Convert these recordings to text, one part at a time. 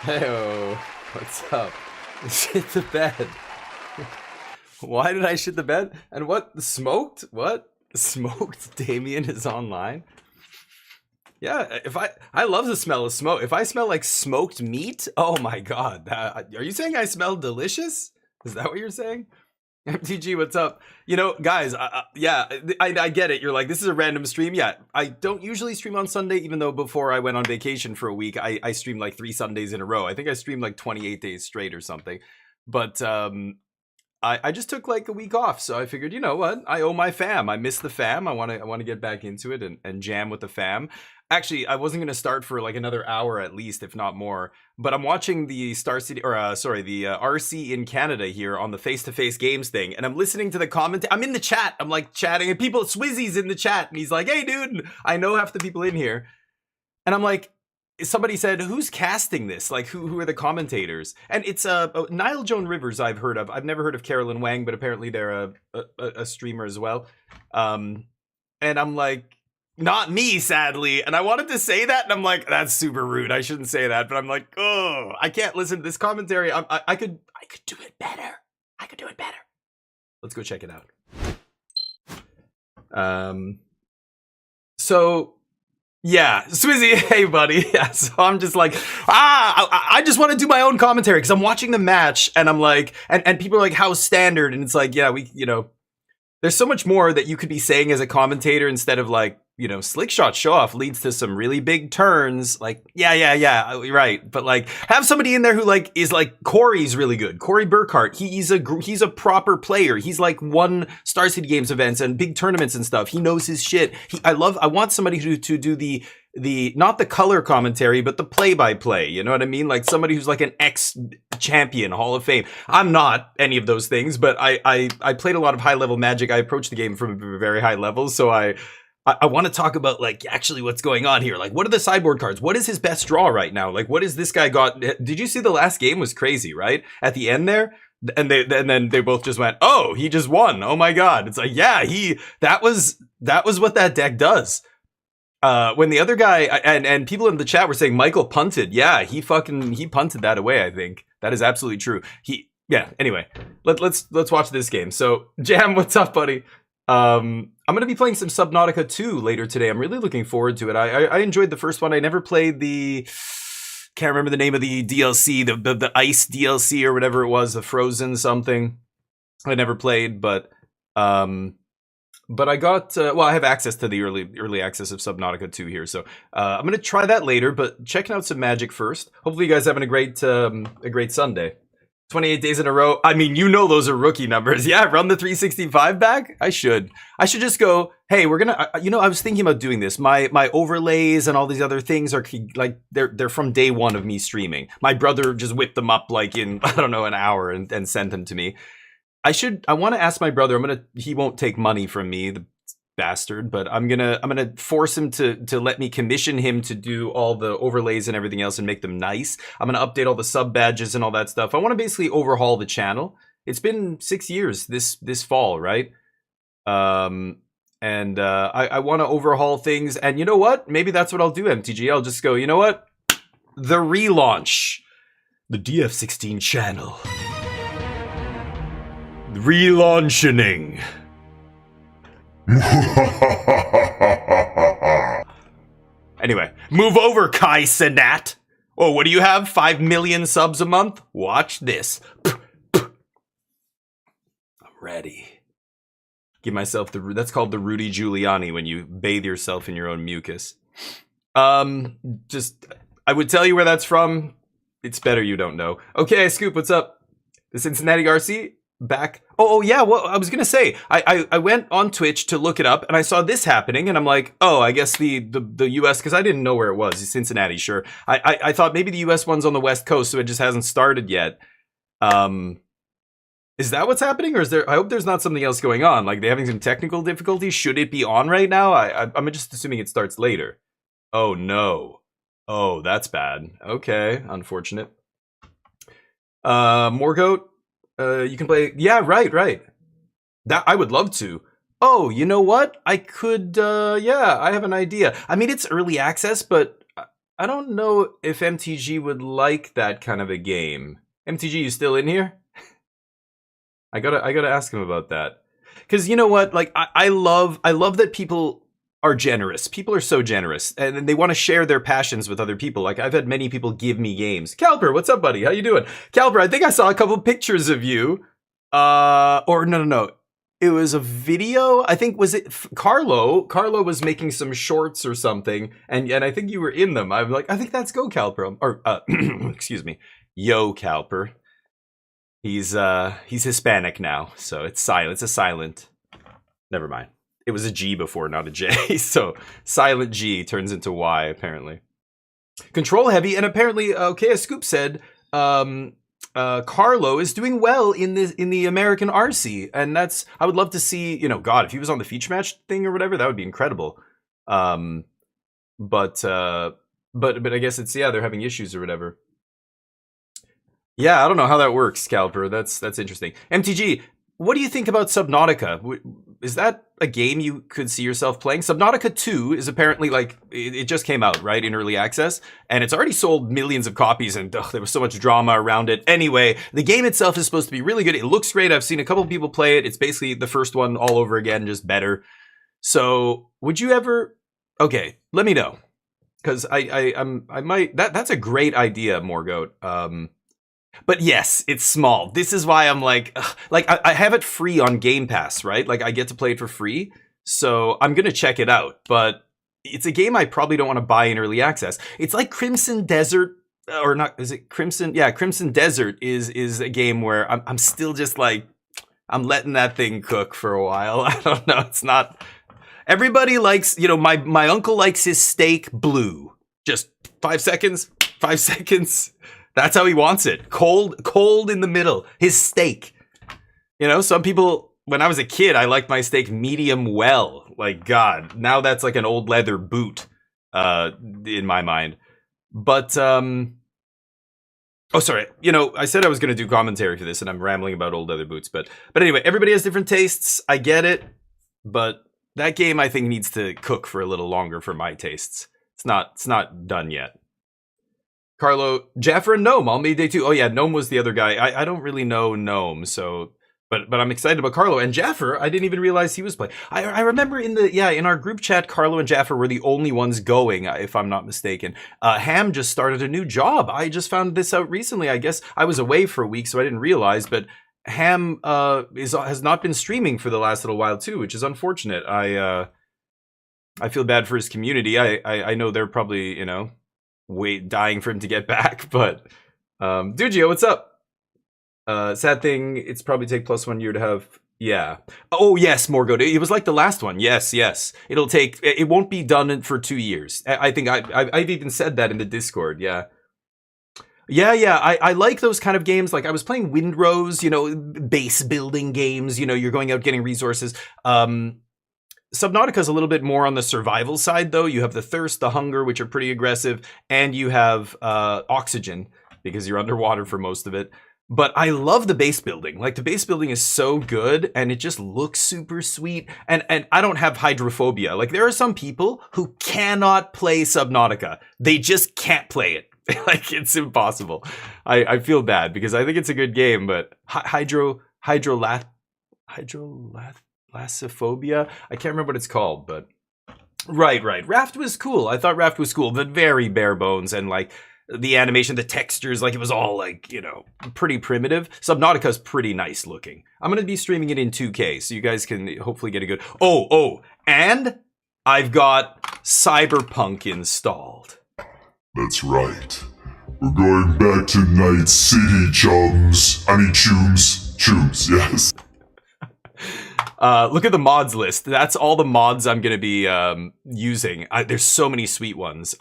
Heyo, what's up? Shit the bed. Why did I shit the bed? And what? Smoked? What? Smoked Damien is online? Yeah, if I love the smell of smoke. If I smell like smoked meat, oh my god. Are you saying I smell delicious? Is that what you're saying? MTG, what's up? You know, guys, yeah, I get it. You're like, this is a random stream. Yeah, I don't usually stream on Sunday, even though before I went on vacation for a week, I streamed like 3 Sundays in a row. I think I streamed like 28 days straight or something. But I just took like a week off, so I figured, you know what? I owe my fam. I miss the fam. I want to get back into it and jam with the fam. Actually, I wasn't going to start for like another hour at least, if not more. But I'm watching the RC in Canada here on the face-to-face games thing, and I'm listening to the comment. I'm in the chat. I'm like chatting, and people, Swizzy's in the chat, and he's like, "Hey, dude, I know half the people in here," and I'm like, somebody said, "Who's casting this? Like, who are the commentators?" And it's Nile Joan Rivers. I've heard of. I've never heard of Carolyn Wang, but apparently they're a streamer as well. And I'm like, not me, sadly. And I wanted to say that, and I'm like, that's super rude. I shouldn't say that. But I'm like, oh, I can't listen to this commentary. I could do it better. I could do it better. Let's go check it out. So. Yeah, Swizzy, hey buddy. Yeah, so I'm just like, I just want to do my own commentary because I'm watching the match and I'm like, and people are like, how's standard? And it's like, yeah, there's so much more that you could be saying as a commentator instead of like, slick shot show off leads to some really big turns. Like, yeah, right. But like, have somebody in there who like is like Corey's really good. Corey Burkhart. He's a proper player. He's like won Star City Games events and big tournaments and stuff. He knows his shit. I want somebody to do the not the color commentary, but the play-by-play. You know what I mean? Like somebody who's like an ex-champion, Hall of Fame. I'm not any of those things, but I played a lot of high-level Magic. I approached the game from a very high level, so I want to talk about like actually what's going on here. Like, what are the sideboard cards? What is his best draw right now? Like, what is this guy got? Did you see the last game was crazy, right? At the end there, and then they both just went, "Oh, he just won! Oh my god!" It's like, yeah, that was what that deck does. When the other guy and people in the chat were saying Michael punted, yeah, he punted that away. I think that is absolutely true. Anyway, let's watch this game. So, Jam, what's up, buddy? I'm going to be playing some Subnautica 2 later today. I'm really looking forward to it. I enjoyed the first one. I never played can't remember the name of the DLC, the Ice DLC or whatever it was, the Frozen something. I never played, but But I got well, I have access to the early access of Subnautica 2 here, so I'm gonna try that later. But checking out some Magic first. Hopefully, you guys having a great Sunday. 28 days in a row. I mean, you know those are rookie numbers. Yeah, run the 365 back. I should just go. Hey, we're gonna. I was thinking about doing this. My overlays and all these other things are like they're from day one of me streaming. My brother just whipped them up like in I don't know an hour and sent them to me. I want to ask my brother. He won't take money from me, the bastard, but I'm gonna force him to let me commission him to do all the overlays and everything else and make them nice. I'm gonna update all the sub badges and all that stuff. I want to basically overhaul the channel. It's been 6 years this fall, right? I want to overhaul things, and you know what? Maybe that's what I'll do, MTG. I'll just go, you know what? The relaunch. The DF16 channel. Relaunching. Anyway, move over, Kai Cenat. Oh, what do you have? 5 million subs a month? Watch this. I'm ready. Give myself that's called the Rudy Giuliani when you bathe yourself in your own mucus. I would tell you where that's from. It's better you don't know. Okay, Scoop, what's up? The Cincinnati RC back. Oh yeah, well, I was gonna say, I went on Twitch to look it up and I saw this happening and I'm like, oh, I guess the US, because I didn't know where it was. Cincinnati, sure. I thought maybe the US one's on the West Coast, so it just hasn't started yet. Is that what's happening, or is there? I hope there's not something else going on. Like they're having some technical difficulties. Should it be on right now? I'm just assuming it starts later. Oh no. Oh, that's bad. Okay, unfortunate. Morgoat, you can play. Yeah, right. That I would love to. Oh, you know what? I could. Yeah, I have an idea. I mean, it's early access, but I don't know if MTG would like that kind of a game. MTG, you still in here? I gotta ask him about that, because you know what? Like I love that people are generous. People are so generous, and they want to share their passions with other people. Like I've had many people give me games. Calper, what's up, buddy? How you doing? Calper, I think I saw a couple pictures of you. Or no. It was a video. I think was it Carlo? Carlo was making some shorts or something, and I think you were in them. I'm like, I think that's Go Calper, or excuse me, Yo Calper. He's Hispanic now, so it's silent. It's a silent. Never mind. It was a G before, not a J. So silent G turns into Y apparently. Control heavy, and apparently, okay, as Scoop said, Carlo is doing well in the American RC, and that's, I would love to see. You know, God, if he was on the feature match thing or whatever, that would be incredible. But I guess it's, yeah, they're having issues or whatever. Yeah, I don't know how that works, Calper. That's interesting. MTG, what do you think about Subnautica? Is that a game you could see yourself playing? Subnautica 2 is apparently like, it just came out, right, in early access, and it's already sold millions of copies, and there was so much drama around it. Anyway, the game itself is supposed to be really good. It looks great. I've seen a couple of people play it. It's basically the first one all over again, just better. So, would you ever? Okay, let me know, because I might. That's a great idea, Morgoat. But yes, it's small. This is why I'm like I have it free on Game Pass, right? Like I get to play it for free, so I'm gonna check it out. But it's a game I probably don't want to buy in early access. It's like Crimson Desert, or not? Is it Crimson? Yeah, Crimson Desert is a game where I'm still just like, I'm letting that thing cook for a while. I don't know. It's not. Everybody likes, you know, my uncle likes his steak blue. Just 5 seconds. 5 seconds. That's how he wants it. Cold in the middle. His steak. You know, some people, when I was a kid, I liked my steak medium well. Like, God, now that's like an old leather boot, in my mind. But, oh, sorry. You know, I said I was going to do commentary for this, and I'm rambling about old leather boots. But anyway, everybody has different tastes. I get it. But that game, I think, needs to cook for a little longer for my tastes. It's not done yet. Carlo, Jaffer, and Gnome, all made day 2. Oh yeah, Gnome was the other guy. I don't really know Gnome, so but I'm excited about Carlo and Jaffer. I didn't even realize he was playing. I remember in our group chat, Carlo and Jaffer were the only ones going, if I'm not mistaken. Ham just started a new job. I just found this out recently. I guess I was away for a week, so I didn't realize. But Ham has not been streaming for the last little while too, which is unfortunate. I feel bad for his community. I know they're probably, you know, dying for him to get back, but Dugio, what's up? Sad thing, it's probably take plus 1 year to have. Yeah. Oh yes, Morgoth. It was like the last one. Yes, yes. It'll take. It won't be done for 2 years. I think I've even said that in the Discord. Yeah. Yeah. I like those kind of games. Like I was playing Windrose, you know, base building games. You know, you're going out getting resources. Subnautica's a little bit more on the survival side, though. You have the thirst, the hunger, which are pretty aggressive, and you have oxygen because you're underwater for most of it. But I love the base building. Like the base building is so good and it just looks super sweet. And I don't have hydrophobia. Like there are some people who cannot play Subnautica. They just can't play it. Like it's impossible. I feel bad because I think it's a good game, but hydrolassophobia. I can't remember what it's called, but right. Raft was cool. I thought Raft was cool, but very bare bones and like the animation, the textures, like it was all like, you know, pretty primitive. Subnautica's pretty nice looking. I'm going to be streaming it in 2K, so you guys can hopefully get a good... Oh, and I've got Cyberpunk installed. That's right. We're going back to Night City, chums. I mean, chums, yes. Look at the mods list. That's all the mods I'm going to be using. There's so many sweet ones.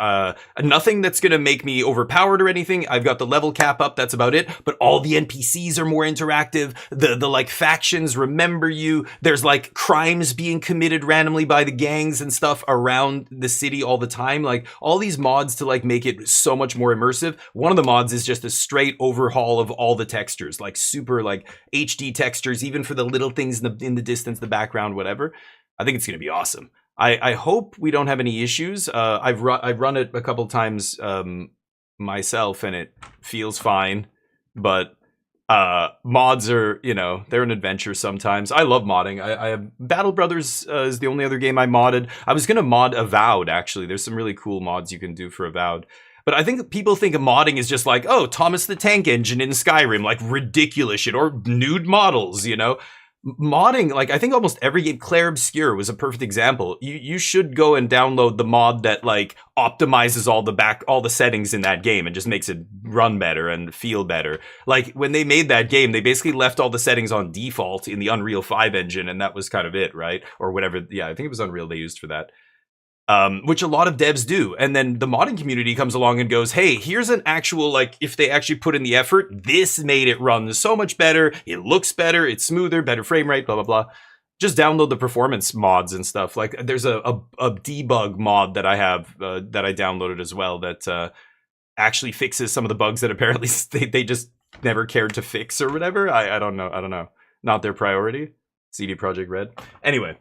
Nothing that's going to make me overpowered or anything. I've got the level cap up. That's about it. But all the NPCs are more interactive. The like factions remember you. There's like crimes being committed randomly by the gangs and stuff around the city all the time. Like all these mods to like make it so much more immersive. One of the mods is just a straight overhaul of all the textures, like super like HD textures, even for the little things in the distance, the background, whatever. I think it's going to be awesome. I hope we don't have any issues. I've run it a couple times myself and it feels fine, but mods are, you know, they're an adventure sometimes. I love modding. I have Battle Brothers is the only other game I modded. I was going to mod Avowed, actually. There's some really cool mods you can do for Avowed. But I think people think of modding is just like, oh, Thomas the Tank Engine in Skyrim, like ridiculous shit, or nude models, you know? Modding, like I think almost every game, Claire Obscure was a perfect example. You should go and download the mod that like optimizes all the settings in that game and just makes it run better and feel better. Like when they made that game, they basically left all the settings on default in the Unreal 5 engine, and that was kind of it, right? Or whatever. Yeah, I think it was Unreal they used for that. Which a lot of devs do. And then the modding community comes along and goes, hey, here's an actual, like, if they actually put in the effort, this made it run so much better. It looks better. It's smoother, better frame rate, blah, blah, blah. Just download the performance mods and stuff. Like, there's a debug mod that I have that I downloaded as well that actually fixes some of the bugs that apparently they just never cared to fix or whatever. I don't know. Not their priority. CD Projekt Red. Anyway.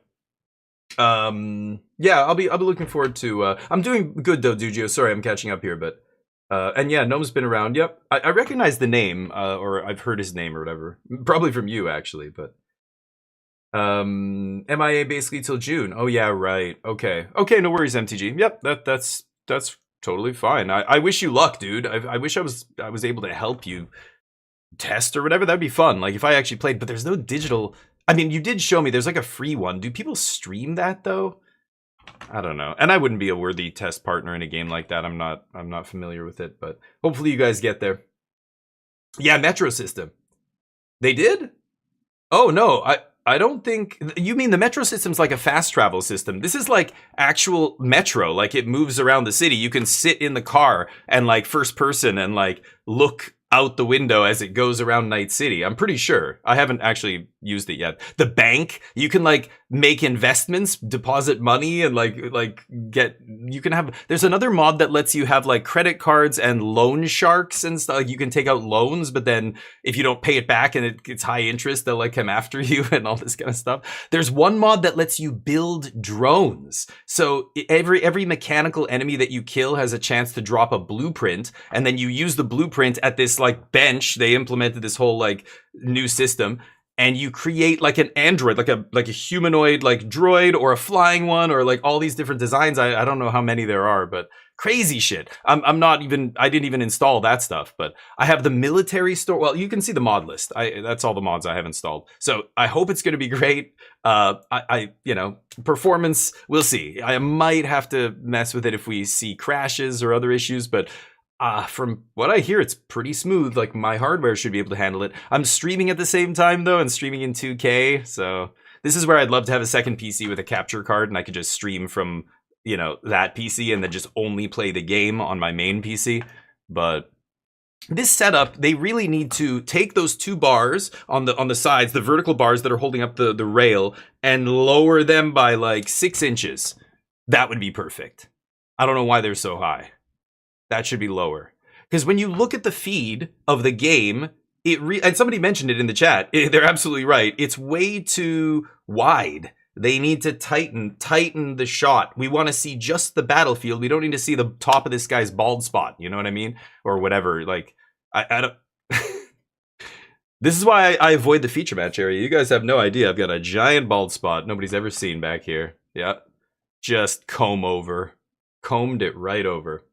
Yeah, I'll be looking forward to I'm doing good though, Dugio. Sorry, I'm catching up here, but and yeah, Gnome's been around. Yep. I recognize the name, or I've heard his name or whatever. Probably from you actually, but MIA basically till June. Oh yeah, right. Okay, no worries, MTG. Yep, that's totally fine. I wish you luck, dude. I wish I was able to help you test or whatever. That'd be fun. Like if I actually played, but there's no digital. I mean, you did show me there's like a free one. Do people stream that though? I don't know. And I wouldn't be a worthy test partner in a game like that. I'm not familiar with it, but hopefully you guys get there. Yeah, Metro System. They did? Oh no, I don't think you mean the Metro System's like a fast travel system. This is like actual Metro, like it moves around the city. You can sit in the car and like first person and like look out the window as it goes around Night City. I'm pretty sure. I haven't actually used it yet. The bank, you can like make investments, deposit money, and like get, you can have, there's another mod that lets you have like credit cards and loan sharks and stuff. Like you can take out loans, but then if you don't pay it back and it's high interest, they'll like come after you and all this kind of stuff. There's one mod that lets you build drones. So every mechanical enemy that you kill has a chance to drop a blueprint, and then you use the blueprint at this like bench. They implemented this whole like new system, and you create like an android, like a humanoid like droid or a flying one, or like all these different designs. I don't know how many there are, but crazy shit. I'm not even, I didn't even install that stuff, but I have the military store. Well, you can see the mod list. That's all the mods I have installed. So I hope it's going to be great. You know, performance, we'll see. I might have to mess with it if we see crashes or other issues, but from what I hear, it's pretty smooth. Like, my hardware should be able to handle it. I'm streaming at the same time though, and streaming in 2K. So this is where I'd love to have a second PC with a capture card, and I could just stream from, you know, that PC and then just only play the game on my main PC. But this setup, they really need to take those two bars on the sides, the vertical bars that are holding up the rail, and lower them by like 6 inches. That would be perfect. I don't know why they're so high. That should be lower. Because when you look at the feed of the game, and somebody mentioned it in the chat, they're absolutely right. It's way too wide. They need to tighten the shot. We want to see just the battlefield. We don't need to see the top of this guy's bald spot. You know what I mean? Or whatever. Like, I don't... This is why I avoid the feature match area. You guys have no idea. I've got a giant bald spot nobody's ever seen back here. Yeah. Just combed it right over.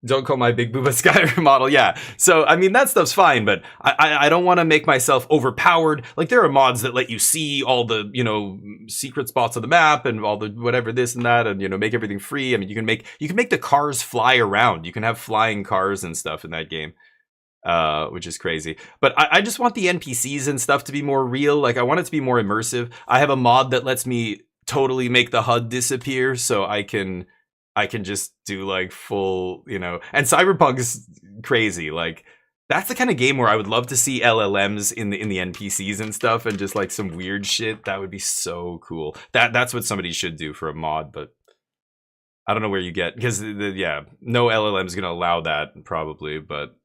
Don't call my big booba Skyrim model. Yeah. So, I mean, that stuff's fine, but I don't want to make myself overpowered. Like, there are mods that let you see all the, you know, secret spots of the map and all the whatever this and that, and, you know, make everything free. I mean, you can make the cars fly around. You can have flying cars and stuff in that game, which is crazy. But I just want the NPCs and stuff to be more real. Like, I want it to be more immersive. I have a mod that lets me totally make the HUD disappear, so I can just do like full, you know, and Cyberpunk is crazy. Like, that's the kind of game where I would love to see LLMs in the NPCs and stuff, and just like some weird shit. That would be so cool. That's what somebody should do for a mod, but I don't know where you get, because yeah, no LLM is going to allow that probably, but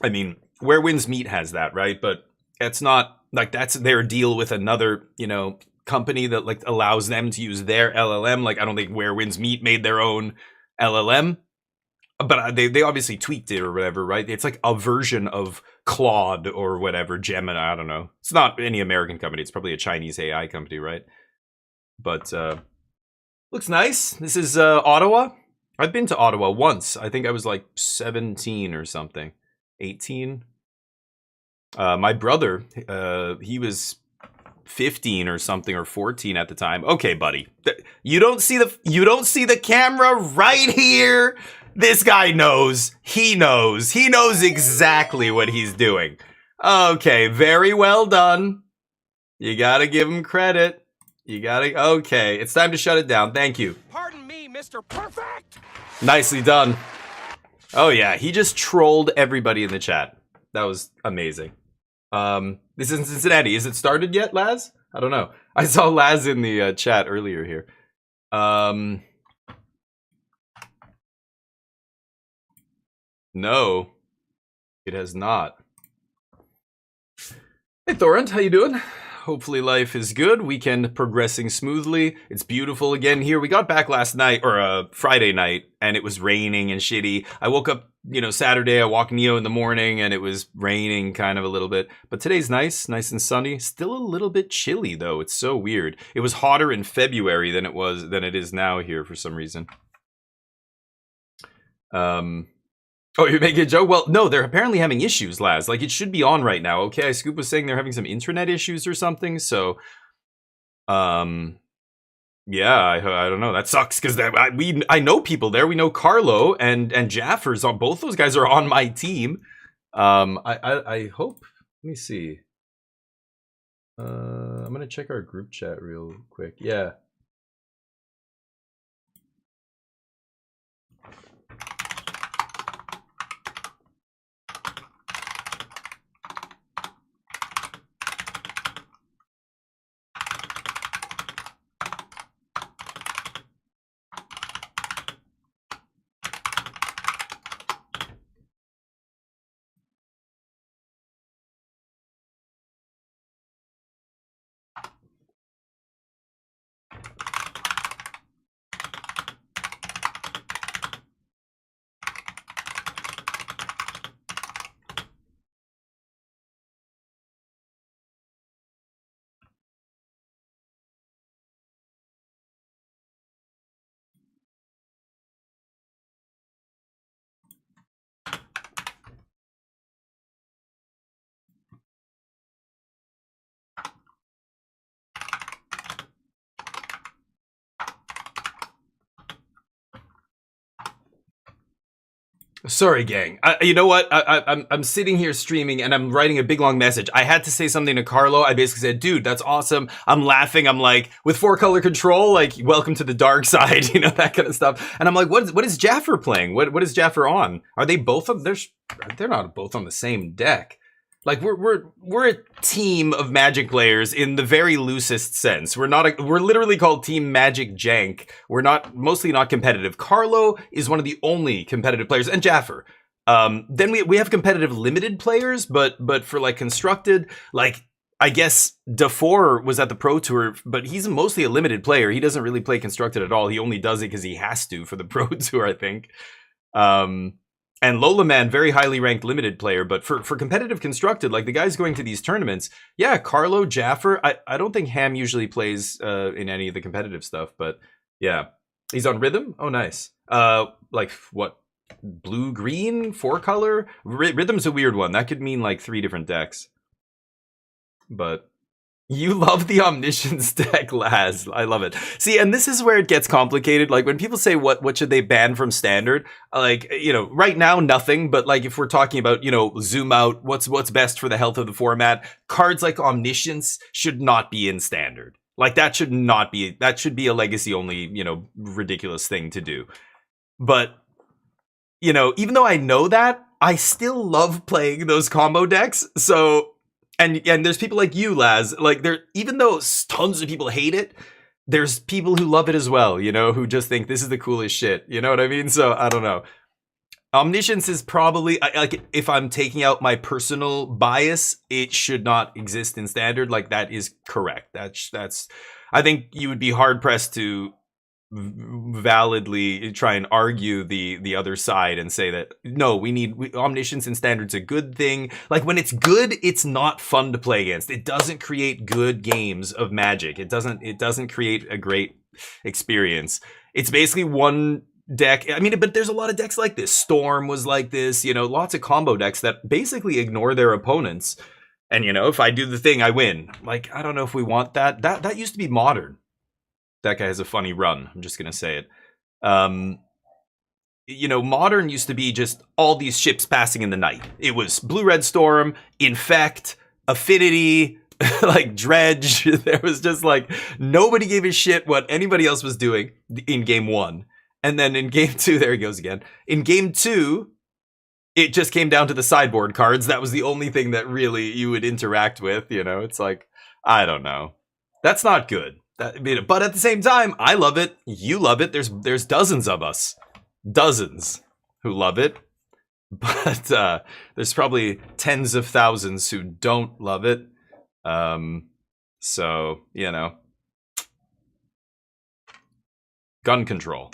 I mean, Where Winds Meet has that, right? But it's not like that's their deal with another, you know, company that like allows them to use their LLM. Like, I don't think Where Winds Meet made their own LLM, but they obviously tweaked it or whatever, right? It's like a version of Claude or whatever, Gemini, I don't know. It's not any American company. It's probably a Chinese AI company, right? But looks nice. This is Ottawa. I've been to Ottawa once. I think I was like 17 or something. 18. My brother, he was 15 or something, or 14 at the time. Okay, buddy. You don't see the camera right here. This guy knows. He knows exactly what he's doing. Okay, very well done. You gotta give him credit. Okay, it's time to shut it down. Thank you. Pardon me, Mr. Perfect. Nicely done. Oh yeah, he just trolled everybody in the chat. That was amazing. This is in Cincinnati. Is it started yet, Laz? I don't know. I saw Laz in the chat earlier here. No, it has not. Hey, Thorent, how you doing? Hopefully life is good. Weekend progressing smoothly. It's beautiful again here. We got back last night, or Friday night, and it was raining and shitty. I woke up, you know, Saturday. I walked Neo in the morning, and it was raining kind of a little bit. But today's nice and sunny. Still a little bit chilly though. It's so weird. It was hotter in February than it is now here for some reason. Oh, you're making a joke? Well, no, they're apparently having issues, Laz. Like, it should be on right now. Okay, Scoop was saying they're having some internet issues or something. So, yeah, I don't know. That sucks, because I know people there. We know Carlo and Jaffers. On both those guys are on my team. I hope. Let me see. I'm gonna check our group chat real quick. Yeah. Sorry, gang. You know what? I'm sitting here streaming and I'm writing a big long message. I had to say something to Carlo. I basically said, "Dude, that's awesome." I'm laughing. I'm like, with 4-color control, like, welcome to the dark side, you know, that kind of stuff. And I'm like, what is Jaffer playing? What is Jaffer on? Are they both of? They're not both on the same deck. Like we're a team of Magic players in the very loosest sense. We're literally called Team Magic Jank. We're mostly not competitive. Carlo is one of the only competitive players, and Jaffer. Then we have competitive limited players, but for like constructed, like I guess DeFore was at the Pro Tour, but he's mostly a limited player. He doesn't really play constructed at all. He only does it because he has to for the Pro Tour, I think. And Lola Man, very highly ranked limited player, but for competitive constructed, like the guys going to these tournaments, yeah, Carlo, Jaffer. I don't think Ham usually plays in any of the competitive stuff, but yeah, he's on Rhythm. Oh, nice. Like what? Blue, green, 4-color. Rhythm's a weird one. That could mean like 3 different decks. But you love the Omniscience deck, Laz. I love it. See, and this is where it gets complicated. Like when people say what should they ban from standard? Like, you know, right now nothing, but like if we're talking about, you know, zoom out, what's best for the health of the format, cards like Omniscience should not be in standard. Like that should be a legacy only, you know, ridiculous thing to do. But, you know, even though I know that, I still love playing those combo decks. So And there's people like you, Laz, like even though tons of people hate it, there's people who love it as well, you know, who just think this is the coolest shit. You know what I mean? So I don't know. Omniscience is probably, like, if I'm taking out my personal bias, it should not exist in standard. Like, that is correct. That's I think you would be hard pressed to validly try and argue the other side and say that no, Omniscience in standard's a good thing. Like when it's good, it's not fun to play against. It doesn't create good games of Magic. It doesn't create a great experience. It's basically one deck. I mean, but there's a lot of decks like this. Storm was like this, you know, lots of combo decks that basically ignore their opponents. And you know, if I do the thing, I win. Like, I don't know if we want that. That used to be Modern. That guy has a funny run. I'm just going to say it. You know, Modern used to be just all these ships passing in the night. It was Blue-Red Storm, Infect, Affinity, like Dredge. There was just like, nobody gave a shit what anybody else was doing in game 1. And then in game 2, there he goes again. In game 2, it just came down to the sideboard cards. That was the only thing that really you would interact with, you know? It's like, I don't know. That's not good. But at the same time, I love it. You love it. There's dozens of us, dozens who love it. But there's probably tens of thousands who don't love it. So, you know, gun control.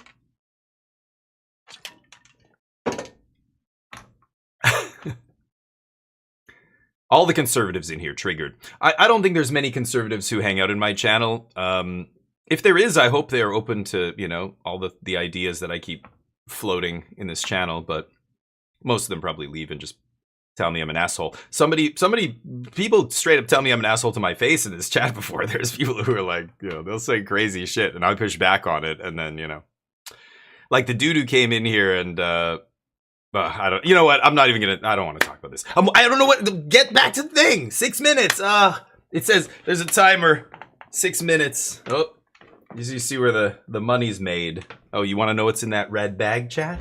All the conservatives in here triggered. I don't think there's many conservatives who hang out in my channel. If there is, I hope they're open to, you know, all the ideas that I keep floating in this channel. But most of them probably leave and just tell me I'm an asshole. People straight up tell me I'm an asshole to my face in this chat before. There's people who are like, you know, they'll say crazy shit and I push back on it. And then, you know, like the dude who came in here and, I don't. You know what? I'm not even gonna. I don't want to talk about this. I don't know what. Get back to the thing. 6 minutes. It says there's a timer. 6 minutes. Oh, you see where the money's made. Oh, you want to know what's in that red bag, chat?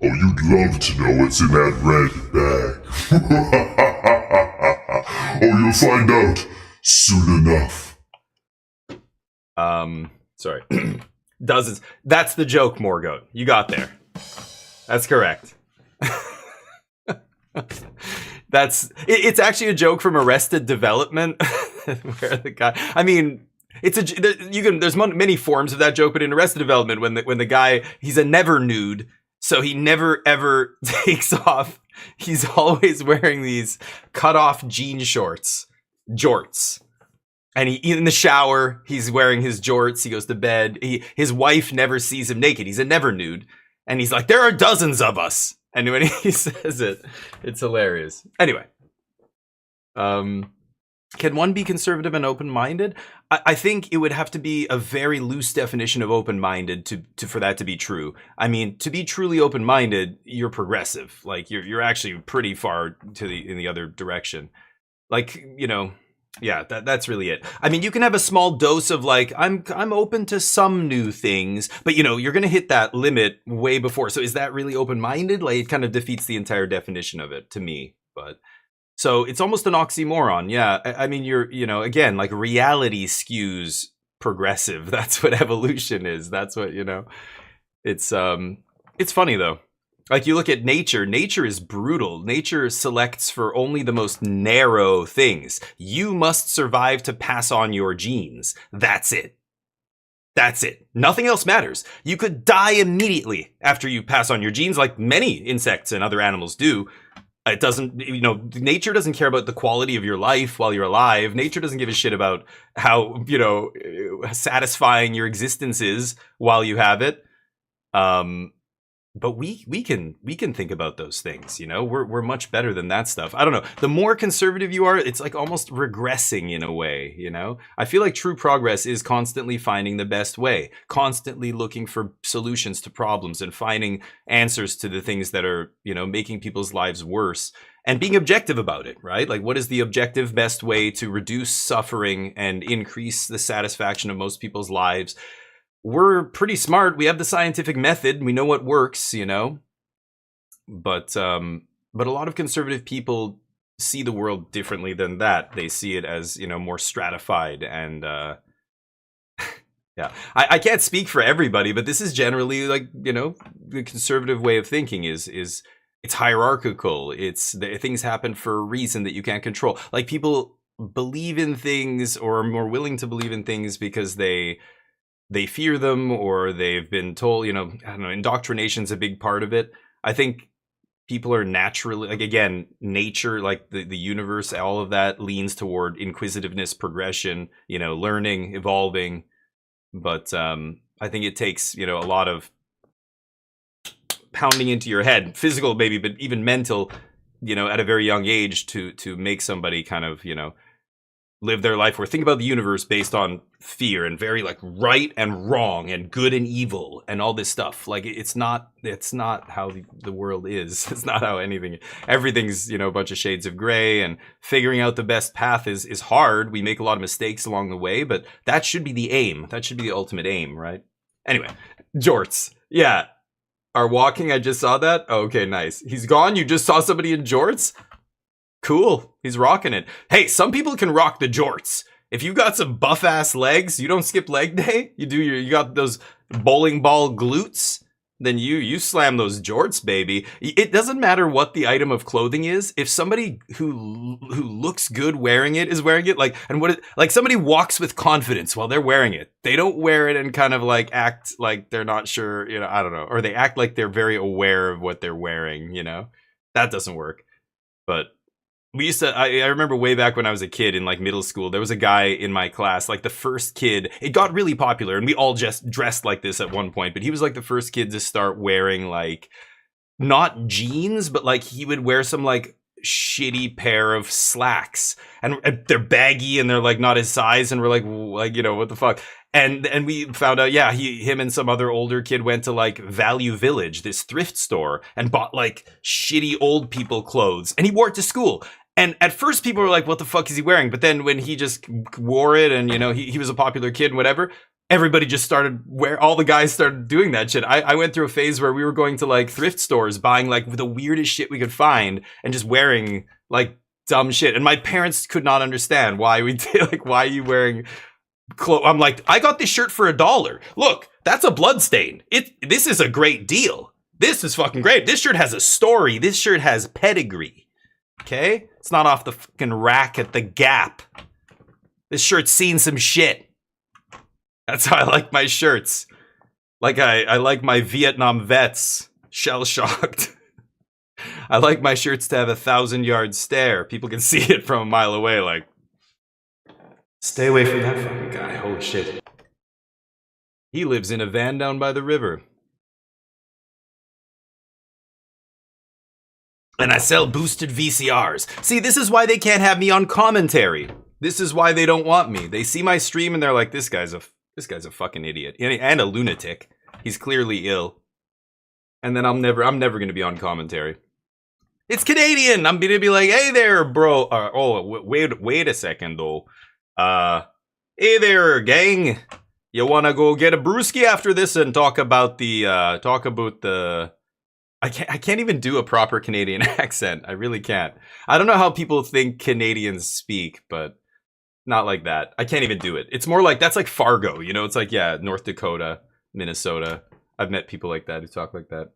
Oh, you'd love to know what's in that red bag. Oh, you'll find out soon enough. Sorry. Dozens. That's the joke, Morgoat. You got there. That's correct. It's actually a joke from Arrested Development, where the guy. I mean, there's many forms of that joke, but in Arrested Development, when the guy, he's a never nude, so he never ever takes off. He's always wearing these cut off jean shorts, jorts. And in the shower, he's wearing his jorts. He goes to bed. His wife never sees him naked. He's a never nude. And he's like, there are dozens of us. And when he says it, it's hilarious. Anyway. Can one be conservative and open-minded? I think it would have to be a very loose definition of open-minded to for that to be true. I mean, to be truly open-minded, you're progressive. Like you're actually pretty far in the other direction. Like, you know, yeah, that's really it. I mean, you can have a small dose of like, I'm open to some new things, but you know, you're gonna hit that limit way before. So is that really open-minded? Like, it kind of defeats the entire definition of it to me. But so it's almost an oxymoron. Yeah, I mean, you know, again, like reality skews progressive. That's what evolution is. That's what, you know. It's funny though. Like you look at nature, nature is brutal. Nature selects for only the most narrow things. You must survive to pass on your genes. That's it. That's it. Nothing else matters. You could die immediately after you pass on your genes, like many insects and other animals do. It doesn't, you know, nature doesn't care about the quality of your life while you're alive. Nature doesn't give a shit about how, you know, satisfying your existence is while you have it. But we can think about those things, you know. We're much better than that stuff. I don't know. The more conservative you are, it's like almost regressing in a way, you know. I feel like true progress is constantly finding the best way, constantly looking for solutions to problems and finding answers to the things that are, you know, making people's lives worse and being objective about it, right? Like, what is the objective best way to reduce suffering and increase the satisfaction of most people's lives? We're pretty smart. We have the scientific method. We know what works, you know. But a lot of conservative people see the world differently than that. They see it as, you know, more stratified and yeah. I can't speak for everybody, but this is generally like, you know, the conservative way of thinking is it's hierarchical. It's things happen for a reason that you can't control. Like people believe in things or are more willing to believe in things because they fear them or they've been told, you know, I don't know, indoctrination's a big part of it. I think people are naturally, like, again, nature, like the universe, all of that leans toward inquisitiveness, progression, you know, learning, evolving. But I think it takes, you know, a lot of pounding into your head, physical maybe, but even mental, you know, at a very young age to make somebody kind of, you know, live their life or think about the universe based on fear and very like right and wrong and good and evil and all this stuff. Like it's not how the world is. It's not how everything's, you know, a bunch of shades of gray, and figuring out the best path is hard. We make a lot of mistakes along the way, but that should be the aim. That should be the ultimate aim, right? Anyway, jorts. Yeah. Are walking. I just saw that. Oh, okay, nice. He's gone. You just saw somebody in jorts? Cool. He's rocking it. Hey, some people can rock the jorts. If you got some buff ass legs, you don't skip leg day. You got those bowling ball glutes. Then you slam those jorts, baby. It doesn't matter what the item of clothing is. If somebody who looks good wearing it is wearing it, like somebody walks with confidence while they're wearing it. They don't wear it and kind of like act like they're not sure, you know, I don't know, or they act like they're very aware of what they're wearing, you know. That doesn't work. But we used to, I remember way back when I was a kid in like middle school, there was a guy in my class, like the first kid, it got really popular and we all just dressed like this at one point, but he was like the first kid to start wearing like, not jeans, but like he would wear some like shitty pair of slacks and they're baggy and they're like not his size and we're like, you know, what the fuck? And we found out, yeah, him and some other older kid went to like Value Village, this thrift store, and bought like shitty old people clothes and he wore it to school. And at first people were like, what the fuck is he wearing? But then when he just wore it and, you know, he was a popular kid and whatever, everybody just started all the guys started doing that shit. I went through a phase where we were going to like thrift stores, buying like the weirdest shit we could find and just wearing like dumb shit. And my parents could not understand why we did, like, why are you wearing clothes? I'm like, I got this shirt for $1. Look, that's a blood stain. This is a great deal. This is fucking great. This shirt has a story. This shirt has pedigree. Okay? It's not off the fucking rack at the Gap. This shirt's seen some shit. That's how I like my shirts. Like I like my Vietnam vets shell-shocked. I like my shirts to have 1,000-yard stare. People can see it from a mile away, like, stay away from that fucking guy. Holy shit. He lives in a van down by the river. And I sell boosted VCRs. See, this is why they can't have me on commentary. This is why they don't want me. They see my stream and they're like, this guy's a fucking idiot and a lunatic. He's clearly ill. And then I'm never gonna be on commentary. It's Canadian. I'm gonna be like, hey there, bro. Wait a second though. Hey there, gang. You wanna go get a brewski after this and talk about the I can't even do a proper Canadian accent. I really can't. I don't know how people think Canadians speak, but not like that. I can't even do it. It's more like, that's like Fargo, you know? It's like, yeah, North Dakota, Minnesota. I've met people like that who talk like that.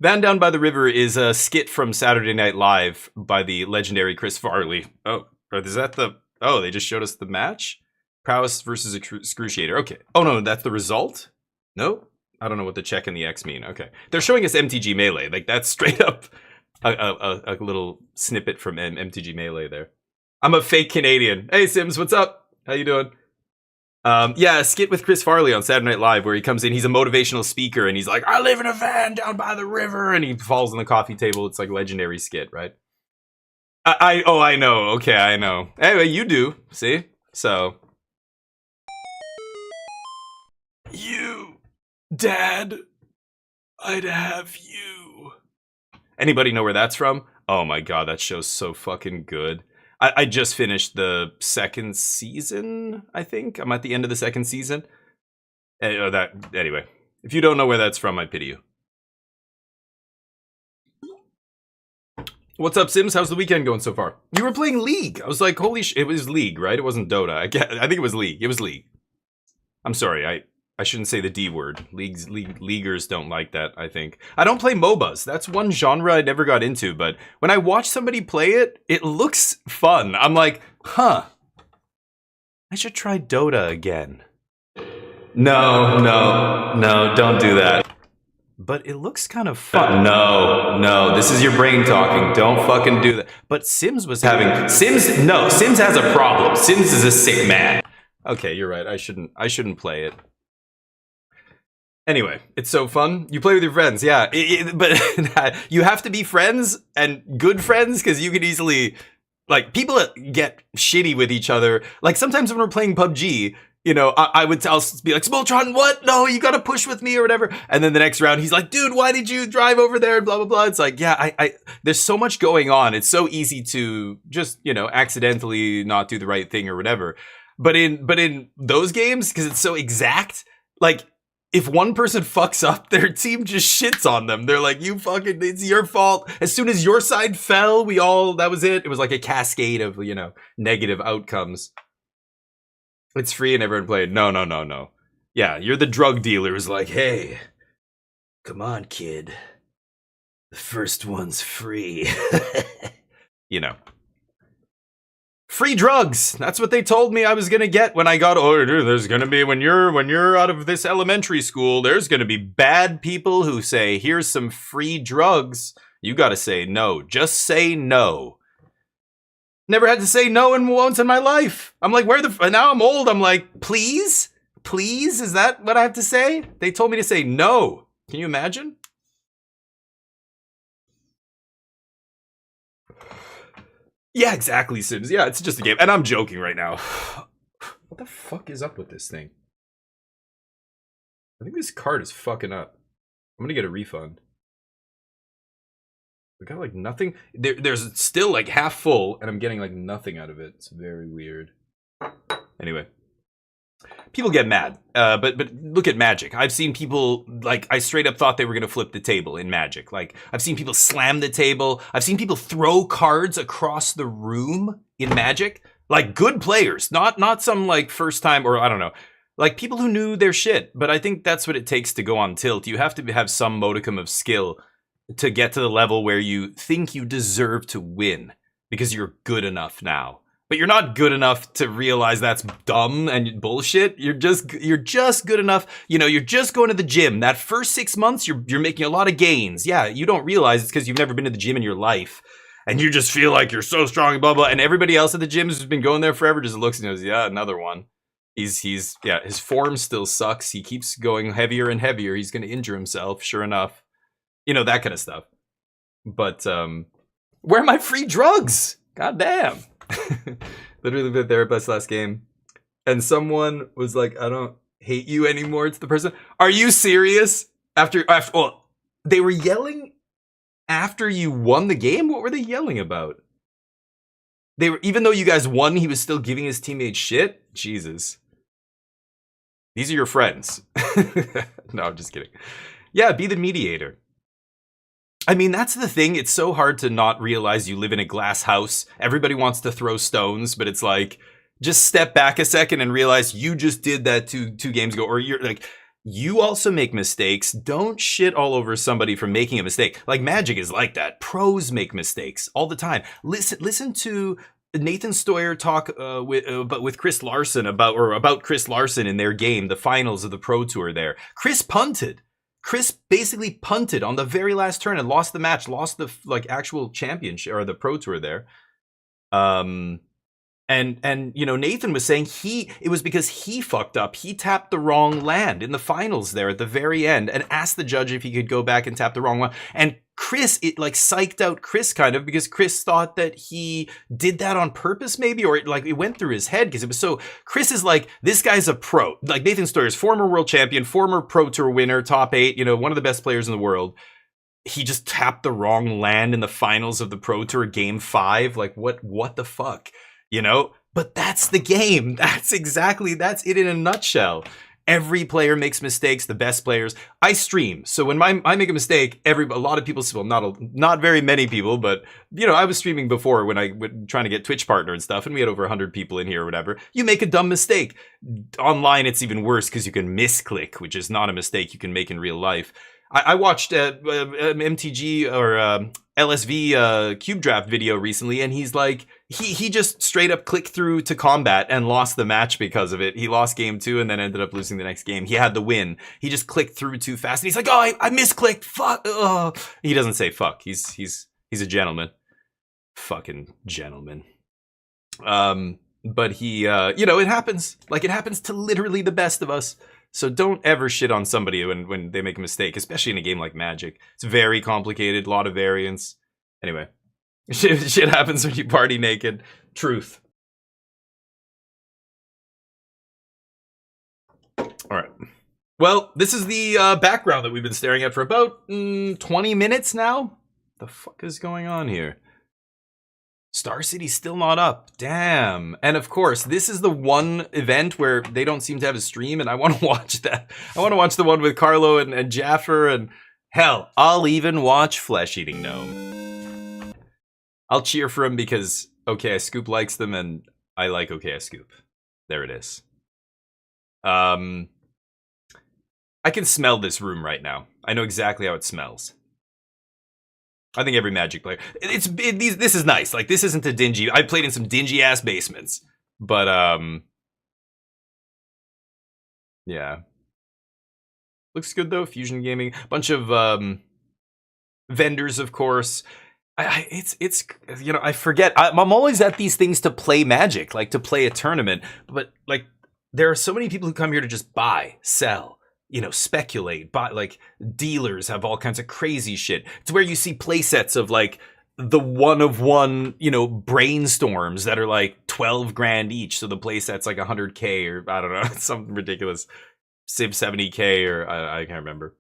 Van Down by the River is a skit from Saturday Night Live by the legendary Chris Farley. Oh, is that the... Oh, they just showed us the match? Prowess versus Excruciator. Okay. Oh, no, that's the result? No? I don't know what the check and the X mean. Okay. They're showing us MTG Melee. Like, that's straight up a little snippet from MTG Melee there. I'm a fake Canadian. Hey, Sims, what's up? How you doing? Yeah, a skit with Chris Farley on Saturday Night Live where he comes in, he's a motivational speaker, and he's like, I live in a van down by the river, and he falls on the coffee table. It's like legendary skit, right? I know. Okay, I know. Anyway, you do. See? So. You, Dad, I'd have you. Anybody know where that's from? Oh my god, that show's so fucking good. I just finished the second season, I think. I'm at the end of the second season. Anyway, if you don't know where that's from, I pity you. What's up, Sims? How's the weekend going so far? You were playing League. I was like, holy shit. It was League, right? It wasn't Dota. I think it was League. It was League. I'm sorry. I shouldn't say the D word. Leaguers don't like that, I think. I don't play MOBAs. That's one genre I never got into, but when I watch somebody play it, it looks fun. I'm like, huh. I should try Dota again. No, don't do that. But it looks kind of fun. No, this is your brain talking. Don't fucking do that. But Sims was having... Sims has a problem. Sims is a sick man. Okay, you're right. I shouldn't play it. Anyway, it's so fun. You play with your friends, yeah. But you have to be friends and good friends because you can easily... Like, people get shitty with each other. Like, sometimes when we're playing PUBG, you know, I'll be like, Smoltron, what? No, you gotta push with me or whatever. And then the next round, he's like, dude, why did you drive over there? Blah, blah, blah. It's like, yeah, there's so much going on. It's so easy to just, you know, accidentally not do the right thing or whatever. But in those games, because it's so exact, like, if one person fucks up, their team just shits on them. They're like, it's your fault. As soon as your side fell, that was it. It was like a cascade of, you know, negative outcomes. It's free and everyone played. No. Yeah, you're the drug dealer who's like, hey, come on, kid. The first one's free. You know. Free drugs. That's what they told me I was gonna get when I got older. There's gonna be when you're out of this elementary school, there's gonna be bad people who say, here's some free drugs. You gotta say no. Just say no. Never had to say no once in my life. I'm like, now I'm old. I'm like, please? Please? Is that what I have to say? They told me to say no. Can you imagine? Yeah, exactly, Sims. Yeah, it's just a game. And I'm joking right now. What the fuck is up with this thing? I think this card is fucking up. I'm gonna get a refund. We got like nothing. There's still like half full, and I'm getting like nothing out of it. It's very weird. Anyway. People get mad, but look at Magic. I've seen people, like, I straight up thought they were going to flip the table in Magic. Like, I've seen people slam the table. I've seen people throw cards across the room in Magic. Like, good players, not some, like, first time, or I don't know. Like, people who knew their shit. But I think that's what it takes to go on tilt. You have to have some modicum of skill to get to the level where you think you deserve to win because you're good enough now. But you're not good enough to realize that's dumb and bullshit. You're just good enough. You know, you're just going to the gym. That first 6 months, you're making a lot of gains. Yeah, you don't realize it's because you've never been to the gym in your life. And you just feel like you're so strong, blah, blah. And everybody else at the gym who's been going there forever just looks and goes, yeah, another one. His form still sucks. He keeps going heavier and heavier. He's going to injure himself, sure enough. You know, that kind of stuff. But, where are my free drugs? God damn. Literally the therapist last game. And someone was like, I don't hate you anymore. It's the person. Are you serious? After well, they were yelling after you won the game? What were they yelling about? They were, even though you guys won, he was still giving his teammates shit? Jesus. These are your friends. No, I'm just kidding. Yeah, be the mediator. I mean, that's the thing. It's so hard to not realize you live in a glass house. Everybody wants to throw stones, but it's like, just step back a second and realize you just did that two games ago. Or you're like, you also make mistakes. Don't shit all over somebody for making a mistake. Like Magic is like that. Pros make mistakes all the time. Listen to Nathan Stoyer talk with Chris Larson about Chris Larson in their game, the finals of the Pro Tour there. Chris punted. Chris basically punted on the very last turn and lost the match, lost the actual championship or the Pro Tour there. And you know, Nathan was saying it was because he fucked up. He tapped the wrong land in the finals there at the very end and asked the judge if he could go back and tap the wrong one. And Chris, it like psyched out Chris kind of because Chris thought that he did that on purpose maybe, or it went through his head because it was so, Chris is like, this guy's a pro. Like Nathan Stoyer's former world champion, former Pro Tour winner, top 8, you know, one of the best players in the world. He just tapped the wrong land in the finals of the Pro Tour game 5. Like what the fuck? You know, but that's the game. That's it in a nutshell. Every player makes mistakes. The best players. I stream, so when I make a mistake, a lot of people. Well, not very many people, but you know, I was streaming before when I was trying to get Twitch partner and stuff, and we had over 100 people in here or whatever. You make a dumb mistake. Online, it's even worse because you can misclick, which is not a mistake you can make in real life. I watched MTG or LSV Cube Draft video recently, and he's like, he just straight up clicked through to combat and lost the match because of it. He lost game 2 and then ended up losing the next game. He had the win. He just clicked through too fast, and he's like, oh, I misclicked. Fuck. Oh. He doesn't say fuck. He's a gentleman. Fucking gentleman. But he, you know, it happens. Like it happens to literally the best of us. So don't ever shit on somebody when they make a mistake, especially in a game like Magic. It's very complicated, a lot of variance. Anyway, shit happens when you party naked. Truth. All right. Well, this is the background that we've been staring at for about 20 minutes now. The fuck is going on here? Star City's still not up. Damn. And of course, this is the one event where they don't seem to have a stream, and I want to watch that. I want to watch the one with Carlo and Jaffer, and hell, I'll even watch Flesh Eating Gnome. I'll cheer for him because OK Scoop likes them, and I like OK Scoop. There it is. I can smell this room right now. I know exactly how it smells. I think every Magic player. This is nice. Like this isn't a dingy. I played in some dingy ass basements, but yeah, looks good though. Fusion Gaming, bunch of vendors, of course. It's you know, I forget. I'm always at these things to play Magic, like to play a tournament, but like there are so many people who come here to just buy, sell. You know, speculate, but like dealers have all kinds of crazy shit. It's where you see play sets of like the one of one, you know, brainstorms that are like 12 grand each. So the play set's like 100K or I don't know, something ridiculous. Civ 70K or I can't remember.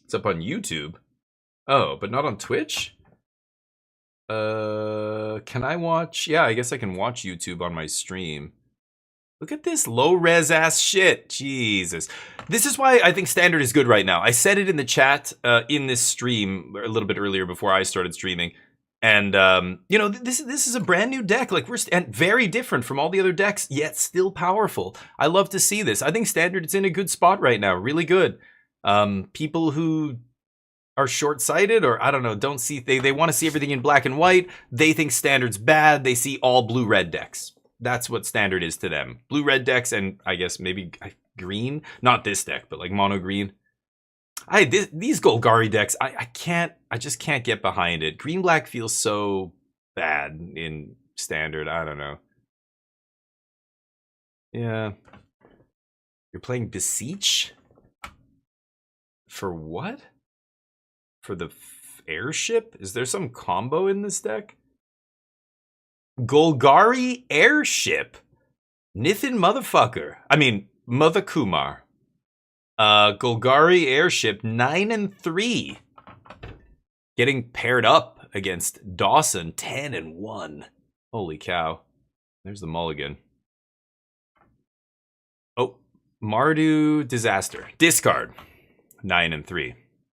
It's up on YouTube. Oh, but not on Twitch? Can I watch? Yeah, I guess I can watch YouTube on my stream. Look at this low-res ass shit. Jesus. This is why I think Standard is good right now. I said it in the chat in this stream a little bit earlier before I started streaming. And, you know, this is a brand new deck. Like, and very different from all the other decks, yet still powerful. I love to see this. I think Standard is in a good spot right now. Really good. People who are short-sighted or, I don't know, don't see... They want to see everything in black and white. They think Standard's bad. They see all blue-red decks. That's what Standard is to them. Blue-red decks and I guess maybe green. Not this deck, but like mono green. These Golgari decks, I just can't get behind it. Green-black feels so bad in Standard. I don't know. Yeah. You're playing Beseech? For what? For the airship? Is there some combo in this deck? Golgari Airship. Nithin motherfucker. I mean, Mother Kumar. Golgari Airship 9-3. Getting paired up against Dawson 10-1. Holy cow. There's the mulligan. Oh, Mardu Disaster. Discard. 9-3.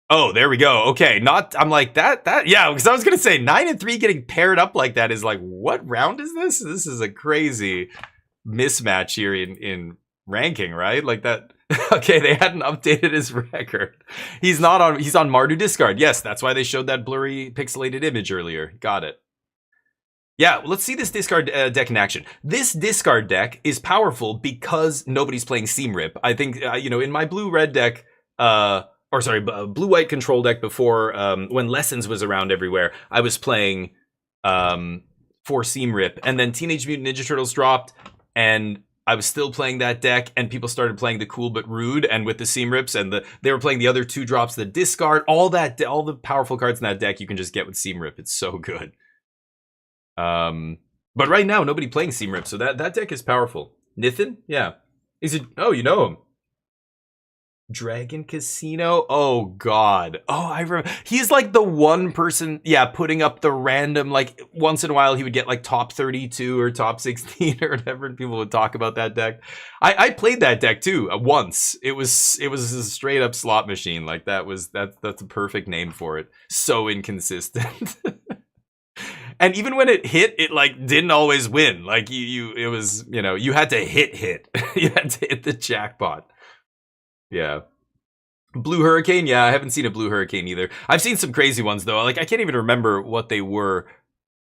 Oh, there we go. Okay, I'm like that. Yeah, because I was gonna say 9-3 getting paired up like that is like, what round is this? This is a crazy mismatch here in ranking, right? Like that. Okay, they hadn't updated his record. He's on Mardu Discard. Yes, that's why they showed that blurry pixelated image earlier. Got it. Yeah, let's see this discard deck in action. This discard deck is powerful because nobody's playing Seam Rip. I think, in my blue-red deck, blue-white control deck before, when Lessons was around everywhere, I was playing for Seam Rip, and then Teenage Mutant Ninja Turtles dropped, and I was still playing that deck, and people started playing the Cool But Rude, and with the Seam Rips, and they were playing the other 2 drops, the discard, all the powerful cards in that deck you can just get with Seam Rip. It's so good. But right now, nobody playing Seam Rip, so that deck is powerful. Nithin? Yeah. Is it? Oh, you know him. Dragon Casino? Oh, God. Oh, I remember. He's like the one person, putting up the random, like, once in a while he would get like top 32 or top 16 or whatever, and people would talk about that deck. I played that deck too, once. It was a straight up slot machine. Like, that's a perfect name for it. So inconsistent. And even when it hit, it like didn't always win. Like you had to hit. You had to hit the jackpot. Yeah. Blue Hurricane? Yeah, I haven't seen a Blue Hurricane either. I've seen some crazy ones though. Like I can't even remember what they were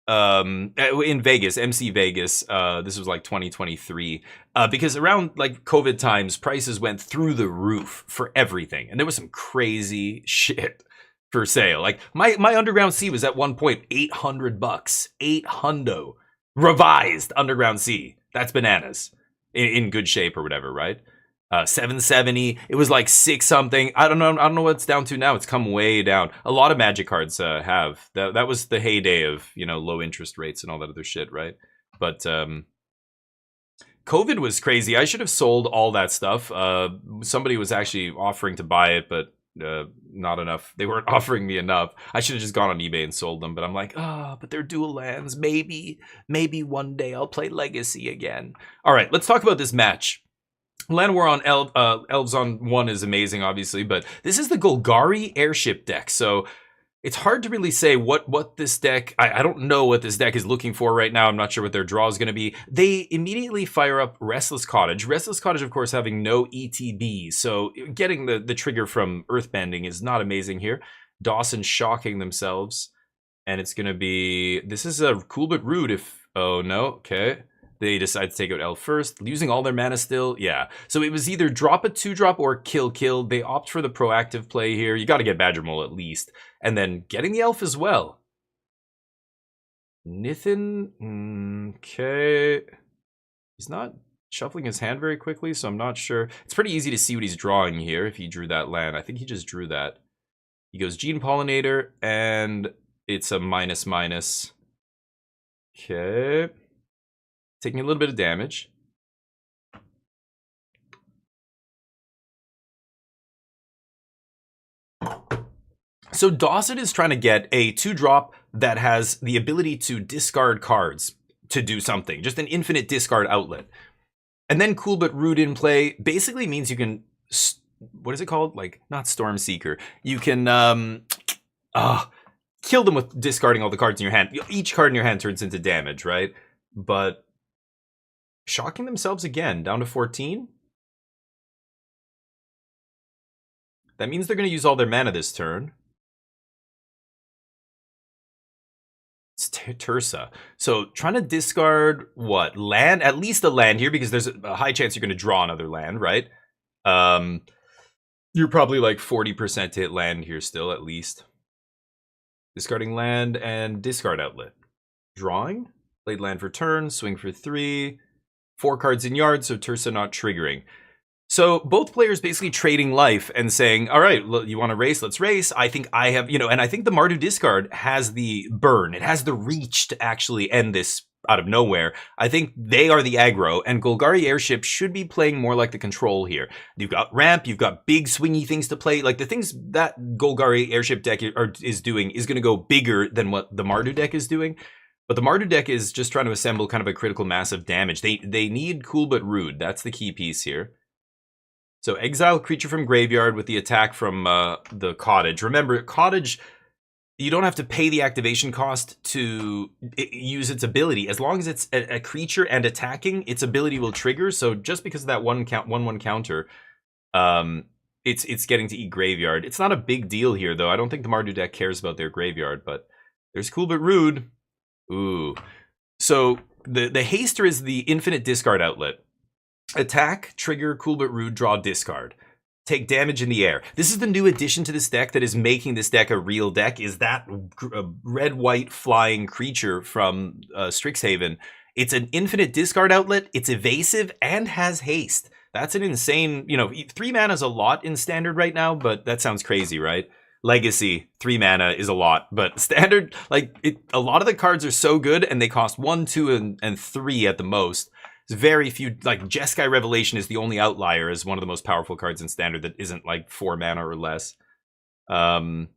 in Vegas, MC Vegas. This was like 2023. Because around like COVID times, prices went through the roof for everything. And there was some crazy shit for sale. Like my Underground Sea was at one point $800. $800. Revised Underground Sea. That's bananas. In good shape or whatever, right? 770. It was like 6 something. I don't know what it's down to now. It's come way down. A lot of Magic cards have. That was the heyday of, low interest rates and all that other shit, right? But COVID was crazy. I should have sold all that stuff. Somebody was actually offering to buy it, but not enough. They weren't offering me enough. I should have just gone on eBay and sold them, but I'm like, but they're dual lands. Maybe one day I'll play Legacy again. All right, let's talk about this match. Land War on Elves on 1 is amazing, obviously, but this is the Golgari Airship deck, so it's hard to really say what this deck... I don't know what this deck is looking for right now. I'm not sure what their draw is going to be. They immediately fire up Restless Cottage. Restless Cottage, of course, having no ETB, so getting the trigger from Earthbending is not amazing here. Dawson shocking themselves, and it's going to be... This is a Cool But Rude if... Oh, no. Okay. They decide to take out Elf first, using all their mana still. Yeah. So it was either drop a 2-drop or kill. They opt for the proactive play here. You got to get Badger Mole at least. And then getting the Elf as well. Nithin. Okay. He's not shuffling his hand very quickly, so I'm not sure. It's pretty easy to see what he's drawing here if he drew that land. I think he just drew that. He goes Gene Pollinator, and it's a -/-. Okay. Taking a little bit of damage. So Dawson is trying to get a 2-drop that has the ability to discard cards to do something. Just an infinite discard outlet. And then Cool But Rude in play basically means you can... What is it called? Like, not Stormseeker. You can... kill them with discarding all the cards in your hand. Each card in your hand turns into damage, right? But... Shocking themselves again, down to 14. That means they're going to use all their mana this turn. It's Tursa. So trying to discard what? Land? At least a land here, because there's a high chance you're going to draw another land, right? You're probably like 40% to hit land here still, at least. Discarding land and discard outlet. Drawing? Played land for turn, swing for 3. 4 cards in yard, so Tursa not triggering. So both players basically trading life and saying, all right, you want to race? Let's race. I think I have, and I think the Mardu discard has the burn. It has the reach to actually end this out of nowhere. I think they are the aggro, and Golgari Airship should be playing more like the control here. You've got ramp, you've got big swingy things to play. Like the things that Golgari Airship deck is doing is going to go bigger than what the Mardu deck is doing. But the Mardu deck is just trying to assemble kind of a critical mass of damage. They need cool but rude. That's the key piece here. So exile creature from graveyard with the attack from the cottage. Remember, cottage, you don't have to pay the activation cost to use its ability. As long as it's a creature and attacking, its ability will trigger. So just because of that one counter, it's getting to eat graveyard. It's not a big deal here, though. I don't think the Mardu deck cares about their graveyard, but there's cool but rude. Ooh. So the haster is the infinite discard outlet. Attack, trigger, cool but rude, draw, discard. Take damage in the air. This is the new addition to this deck that is making this deck a real deck, is that red-white flying creature from Strixhaven. It's an infinite discard outlet, it's evasive, and has haste. That's an insane, 3 mana is a lot in Standard right now, but that sounds crazy, right? Legacy, 3 mana is a lot, but Standard, a lot of the cards are so good, and they cost 1, 2, and 3 at the most. Very few, like Jeskai Revelation is the only outlier as one of the most powerful cards in Standard that isn't like 4 mana or less. But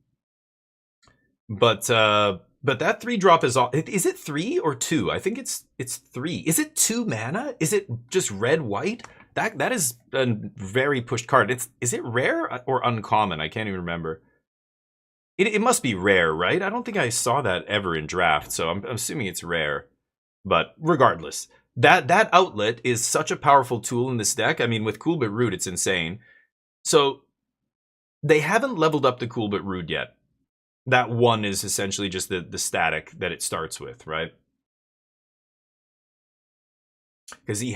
that 3-drop is all. Is it 3 or 2? I think it's 3. Is it 2 mana? Is it just red white? That is a very pushed card. Is it rare or uncommon? I can't even remember. It must be rare, right? I don't think I saw that ever in draft, so I'm assuming it's rare. But regardless. That outlet is such a powerful tool in this deck. I mean, with Cool but Rude, it's insane. So they haven't leveled up the Cool but Rude yet. That 1 is essentially just the static that it starts with, right? Because he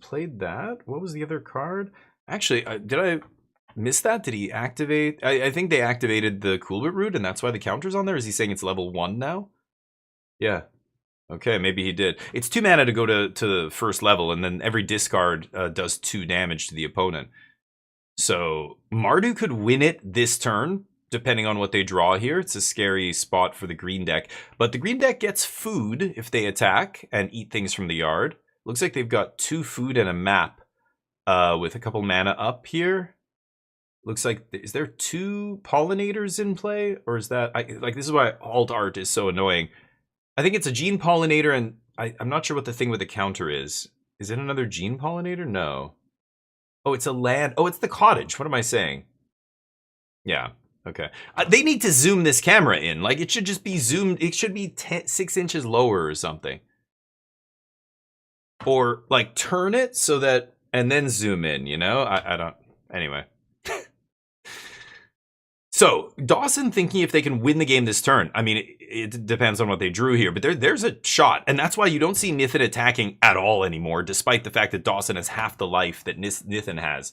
played that? What was the other card? Actually, did I miss that? Did he activate? I think they activated the Cool but Rude, and that's why the counter's on there. Is he saying it's level 1 now? Yeah. Okay, maybe he did. It's 2 mana to go to the first level, and then every discard does 2 damage to the opponent. So Mardu could win it this turn, depending on what they draw here. It's a scary spot for the green deck. But the green deck gets food if they attack and eat things from the yard. Looks like they've got 2 food and a map with a couple mana up here. Looks like, is there 2 pollinators in play? Or is that, this is why alt art is so annoying. I think it's a gene pollinator, and I'm not sure what the thing with the counter is. Is it another gene pollinator? No. Oh, it's a land. Oh, it's the cottage. What am I saying? Yeah. Okay. They need to zoom this camera in. Like, it should just be zoomed. It should be 6 inches lower or something. Or, like, turn it so that, and then zoom in, I don't, anyway. So, Dawson thinking if they can win the game this turn. I mean, it depends on what they drew here, but there's a shot. And that's why you don't see Nithin attacking at all anymore, despite the fact that Dawson has half the life that Nithin has.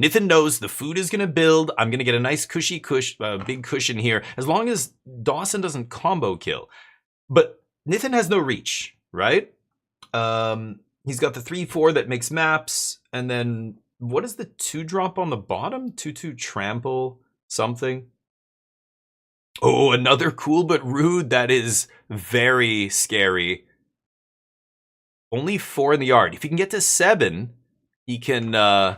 Nithin knows the food is going to build. I'm going to get a nice big cushion here, as long as Dawson doesn't combo kill. But Nithin has no reach, right? He's got the 3/4 that makes maps. And then, what is the 2-drop on the bottom? 2/2 trample. Something. Oh, another cool but rude. That is very scary. Only 4 in the yard. If he can get to 7, he can. Oh,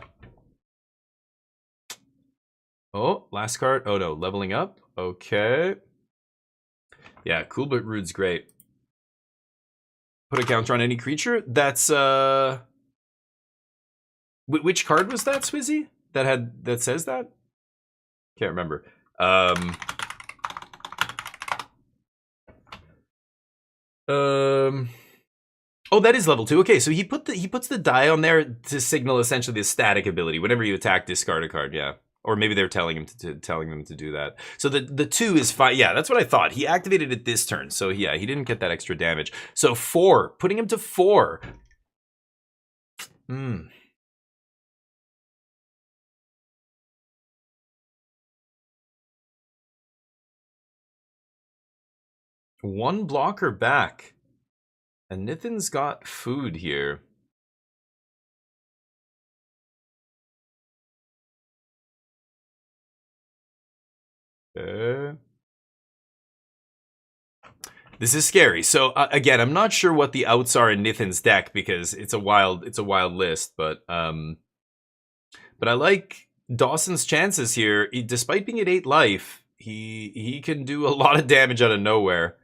last card. Oh no, leveling up. Okay. Yeah, cool but rude's great. Put a counter on any creature. That's which card was that, Swizzy? That says that? Can't remember. Oh, that is level 2. Okay, so he puts the die on there to signal essentially the static ability. Whenever you attack, discard a card. Yeah, or maybe they're telling them to do that. So the 2 is fine. Yeah, that's what I thought. He activated it this turn, so yeah, he didn't get that extra damage. So 4, putting him to 4. One blocker back. And Nithin's got food here. Okay. This is scary. So again, I'm not sure what the outs are in Nithin's deck because it's a wild list, but I like Dawson's chances here. Despite being at 8 life, he can do a lot of damage out of nowhere.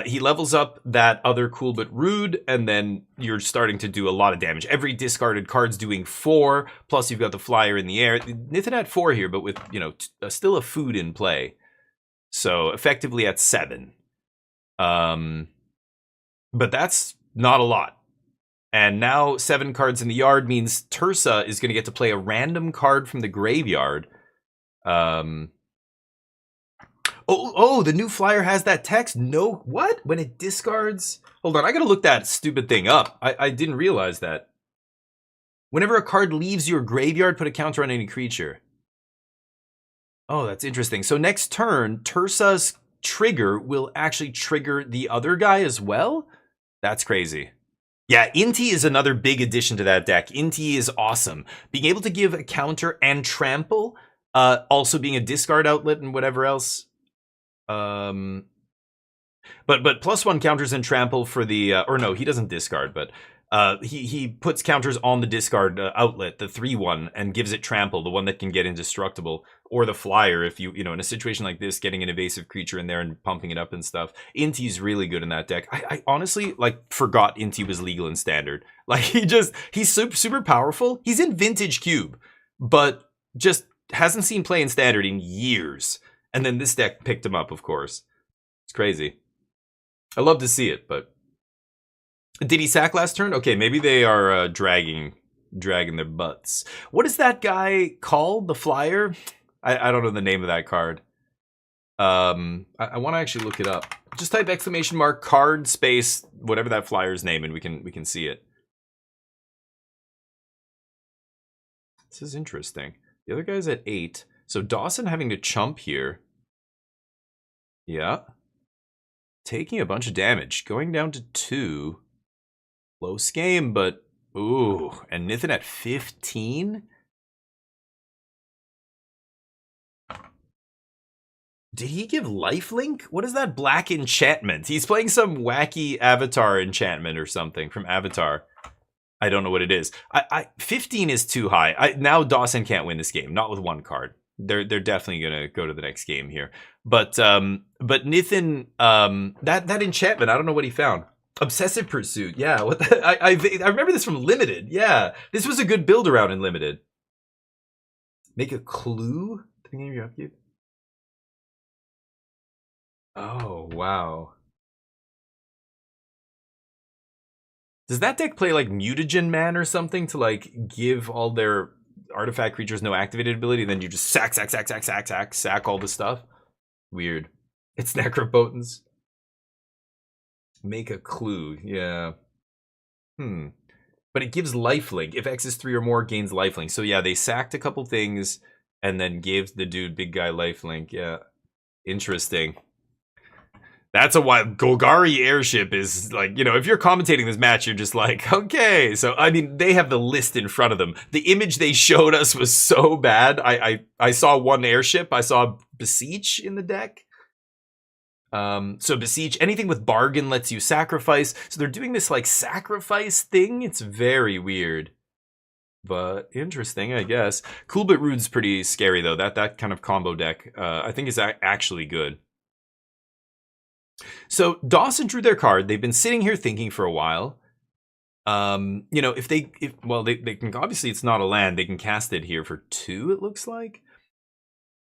He levels up that other Cool But Rude, and then you're starting to do a lot of damage. Every discarded card's doing 4, plus you've got the flyer in the air. Nithin at 4 here, but with, you know, still a food in play. So effectively at 7. But that's not a lot. And now 7 cards in the yard means Tursa is going to get to play a random card from the graveyard. Oh, the new flyer has that text. No, what? When it discards? Hold on, I gotta look that stupid thing up. I didn't realize that. Whenever a card leaves your graveyard, put a counter on any creature. Oh, that's interesting. So next turn, Tursa's trigger will actually trigger the other guy as well? That's crazy. Yeah, Inti is another big addition to that deck. Inti is awesome. Being able to give a counter and trample, also being a discard outlet and whatever else. But +1 counters and trample for the or no, he doesn't discard, but he puts counters on the discard outlet, the 3/1, and gives it trample, the one that can get indestructible, or the flyer if you know, in a situation like this, getting an evasive creature in there and pumping it up and stuff. Inti's really good in that deck. I honestly forgot Inti was legal in Standard. Like he's super powerful. He's in Vintage Cube, but just hasn't seen play in Standard in years. And then this deck picked him up, of course. It's crazy. I love to see it, but... Did he sack last turn? Okay, maybe they are dragging their butts. What is that guy called? The flyer? I don't know the name of that card. I want to actually look it up. Just type !! card space whatever that flyer's name, and we can see it. This is interesting. The other guy's at 8. So Dawson having to chump here. Yeah. Taking a bunch of damage. Going down to 2. Close game, but... Ooh. And Nithin at 15? Did he give lifelink? What is that black enchantment? He's playing some wacky Avatar enchantment or something from Avatar. I don't know what it is. 15 is too high. Now Dawson can't win this game. Not with 1 card. They're definitely gonna go to the next game here. But Nithin, that enchantment, I don't know what he found. Obsessive Pursuit, yeah. What the, I remember this from Limited. Yeah, this was a good build around in Limited. Make a clue. Beginning of your upkeep. Oh wow. Does that deck play like Mutagen Man or something to give all their artifact creatures no activated ability, then you just sack all the stuff? Weird. It's Necropotence. Make a clue, yeah. But it gives lifelink. If X is 3 or more, gains lifelink. So yeah, they sacked a couple things and then gave the dude big guy lifelink. Yeah. Interesting. That's a wild... Golgari Airship is if you're commentating this match, you're just like, okay. So, I mean, they have the list in front of them. The image they showed us was so bad. I saw 1 airship. I saw Beseech in the deck. So Beseech, anything with bargain lets you sacrifice. So they're doing this, sacrifice thing. It's very weird. But interesting, I guess. Cool But Rude's pretty scary, though. That kind of combo deck, I think is actually good. So Dawson drew their card. They've been sitting here thinking for a while. If they can, obviously it's not a land. They can cast it here for 2, it looks like.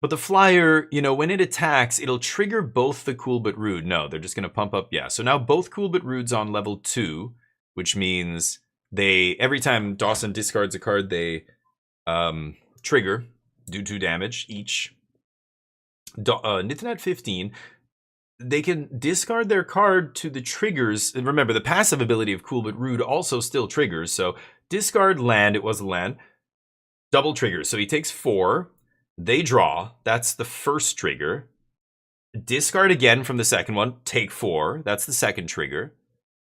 But the flyer, when it attacks, it'll trigger both the Cool But Rude. No, they're just going to pump up. Yeah, so now both Cool But Rude's on level 2, which means every time Dawson discards a card, they trigger, do 2 damage each. Nithin at 15. They can discard their card to the triggers. And remember, the passive ability of Cool But Rude also still triggers. So discard land. It was a land. Double triggers. So he takes 4. They draw. That's the first trigger. Discard again from the second one. Take 4. That's the second trigger.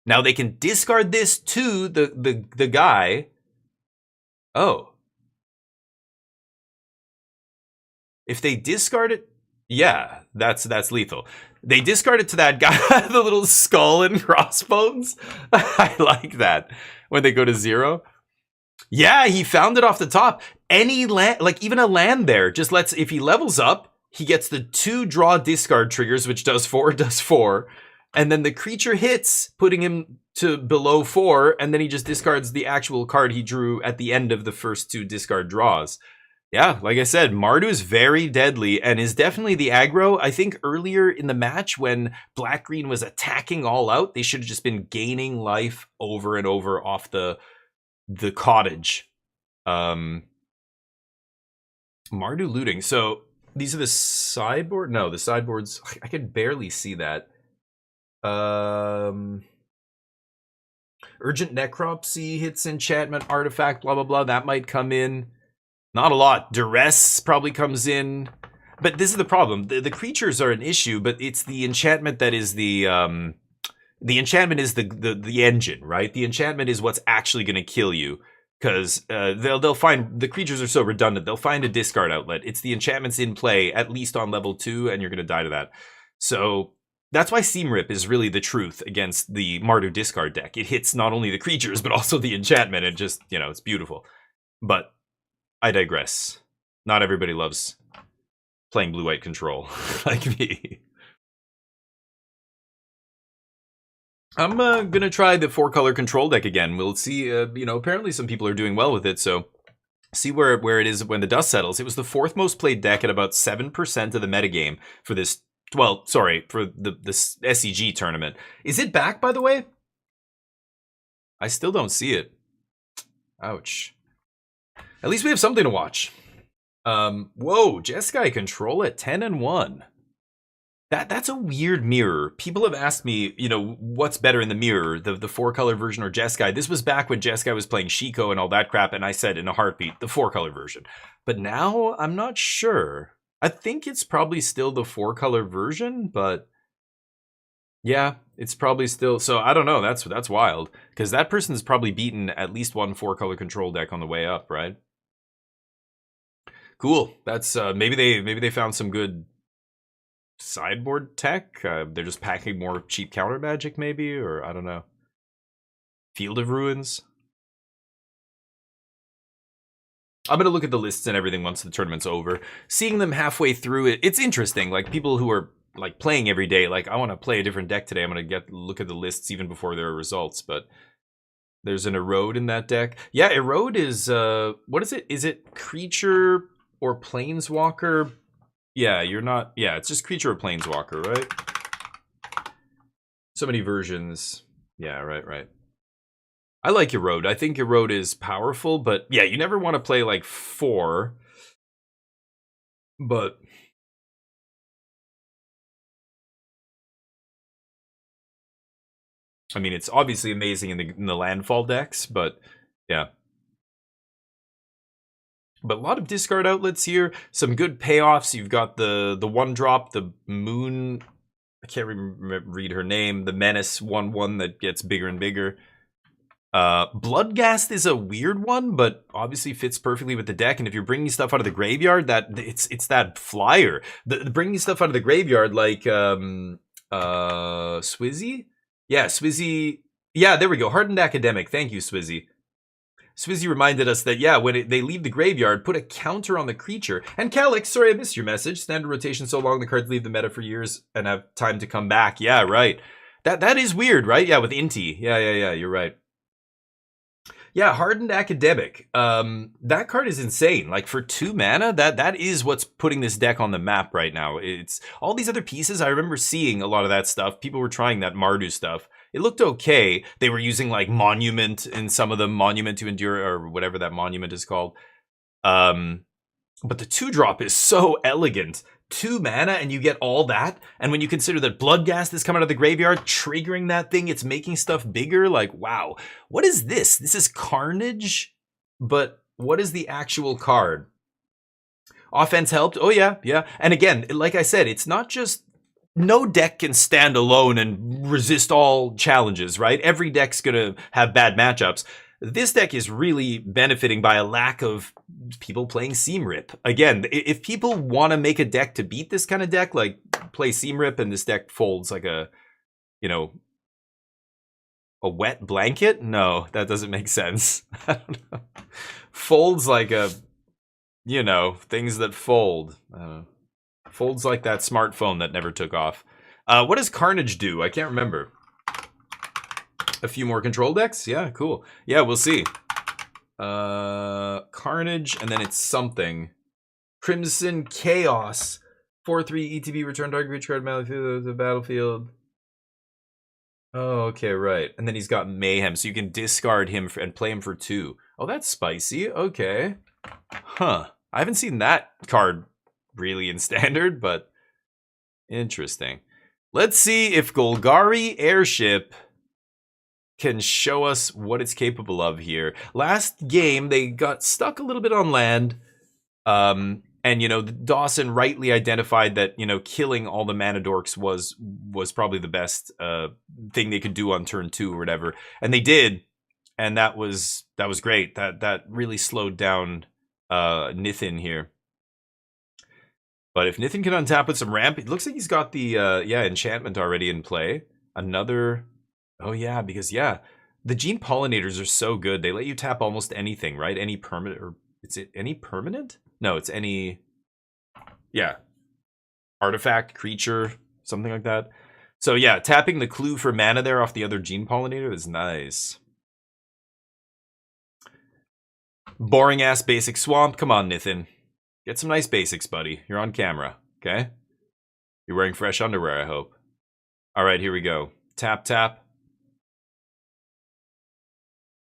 Now they can discard this to the guy. Oh. If they discard it, yeah, that's lethal. They discard it to that guy, the little skull and crossbones. I like that when they go to 0. Yeah, he found it off the top. Any land, like even a land there, just lets, if he levels up, he gets the 2 draw discard triggers, which does 4, and then the creature hits, putting him to below 4, and then he just discards the actual card he drew at the end of the first 2 discard draws. Yeah, like I said, Mardu is very deadly and is definitely the aggro. I think earlier in the match when Black-Green was attacking all out, they should have just been gaining life over and over off the cottage. Mardu looting. So these are the sideboard? No, the sideboards. I can barely see that. Urgent Necropsy hits enchantment, artifact, blah, blah, blah. That might come in. Not a lot. Duress probably comes in. But this is the problem. The creatures are an issue, but it's the enchantment that is the enchantment is the engine, right? The enchantment is what's actually going to kill you. Because they'll find, the creatures are so redundant, they'll find a discard outlet. It's the enchantments in play, at least on level 2, and you're going to die to that. So that's why Seam Rip is really the truth against the Mardu discard deck. It hits not only the creatures, but also the enchantment. It just, you know, it's beautiful. But I digress. Not everybody loves playing blue-white control like me. I'm gonna try the 4-color control deck again. We'll see, you know, apparently some people are doing well with it, so see where it is when the dust settles. It was the 4th most played deck at about 7% of the metagame for this, well, sorry, for this SCG tournament. Is it back, by the way? I still don't see it. Ouch. At least we have something to watch. Whoa, Jeskai control at 10-1. That's a weird mirror. People have asked me, you know, what's better in the mirror, the 4-color version or Jeskai. This was back when Jeskai was playing Shiko and all that crap, and I said in a heartbeat, the 4-color version. But now, I'm not sure. I think it's probably still the 4-color version, but yeah, it's probably still. So I don't know. That's wild, because that person's probably beaten at least one 4-color control deck on the way up, right? Cool. That's maybe they found some good sideboard tech. They're just packing more cheap counter magic, maybe, or I don't know. Field of Ruins. I'm gonna look at the lists and everything once the tournament's over. Seeing them halfway through it, it's interesting. Like people who are like playing every day, like I want to play a different deck today. I'm gonna look at the lists even before there are results. But there's an Erode in that deck. Yeah, Erode is what is it? Is it creature or planeswalker? Yeah, you're not. Yeah, it's just creature or planeswalker, right? So many versions. Yeah, right. I like Erode. I think Erode is powerful, but yeah, you never want to play like 4. But I mean, it's obviously amazing in the landfall decks, but yeah. But a lot of discard outlets here. Some good payoffs. You've got the 1-drop, the Moon. I can't read her name. The Menace 1/1 that gets bigger and bigger. Bloodghast is a weird one, but obviously fits perfectly with the deck. And if you're bringing stuff out of the graveyard, that it's that flyer. The bringing stuff out of the graveyard, like Swizzy. Yeah, Swizzy. Yeah, there we go. Hardened Academic. Thank you, Swizzy. Swizzy reminded us that, yeah, when they leave the graveyard, put a counter on the creature. And Calyx, sorry I missed your message. Standard rotation so long the cards leave the meta for years and have time to come back. Yeah, right. That is weird, right? Yeah, with Inti. Yeah, you're right. Yeah, Hardened Academic. That card is insane. Like for 2 mana, that is what's putting this deck on the map right now. It's all these other pieces. I remember seeing a lot of that stuff. People were trying that Mardu stuff. It looked okay. They were using like Monument in some of them, Monument to Endure or whatever that monument is called. But the 2-drop is so elegant. 2 mana and you get all that. And when you consider that Bloodghast is coming out of the graveyard, triggering that thing, it's making stuff bigger. Like, wow, what is this? This is Carnage, but what is the actual card? Offense helped. Oh yeah. And again, like I said, it's not just, no deck can stand alone and resist all challenges, right? Every deck's gonna have bad matchups. this deck is really benefiting by a lack of people playing Seam Rip. Again, if people want to make a deck to beat this kind of deck, like play Seam Rip and this deck folds like a, you know, a wet blanket? No, that doesn't make sense. I don't know. Folds like a, you know, things that fold. Folds like that smartphone that never took off. What does Carnage do? I can't remember. A few more control decks? Yeah, cool. Yeah, we'll see. Carnage, and then it's something. Crimson Chaos. 4/3 ETB, return target creature card to the battlefield. Oh, okay, right. And then he's got Mayhem, so you can discard him and play him for 2. Oh, that's spicy. Okay. Huh. I haven't seen that card really in Standard, but interesting. Let's see if Golgari Airship can show us what it's capable of here. Last game, they got stuck a little bit on land. And, you know, Dawson rightly identified that, you know, killing all the mana dorks was probably the best thing they could do on turn 2 or whatever. And they did. And that was great. That really slowed down Nithin here. But if Nithin can untap with some ramp, it looks like he's got the enchantment already in play. Another... Oh, yeah, because, yeah, the Gene Pollinators are so good. They let you tap almost anything, right? Any permanent, or is it any permanent? No, it's any, yeah, artifact, creature, something like that. So, yeah, tapping the clue for mana there off the other Gene Pollinator is nice. Boring-ass basic swamp. Come on, Nithin. Get some nice basics, buddy. You're on camera, okay? You're wearing fresh underwear, I hope. All right, here we go. Tap, tap.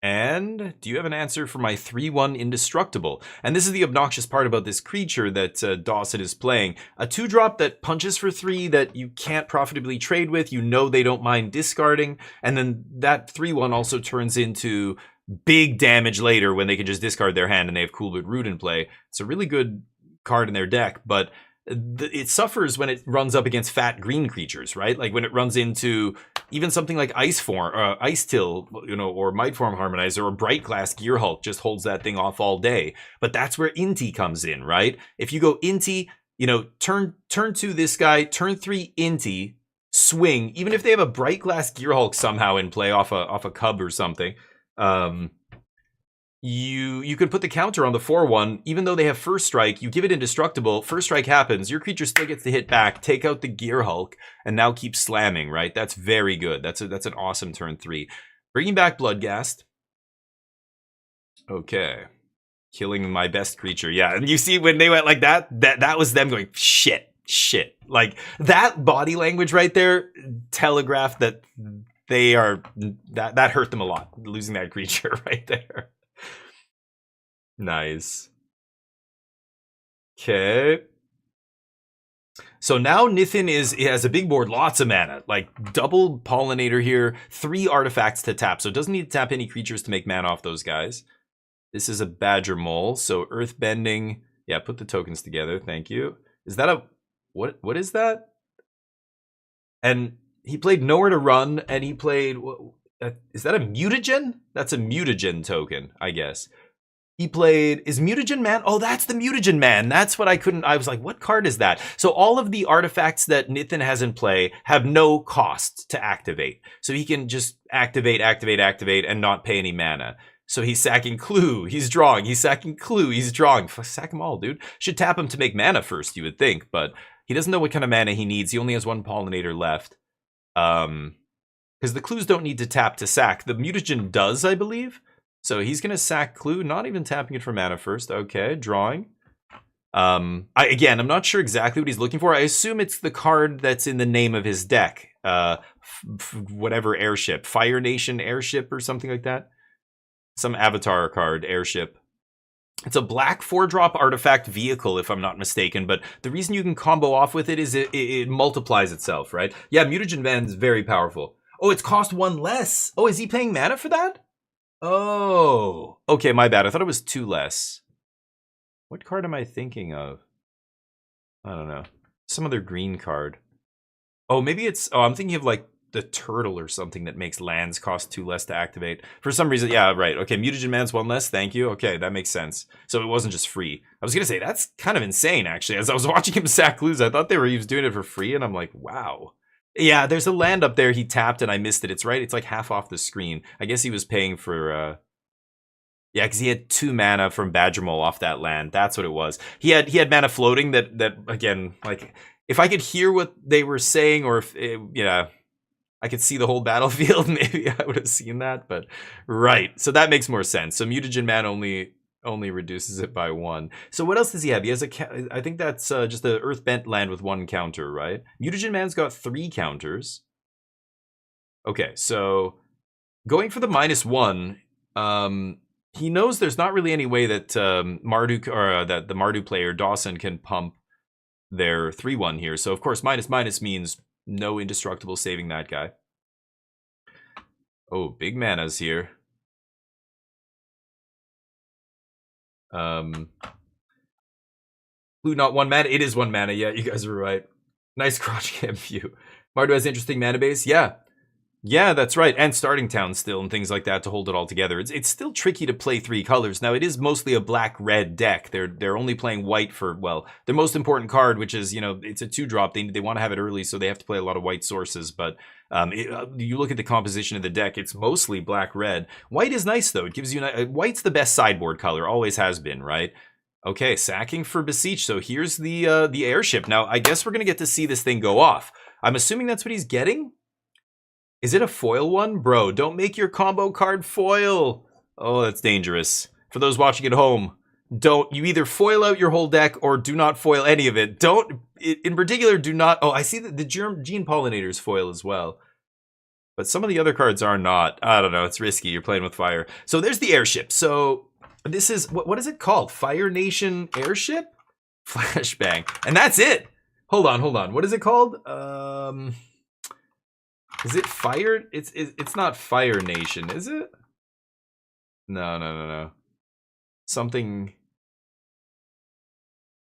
And do you have an answer for my 3/1 Indestructible? And this is the obnoxious part about this creature that Dawson is playing. A 2-drop that punches for 3 that you can't profitably trade with. You know they don't mind discarding. And then that 3/1 also turns into big damage later when they can just discard their hand and they have Coolwood Root in play. It's a really good card in their deck, but it suffers when it runs up against fat green creatures, right? Like when it runs into even something like Ice Till, you know, or Mightform Harmonizer, or Bright Glass Gearhulk just holds that thing off all day. But that's where Inti comes in, right? If you go Inti, you know, turn 2 this guy, turn 3 Inti, swing, even if they have a Bright Glass Gearhulk somehow in play off a cub or something, you could put the counter on the 4/1, even though they have First Strike, you give it Indestructible, First Strike happens, your creature still gets to hit back, take out the Gearhulk, and now keep slamming, right? That's very good. That's an awesome turn 3. Bringing back Bloodghast. Okay. Killing my best creature. Yeah, and you see when they went like that was them going, shit. Like, that body language right there telegraphed that they are, that hurt them a lot, losing that creature right there. Nice. Okay. So now Nithin has a big board, lots of mana, like double Pollinator here, 3 artifacts to tap. So it doesn't need to tap any creatures to make mana off those guys. This is a Badger Mole, so Earthbending. Yeah, put the tokens together. Thank you. Is that a what is that? And he played Nowhere to Run, and he played, is that a Mutagen? That's a Mutagen token, I guess. He played, is Mutagen Man? Oh, that's the Mutagen Man. That's what I was like, what card is that? So all of the artifacts that Nithin has in play have no cost to activate. So he can just activate, and not pay any mana. So he's sacking Clue, he's drawing, he's sacking Clue, he's drawing. Sack them all, dude. Should tap him to make mana first, you would think, but he doesn't know what kind of mana he needs. He only has 1 Pollinator left. Because the Clues don't need to tap to sack. The Mutagen does, I believe. So he's going to sack Clue, not even tapping it for mana first. Okay, drawing. I'm not sure exactly what he's looking for. I assume it's the card that's in the name of his deck. Whatever Airship. Fire Nation Airship or something like that. Some avatar card, Airship. It's a black 4-drop artifact vehicle, if I'm not mistaken. But the reason you can combo off with it is it multiplies itself, right? Yeah, Mutagen Man is very powerful. Oh, it's cost 1 less. Oh, is he paying mana for that? Oh, okay, my bad. I thought it was 2 less. What card am I thinking of? I don't know. Some other green card. Oh, maybe it's... Oh, I'm thinking of like the turtle or something that makes lands cost 2 less to activate. For some reason, yeah, right. Okay, Mutagen Man's 1 less, thank you. Okay, that makes sense. So it wasn't just free. I was gonna say, that's kind of insane, actually. As I was watching him sack Luz, I thought he was doing it for free, and I'm like, wow. Yeah, there's a land up there he tapped and I missed it. It's right, it's like half off the screen. I guess he was paying for, yeah, because he had 2 mana from Badgermole off that land. That's what it was. He had mana floating that again, like, if I could hear what they were saying, or if yeah, I could see the whole battlefield, maybe I would have seen that. But right, so that makes more sense. So Mutagen Man only reduces it by 1. So what else does he have? He has I think that's just the Earthbent land with 1 counter, right? Mutagen Man's got 3 counters. Okay, so going for the -1, he knows there's not really any way that Marduk, or that the Mardu player Dawson can pump their 3/1 here. So of course -- means no indestructible saving that guy. Oh, big mana's here. Blue, not 1 mana. It is 1 mana. Yeah, you guys are right. Nice crotch cam view. Mardu has interesting mana base. Yeah. Yeah, that's right. And starting town still and things like that to hold it all together. It's still tricky to play 3 colors. Now, it is mostly a black-red deck. They're only playing white for, well, their most important card, which is, you know, it's a 2-drop. They want to have it early, so they have to play a lot of white sources. But you look at the composition of the deck, it's mostly black-red. White is nice, though. It gives you... White's the best sideboard color. Always has been, right? Okay, sacking for Beseech. So here's the airship. Now, I guess we're going to get to see this thing go off. I'm assuming that's what he's getting? Is it a foil one? Bro, don't make your combo card foil. Oh, that's dangerous. For those watching at home, you either foil out your whole deck or do not foil any of it. In particular, do not... Oh, I see that the Gene Pollinators foil as well. But some of the other cards are not. I don't know, it's risky. You're playing with fire. So there's the airship. So this is... What is it called? Fire Nation Airship? Flashbang. And that's it. Hold on. What is it called? Is it Fire? It's not Fire Nation, is it? No. Something.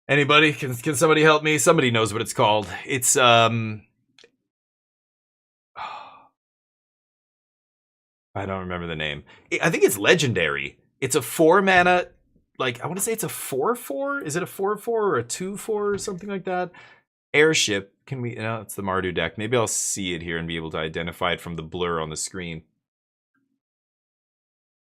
Anybody? Can somebody help me? Somebody knows what it's called. It's I don't remember the name. I think it's legendary. It's a 4 mana. Like, I want to say it's a 4/4. Is it a 4/4 or a 2/4 or something like that? Airship. Can we... No, it's the Mardu deck. Maybe I'll see it here and be able to identify it from the blur on the screen.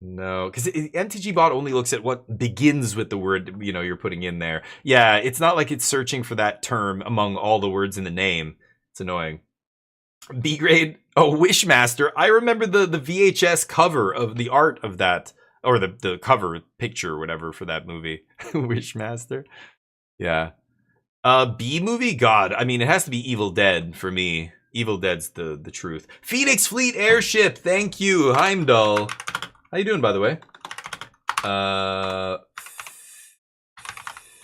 No, because MTG bot only looks at what begins with the word, you know, you're putting in there. Yeah, it's not like it's searching for that term among all the words in the name. It's annoying. B grade. Oh, Wishmaster. I remember the VHS cover of the art of that, or the cover picture or whatever for that movie. Wishmaster. Yeah. B movie? God, I mean, it has to be Evil Dead for me. Evil Dead's the truth. Phoenix Fleet Airship, thank you, Heimdall. How you doing, by the way?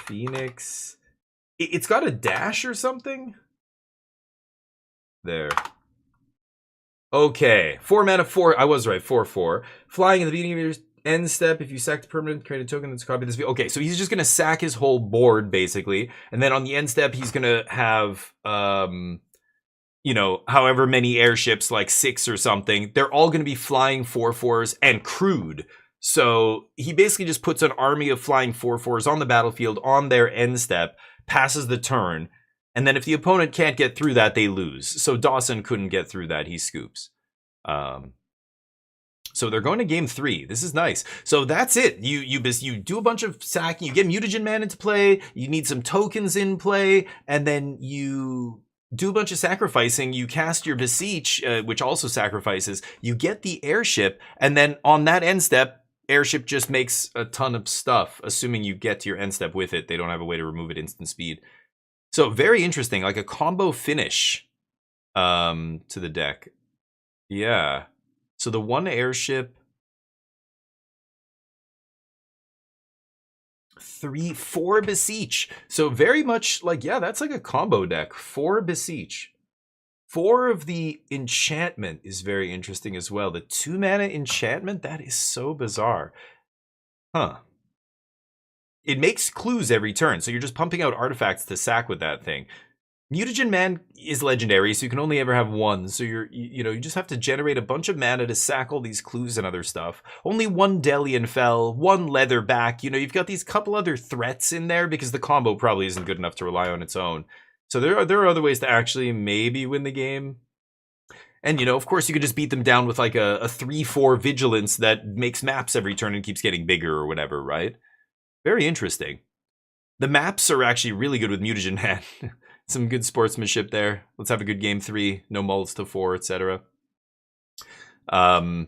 Phoenix. It's got a dash or something? There. Okay, 4 mana, 4. I was right, 4/4. Flying in the beginning of your end step, if you sack the permanent, create a token that's copy this view. Okay, so he's just gonna sack his whole board basically, and then on the end step he's gonna have you know, however many airships, like 6 or something. They're all gonna be flying 4/4s and crewed. So he basically just puts an army of flying 4/4s on the battlefield on their end step, passes the turn, and then if the opponent can't get through that, they lose. So Dawson couldn't get through that, he scoops. So they're going to game 3. This is nice. So that's it. You do a bunch of sacking. You get Mutagen Man into play. You need some tokens in play, and then you do a bunch of sacrificing. You cast your Beseech, which also sacrifices. You get the airship, and then on that end step, airship just makes a ton of stuff. Assuming you get to your end step with it, they don't have a way to remove it instant speed. So very interesting, like a combo finish to the deck. Yeah. So the 1 airship, 4 Beseech. So very much like, yeah, that's like a combo deck. 4 Beseech. 4 of the enchantment is very interesting as well. The 2 mana enchantment, that is so bizarre. Huh. It makes clues every turn, so you're just pumping out artifacts to sack with that thing. Mutagen Man is legendary, so you can only ever have one. So you just have to generate a bunch of mana to sack all these clues and other stuff. Only one Delian Fell, one Leatherback. You've got these couple other threats in there because the combo probably isn't good enough to rely on its own. So there are other ways to actually maybe win the game. And, of course, you could just beat them down with like a 3-4 Vigilance that makes maps every turn and keeps getting bigger or whatever, right? Very interesting. The maps are actually really good with Mutagen Man. Some good sportsmanship there. Let's have a good game 3. No mulls to 4, etc. The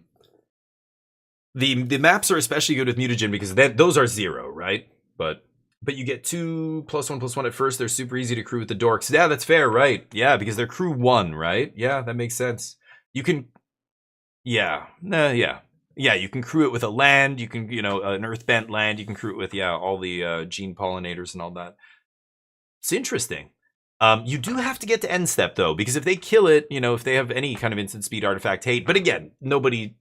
maps are especially good with Mutagen because those are 0, right? But you get 2 +1/+1 at first. They're super easy to crew with the dorks. Yeah, that's fair, right? Yeah, because they're crew 1, right? Yeah, that makes sense. You can, yeah, you can crew it with a land. You can, an earthbent land. You can crew it with all the gene pollinators and all that. It's interesting. You do have to get to end step though, because if they kill it, if they have any kind of instant speed artifact hate, but again, nobody,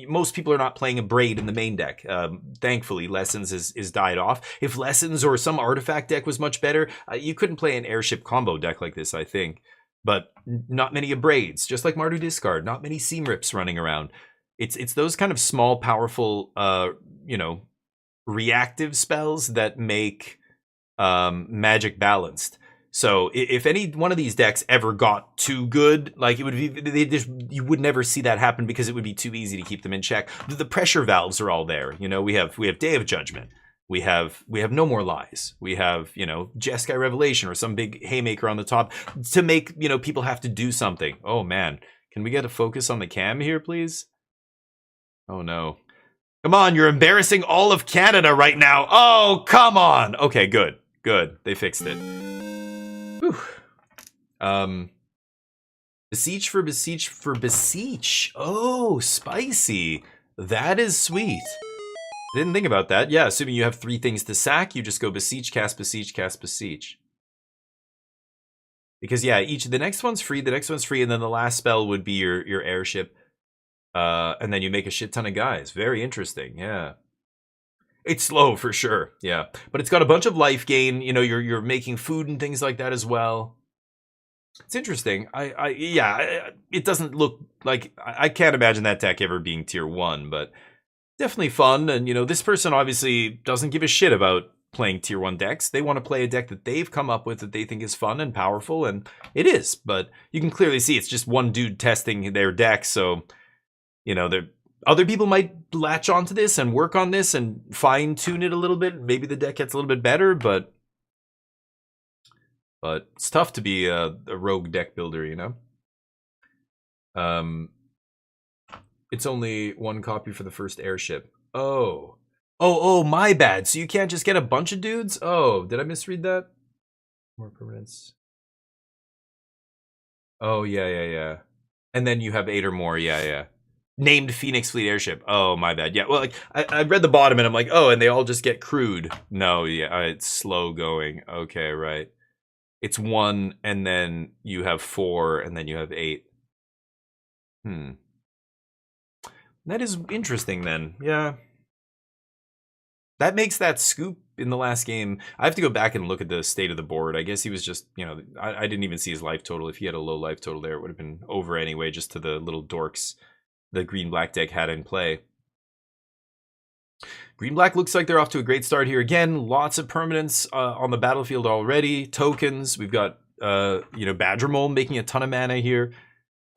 most people are not playing a Braid in the main deck. Thankfully, Lessons is died off. If Lessons or some artifact deck was much better, you couldn't play an airship combo deck like this, I think. But not many Braids, just like Mardu Discard, not many Seam Rips running around. It's those kind of small, powerful, reactive spells that make Magic balanced. So if any one of these decks ever got too good, like it would be, you would never see that happen because it would be too easy to keep them in check. The pressure valves are all there. We have Day of Judgment. We have No More Lies. We have Jeskai Revelation or some big haymaker on the top to make people have to do something. Oh man, can we get a focus on the cam here, please? Oh no. Come on, you're embarrassing all of Canada right now. Oh, come on. Okay, good. They fixed it. Whew. Beseech for Beseech. Oh, spicy. That is sweet. Didn't think about that. Yeah, assuming you have 3 things to sack, you just go Beseech, cast Beseech, cast Beseech. Because the next one's free, and then the last spell would be your airship. And then you make a shit ton of guys. Very interesting, yeah. It's slow for sure, yeah. But it's got a bunch of life gain. You're making food and things like that as well. It's interesting. It doesn't look like I can't imagine that deck ever being tier 1, but definitely fun. And this person obviously doesn't give a shit about playing tier 1 decks. They want to play a deck that they've come up with that they think is fun and powerful, and it is. But you can clearly see it's just one dude testing their deck, so other people might latch onto this and work on this and fine tune it a little bit. Maybe the deck gets a little bit better, but it's tough to be a rogue deck builder, It's only 1 copy for the first airship. Oh, my bad. So you can't just get a bunch of dudes? Oh, did I misread that? More permanents. Oh, yeah. And then you have 8 or more, yeah. Named Phoenix Fleet airship. Oh, my bad. Yeah, well, I read the bottom and I'm like, oh, and they all just get crewed. No, yeah, it's slow going. Okay, right. It's 1, and then you have 4, and then you have 8. That is interesting then. Yeah. That makes that scoop in the last game. I have to go back and look at the state of the board. I guess he was just, I didn't even see his life total. If he had a low life total there, it would have been over anyway, just to the little dorks the green-black deck had in play. Green-black looks like they're off to a great start here. Again, lots of permanents on the battlefield already. Tokens. We've got, Badger Mole making a ton of mana here.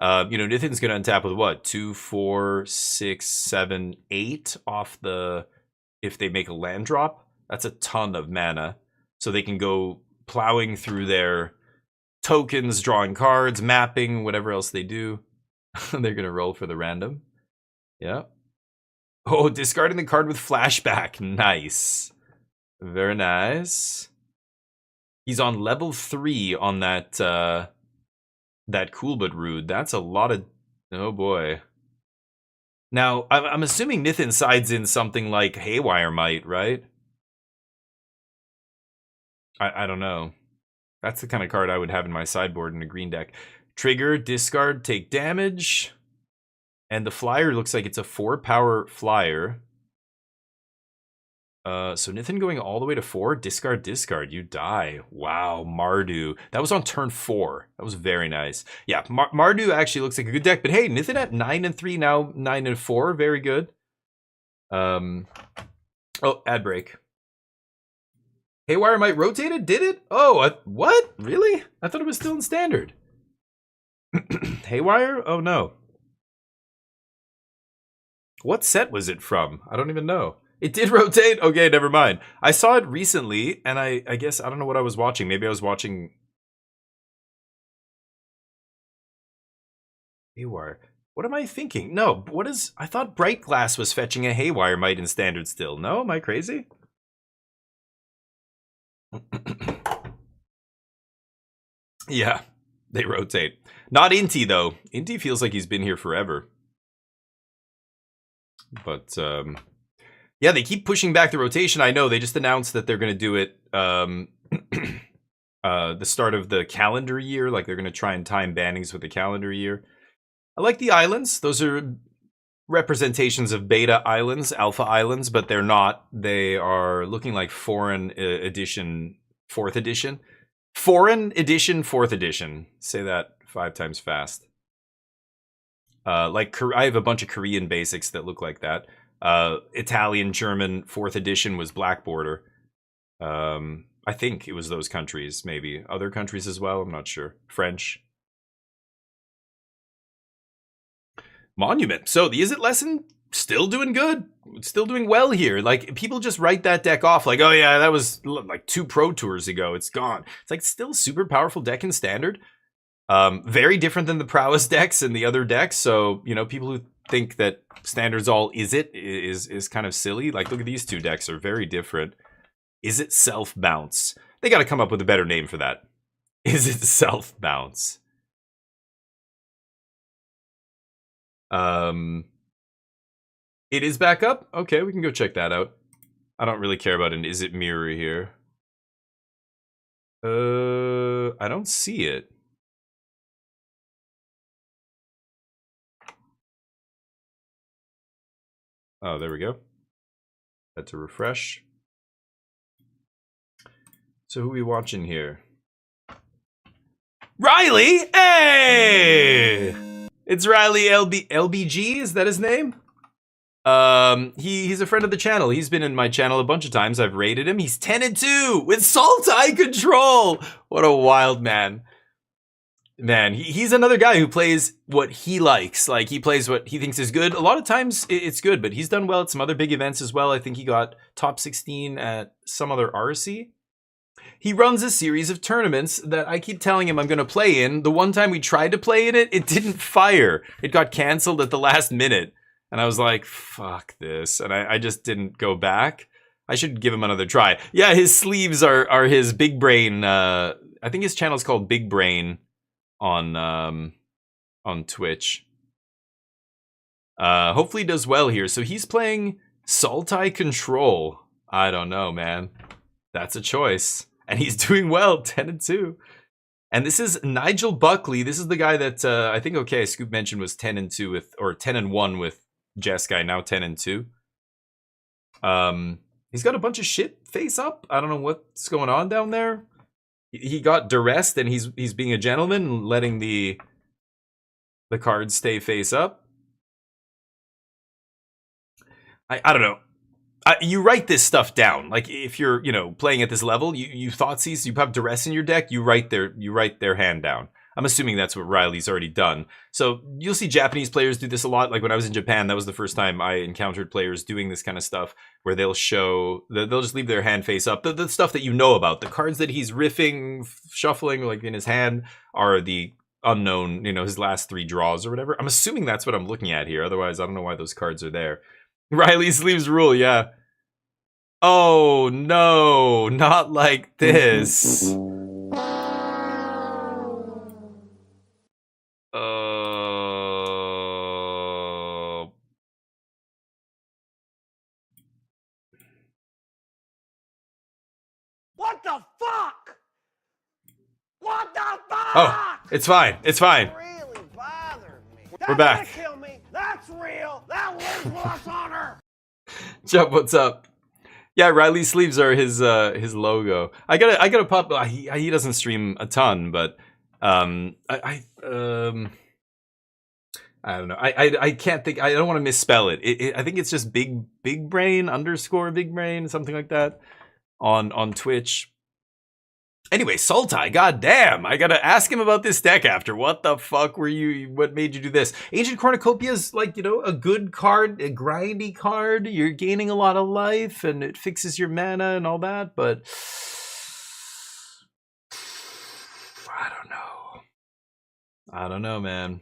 Nithin's going to untap with what? 2, 4, 6, 7, 8 off the... If they make a land drop. That's a ton of mana. So they can go plowing through their tokens, drawing cards, mapping, whatever else they do. They're going to roll for the random. Yeah. Oh, discarding the card with flashback. Nice. Very nice. He's on level 3 on that cool but rude. That's a lot of... Oh, boy. Now, I'm assuming Nithin sides in something like Haywire Might, right? I don't know. That's the kind of card I would have in my sideboard in a green deck. Trigger, discard, take damage. And the flyer looks like it's a 4-power flyer. So Nithin going all the way to 4. Discard, discard. You die. Wow, Mardu. That was on turn 4. That was very nice. Yeah, Mardu actually looks like a good deck. But hey, Nithin at 9-3, now 9-4. Very good. Oh, ad break. Haywire might rotate it? Did it? Oh, what? Really? I thought it was still in standard. Haywire? Oh, no. What set was it from? I don't even know. It did rotate? Okay, never mind. I saw it recently, and I guess, I don't know what I was watching. Maybe I was watching... Haywire. What am I thinking? No, what is... I thought Bright Glass was fetching a Haywire Might in standard still. No? Am I crazy? Yeah, they rotate. Not Inti, though. Inti feels like he's been here forever. But, yeah, they keep pushing back the rotation. I know, they just announced that they're going to do it the start of the calendar year. Like, they're going to try and time bannings with the calendar year. I like the islands. Those are representations of beta islands, alpha islands, but they're not. They are looking like foreign edition, 4th edition. Foreign edition, 4th edition. Say that 5 times fast. Like, I have a bunch of Korean basics that look like that. Italian, German, 4th edition was Black Border. I think it was those countries, maybe. Other countries as well, I'm not sure. French. Monument. So the Is It lesson still doing good. Still doing well here. Like, people just write that deck off like, oh yeah, that was like 2 Pro Tours ago. It's gone. It's like still super powerful deck in standard. Very different than the prowess decks and the other decks. So, you know, people who think that standard's all is kind of silly. Like, look at these 2 decks are very different. Is It Self Bounce? They got to come up with a better name for that. Is It Self Bounce? It is back up. Okay, we can go check that out. I don't really care about an Is It mirror here. I don't see it. Oh, there we go. Had to refresh. So who are we watching here? Riley! Hey! It's Riley LBG, is that his name? He's a friend of the channel. He's been in my channel a bunch of times. I've rated him. He's 10-2 with Sultai Control. What a wild man. Man, he's another guy who plays what he likes. Like, he plays what he thinks is good. A lot of times it's good, but he's done well at some other big events as well. I think he got top 16 at some other RC. He runs a series of tournaments that I keep telling him I'm going to play in. The one time we tried to play in it, it didn't fire. It got canceled at the last minute. And I was like, fuck this. And I just didn't go back. I should give him another try. Yeah, his sleeves are his Big Brain. I think his channel is called Big Brain on Twitch. Hopefully he does well here. So he's playing Sultai Control. I don't know, man. That's a choice. And he's doing well, 10-2. And this is Nigel Buckley. This is the guy that I think Scoop mentioned was 10-2 with, or 10-1 with Jeskai, now 10-2. He's got a bunch of shit face up. I don't know what's going on down there. He got duressed and he's being a gentleman and letting the cards stay face up. I don't know. You write this stuff down. Like, if you're, playing at this level, you Thoughtseize, you have duress in your deck, you write their hand down. I'm assuming that's what Riley's already done. So you'll see Japanese players do this a lot. Like, when I was in Japan, that was the first time I encountered players doing this kind of stuff, where they'll just leave their hand face up. The stuff that you know about. The cards that he's riffing, shuffling, like in his hand, are the unknown, his last 3 draws or whatever. I'm assuming that's what I'm looking at here. Otherwise, I don't know why those cards are there. Riley's sleeves rule, yeah. Oh, no, not like this. What the fuck? What the fuck? Oh, it's fine. It's fine. Really bothered me. We're back. That's gonna kill me. That's real. That was lost honor. Chubb, what's up? Yeah, Riley's sleeves are his logo. I gotta pop. He doesn't stream a ton, but I don't know. I can't think. I don't want to misspell it. I think it's just big brain -- big brain, something like that on Twitch. Anyway, Sultai, goddamn, I gotta ask him about this deck after. What the fuck were you? What made you do this? Ancient Cornucopia is like, a good card, a grindy card. You're gaining a lot of life, and it fixes your mana and all that. But I don't know, man.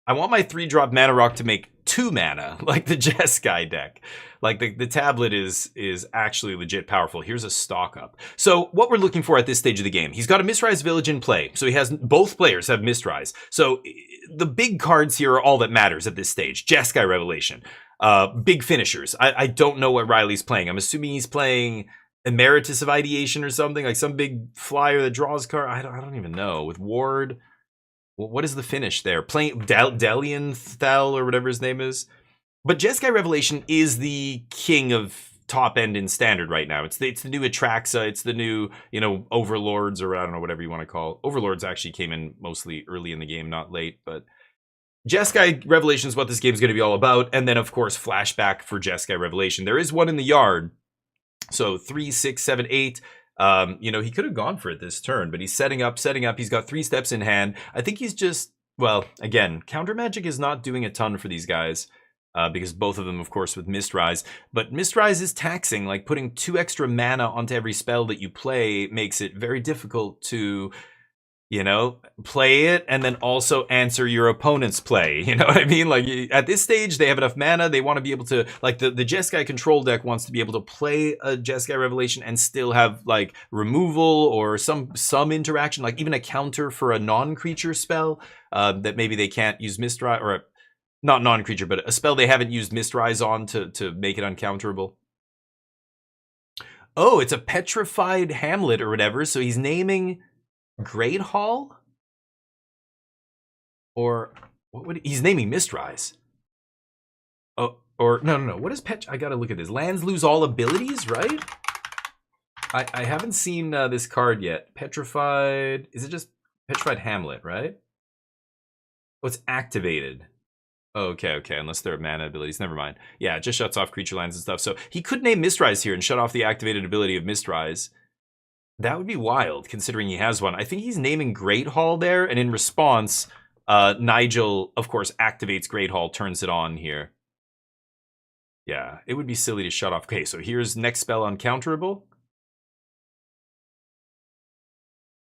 I want my 3-drop mana rock to make 2 mana, like the Jeskai deck. Like the tablet is actually legit powerful. Here's a stock up. So what we're looking for at this stage of the game, he's got a Mistrise Village in play. So he has both players have Mistrise. So the big cards here are all that matters at this stage. Jeskai Revelation, big finishers. I don't know what Riley's playing. I'm assuming he's playing Emeritus of Ideation or something, like some big flyer that draws card. I don't even know. With Ward. What is the finish there? Playing Delian Thel or whatever his name is. But Jeskai Revelation is the king of top end in standard right now. It's the new Atraxa. It's the new, Overlords, or I don't know, whatever you want to call it. Overlords actually came in mostly early in the game, not late. But Jeskai Revelation is what this game is going to be all about. And then, of course, flashback for Jeskai Revelation. There is one in the yard. So 3, 6, 7, 8. He could have gone for it this turn, but he's setting up. He's got 3 steps in hand. I think he's just, again, Counter Magic is not doing a ton for these guys, because both of them, of course, with Mistrise. But Mistrise is taxing, like putting 2 extra mana onto every spell that you play makes it very difficult to, play it and then also answer your opponent's play. You know what I mean? Like at this stage, they have enough mana. They want to be able to, like the Jeskai control deck wants to be able to play a Jeskai Revelation and still have like removal or some interaction, like even a counter for a non-creature spell that maybe they can't use Mistrise, or not non-creature, but a spell they haven't used Mistrise on to make it uncounterable. Oh, it's a petrified Hamlet or whatever. So he's naming Great Hall? Or he's naming Mistrise. Oh, or no. What is I gotta look at this. Lands lose all abilities, right? I haven't seen this card yet. Petrified. Is it just Petrified Hamlet, right? Oh, it's activated. Oh, okay. Unless they're mana abilities. Never mind. Yeah, it just shuts off creature lands and stuff. So he could name Mistrise here and shut off the activated ability of Mistrise. That would be wild, considering he has one. I think he's naming Great Hall there, and in response, Nigel, of course, activates Great Hall, turns it on here. Yeah, it would be silly to shut off. Okay, so here's next spell uncounterable.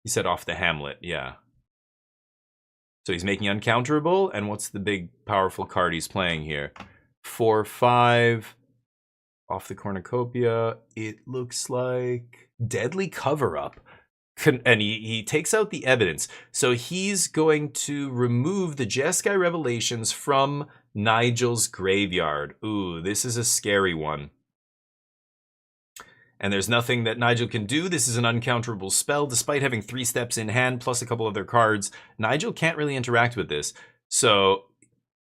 He said off the Hamlet, yeah. So he's making uncounterable, and what's the big powerful card he's playing here? 4/5 off the Cornucopia. It looks like Deadly Cover-Up. And he takes out the evidence. So he's going to remove the Jeskai Revelations from Nigel's graveyard. Ooh, this is a scary one. And there's nothing that Nigel can do. This is an uncounterable spell. Despite having 3 steps in hand, plus a couple other cards, Nigel can't really interact with this. So,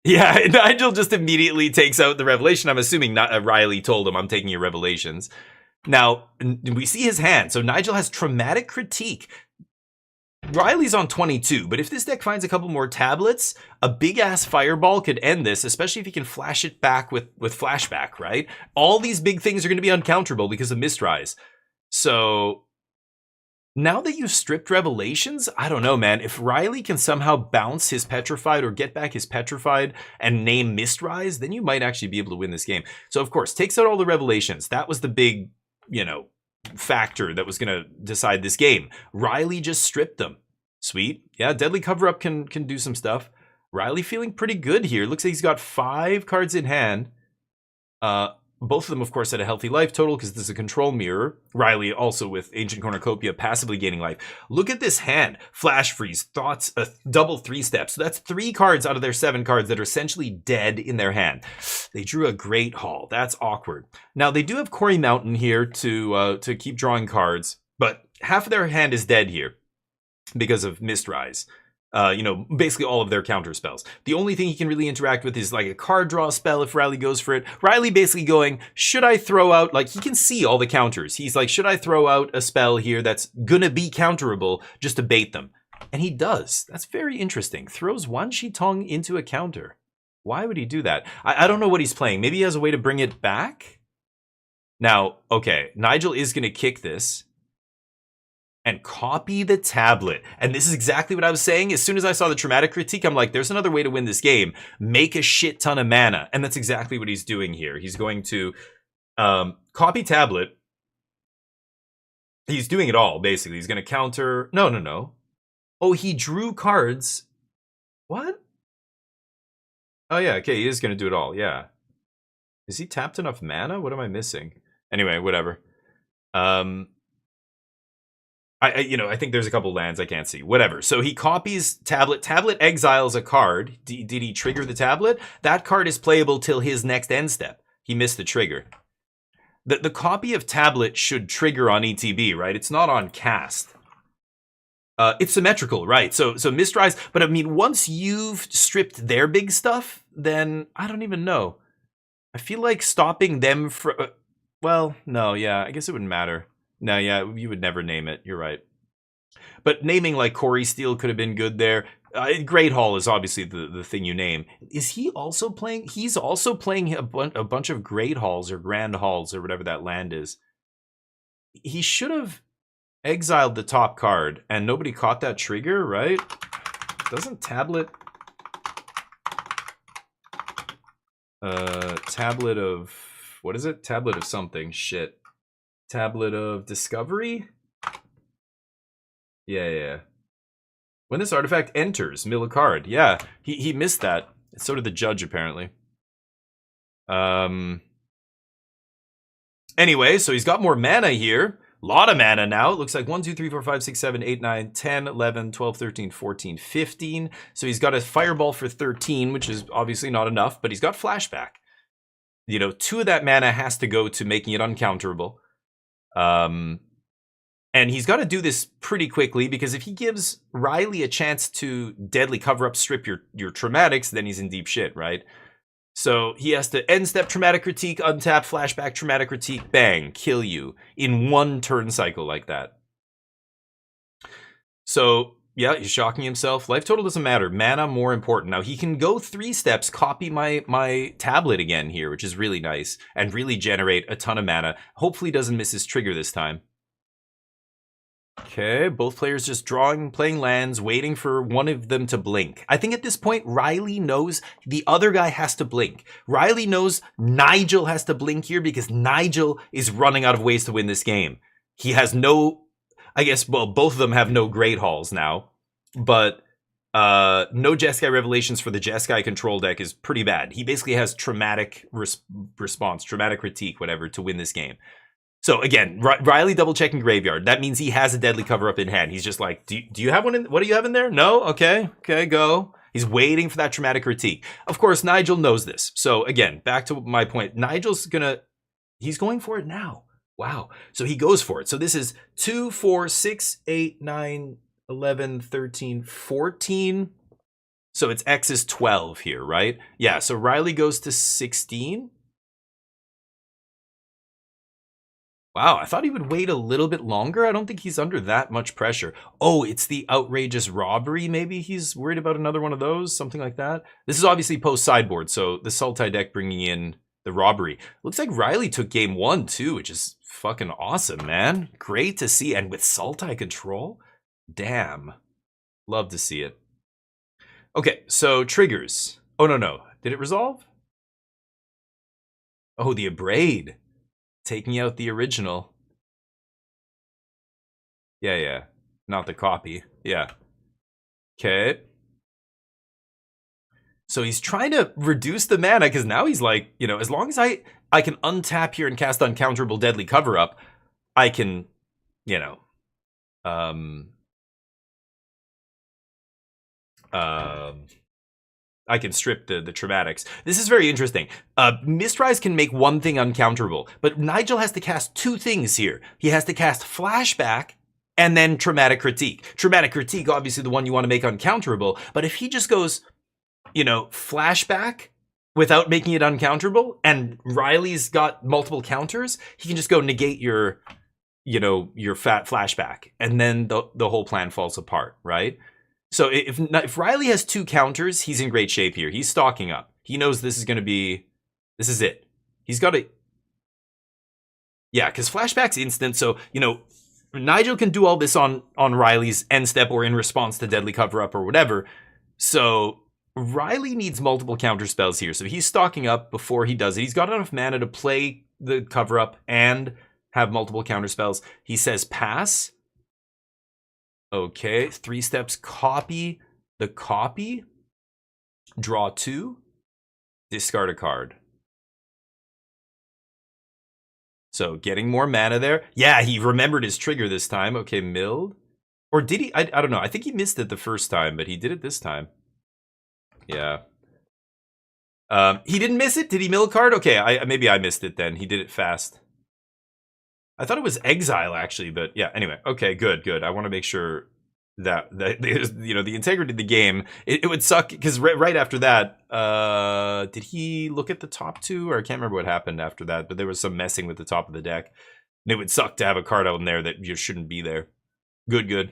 yeah, Nigel just immediately takes out the Revelation. I'm assuming Riley told him, I'm taking your Revelations. Now, we see his hand. So Nigel has Traumatic Critique. Riley's on 22, but if this deck finds a couple more tablets, a big-ass fireball could end this, especially if you can flash it back with flashback, right? All these big things are going to be uncounterable because of Mistrise. So, now that you've stripped Revelations, I don't know, man. If Riley can somehow bounce his Petrified or get back his Petrified and name Mistrise, then you might actually be able to win this game. So, of course, takes out all the Revelations. That was the big, factor that was going to decide this game. Riley just stripped them. Sweet. Yeah, Deadly Cover-Up can do some stuff. Riley feeling pretty good here. Looks like he's got 5 cards in hand. Both of them, of course, had a healthy life total because this is a control mirror. Riley also with Ancient Cornucopia passively gaining life. Look at this hand. Flash Freeze, Thoughts, a double 3 steps. So that's 3 cards out of their 7 cards that are essentially dead in their hand. They drew a Great Hall. That's awkward. Now, they do have Quarry Mountain here to keep drawing cards, but half of their hand is dead here because of Mistrise. Basically all of their counter spells. The only thing he can really interact with is like a card draw spell if Riley goes for it. Riley basically going, should I throw out, like he can see all the counters. He's like, should I throw out a spell here that's gonna be counterable just to bait them? And he does. That's very interesting. Throws Wan Shi Tong into a counter. Why would he do that? I don't know what he's playing. Maybe he has a way to bring it back? Now, okay, Nigel is gonna kick this and copy the tablet. And this is exactly what I was saying. As soon as I saw the traumatic critique, I'm like, there's another way to win this game. Make a shit ton of mana. And that's exactly what he's doing here. He's going to copy tablet. He's doing it all, basically. He's going to counter... No. Oh, he drew cards. What? Oh, yeah. Okay, he is going to do it all. Yeah. Is he tapped enough mana? What am I missing? Anyway, whatever. I think there's a couple lands I can't see. Whatever. So he copies tablet. Tablet exiles a card. Did he trigger the tablet? That card is playable till his next end step. He missed the trigger. The copy of tablet should trigger on ETB, right? It's not on cast. It's symmetrical, right? So Mistrise. But I mean, once you've stripped their big stuff, then I don't even know. I feel like stopping them from... well, no, yeah. I guess it wouldn't matter. No, yeah, you would never name it. You're right. But naming like Corey Steele could have been good there. Great Hall is obviously the thing you name. Is he also playing? He's also playing a bunch of Great Halls or Grand Halls or whatever that land is. He should have exiled the top card and nobody caught that trigger, right? Doesn't tablet... tablet of... what is it? Tablet of something. Shit. Tablet of Discovery? Yeah. When this artifact enters, mill a card. Yeah, he missed that. So did the judge, apparently. Anyway, so he's got more mana here. A lot of mana now. It looks like 1, 2, 3, 4, 5, 6, 7, 8, 9, 10, 11, 12, 13, 14, 15. So he's got a Fireball for 13, which is obviously not enough, but he's got Flashback. 2 of that mana has to go to making it uncounterable. And he's got to do this pretty quickly because if he gives Riley a chance to deadly cover up, strip your traumatics, then he's in deep shit, right? So he has to end step traumatic critique, untap, flashback, traumatic critique, bang, kill you in one turn cycle like that. So yeah, he's shocking himself. Life total doesn't matter. Mana more important. Now he can go 3 steps, copy my tablet again here, which is really nice, and really generate a ton of mana. Hopefully doesn't miss his trigger this time. Okay, both players just playing lands, waiting for one of them to blink. I think at this point, Riley knows the other guy has to blink. Riley knows Nigel has to blink here because Nigel is running out of ways to win this game. He has no... I guess, well, both of them have no Great Halls now, but no Jeskai Revelations for the Jeskai control deck is pretty bad. He basically has traumatic response, traumatic critique, whatever, to win this game. So again, Riley double checking graveyard. That means he has a deadly cover up in hand. He's just like, do you have one? What do you have in there? No? Okay, go. He's waiting for that traumatic critique. Of course, Nigel knows this. So again, back to my point. He's going for it now. Wow. So he goes for it. So this is 2, 4, 6, 8, 9, 11, 13, 14. So it's X is 12 here, right? Yeah, so Riley goes to 16. Wow, I thought he would wait a little bit longer. I don't think he's under that much pressure. Oh, it's the outrageous robbery. Maybe he's worried about another one of those, something like that. This is obviously post-sideboard, so the Sultai deck bringing in the robbery. Looks like Riley took game 1 too, which is fucking awesome, man. Great to see. And with Sultai control, damn. Love to see it. Okay, so triggers. Oh, no. Did it resolve? Oh, the Abrade. Taking out the original. Yeah. Not the copy. Yeah. Okay. So he's trying to reduce the mana because now he's like, as long as I can untap here and cast uncounterable deadly cover up, I can, I can strip the traumatics. This is very interesting. Mistrise can make one thing uncounterable, but Nigel has to cast 2 things here. He has to cast Flashback and then Traumatic Critique. Traumatic Critique, obviously the one you want to make uncounterable, but if he just goes, you know, flashback without making it uncounterable, and Riley's got multiple counters, he can just go negate your, you know, your fat flashback, and then the whole plan falls apart, right? So if Riley has 2 counters, he's in great shape here. He's stocking up. He knows this is going to be, this is it. He's got to, yeah, because flashback's instant. So, you know, Nigel can do all this on Riley's end step or in response to Deadly Cover-Up or whatever. So Riley needs multiple counter spells here. So he's stocking up before he does it. He's got enough mana to play the Cover-Up and have multiple counter spells. He says pass. Okay, 3 steps, copy the copy, draw 2, discard a card. So getting more mana there. Yeah, he remembered his trigger this time. Okay, milled. Or did he? I don't know. I think he missed it the first time, but he did it this time. Yeah. He didn't miss it? Did he mill a card? Okay, maybe I missed it then. He did it fast. I thought it was exile actually, but yeah, anyway. Okay, good. I want to make sure that you know, the integrity of the game, it would suck because right after that, did he look at the top 2? Or I can't remember what happened after that, but there was some messing with the top of the deck. And it would suck to have a card out in there that you shouldn't be there. Good.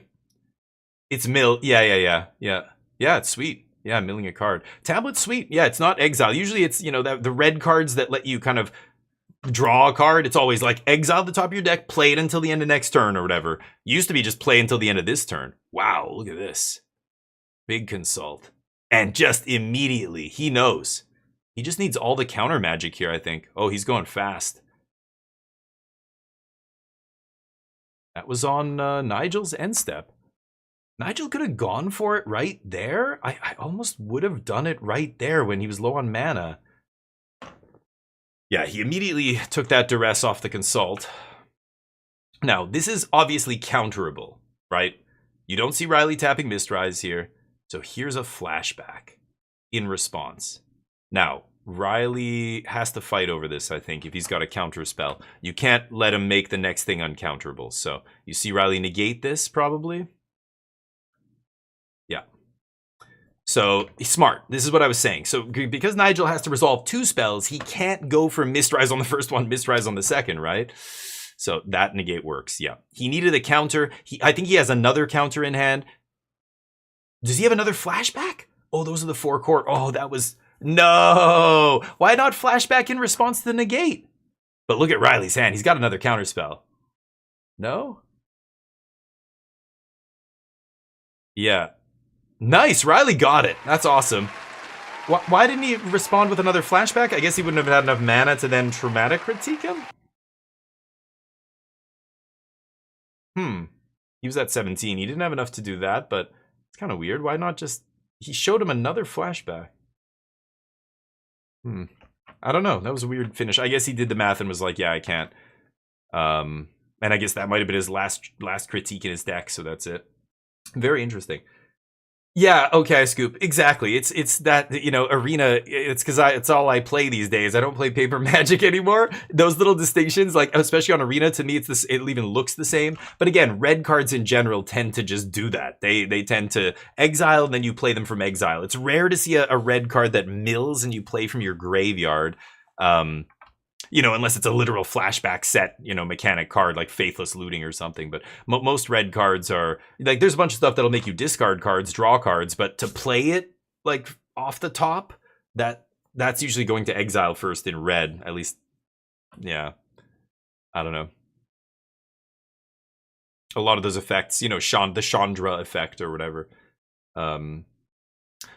It's mill. Yeah, it's sweet. Yeah, milling a card. Tablet's sweet. Yeah, it's not exile. Usually it's, you know, the red cards that let you kind of draw a card. It's always like exile the top of your deck, play it until the end of next turn or whatever. Used to be just play until the end of this turn. Wow, look at this. Big consult. And just immediately, he knows. He just needs all the counter magic here, I think. Oh, he's going fast. That was on Nigel's end step. Nigel could have gone for it right there. I almost would have done it right there when he was low on mana. Yeah, he immediately took that duress off the consult. Now, this is obviously counterable, right? You don't see Riley tapping Mistrise here. So here's a flashback in response. Now, Riley has to fight over this, I think, if he's got a counter spell. You can't let him make the next thing uncounterable. So you see Riley negate this, probably. Yeah. So he's smart. This is what I was saying. So because Nigel has to resolve 2 spells, he can't go for Mistrise on the first one, Mistrise on the second, right? So that negate works, yeah. He needed a counter. I think he has another counter in hand. Does he have another flashback? Oh, those are the 4 core. Oh, that was... No! Why not flashback in response to the negate? But look at Riley's hand. He's got another counter spell. No? Yeah. Nice! Riley got it. That's awesome. Why didn't he respond with another flashback? I guess he wouldn't have had enough mana to then Traumatic Critique him? He was at 17. He didn't have enough to do that, but it's kind of weird. Why not just... He showed him another flashback. I don't know. That was a weird finish. I guess he did the math and was like, yeah, I can't. And I guess that might have been his last critique in his deck, so that's it. Very interesting. Yeah, okay, Scoop. Exactly. It's that, you know, Arena, it's because it's all I play these days. I don't play Paper Magic anymore. Those little distinctions, like, especially on Arena, to me, it's this, it even looks the same. But again, red cards in general tend to just do that. They tend to exile, and then you play them from exile. It's rare to see a red card that mills and you play from your graveyard. You know, unless it's a literal flashback set, you know, mechanic card like Faithless Looting or something. But most red cards are like, there's a bunch of stuff that'll make you discard cards, draw cards, but to play it like off the top, that's usually going to exile first in red, at least. Yeah, I don't know. A lot of those effects, you know, the Chandra effect or whatever.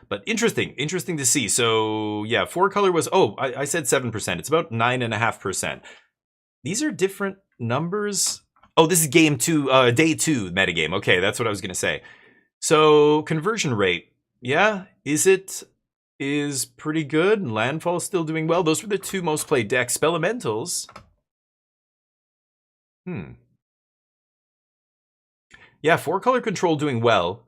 But interesting to see. So yeah, 4 color was, I said 7%. It's about 9.5%. These are different numbers. Oh, this is game 2, day 2 metagame. Okay, that's what I was gonna say. So conversion rate, yeah, is pretty good. Landfall still doing well. Those were the 2 most played decks. Spelementals. Yeah, 4 color control doing well.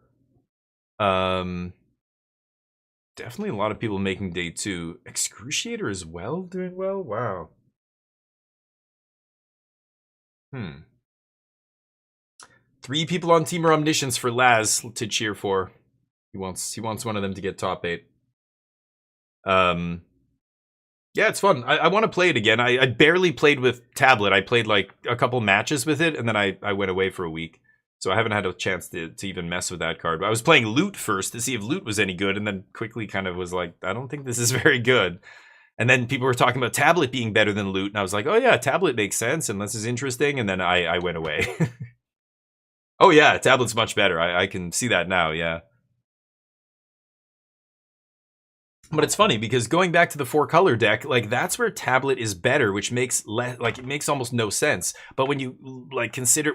Definitely a lot of people making day 2. Excruciator as well doing well? Wow. 3 people on Team Omniscience for Laz to cheer for. He wants one of them to get top 8. Yeah, it's fun. I want to play it again. I barely played with Tablet. I played like a couple matches with it, and then I went away for a week. So I haven't had a chance to even mess with that card. But I was playing Loot first to see if Loot was any good, and then quickly kind of was like, I don't think this is very good. And then people were talking about Tablet being better than Loot, and I was like, oh yeah, Tablet makes sense, and this is interesting, and then I went away. Oh yeah, Tablet's much better. I can see that now, yeah. But it's funny because going back to the 4-color deck, like that's where Tablet is better, which makes it makes almost no sense. But when you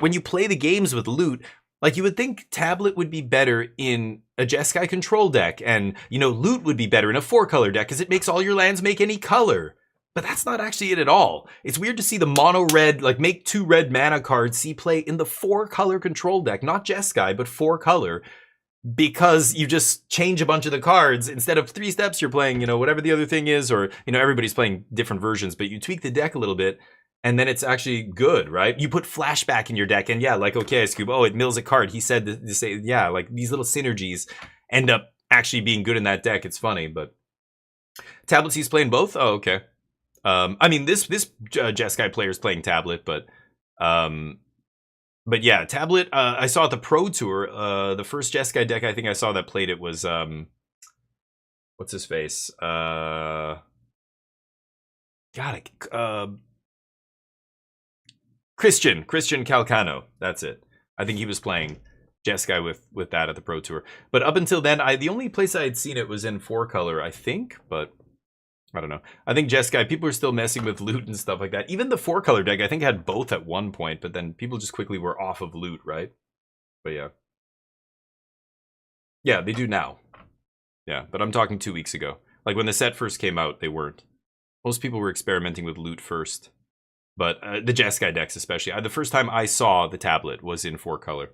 when you play the games with Loot, like you would think Tablet would be better in a Jeskai control deck, and Loot would be better in a 4-color deck because it makes all your lands make any color. But that's not actually it at all. It's weird to see the mono red, like make 2 red mana cards see play in the 4-color control deck, not Jeskai, but 4-color. Because you just change a bunch of the cards. Instead of 3 steps, you're playing, whatever the other thing is, or, everybody's playing different versions, but you tweak the deck a little bit, and then it's actually good, right? You put Flashback in your deck, and yeah, like, okay, Scoop, oh, it mills a card. He said to say, yeah, like, these little synergies end up actually being good in that deck. It's funny, but... Tablet he's playing both? Oh, okay. I mean, this Jeskai player is playing Tablet, but yeah, Tablet, I saw at the Pro Tour, the first Jeskai deck I think I saw that played it was, what's his face? Christian Calcano, that's it. I think he was playing Jeskai with that at the Pro Tour. But up until then, the only place I had seen it was in 4-color, I think, but... I don't know. I think Jeskai, people are still messing with Loot and stuff like that. Even the 4-color deck, I think, had both at one point, but then people just quickly were off of Loot, right? But yeah. Yeah, they do now. Yeah, but I'm talking 2 weeks ago. Like, when the set first came out, they weren't. Most people were experimenting with Loot first. But the Jeskai decks, especially. The first time I saw the Tablet was in 4-color.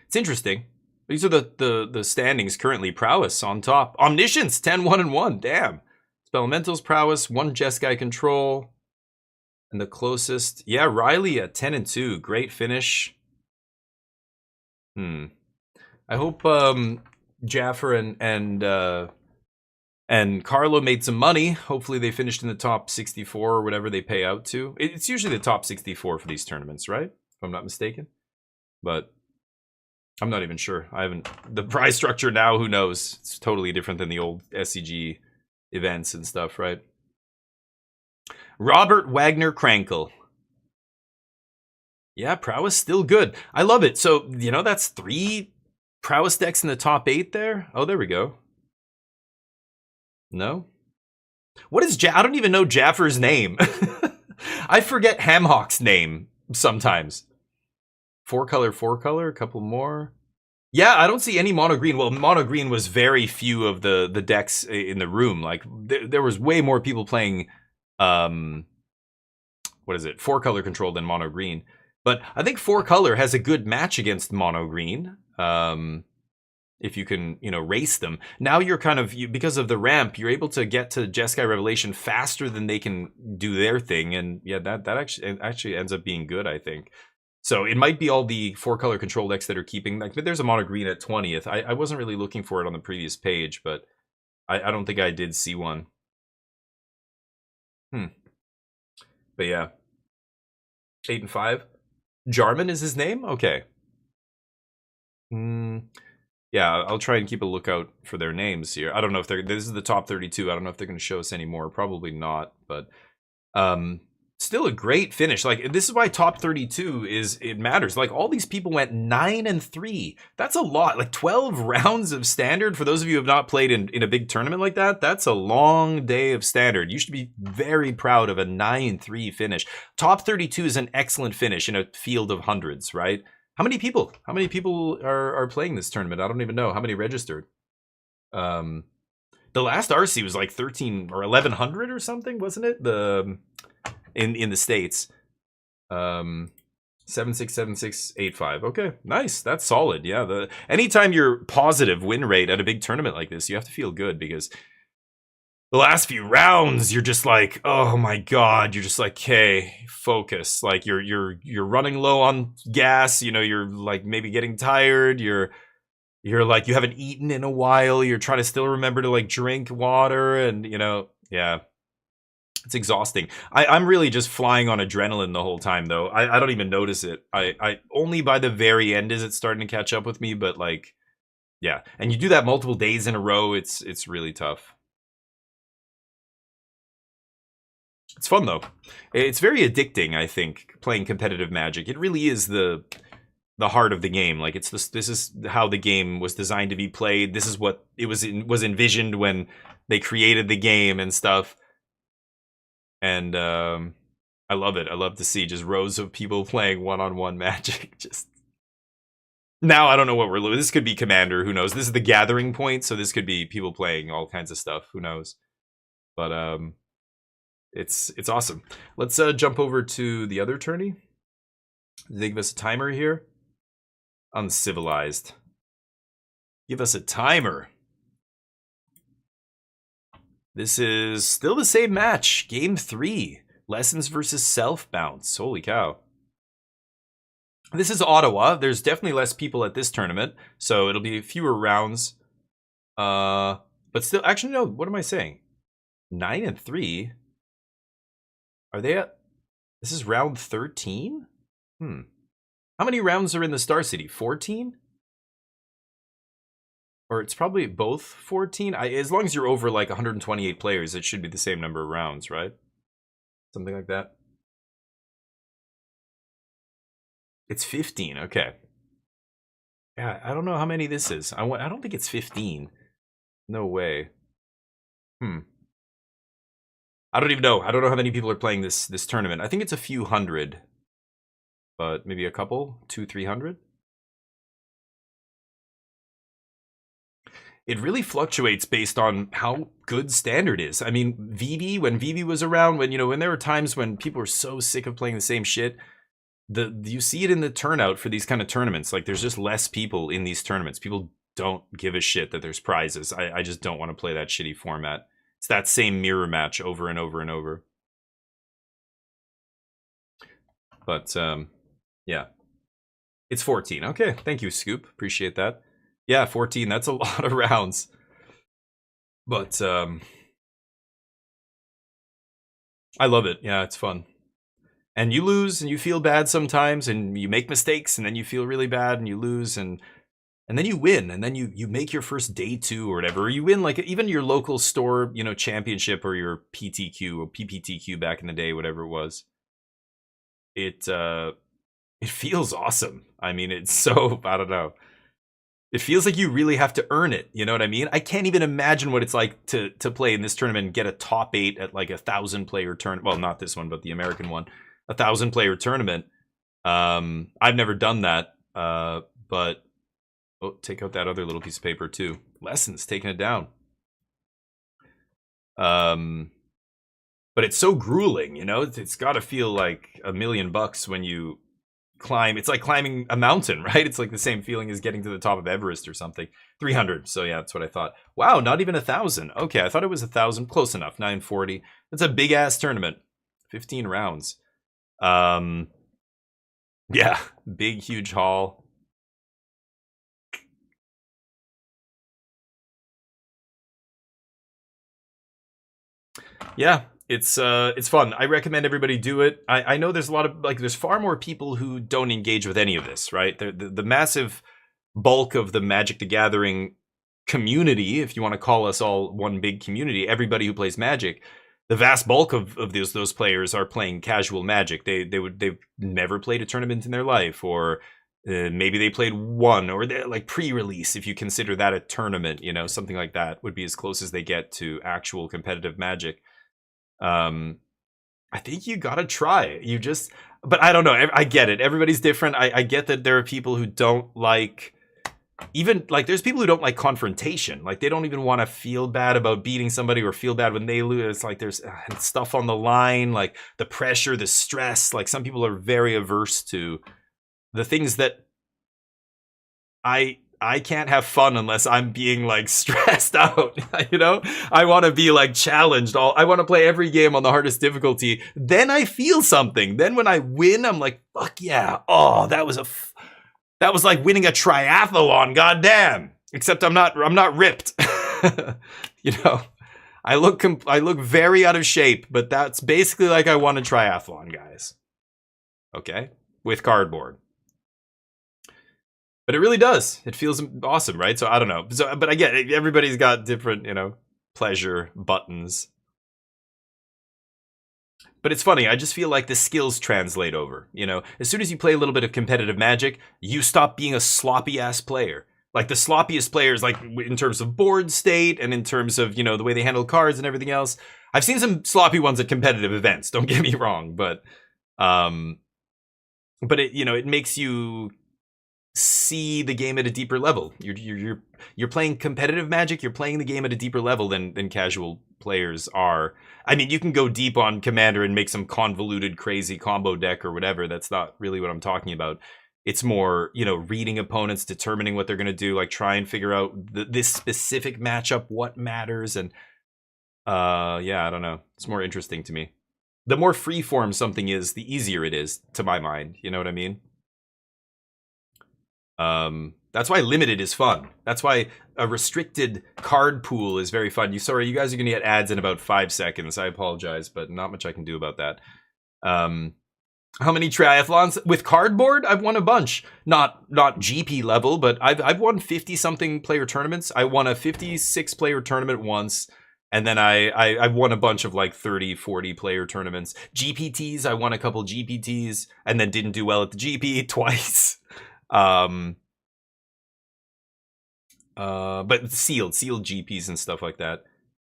It's interesting. These are the standings currently. Prowess on top. Omniscience, 10-1-1. Damn. Spellmental's Prowess, 1 Jeskai control. And the closest... Yeah, Riley at 10-2. Great finish. I hope Jaffer and Carlo made some money. Hopefully they finished in the top 64 or whatever they pay out to. It's usually the top 64 for these tournaments, right? If I'm not mistaken. But... I'm not even sure. I haven't... The prize structure now, who knows? It's totally different than the old SCG events and stuff, right? Robert Wagner Krankel. Yeah, Prowess still good. I love it. So, that's 3 Prowess decks in the top 8 there? Oh, there we go. No? What is I don't even know Jaffer's name. I forget Hamhawk's name sometimes. 4-color, a couple more. Yeah, I don't see any mono green. Well, mono green was very few of the decks in the room. Like there was way more people playing what is it? 4-color control than mono green. But I think 4-color has a good match against mono green. If you can, race them. Now you're kind of because of the ramp, you're able to get to Jeskai Revelation faster than they can do their thing, and yeah, that actually ends up being good, I think. So it might be all the 4-color control decks that are keeping, like, but there's a mono green at 20th. I wasn't really looking for it on the previous page, but I don't think I did see one. But yeah. 8-5. Jarman is his name? Okay. Yeah, I'll try and keep a lookout for their names here. I don't know if this is the top 32. I don't know if they're going to show us any more. Probably not, but still a great finish. Like, this is why top 32 it matters. Like, all these people went 9-3. That's a lot. Like 12 rounds of standard. For those of you who have not played in a big tournament like that, that's a long day of standard. You should be very proud of a 9-3 finish. Top 32 is an excellent finish in a field of hundreds, right? How many people are playing this tournament? I don't even know. How many registered? The last RC was like 13 or 1100 or something, wasn't it? In the States. 767685. Okay, nice. That's solid. Yeah, anytime you're positive win rate at a big tournament like this, you have to feel good, because the last few rounds, you're just like, oh my god, you're just like, okay, focus. Like you're running low on gas, you know, you're like maybe getting tired, you're like you haven't eaten in a while, you're trying to still remember to like drink water, and you know, yeah. It's exhausting. I'm really just flying on adrenaline the whole time though. I don't even notice it. I only by the very end is it starting to catch up with me, but like yeah. And you do that multiple days in a row, it's really tough. It's fun though. It's very addicting, I think, playing competitive Magic. It really is the heart of the game. Like it's this is how the game was designed to be played. This is what it was envisioned when they created the game and stuff. And I love it. I love to see just rows of people playing one-on-one Magic. Just now, I don't know what we're losing. This could be Commander. Who knows? This is the gathering point, so this could be people playing all kinds of stuff. Who knows? But it's awesome. Let's jump over to the other tourney. They give us a timer here. Uncivilized. Give us a timer. This is still the same match. Game 3. Lessons versus Self Bounce. Holy cow. This is Ottawa. There's definitely less people at this tournament, so it'll be fewer rounds. But still, actually, no. What am I saying? 9 and 3. Are they at? This is round 13. How many rounds are in the Star City? 14. Or it's probably both 14. As long as you're over like 128 players, it should be the same number of rounds, right? Something like that. It's 15. Okay. Yeah, I don't know how many this is. I don't think it's 15. No way. I don't even know. I don't know how many people are playing this tournament. I think it's a few hundred, but maybe a couple, 200-300. It really fluctuates based on how good Standard is. I mean, VV, when VV was around, when there were times when people were so sick of playing the same shit, you see it in the turnout for these kind of tournaments. Like, there's just less people in these tournaments. People don't give a shit that there's prizes. I just don't want to play that shitty format. It's that same mirror match over and over and over. But, yeah. It's 14. Okay, thank you, Scoop. Appreciate that. Yeah, 14. That's a lot of rounds. But I love it. Yeah, it's fun. And you lose and you feel bad sometimes, and you make mistakes, and then you feel really bad and you lose, and then you win, and then you make your first day 2 or whatever. Or you win like even your local store, championship, or your PTQ or PPTQ back in the day, whatever it was. It feels awesome. I mean, it's so, I don't know. It feels like you really have to earn it. You know what I mean? I can't even imagine what it's like to play in this tournament and get a top 8 at like 1,000-player tournament. Well, not this one, but the American one. 1,000-player tournament. I've never done that. But take out that other little piece of paper too. Lessons, taking it down. But it's so grueling, it's got to feel like $1 million when you climb. It's like climbing a mountain, right? It's like the same feeling as getting to the top of Everest or something. 300. So yeah, that's what I thought. Wow, not even 1,000. Okay, I thought it was 1,000. Close enough. 940. That's a big ass tournament. 15 rounds. Yeah, big huge hall. Yeah, it's fun. I recommend everybody do it. I know there's a lot of there's far more people who don't engage with any of this, right? The massive bulk of the Magic the Gathering community, if you want to call us all one big community, everybody who plays Magic, the vast bulk of those players are playing casual Magic. They've never played a tournament in their life, or maybe they played one, or like pre-release, if you consider that a tournament, something like that would be as close as they get to actual competitive Magic. I think you gotta try it. But I don't know. I get it. Everybody's different. I get that there are people who don't like, even like there's people who don't like confrontation. Like they don't even want to feel bad about beating somebody or feel bad when they lose. It's like there's stuff on the line, like the pressure, the stress. Like some people are very averse to the things that I I can't have fun unless I'm being like stressed out. You know, I want to be like challenged. I want to play every game on the hardest difficulty. Then I feel something. Then when I win, I'm like, fuck yeah. Oh, that was like winning a triathlon. Goddamn. Except I'm not ripped. You know, I look very out of shape, but that's basically like I won a triathlon, guys. Okay, with cardboard. But it really does. It feels awesome, right? So I don't know. So, but I get it. Everybody's got different, you know, pleasure buttons. But it's funny. I just feel like the skills translate over. You know, as soon as you play a little bit of competitive Magic, you stop being a sloppy ass player. Like the sloppiest players, like in terms of board state and in terms of, you know, the way they handle cards and everything else. I've seen some sloppy ones at competitive events. Don't get me wrong, but it, you know, it makes you see the game at a deeper level. You're playing competitive Magic. You're playing the game at a deeper level than casual players are. I mean, you can go deep on Commander and make some convoluted, crazy combo deck or whatever. That's not really what I'm talking about. It's more, you know, reading opponents, determining what they're going to do, like try and figure out this specific matchup, what matters, and yeah, I don't know. It's more interesting to me. The more freeform something is, the easier it is, to my mind. You know what I mean? That's why limited is fun. That's why a restricted card pool is very fun. Sorry, you guys are gonna get ads in about 5 seconds. I apologize, but not much I can do about that. How many triathlons with cardboard? I've won a bunch. Not GP level, but I've won 50 something player tournaments. I won a 56 player tournament once. And then I've won a bunch of like 30, 40 player tournaments. GPTs, I won a couple GPTs and then didn't do well at the GP twice. But sealed GPs and stuff like that.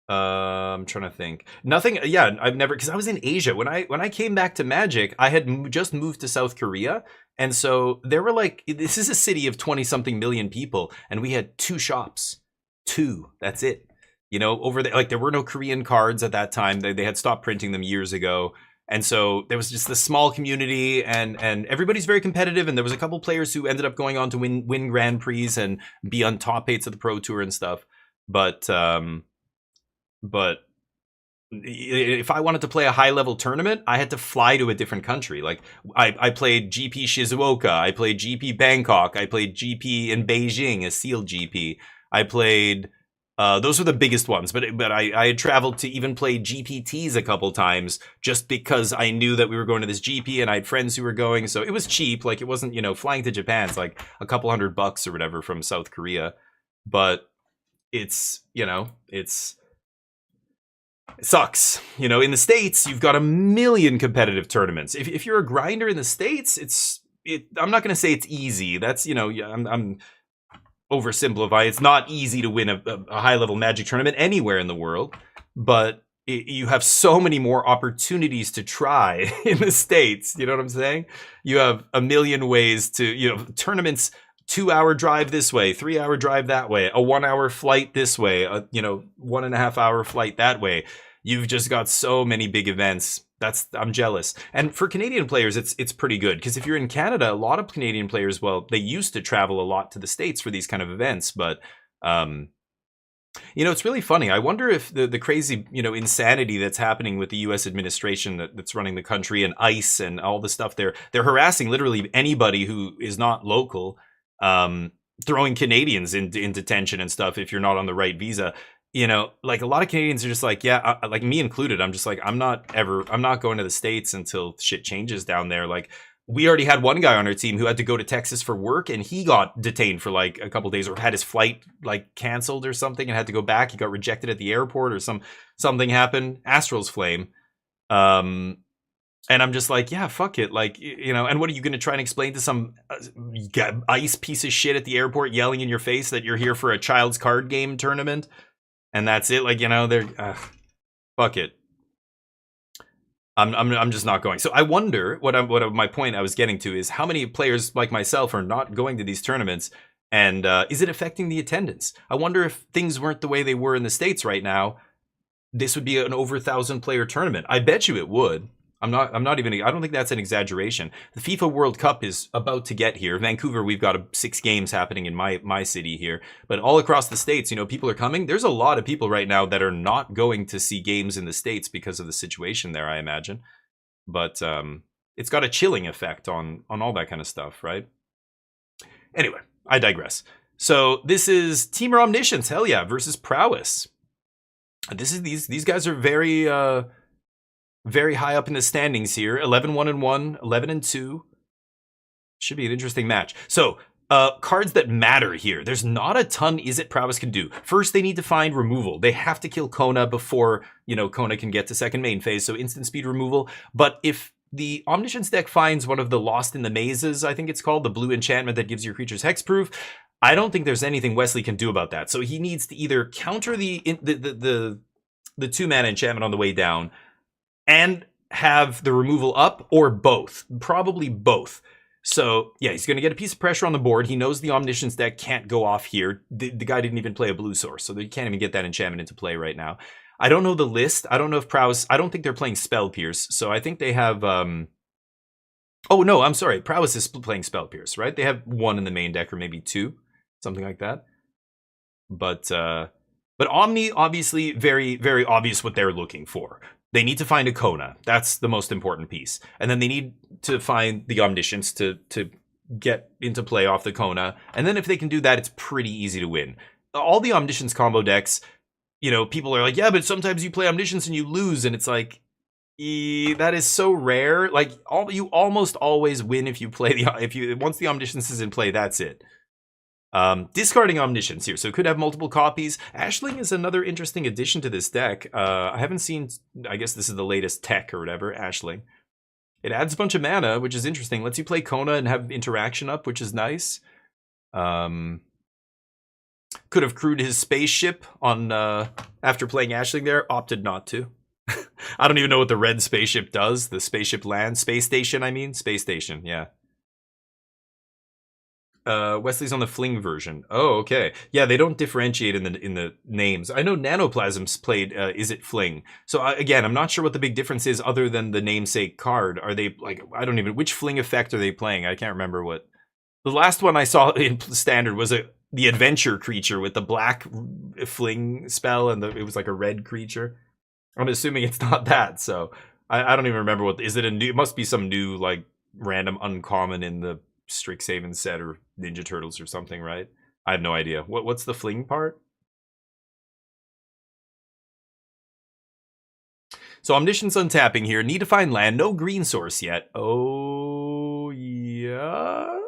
I'm trying to think. Nothing. Yeah, I've never, because I was in Asia when I came back to Magic. I had just moved to South Korea, and so there were like, this is a city of 20 something million people, and we had 2 shops. 2. That's it. You know, over there, like there were no Korean cards at that time. They had stopped printing them years ago. And so there was just this small community, and everybody's very competitive. And there was a couple players who ended up going on to win Grand Prix and be on top 8s of the Pro Tour and stuff. But if I wanted to play a high level tournament, I had to fly to a different country. Like I played GP Shizuoka, I played GP Bangkok, I played GP in Beijing, a sealed GP. I played those were the biggest ones, but I had traveled to even play GPTs a couple times just because I knew that we were going to this GP and I had friends who were going, so it was cheap. Like it wasn't, you know, flying to Japan's like a couple $100 or whatever from South Korea, but it's, you know, it sucks. You know, in the States, you've got a million competitive tournaments. If you're a grinder in the States, I'm not going to say it's easy. That's, you know, I'm oversimplify. It's not easy to win a high-level Magic tournament anywhere in the world, but you have so many more opportunities to try in the States. You know what I'm saying? You have a million ways to, you know, tournaments, 2-hour drive this way, 3-hour drive that way, a 1-hour flight this way, a, you know, 1.5-hour flight that way. You've just got so many big events. I'm jealous. And for Canadian players, it's pretty good, because if you're in Canada, a lot of Canadian players, well, they used to travel a lot to the States for these kind of events, but you know, it's really funny. I wonder if the crazy, you know, insanity that's happening with the U.S. administration that's running the country, and ICE and all the stuff they're harassing literally anybody who is not local, throwing Canadians in detention and stuff if you're not on the right visa. You know, like a lot of Canadians are just like, yeah, like me included. I'm just like, I'm not going to the States until shit changes down there. Like we already had one guy on our team who had to go to Texas for work, and he got detained for like a couple days, or had his flight like canceled or something and had to go back. He got rejected at the airport, or something happened. Astral's flame. And I'm just like, yeah, fuck it. Like, you know, and what are you going to try and explain to some ICE piece of shit at the airport yelling in your face that you're here for a child's card game tournament? And that's it. Like, you know, they're fuck it. I'm just not going. So I wonder my point I was getting to is how many players like myself are not going to these tournaments, and is it affecting the attendance? I wonder if things weren't the way they were in the States right now, this would be an over 1,000 player tournament. I bet you it would. I don't think that's an exaggeration. The FIFA World Cup is about to get here. Vancouver, we've got 6 games happening in my city here. But all across the States, people are coming. There's a lot of people right now that are not going to see games in the States because of the situation there, I imagine. But it's got a chilling effect on all that kind of stuff, right? Anyway, I digress. So this is Teamer Omniscience, hell yeah, versus Prowess. These guys are very very high up in the standings here. 11-1-1, 11-2. Should be an interesting match. So cards that matter here. There's not a ton Izzet Prowess can do. First, they need to find removal. They have to kill Kona before Kona can get to second main phase. So instant speed removal. But if the Omniscience deck finds one of the Lost in the Mazes, I think it's called, the blue enchantment that gives your creatures hexproof, I don't think there's anything Wesley can do about that. So he needs to either counter the 2-mana enchantment on the way down and have the removal up, or both. Probably both. So yeah, he's going to get a piece of pressure on the board. He knows the Omniscience deck can't go off here. The guy didn't even play a blue source, so he can't even get that enchantment into play right now. I don't know the list. I don't know if Prowess... I don't think they're playing Spell Pierce, so I think they have... Oh, no, I'm sorry. Prowess is playing Spell Pierce, right? They have 1 in the main deck, or maybe 2. Something like that. But Omni, obviously, very, very obvious what they're looking for. They need to find a Kona. That's the most important piece. And then they need to find the Omniscience to get into play off the Kona. And then if they can do that, it's pretty easy to win. All the Omniscience combo decks, people are like, yeah, but sometimes you play Omniscience and you lose. And it's like, that is so rare. Like, you almost always win if you play once the Omniscience is in play, that's it. Discarding Omniscience here, so it could have multiple copies. Ashling is another interesting addition to this deck. I haven't seen, I guess this is the latest tech or whatever, Ashling. It adds a bunch of mana, which is interesting. Lets you play Kona and have interaction up, which is nice. Could have crewed his spaceship on after playing Ashling there, opted not to. I don't even know what the red spaceship does. The spaceship land, space station, Space station, yeah. Wesley's on the Fling version. Oh, okay. Yeah, they don't differentiate in the names. I know Nanoplasm's played Izzet Fling. So again, I'm not sure what the big difference is other than the namesake card. Are they which Fling effect are they playing? I can't remember what. The last one I saw in Standard was the adventure creature with the black Fling spell, and it was like a red creature. I'm assuming it's not that. So I don't even remember what. Is it a new? It must be some new like random uncommon in the Strixhaven set or Ninja Turtles or something, right? I have no idea. What's the Fling part? So Omniscience untapping here. Need to find land. No green source yet. Oh, yeah.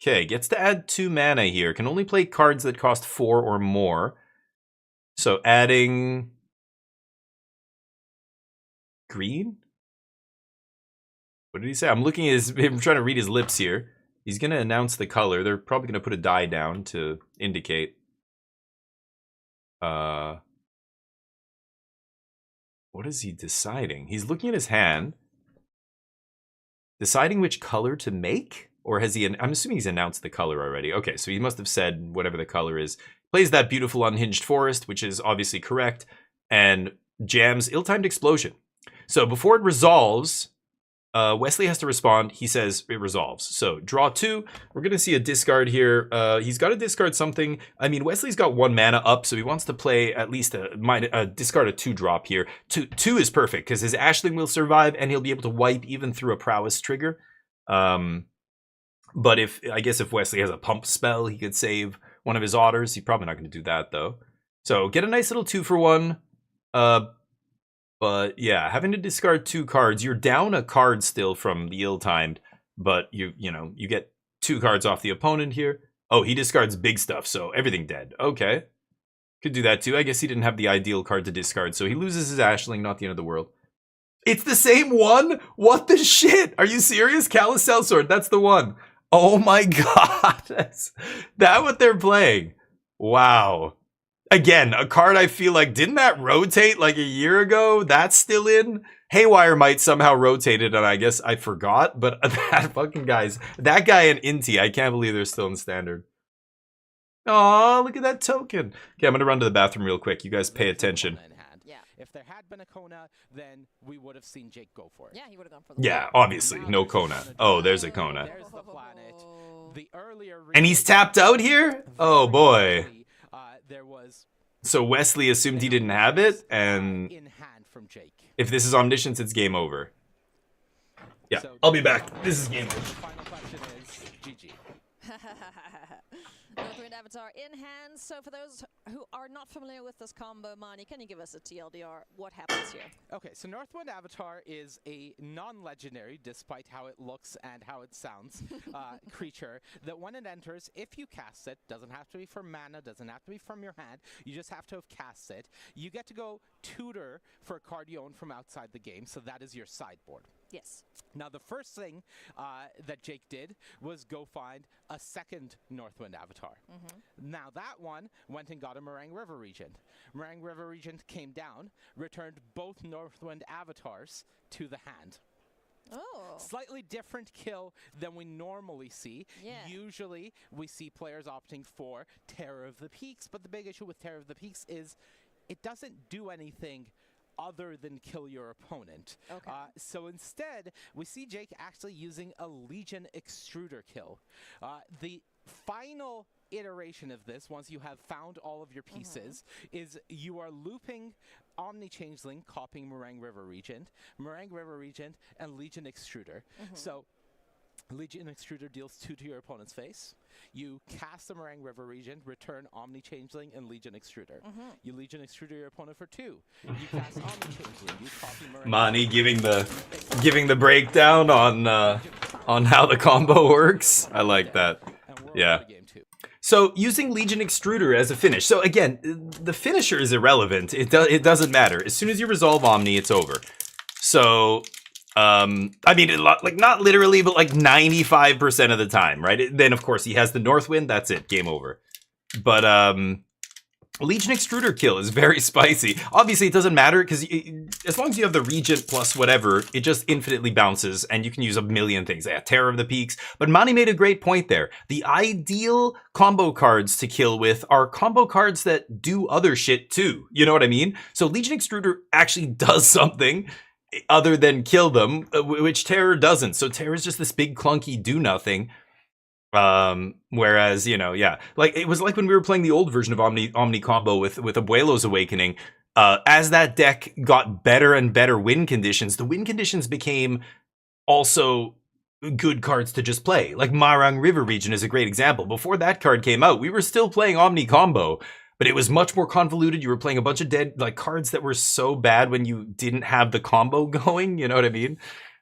Okay, gets to add 2 mana here. Can only play cards that cost 4 or more. So adding... green? What did he say? I'm looking at I'm trying to read his lips here. He's going to announce the color. They're probably going to put a die down to indicate. What is he deciding? He's looking at his hand. Deciding which color to make? Or has he... I'm assuming he's announced the color already. Okay, so he must have said whatever the color is. Plays that beautiful Unhinged Forest, which is obviously correct. And jams Ill-Timed Explosion. So before it resolves... Wesley has to respond. He says it resolves. So draw 2. We're going to see a discard here. He's got to discard something. Wesley's got 1 mana up, so he wants to play at least discard a 2-drop here. 2 is perfect because his Ashling will survive and he'll be able to wipe even through a Prowess trigger. But I guess if Wesley has a pump spell, he could save one of his otters. He's probably not going to do that though. So get a nice little 2-for-1. But yeah, having to discard 2 cards, you're down a card still from the ill-timed, but you get 2 cards off the opponent here. Oh, he discards big stuff, so everything dead. Okay. Could do that too. I guess he didn't have the ideal card to discard, so he loses his Ashling, not the end of the world. It's the same one? What the shit? Are you serious? Callous Sellsword, that's the one. Oh my god. That's what they're playing. Wow. Again, a card I feel like, didn't that rotate like a year ago? That's still in? Haywire might somehow rotate it, and I guess I forgot, but that guy and Inti, I can't believe they're still in Standard. Oh, look at that token. Okay, I'm going to run to the bathroom real quick. You guys pay attention. If there had been a Kona, then we would have seen Jake go for it. Yeah, he would have gone for the Yeah, win. obviously, Now no there's Kona. Kona Oh, drop. there's a Kona. There's the planet. The earlier And he's region- tapped out here? Oh very boy. early, there was So Wesley assumed he didn't have it, and in hand from Jake. if this is Omniscience, it's game over. Yeah, So- I'll be back. This is game The over. final question is GG. Northwind Avatar in hand. So for those who are not familiar with this combo, Mani, can you give us a TLDR? What happens here? Okay, so Northwind Avatar is a non-legendary, despite how it looks and how it sounds, creature that when it enters, if you cast it, doesn't have to be from mana, doesn't have to be from your hand, you just have to have cast it. You get to go tutor for a card you own from outside the game, so that is your sideboard. Yes. Now, the first thing that Jake did was go find a second Northwind Avatar. Now, that one went and got a Meringue River Regent. Meringue River Regent came down, returned both Northwind Avatars to the hand. Oh. Slightly different kill than we normally see. Yeah. Usually, we see players opting for Terror of the Peaks, but the big issue with Terror of the Peaks is it doesn't do anything other than kill your opponent. Okay. So instead, we see Jake actually using a Legion Extruder kill. The final iteration of this, once you have found all of your pieces, is you are looping Omni Changeling, copying Meringue River Regent, and Legion Extruder. So Legion Extruder deals 2 to your opponent's face. You cast the Meringue River Regent, return Omni Changeling and Legion Extruder. You Legion Extruder your opponent for 2. You cast Omni Changeling. You copy Meringue. Mani giving the breakdown on how the combo works. I like that. And we're Yeah. over to game 2. So using Legion Extruder as a finish. So again, the finisher is irrelevant. It doesn't matter. As soon as you resolve Omni, it's over. So I mean, like not literally, but like 95% of the time, right? Then of course he has the Northwind. That's it. Game over. But Legion Extruder kill is very spicy. Obviously, it doesn't matter because as long as you have the Regent plus whatever, it just infinitely bounces and you can use a million things. Yeah, Terror of the Peaks. But Mani made a great point there. The ideal combo cards to kill with are combo cards that do other shit too. You know what I mean? So Legion Extruder actually does something other than kill them, which Terror doesn't. So Terror is just this big clunky do nothing. Whereas, you know, yeah, like it was like when we were playing the old version of Omni combo with Abuelo's Awakening. As that deck got better and better win conditions, the win conditions became also good cards to just play. Like Meringue River Regent is a great example. Before that card came out, we were still playing Omni combo, but it was much more convoluted. You were playing a bunch of dead like cards that were so bad when you didn't have the combo going. You know what I mean?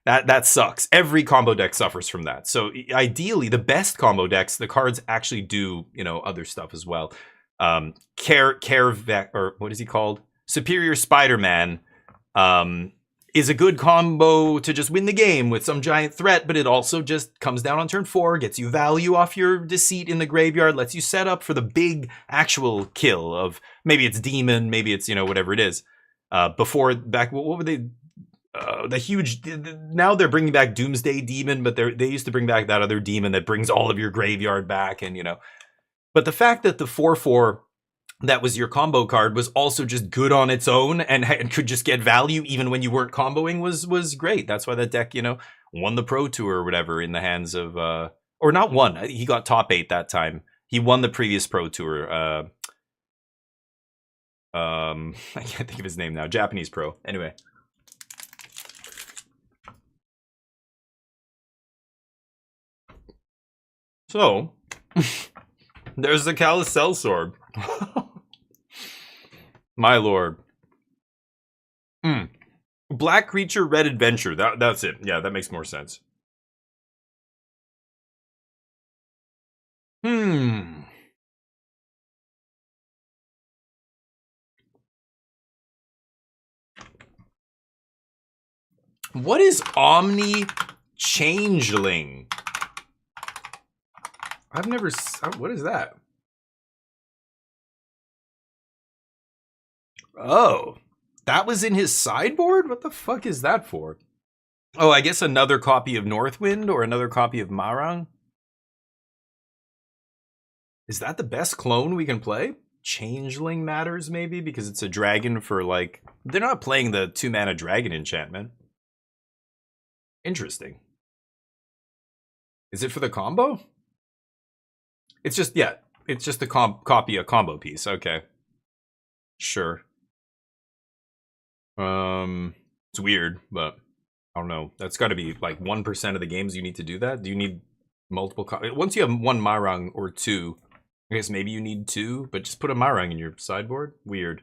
That sucks. Every combo deck suffers from that. So ideally, the best combo decks, the cards actually do, you know, other stuff as well. Or what is he called? Superior Spider-Man is a good combo to just win the game with some giant threat, but it also just comes down on turn 4, gets you value off your Deceit in the graveyard, lets you set up for the big actual kill of maybe it's Demon, maybe it's, you know, whatever it is. Before back, what were they? The huge, now they're bringing back Doomsday Demon, but they used to bring back that other demon that brings all of your graveyard back, and you know. But the fact that the 4/4 that was your combo card was also just good on its own and could just get value even when you weren't comboing was great. That's why that deck, you know, won the Pro Tour or whatever in the hands of, or not won. He got top 8 that time. He won the previous Pro Tour. I can't think of his name now. Japanese pro. Anyway. So, there's the Calicel Sword. My lord. Black Creature, Red Adventure. That's it. Yeah, that makes more sense. What is Omni Changeling? I've never... What is that? Oh, that was in his sideboard? What the fuck is that for? Oh, I guess another copy of Northwind or another copy of Meringue? Is that the best clone we can play? Changeling matters maybe because it's a dragon for like they're not playing the 2-mana dragon enchantment. Interesting. Is it for the combo? It's just it's just a copy a combo piece. Okay. Sure. It's weird, but I don't know. That's got to be like 1% of the games you need to do that. Do you need multiple once you have 1 Marang or 2, I guess maybe you need 2, but just put a Marang in your sideboard. Weird.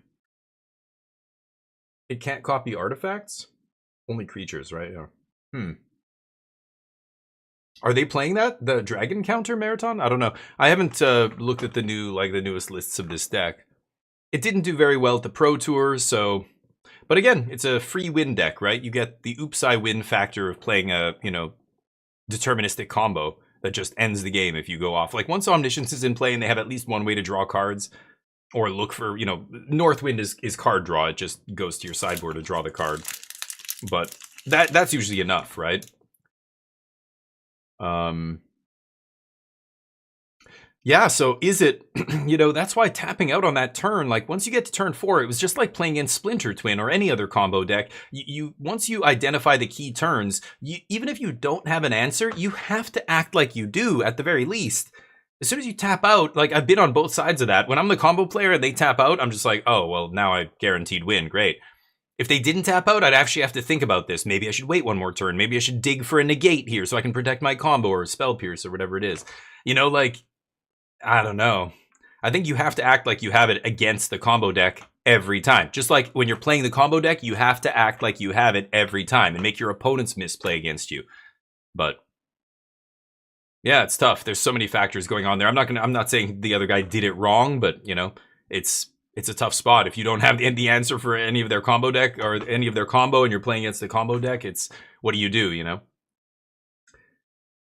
It can't copy artifacts? Only creatures, right? Yeah. Are they playing that? The dragon counter Marathon? I don't know. I haven't looked at the newest lists of this deck. It didn't do very well at the Pro Tour, so but again, it's a free win deck, right? You get the oops I win factor of playing a, deterministic combo that just ends the game if you go off. Like once Omniscience is in play and they have at least one way to draw cards or look for, Northwind is card draw. It just goes to your sideboard to draw the card. But that's usually enough, right? Yeah, so is it, that's why tapping out on that turn, like once you get to turn 4, it was just like playing in Splinter Twin or any other combo deck. You once you identify the key turns, even if you don't have an answer, you have to act like you do at the very least. As soon as you tap out, like I've been on both sides of that. When I'm the combo player and they tap out, I'm just like, oh, well, now I guaranteed win. Great. If they didn't tap out, I'd actually have to think about this. Maybe I should wait one more turn. Maybe I should dig for a negate here so I can protect my combo or spell pierce or whatever it is. I don't know. I think you have to act like you have it against the combo deck every time. Just like when you're playing the combo deck, you have to act like you have it every time and make your opponents misplay against you. But yeah, it's tough. There's so many factors going on there. I'm not saying the other guy did it wrong, but it's a tough spot. If you don't have the answer for any of their combo deck or any of their combo and you're playing against the combo deck, it's what do you do,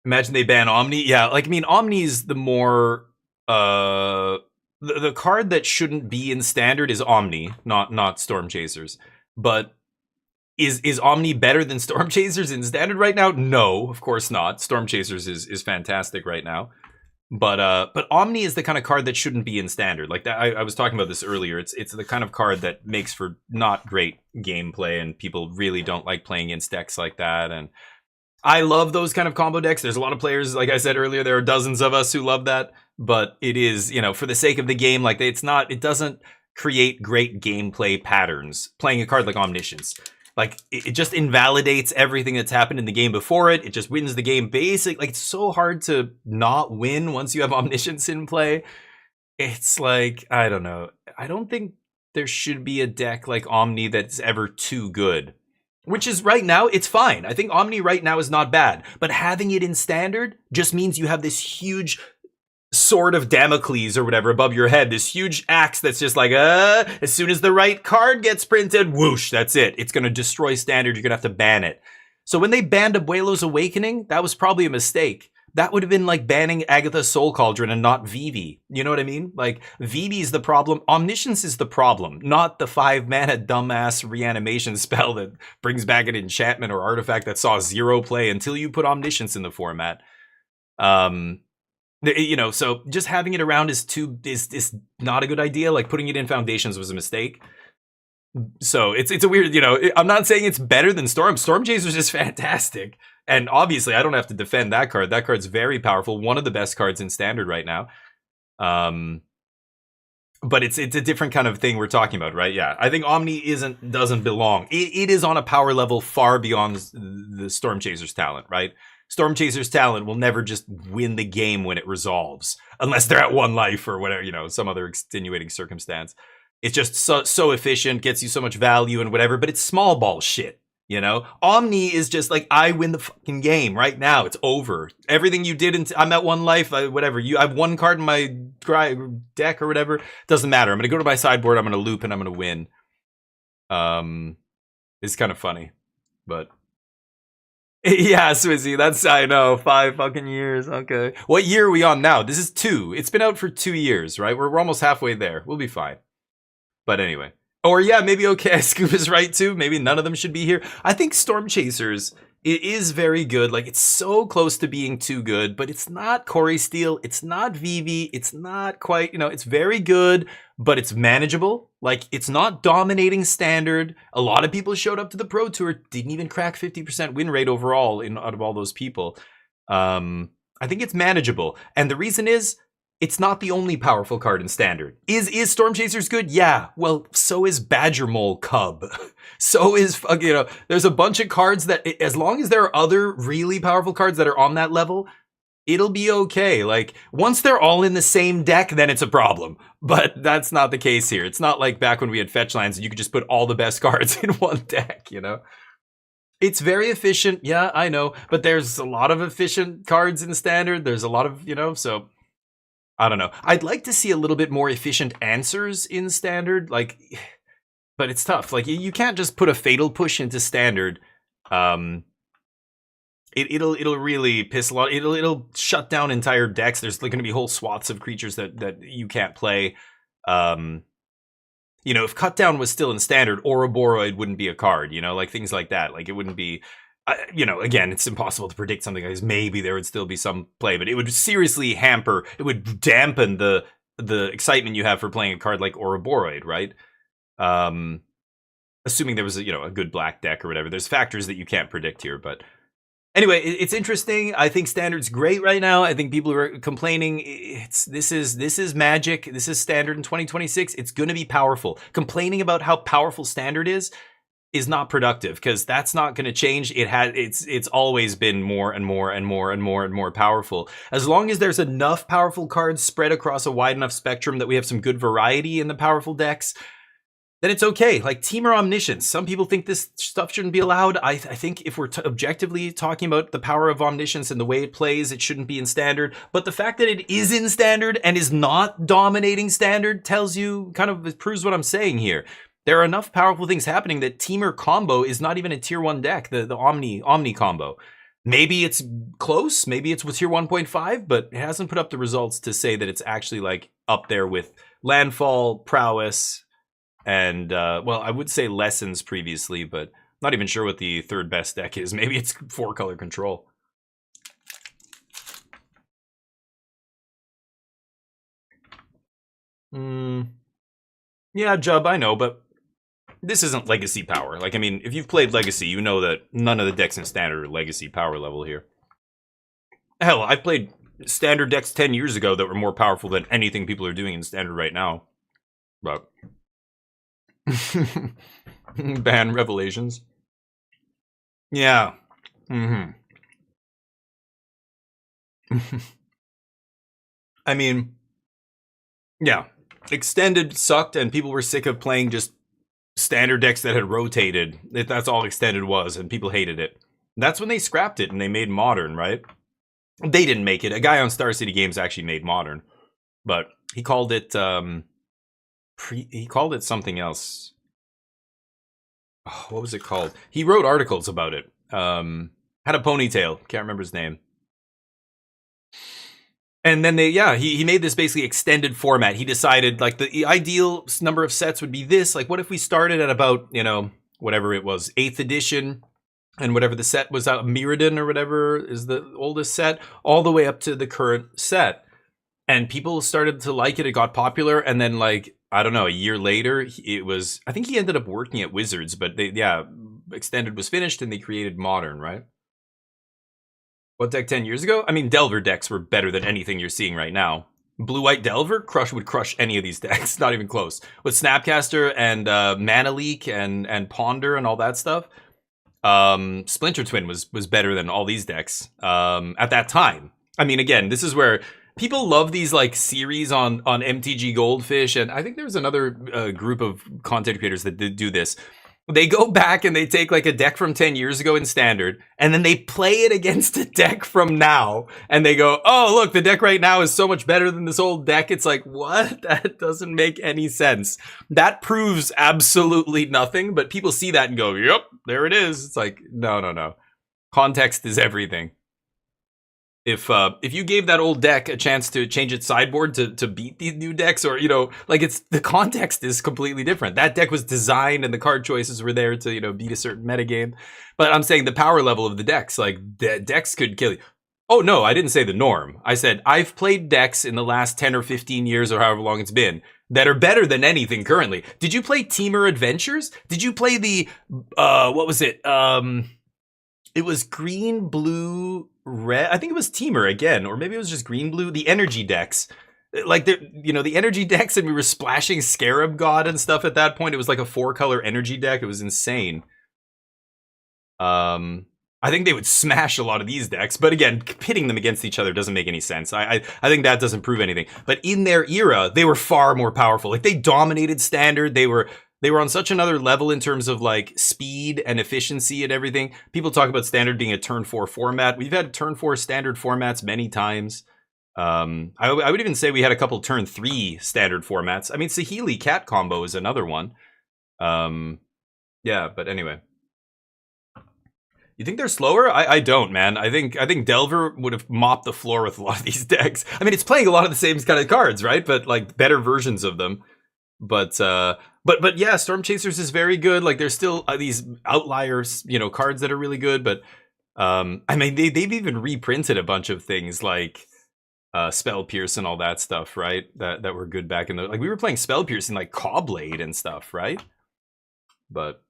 Imagine they ban Omni. Yeah, Omni is the more the card that shouldn't be in standard is Omni, not Storm Chasers. But is Omni better than Storm Chasers in standard right now? No, of course not. Storm Chasers is fantastic right now. But Omni is the kind of card that shouldn't be in standard. Like that, I was talking about this earlier. It's the kind of card that makes for not great gameplay, and people really don't like playing against decks like that. And I love those kind of combo decks. There's a lot of players, like I said earlier, there are dozens of us who love that. But it is, for the sake of the game, like it doesn't create great gameplay patterns. Playing a card like Omniscience. Like, it just invalidates everything that's happened in the game before it. It just wins the game basic. Like, it's so hard to not win once you have Omniscience in play. It's like, I don't know. I don't think there should be a deck like Omni that's ever too good. Which is, right now, it's fine. I think Omni right now is not bad. But having it in standard just means you have this huge sword of Damocles or whatever above your head, this huge axe that's just like, as soon as the right card gets printed, whoosh, that's it. It's going to destroy standard. You're going to have to ban it. So when they banned Abuelo's Awakening, that was probably a mistake. That would have been like banning Agatha's Soul Cauldron and not Vivi. You know what I mean? Like, Vivi is the problem. Omniscience is the problem, not the 5-mana dumbass reanimation spell that brings back an enchantment or artifact that saw 0 play until you put Omniscience in the format. So just having it around is not a good idea. Like, putting it in Foundations was a mistake. So it's a weird, I'm not saying it's better than Storm. Storm Chasers is fantastic. And obviously I don't have to defend that card. That card's very powerful. One of the best cards in standard right now. But it's a different kind of thing we're talking about, right? Yeah. I think Omni doesn't belong. It is on a power level far beyond the Storm Chasers talent, right? Storm Chasers talent will never just win the game when it resolves, unless they're at 1 life or whatever, some other extenuating circumstance. It's just so efficient, gets you so much value and whatever, but it's small ball shit, Omni is just like, I win the fucking game right now. It's over. Everything you did, I'm at 1 life, whatever. I have 1 card in my deck or whatever. Doesn't matter. I'm going to go to my sideboard, I'm going to loop, and I'm going to win. It's kind of funny, but... Yeah, Swizzy, I know, 5 fucking years, okay. What year are we on now? This is 2. It's been out for 2 years, right? We're almost halfway there. We'll be fine. But anyway. Or yeah, maybe okay, Scoop is right too. Maybe none of them should be here. I think Storm Chasers It is very good. Like, it's so close to being too good, but it's not Corey Steele. It's not Vivi. It's not quite, it's very good, but it's manageable. Like, it's not dominating standard. A lot of people showed up to the Pro Tour, didn't even crack 50% win rate overall out of all those people. I think it's manageable. And the reason is, it's not the only powerful card in standard. Is Storm Chasers good? Yeah. Well, so is Badger Mole Cub. So is, there's a bunch of cards that, as long as there are other really powerful cards that are on that level, it'll be okay. Like, once they're all in the same deck, then it's a problem. But that's not the case here. It's not like back when we had fetch lines and you could just put all the best cards in one deck, It's very efficient. Yeah, I know. But there's a lot of efficient cards in standard. There's a lot of, so I don't know. I'd like to see a little bit more efficient answers in standard, but it's tough. Like, you can't just put a fatal push into standard. It'll really piss a lot. It'll shut down entire decks. There's going to be whole swaths of creatures that you can't play. If Cut Down was still in standard, Ouroboros wouldn't be a card. Like things like that. Like, it wouldn't be. Again, it's impossible to predict something like this. Maybe there would still be some play, but it would seriously hamper, it would dampen the excitement you have for playing a card like Ouroboros, right? Assuming there was a good black deck or whatever. There's factors that you can't predict here, but anyway, it's interesting. I think standard's great right now. I think people are complaining. This is Magic. This is standard in 2026. It's going to be powerful. Complaining about how powerful standard is not productive, because that's not going to change. It's always been more and more and more and more and more powerful. As long as there's enough powerful cards spread across a wide enough spectrum that we have some good variety in the powerful decks, then it's okay. Like Temur Omniscience. Some people think this stuff shouldn't be allowed. I think if we're objectively talking about the power of Omniscience and the way it plays, it shouldn't be in standard. But the fact that it is in standard and is not dominating standard tells you, it proves what I'm saying here. There are enough powerful things happening that Temur combo is not even a tier 1 deck, the Omni combo. Maybe it's close, maybe it's with tier 1.5, but it hasn't put up the results to say that it's actually up there with Landfall, Prowess, and I would say Lessons previously, but not even sure what the third best deck is. Maybe it's 4-color control. Yeah, Jub, I know, but this isn't Legacy power. If you've played Legacy, you know that none of the decks in Standard are Legacy power level here. Hell, I've played Standard decks 10 years ago that were more powerful than anything people are doing in Standard right now. But ban Revelations. Yeah. Yeah. Extended sucked, and people were sick of playing just standard decks that had rotated. That's all Extended was, and people hated it. That's when they scrapped it and they made Modern, right? They didn't make it. A guy on Star City Games actually made Modern, but he called it he called it something else. Oh, what was it called? He wrote articles about it. Had a ponytail. Can't remember his name. And then he made this basically extended format. He decided the ideal number of sets would be this. What if we started at about, whatever it was, 8th edition, and whatever the set was out, Mirrodin or whatever is the oldest set, all the way up to the current set. And people started to like it. It got popular. And then I don't know, a year later, I think he ended up working at Wizards, but Extended was finished and they created Modern, right? What deck 10 years ago? Delver decks were better than anything you're seeing right now. Blue-White Delver would crush any of these decks. Not even close. With Snapcaster and Mana Leak and Ponder and all that stuff, Splinter Twin was better than all these decks at that time. Again, this is where people love these series on MTG Goldfish, and I think there's another group of content creators that do this. They go back and they take a deck from 10 years ago in Standard, and then they play it against a deck from now, and they go, oh, look, the deck right now is so much better than this old deck. It's what? That doesn't make any sense. That proves absolutely nothing, but people see that and go, yep, there it is. It's no. Context is everything. if you gave that old deck a chance to change its sideboard to beat these new decks, or like it's the context is completely different. That deck was designed and the card choices were there to beat a certain metagame. But I'm saying the power level of the decks, like the decks could kill you. Oh no, I didn't say the norm. I said I've played decks in the last 10 or 15 years or however long it's been that are better than anything currently. Did you play Teamer Adventures? Did you play the what was it? It was green, blue, red. I think it was Teamer again, or maybe it was just green, blue. The energy decks, like the energy decks, and we were splashing Scarab God and stuff at that point. It was like a 4-color energy deck. It was insane. I think they would smash a lot of these decks, but again, pitting them against each other doesn't make any sense. I think that doesn't prove anything. But in their era, they were far more powerful. Like they dominated Standard. They were on such another level in terms of like speed and efficiency and everything. People talk about Standard being a turn 4 format. We've had turn 4 Standard formats many times. I would even say we had a couple turn 3 Standard formats. I mean, Saheeli Cat combo is another one. Yeah, but anyway. You think they're slower? I don't, man. I think Delver would have mopped the floor with a lot of these decks. I mean, it's playing a lot of the same kind of cards, right? But like better versions of them. But yeah, Storm Chasers is very good. Like there's still these outliers, cards that are really good. But I mean, they've even reprinted a bunch of things like Spell Pierce and all that stuff, right? That were good back in the, like we were playing Spell Pierce in like Cawblade and stuff, right? But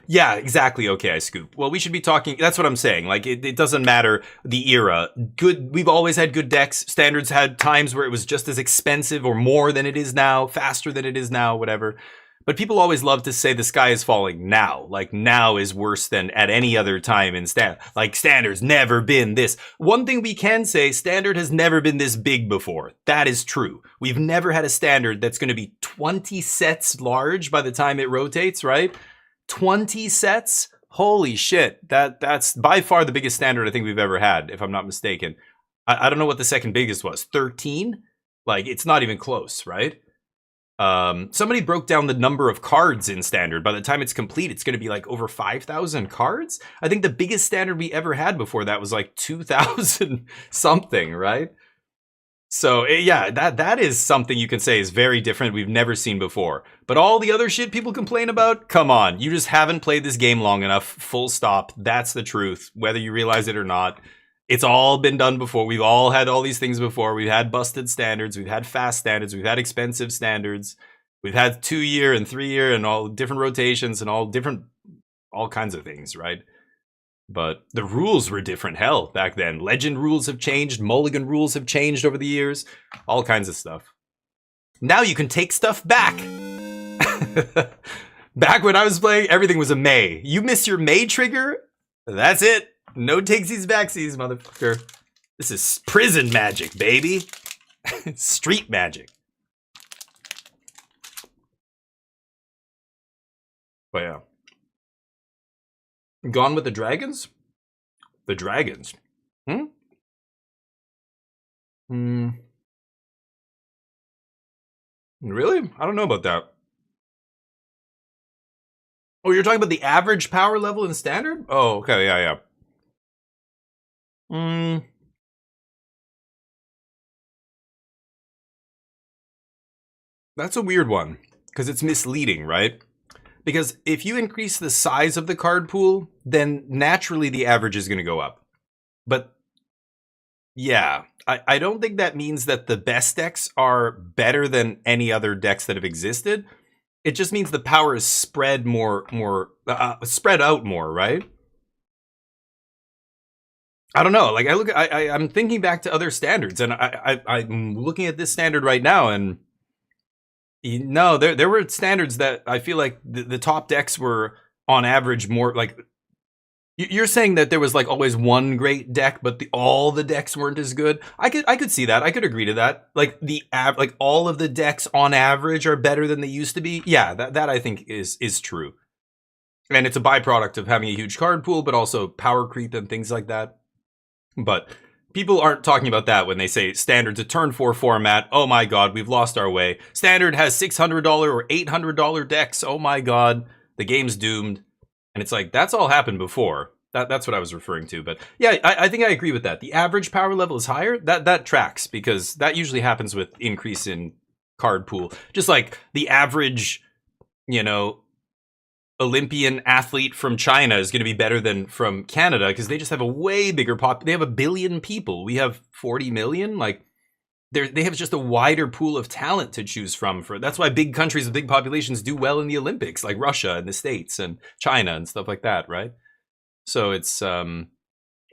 yeah, exactly. Okay, I scoop. Well, we should be talking. That's what I'm saying. Like, it doesn't matter the era. Good. We've always had good decks. Standards had times where it was just as expensive or more than it is now, faster than it is now, whatever. But people always love to say the sky is falling now. Like, now is worse than at any other time in Standard. Like, Standard's never been this. One thing we can say, Standard has never been this big before. That is true. We've never had a Standard that's going to be 20 sets large by the time it rotates, right? 20 sets? Holy shit. That's by far the biggest Standard I think we've ever had, if I'm not mistaken. I don't know what the second biggest was. 13? Like, it's not even close, right? Somebody broke down the number of cards in Standard. By the time it's complete, it's going to be like over 5,000 cards. I think the biggest Standard we ever had before that was like 2,000 something, right? So yeah, that is something you can say is very different. We've never seen before. But all the other shit people complain about, come on, you just haven't played this game long enough. Full stop. That's the truth, whether you realize it or not. It's all been done before. We've all had all these things before. We've had busted Standards. We've had fast Standards. We've had expensive Standards. We've had 2-year and 3-year and all different rotations and all kinds of things, right? But the rules were different. Hell, back then. Legend rules have changed. Mulligan rules have changed over the years. All kinds of stuff. Now you can take stuff back. Back when I was playing, everything was a May. You miss your May trigger? That's it. No takesies backsies, motherfucker. This is prison magic, baby. Street magic. But yeah. Gone with the Dragons? The Dragons. Really? I don't know about that. Oh, you're talking about the average power level in Standard? Oh, okay, yeah. That's a weird one, because it's misleading, right? Because if you increase the size of the card pool, then naturally the average is going to go up. But yeah, I don't think that means that the best decks are better than any other decks that have existed. It just means the power is spread spread out more, right? I don't know. Like I'm thinking back to other Standards, and I'm looking at this Standard right now, and no, there were Standards that I feel like the top decks were on average more like. You're saying that there was like always one great deck, but all the decks weren't as good. I could see that. I could agree to that. Like like all of the decks on average are better than they used to be. Yeah, that I think is true, and it's a byproduct of having a huge card pool, but also power creep and things like that. But people aren't talking about that when they say Standard's a turn 4 format. Oh my god, we've lost our way. Standard has $600 or $800 decks. Oh my god, the game's doomed. And it's like, that's all happened before. That's what I was referring to. But yeah, I think I agree with that. The average power level is higher. That tracks, because that usually happens with increase in card pool. Just like the average, you know, Olympian athlete from China is going to be better than from Canada because they just have a way bigger they have 1 billion people. We have 40 million. Like, they have just a wider pool of talent to choose from. That's why big countries with big populations do well in the Olympics, like Russia and the States and China and stuff like that, right? So it's a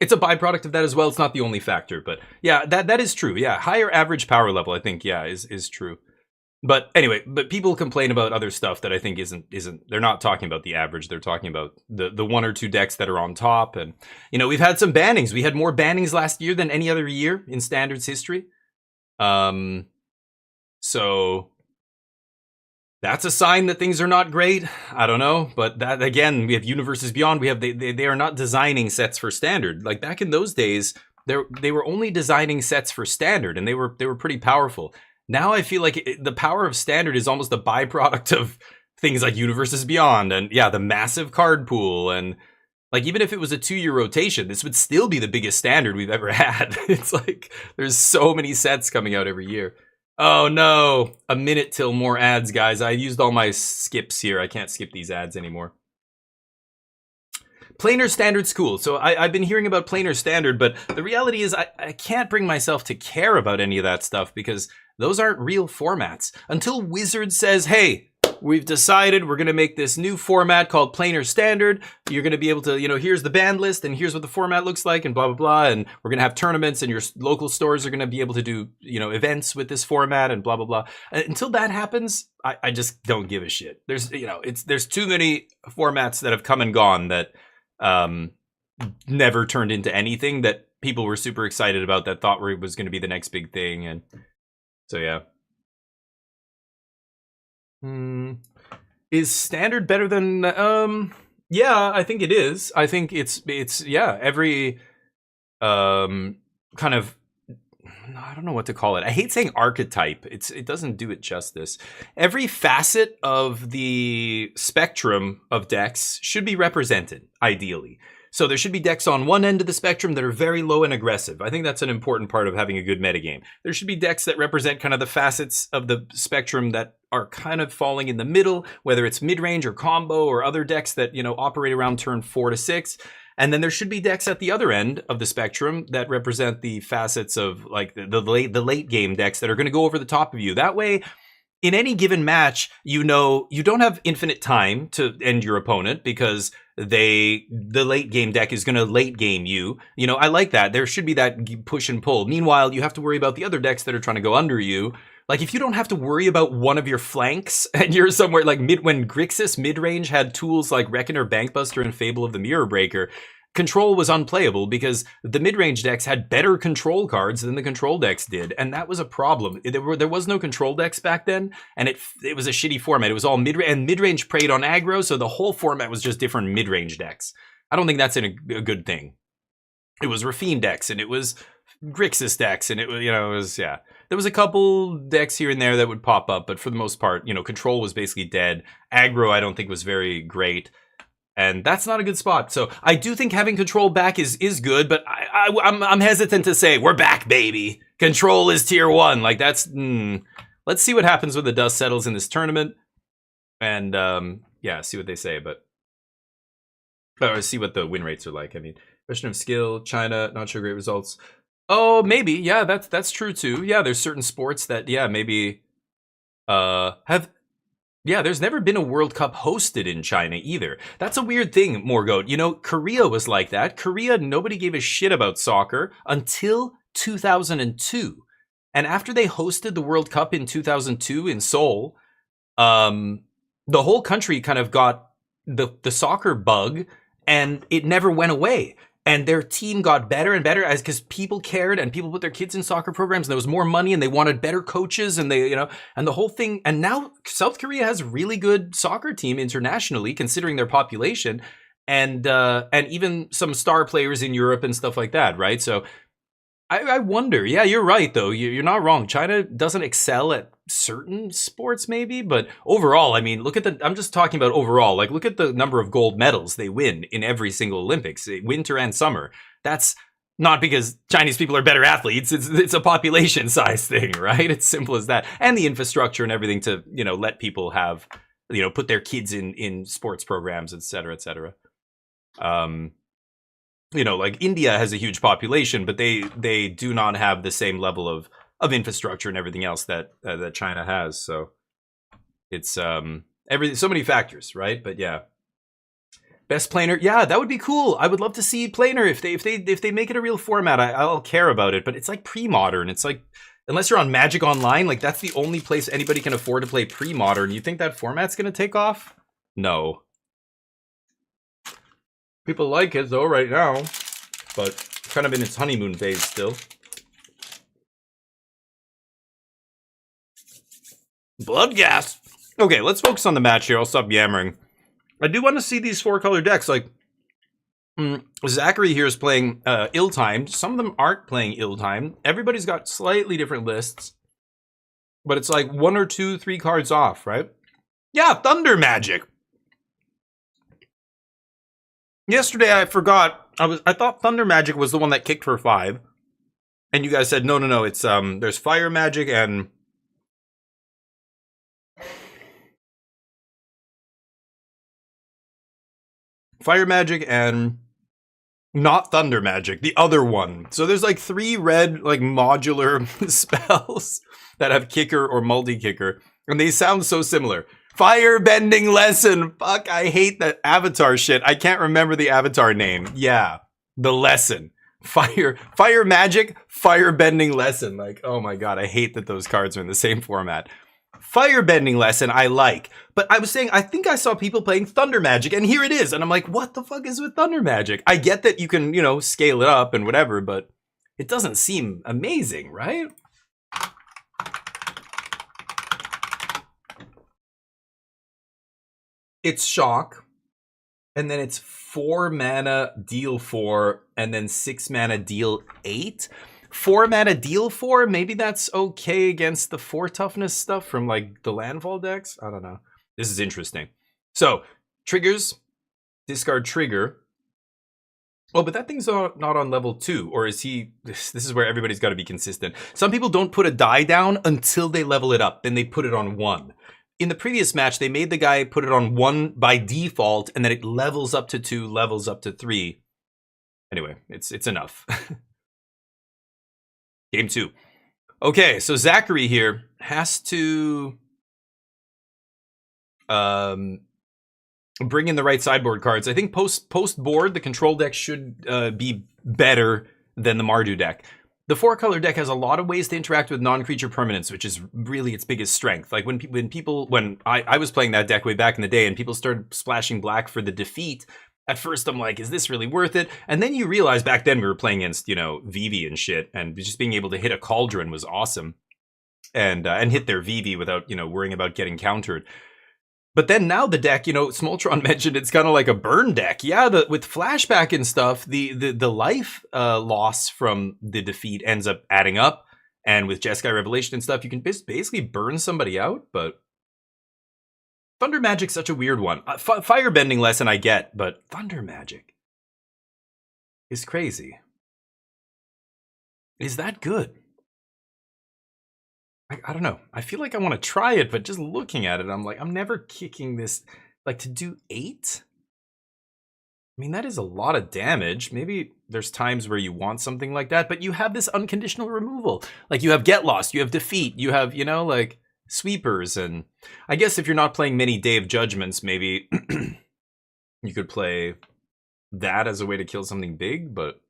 byproduct of that as well. It's not the only factor, but yeah, that is true. Yeah, higher average power level, I think, yeah, is true. But anyway, but people complain about other stuff that I think isn't. They're not talking about the average. They're talking about the 1 or 2 decks that are on top. And you know, we've had some bannings. We had more bannings last year than any other year in Standards history. So that's a sign that things are not great. I don't know, but that again, we have Universes Beyond. We have they are not designing sets for Standard. Like back in those days, they were only designing sets for Standard, and they were pretty powerful. Now I feel like the power of Standard is almost a byproduct of things like Universes Beyond, and yeah, the massive card pool, and like even if it was a 2-year rotation, this would still be the biggest Standard we've ever had. It's like there's so many sets coming out every year. Oh no, a minute till more ads, guys. I used all my skips here. I can't skip these ads anymore. Planar Standard's cool. So I've been hearing about Planar Standard, but the reality is I can't bring myself to care about any of that stuff because those aren't real formats. Until Wizard says, hey, we've decided we're going to make this new format called Planar Standard. You're going to be able to, you know, here's the band list and here's what the format looks like and blah, blah, blah. And we're going to have tournaments and your local stores are going to be able to do, you know, events with this format and blah, blah, blah. Until that happens, I just don't give a shit. There's, you know, there's too many formats that have come and gone that never turned into anything that people were super excited about that thought it was going to be the next big thing. And so, yeah. Is Standard better than yeah, I think it is. I think it's yeah, every kind of, I don't know what to call it. I hate saying archetype. It doesn't do it justice. Every facet of the spectrum of decks should be represented, ideally. So there should be decks on one end of the spectrum that are very low and aggressive. I think that's an important part of having a good metagame. There should be decks that represent kind of the facets of the spectrum that are kind of falling in the middle, whether it's mid-range or combo or other decks that, you know, operate around turn 4 to 6. And then there should be decks at the other end of the spectrum that represent the facets of like the late game decks that are going to go over the top of you. That way, in any given match, you know, you don't have infinite time to end your opponent because the late game deck is going to late game you. You know, I like that. There should be that push and pull. Meanwhile, you have to worry about the other decks that are trying to go under you. Like if you don't have to worry about one of your flanks and you're somewhere like when Grixis mid-range had tools like Reckoner, Bankbuster, and Fable of the Mirror Breaker, Control was unplayable because the mid-range decks had better control cards than the control decks did, and that was a problem. There was no control decks back then, and it was a shitty format. It was all mid-range, and mid-range preyed on aggro, so the whole format was just different mid-range decks. I don't think that's a good thing. It was Rafine decks, and it was Grixis decks, and it was, you know, it was, yeah. There was a couple decks here and there that would pop up, but for the most part, you know, control was basically dead. Aggro, I don't think was very great. And that's not a good spot. So I do think having control back is good, but I'm hesitant to say we're back, baby. Control is tier 1. Like that's. Let's see what happens when the dust settles in this tournament, and yeah, see what they say. But or see what the win rates are like. I mean, question of skill, China, not sure great results. Oh, maybe, yeah, that's true too. Yeah, there's certain sports that maybe have. Yeah, there's never been a World Cup hosted in China either. That's a weird thing, Morgoat. You know, Korea was like that. Korea, nobody gave a shit about soccer until 2002. And after they hosted the World Cup in 2002 in Seoul, the whole country kind of got the soccer bug, and it never went away. And their team got better and better because people cared and people put their kids in soccer programs and there was more money and they wanted better coaches and they, you know, and the whole thing. And now South Korea has a really good soccer team internationally, considering their population, and even some star players in Europe and stuff like that, right? So I wonder. Yeah, you're right, though. You're not wrong. China doesn't excel at certain sports, maybe, but overall, I mean, look at I'm just talking about overall. Like, look at the number of gold medals they win in every single Olympics, winter and summer. That's not because Chinese people are better athletes. It's a population size thing, right? It's simple as that. And the infrastructure and everything to, let people have, put their kids in sports programs, et cetera, et cetera. Like India has a huge population, but they do not have the same level of infrastructure and everything else that China has. So it's so many factors, right? But yeah, best planer, yeah, that would be cool. I would love to see planer if they make it a real format. I'll care about it. But it's like pre-modern. It's like, unless you're on Magic Online, like that's the only place anybody can afford to play pre-modern. You think that format's gonna take off? No. People like it though right now, but kind of in its honeymoon phase still. Blood gas. Okay, let's focus on the match here. I'll stop yammering. I do want to see these 4-color decks. Like, Zachary here is playing ill-timed. Some of them aren't playing ill-timed. Everybody's got slightly different lists, but it's like 1 or 2, 3 cards off, right? Yeah, Thunder Magic. Yesterday I forgot. I thought Thunder Magic was the one that kicked for 5, and you guys said no. It's there's Fire Magic and not Thunder Magic, the other one. So there's like 3 red like modular spells that have kicker or multi-kicker, and they sound so similar. Firebending Lesson. Fuck, I hate that Avatar shit. I can't remember the Avatar name. Yeah, the lesson. Fire Magic, Firebending Lesson. Like, oh my god, I hate that those cards are in the same format. Firebending Lesson, I like. But I was saying, I think I saw people playing Thunder Magic, and here it is. And I'm like, what the fuck is with Thunder Magic? I get that you can, scale it up and whatever, but it doesn't seem amazing, right? It's Shock, and then it's 4 mana, deal 4, and then 6 mana, deal 8. 4 mana, deal 4, maybe that's okay against the 4 toughness stuff from like the landfall decks. I don't know. This is interesting. So, triggers, discard trigger. Oh, but that thing's not on level 2, or is he... This is where everybody's got to be consistent. Some people don't put a die down until they level it up, then they put it on 1. In the previous match, they made the guy put it on 1 by default, and then it levels up to 2, levels up to 3. Anyway, it's enough. Game 2. Okay, so Zachary here has to bring in the right sideboard cards. I think post board, the control deck should be better than the Mardu deck. The 4-color deck has a lot of ways to interact with non-creature permanents, which is really its biggest strength. Like when I was playing that deck way back in the day and people started splashing black for the defeat, at first I'm like, is this really worth it? And then you realize back then we were playing against, Vivi and shit, and just being able to hit a Cauldron was awesome. And hit their Vivi without, worrying about getting countered. But then now the deck, Smoltron mentioned it's kind of like a burn deck. Yeah, with flashback and stuff, the life loss from the defeat ends up adding up. And with Jeskai Revelation and stuff, you can basically burn somebody out. But Thunder Magic's such a weird one. Firebending Lesson I get, but Thunder Magic is crazy. Is that good? I don't know. I feel like I want to try it, but just looking at it, I'm like, I'm never kicking this. Like, to do 8? I mean, that is a lot of damage. Maybe there's times where you want something like that, but you have this unconditional removal. Like, you have Get Lost, you have Defeat, you have, like, sweepers. And I guess if you're not playing many Day of Judgments, maybe you could play that as a way to kill something big, but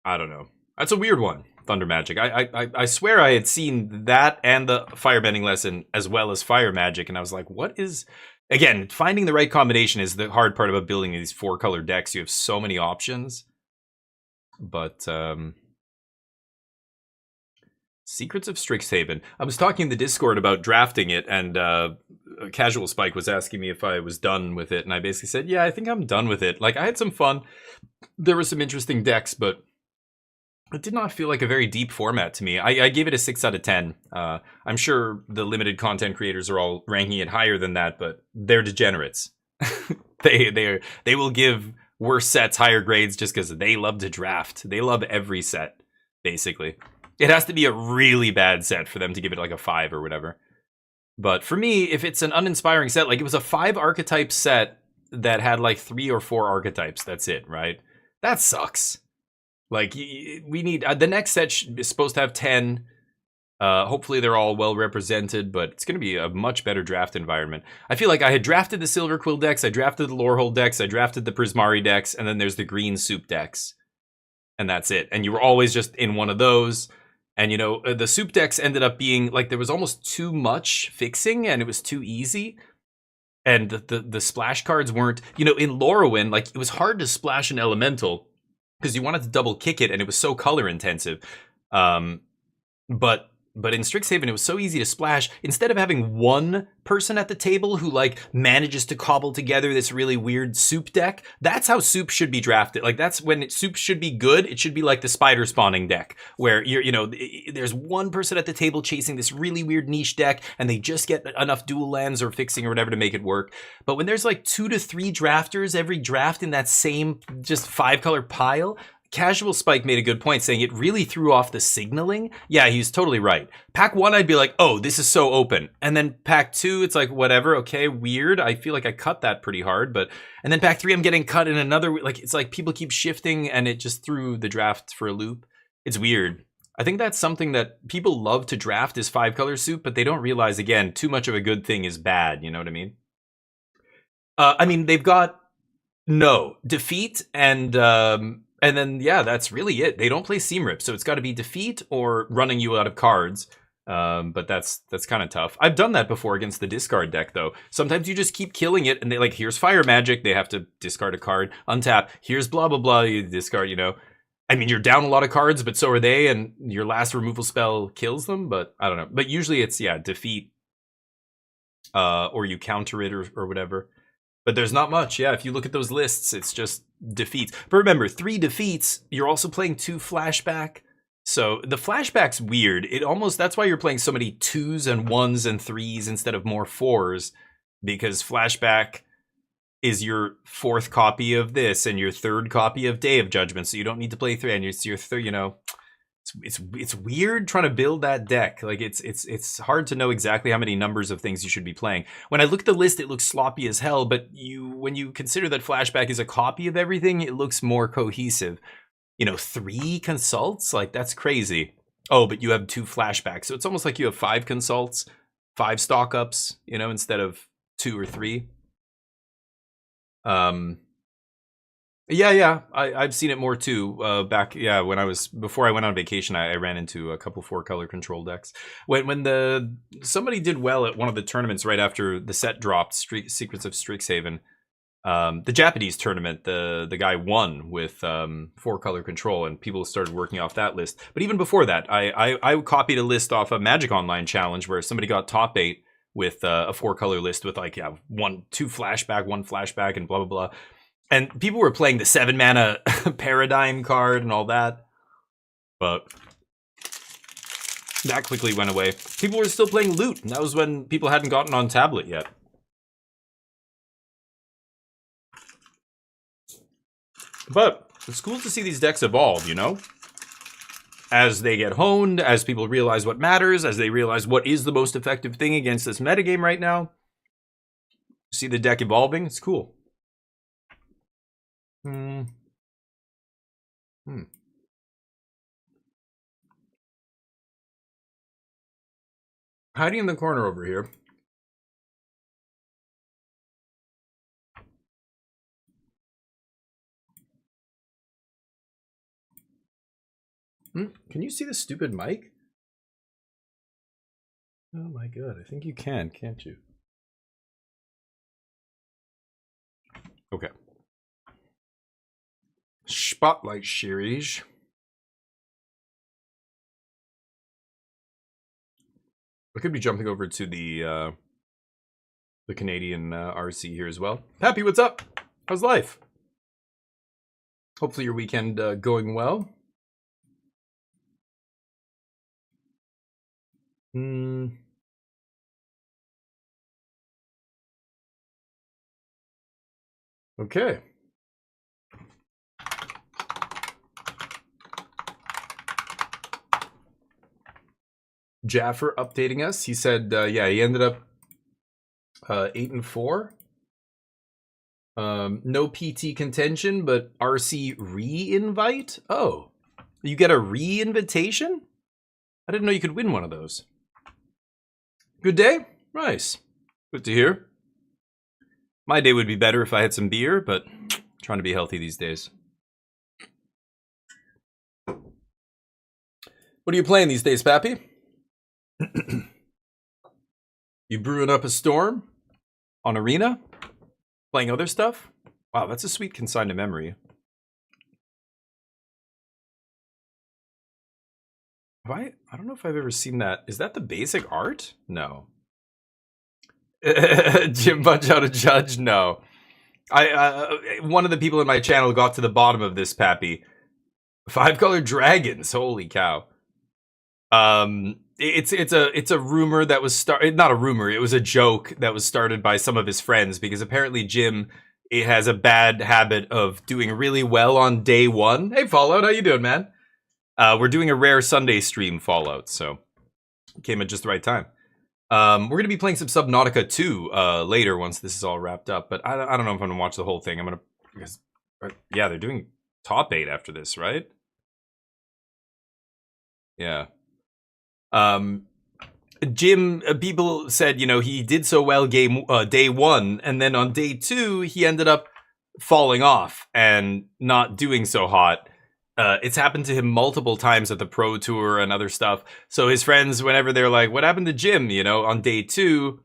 I don't know. That's a weird one. Thunder Magic. I swear I had seen that and the Firebending Lesson as well as Fire Magic, and I was like, what is... Again, finding the right combination is the hard part about building these 4-color decks. You have so many options. But, Secrets of Strixhaven. I was talking in the Discord about drafting it, and Casual Spike was asking me if I was done with it, and I basically said, yeah, I think I'm done with it. Like, I had some fun. There were some interesting decks, but It did not feel like a very deep format to me. I gave it a 6 out of 10. I'm sure the limited content creators are all ranking it higher than that, but they're degenerates. They will give worse sets higher grades just because they love to draft. They love every set, basically. It has to be a really bad set for them to give it like a 5 or whatever. But for me, if it's an uninspiring set, like it was a 5 archetype set that had like 3 or 4 archetypes, that's it, right? That sucks. Like, we need... the next set is supposed to have 10. Hopefully they're all well represented, but it's going to be a much better draft environment. I feel like I had drafted the Silver Quill decks, I drafted the Lorehold decks, I drafted the Prismari decks, and then there's the Green Soup decks. And that's it. And you were always just in one of those. And, you know, the Soup decks ended up being, like, there was almost too much fixing, and it was too easy. And the splash cards weren't... You know, in Lorwyn, like, it was hard to splash an Elemental, because you wanted to double kick it, and it was so color intensive. But in Strixhaven, it was so easy to splash. Instead of having one person at the table who like manages to cobble together this really weird Soup deck, that's how Soup should be drafted. Like that's when Soup should be good. It should be like the spider spawning deck, where there's one person at the table chasing this really weird niche deck, and they just get enough dual lands or fixing or whatever to make it work. But when there's like 2 to 3 drafters every draft in that same just 5-color pile. Casual Spike made a good point saying it really threw off the signaling. Yeah, he's totally right. Pack 1, I'd be like, oh, this is so open. And then pack 2, it's like, whatever, okay, weird. I feel like I cut that pretty hard. And then pack 3, I'm getting cut in another, like, it's like people keep shifting and it just threw the draft for a loop. It's weird. I think that's something that people love to draft is 5-color Soup, but they don't realize, again, too much of a good thing is bad, you know what I mean? They've got, Defeat and then, yeah, that's really it. They don't play Seam Rip, so it's got to be Defeat or running you out of cards. But that's kind of tough. I've done that before against the discard deck, though. Sometimes you just keep killing it, and they like, here's Fire Magic. They have to discard a card, untap. Here's blah, blah, blah. You discard, I mean, you're down a lot of cards, but so are they, and your last removal spell kills them. But I don't know. But usually it's, yeah, Defeat. Or you counter it or whatever. But there's not much. Yeah, if you look at those lists, it's just defeats. But remember, 3 defeats, you're also playing 2 flashback. So the flashback's weird. That's why you're playing so many 2s and 1s and 3s instead of more 4s. Because flashback is your 4th copy of this and your 3rd copy of Day of Judgment. So you don't need to play 3, and it's your 3rd, It's weird trying to build that deck. Like it's hard to know exactly how many numbers of things you should be playing. When I look at the list, it looks sloppy as hell, but when you consider that flashback is a copy of everything, it looks more cohesive. 3 consults? Like that's crazy. Oh, but you have 2 flashbacks. So it's almost like you have 5 consults, 5 stock ups, instead of 2 or 3. Yeah, I've seen it more too. Before I went on vacation, I ran into a couple 4-color control decks. When somebody did well at one of the tournaments right after the set dropped, Secrets of Strixhaven, the Japanese tournament, the guy won with 4-color control, and people started working off that list. But even before that, I copied a list off a Magic Online challenge where somebody got top 8 with a 4-color list with 2 flashback, 1 flashback, and blah blah blah. And people were playing the 7-mana Paradigm card and all that. But that quickly went away. People were still playing Loot, and that was when people hadn't gotten on tablet yet. But it's cool to see these decks evolve, As they get honed, as people realize what matters, as they realize what is the most effective thing against this metagame right now. See the deck evolving? It's cool. Hiding in the corner over here. Can you see the stupid mic? Oh my god, I think you can, can't you? Okay. Spotlight series. I could be jumping over to the Canadian RC here as well. Happy, what's up? How's life? Hopefully your weekend going well. Okay. Jaffer updating us. He said, yeah, he ended up 8-4. No PT contention, but RC re-invite? Oh, you get a re-invitation? I didn't know you could win one of those. Good day? Nice. Good to hear. My day would be better if I had some beer, but trying to be healthy these days. What are you playing these days, Pappy? You brewing up a storm on Arena? Playing other stuff? Wow, that's a sweet consign to memory. I don't know if I've ever seen that. Is that the basic art? No. Jim Punch Out a Judge? No. One of the people in my channel got to the bottom of this, Pappy. 5-color dragons. Holy cow. It's a rumor that was not a rumor, it was a joke that was started by some of his friends, because apparently Jim has a bad habit of doing really well on day one. Hey Fallout, how you doing, man? We're doing a rare Sunday stream, Fallout, so it came at just the right time. We're gonna be playing some Subnautica 2 later once this is all wrapped up, but I don't know if I'm gonna watch the whole thing. Yeah, they're doing top 8 after this, right? Yeah. Jim, people said, you know, he did so well day 1, and then on day 2 he ended up falling off and not doing so hot. It's happened to him multiple times at the Pro Tour and other stuff. So his friends, whenever they're like, what happened to Jim? You know, on day 2,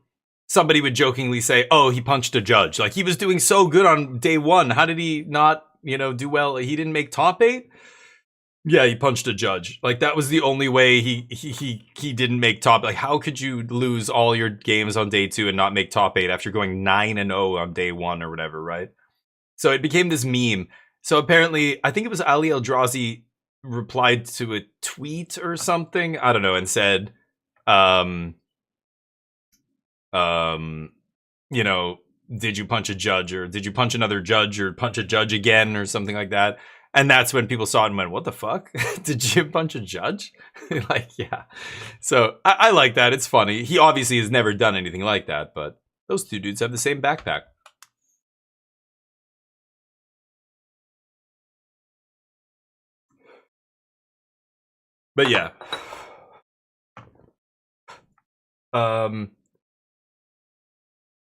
somebody would jokingly say, oh, he punched a judge. Like, he was doing so good on day 1. How did he not, you know, do well? He didn't make top 8? Yeah, he punched a judge. Like, that was the only way he didn't make top. Like, how could you lose all your games on day 2 and not make top 8 after going 9-0 on day 1 or whatever, right? So it became this meme. So apparently, I think it was Ali Eldrazi replied to a tweet or something, I don't know, and said, you know, did you punch a judge, or did you punch another judge, or punch a judge again, or something like that. And that's when people saw it and went, what the fuck? Did Jim punch a judge? Like, yeah. So I like that. It's funny. He obviously has never done anything like that, but those two dudes have the same backpack. But yeah.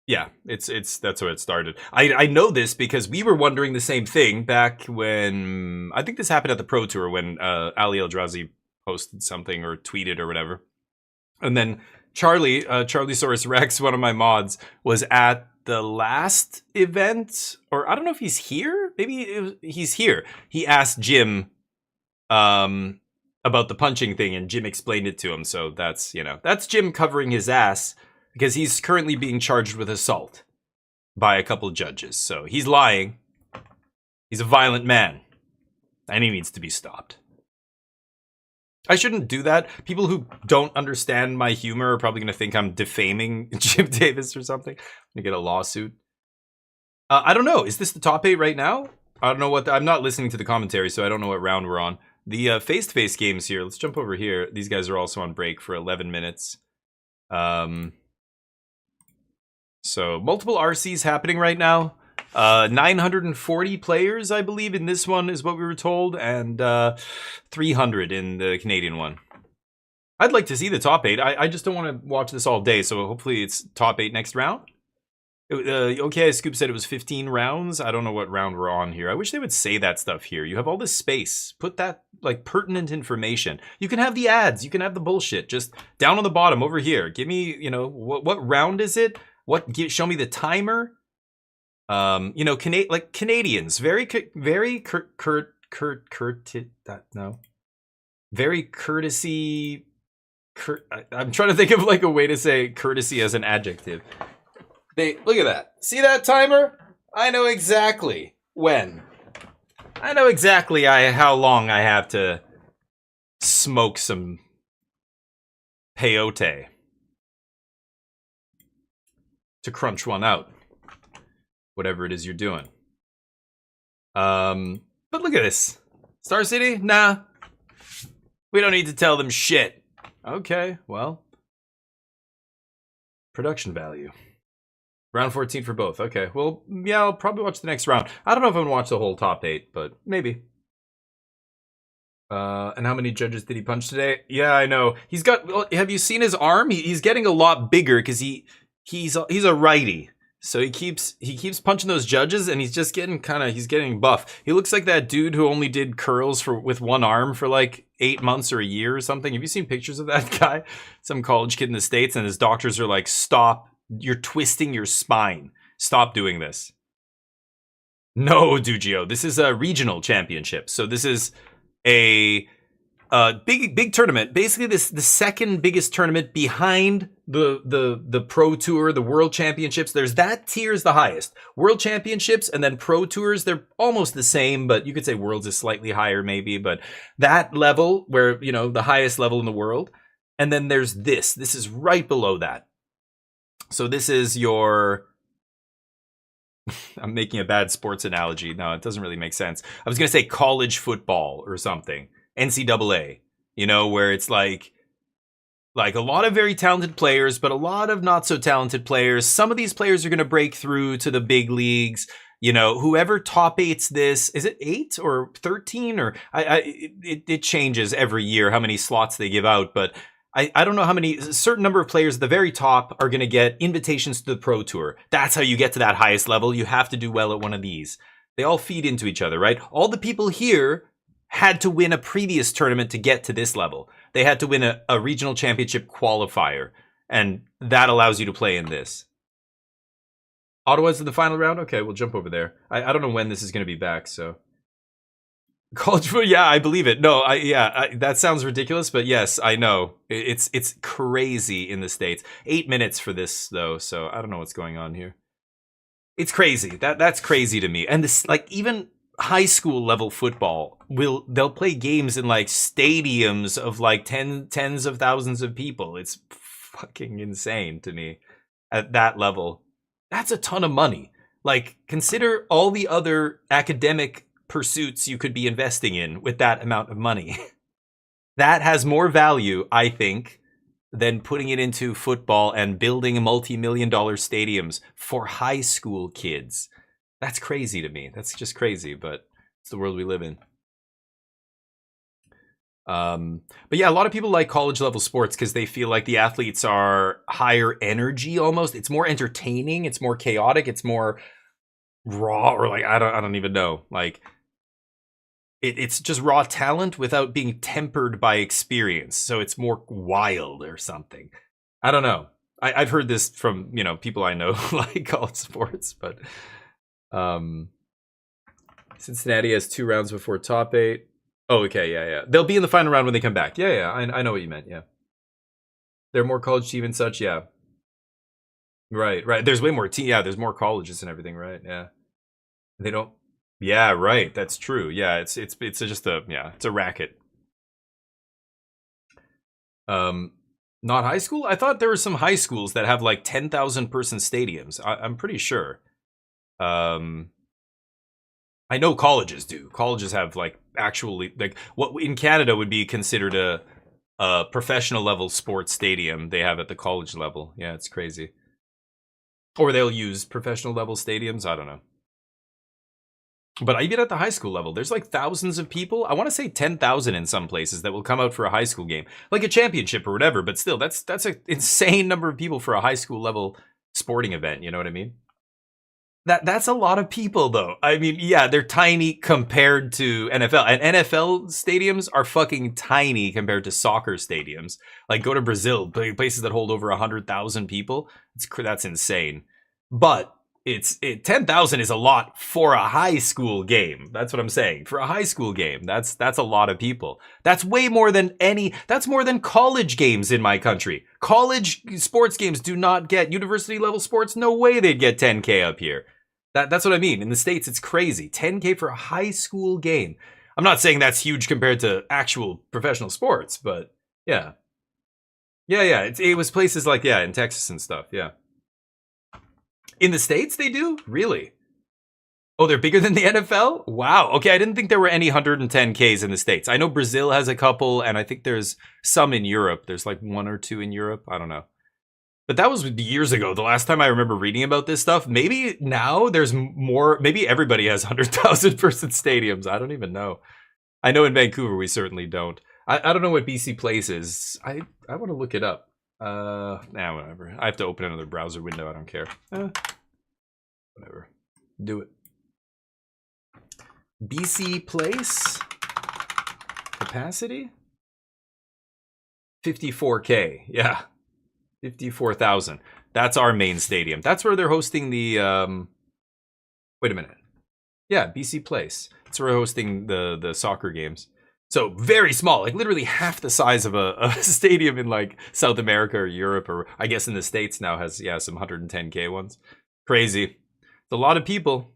Yeah, that's where it started. I know this because we were wondering the same thing back when, I think this happened at the Pro Tour when Ali Eldrazi posted something or tweeted or whatever. And then Charlie Saurus Rex, one of my mods, was at the last event, or I don't know if he's here. Maybe he's here. He asked Jim about the punching thing, and Jim explained it to him. So that's, you know, that's Jim covering his ass, because he's currently being charged with assault by a couple of judges. So he's lying. He's a violent man, and he needs to be stopped. I shouldn't do that. People who don't understand my humor are probably going to think I'm defaming Jim Davis or something. I'm going to get a lawsuit. I don't know. Is this the top 8 right now? I don't know what... I'm not listening to the commentary, so I don't know what round we're on. The face-to-face games here. Let's jump over here. These guys are also on break for 11 minutes. So multiple RCs happening right now. 940 players, I believe, in this one is what we were told, and 300 in the Canadian one. I'd like to see the top 8. I just don't want to watch this all day, so hopefully it's top 8 next round. Okay, Scoop said it was 15 rounds. I don't know what round we're on here. I wish they would say that stuff here. You have all this space. Put that, like, pertinent information. You can have the ads. You can have the bullshit. Just down on the bottom over here. Give me, you know, what round is it? Show me the timer. You know, Canadians, very courtesy. I'm trying to think of like a way to say courtesy as an adjective. Look at that. See that timer? I know exactly when. I know exactly how long I have to smoke some peyote to crunch one out. Whatever it is you're doing. But look at this. Star City? Nah. We don't need to tell them shit. Okay, well. Production value. Round 14 for both. Okay, well, yeah, I'll probably watch the next round. I don't know if I'm going to watch the whole top 8, but maybe. And how many judges did he punch today? Yeah, I know. He's got, well, have you seen his arm? He's getting a lot bigger because he's a righty. So he keeps punching those judges, and he's just getting he's getting buff. He looks like that dude who only did curls with one arm for like 8 months or a year or something. Have you seen pictures of that guy? Some college kid in the States, and his doctors are like, stop, you're twisting your spine. Stop doing this. No, Dugio, this is a regional championship. So this is a big tournament. Basically, the second biggest tournament behind the Pro Tour, the World Championships. There's that tier is the highest. World Championships and then Pro Tours, they're almost the same, but you could say Worlds is slightly higher maybe. But that level where, you know, the highest level in the world. And then there's this. This is right below that. So this is your... I'm making a bad sports analogy. No, it doesn't really make sense. I was going to say college football or something. NCAA, you know, where it's like a lot of very talented players, but a lot of not so talented players. Some of these players are going to break through to the big leagues. You know, whoever top 8's this, is it 8 or 13 or it changes every year how many slots they give out, but I don't know how many, a certain number of players at the very top are going to get invitations to the Pro Tour. That's how you get to that highest level. You have to do well at one of these. They all feed into each other, right? All the people here had to win a previous tournament to get to this level. They had to win a regional championship qualifier, and that allows you to play in this. Ottawa's in the final round? Okay, we'll jump over there. I don't know when this is going to be back, so... College football, yeah, I believe it. No, that sounds ridiculous, but yes, I know. It's crazy in the States. 8 minutes for this, though, so I don't know what's going on here. It's crazy. That's crazy to me. And this, like, even high school level football, they'll play games in, like, stadiums of, like, tens of thousands of people. It's fucking insane to me at that level. That's a ton of money. Like, consider all the other academic pursuits you could be investing in with that amount of money. That has more value, I think, than putting it into football and building multi-million-dollar stadiums for high school kids. That's crazy to me. That's just crazy, but it's the world we live in. But yeah, a lot of people like college level sports because they feel like the athletes are higher energy almost. It's more entertaining. It's more chaotic. It's more raw, or like, I don't even know. Like, it's just raw talent without being tempered by experience. So it's more wild or something. I don't know. I've heard this from, you know, people I know like college sports, but Cincinnati has 2 rounds before top 8. Oh, okay, yeah. They'll be in the final round when they come back. Yeah, I know what you meant, yeah. They're more college team and such, yeah. Right. There's way more there's more colleges and everything, right? Yeah. They don't. Yeah, right. That's true. Yeah, it's just it's a racket. Not high school? I thought there were some high schools that have like 10,000 person stadiums. I'm pretty sure. I know colleges do. Colleges have like actually like what in Canada would be considered a professional level sports stadium. They have at the college level. Yeah, it's crazy. Or they'll use professional level stadiums. I don't know. But even at the high school level, there's like thousands of people. I want to say 10,000 in some places that will come out for a high school game, like a championship or whatever. But still, that's an insane number of people for a high school level sporting event. You know what I mean? That's a lot of people, though. I mean, yeah, they're tiny compared to NFL. And NFL stadiums are fucking tiny compared to soccer stadiums. Like, go to Brazil, places that hold over 100,000 people. That's insane. But 10,000 is a lot for a high school game. That's what I'm saying. For a high school game, that's a lot of people. That's way more than that's more than college games in my country. College sports games do not get university level sports. No way they'd get 10K up here. That's what I mean. In the States, it's crazy. 10K for a high school game. I'm not saying that's huge compared to actual professional sports, but yeah. Yeah. It was places like, yeah, in Texas and stuff. Yeah. In the States, they do? Really? Oh, they're bigger than the NFL? Wow. Okay, I didn't think there were any 110Ks in the States. I know Brazil has a couple, and I think there's some in Europe. There's like 1 or 2 in Europe. I don't know. But that was years ago. The last time I remember reading about this stuff. Maybe now there's more. Maybe everybody has 100,000 person stadiums. I don't even know. I know in Vancouver we certainly don't. I don't know what BC Place is. I want to look it up. Whatever. I have to open another browser window. I don't care. Whatever. Do it. BC Place capacity 54K. Yeah. 54,000. That's our main stadium. That's where they're hosting the wait a minute. Yeah, BC Place. That's where we're hosting the soccer games. So very small, like literally half the size of a stadium in like South America or Europe, or I guess in the States now has, yeah, some 110K ones. Crazy. It's a lot of people.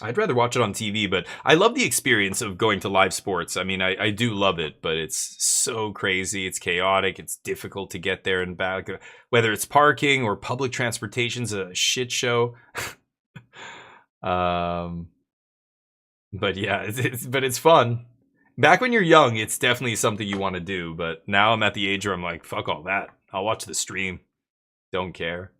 I'd rather watch it on TV, but I love the experience of going to live sports. I mean, I do love it, but it's so crazy. It's chaotic. It's difficult to get there and back. Whether it's parking or public transportation's a shit show. But yeah, it's fun. Back when you're young, it's definitely something you want to do. But now I'm at the age where I'm like, fuck all that. I'll watch the stream. Don't care.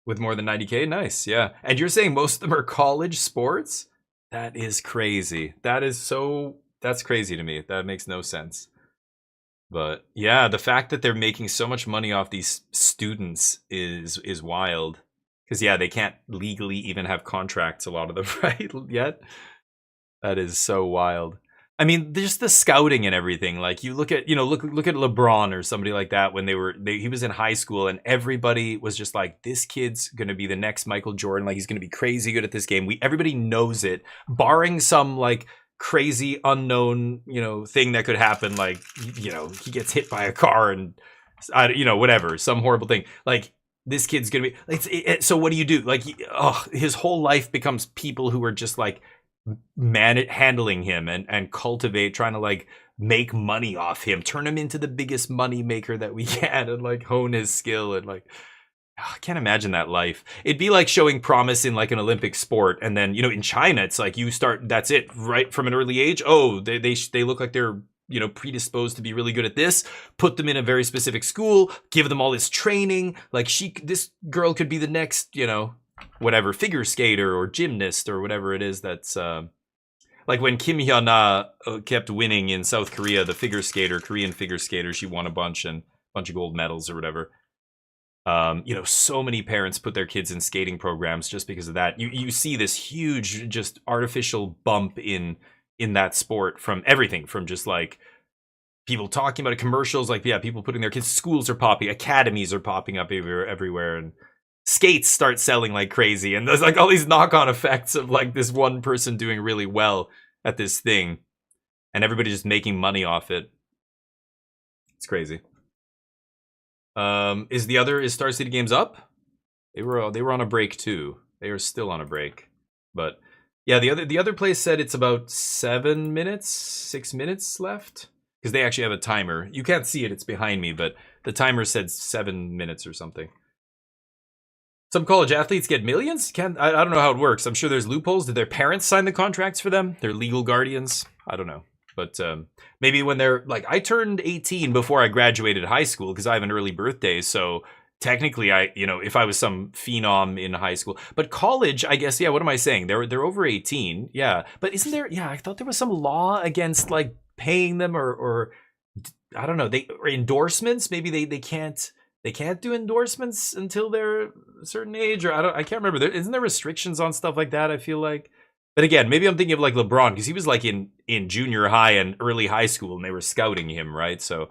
With more than 90K? Nice, yeah. And you're saying most of them are college sports? That is crazy. That's crazy to me. That makes no sense. But yeah, the fact that they're making so much money off these students is wild. Because yeah, they can't legally even have contracts, a lot of them, right? Yet. That is so wild. I mean, just the scouting and everything. Like you look at, look at LeBron or somebody like that when he was in high school, and everybody was just like, this kid's gonna be the next Michael Jordan. Like he's gonna be crazy good at this game. Everybody knows it, barring some like crazy unknown, thing that could happen. Like, he gets hit by a car and, whatever, some horrible thing. Like this kid's gonna be. So what do you do? Like, his whole life becomes people who are just like handling him and cultivate, trying to like make money off him, turn him into the biggest money maker that we can, and like hone his skill. And like, I can't imagine that life. It'd be like showing promise in like an Olympic sport, and then in China it's like you start, that's it, right from an early age. Oh, they look like they're predisposed to be really good at this, put them in a very specific school, give them all this training. Like this girl could be the next whatever, figure skater or gymnast or whatever it is. That's like when Kim Hyuna kept winning in South Korea, the Korean figure skater, she won a bunch of gold medals or whatever. So many parents put their kids in skating programs just because of that. You see this huge, just artificial bump in that sport from everything, from just like people talking about it, commercials, like, yeah, people putting their kids, schools are popping, academies are popping up everywhere, and skates start selling like crazy, and there's like all these knock-on effects of like this one person doing really well at this thing and everybody just making money off it. It's crazy. Is Star City Games up? They were on a break too. They are still on a break. But yeah, the other place said it's about 6 minutes left, because they actually have a timer. You can't see it, it's behind me, but the timer said 7 minutes or something. Some college athletes get millions? I don't know how it works. I'm sure there's loopholes. Did their parents sign the contracts for them? Their legal guardians? I don't know. But maybe when they're like, I turned 18 before I graduated high school because I have an early birthday. So technically, if I was some phenom in high school. But college, I guess, yeah, what am I saying? They're over 18. Yeah. But isn't there, yeah, I thought there was some law against like paying them or I don't know, or endorsements. Maybe they can't do endorsements until they're a certain age, or I can't remember. Isn't there restrictions on stuff like that? I feel like, but again, maybe I'm thinking of like LeBron, because he was like in junior high and early high school, and they were scouting him, right? So,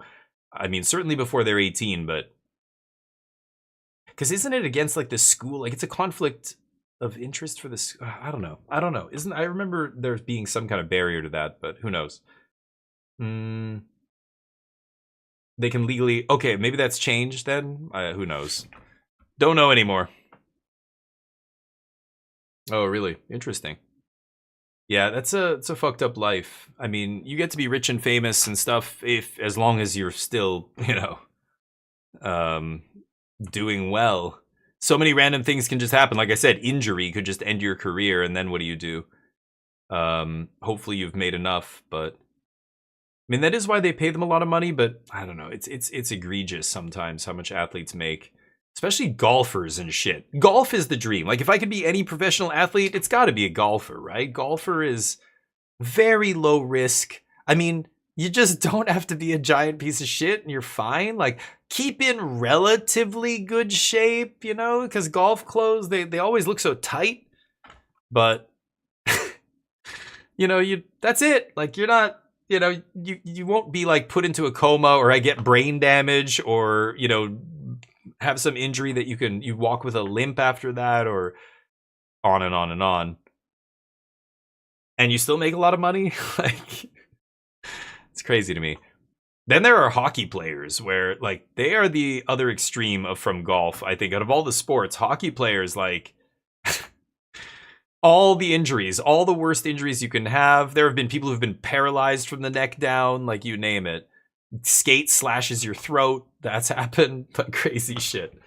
I mean, certainly before they're 18, but because isn't it against like the school? Like it's a conflict of interest for this. I don't know. I remember there being some kind of barrier to that, but who knows? They can legally... Okay, maybe that's changed then? Who knows? Don't know anymore. Oh, really? Interesting. Yeah, it's a fucked up life. I mean, you get to be rich and famous and stuff if as long as you're still, um doing well. So many random things can just happen. Like I said, injury could just end your career, and then what do? Hopefully you've made enough, but I mean that is why they pay them a lot of money, but I don't know. It's egregious sometimes how much athletes make. Especially golfers and shit. Golf is the dream. Like if I could be any professional athlete, it's got to be a golfer, right? Golfer is very low risk. I mean, you just don't have to be a giant piece of shit and you're fine. Like keep in relatively good shape, because golf clothes, they always look so tight. But that's it. Like you're not, you won't be like put into a coma or I get brain damage or, have some injury that you walk with a limp after that or on and on and on. And you still make a lot of money. Like it's crazy to me. Then there are hockey players where like they are the other extreme from golf. I think out of all the sports, hockey players like all the injuries, all the worst injuries you can have. There have been people who've been paralyzed from the neck down, like you name it. Skate slashes your throat. That's happened. But crazy shit.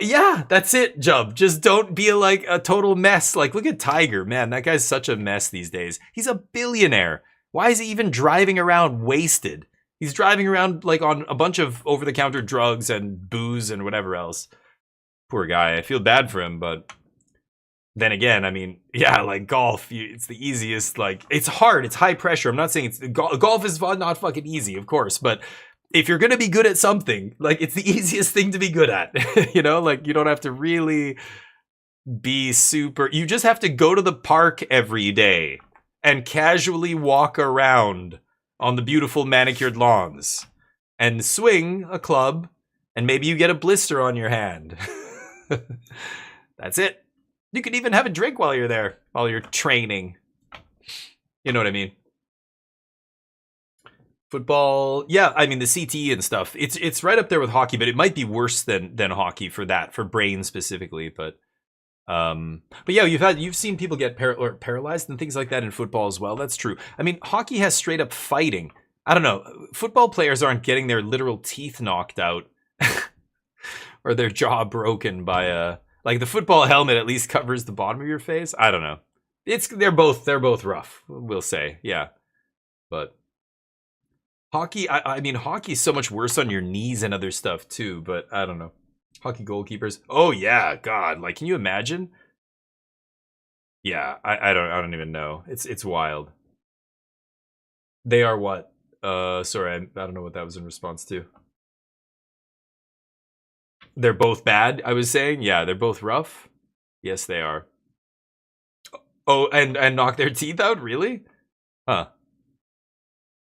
Yeah, that's it, Jub. Just don't be like a total mess. Like, look at Tiger. Man, that guy's such a mess these days. He's a billionaire. Why is he even driving around wasted? He's driving around like on a bunch of over-the-counter drugs and booze and whatever else. Poor guy. I feel bad for him, but then again, I mean, yeah, like golf, it's the easiest. Like, it's hard. It's high pressure. I'm not saying golf is not fucking easy, of course, but if you're gonna be good at something, like it's the easiest thing to be good at. Like you don't have to really be super. You just have to go to the park every day and casually walk around on the beautiful manicured lawns and swing a club, and maybe you get a blister on your hand. That's it. You could even have a drink while you're there, while you're training. You know what I mean? Football, yeah, I mean the CTE and stuff. It's right up there with hockey, but it might be worse than hockey for brain specifically. But yeah, you've seen people get paralyzed and things like that in football as well. That's true. I mean, hockey has straight up fighting. I don't know. Football players aren't getting their literal teeth knocked out or their jaw broken by a. Like the football helmet at least covers the bottom of your face. I don't know. They're both rough, we'll say. Yeah. But hockey, I mean hockey's so much worse on your knees and other stuff too, but I don't know. Hockey goalkeepers. Oh yeah, God. Like can you imagine? Yeah, I don't even know. It's wild. They are what? Sorry, I don't know what that was in response to. They're both bad, I was saying. Yeah, they're both rough. Yes, they are. Oh, and knock their teeth out? Really? Huh.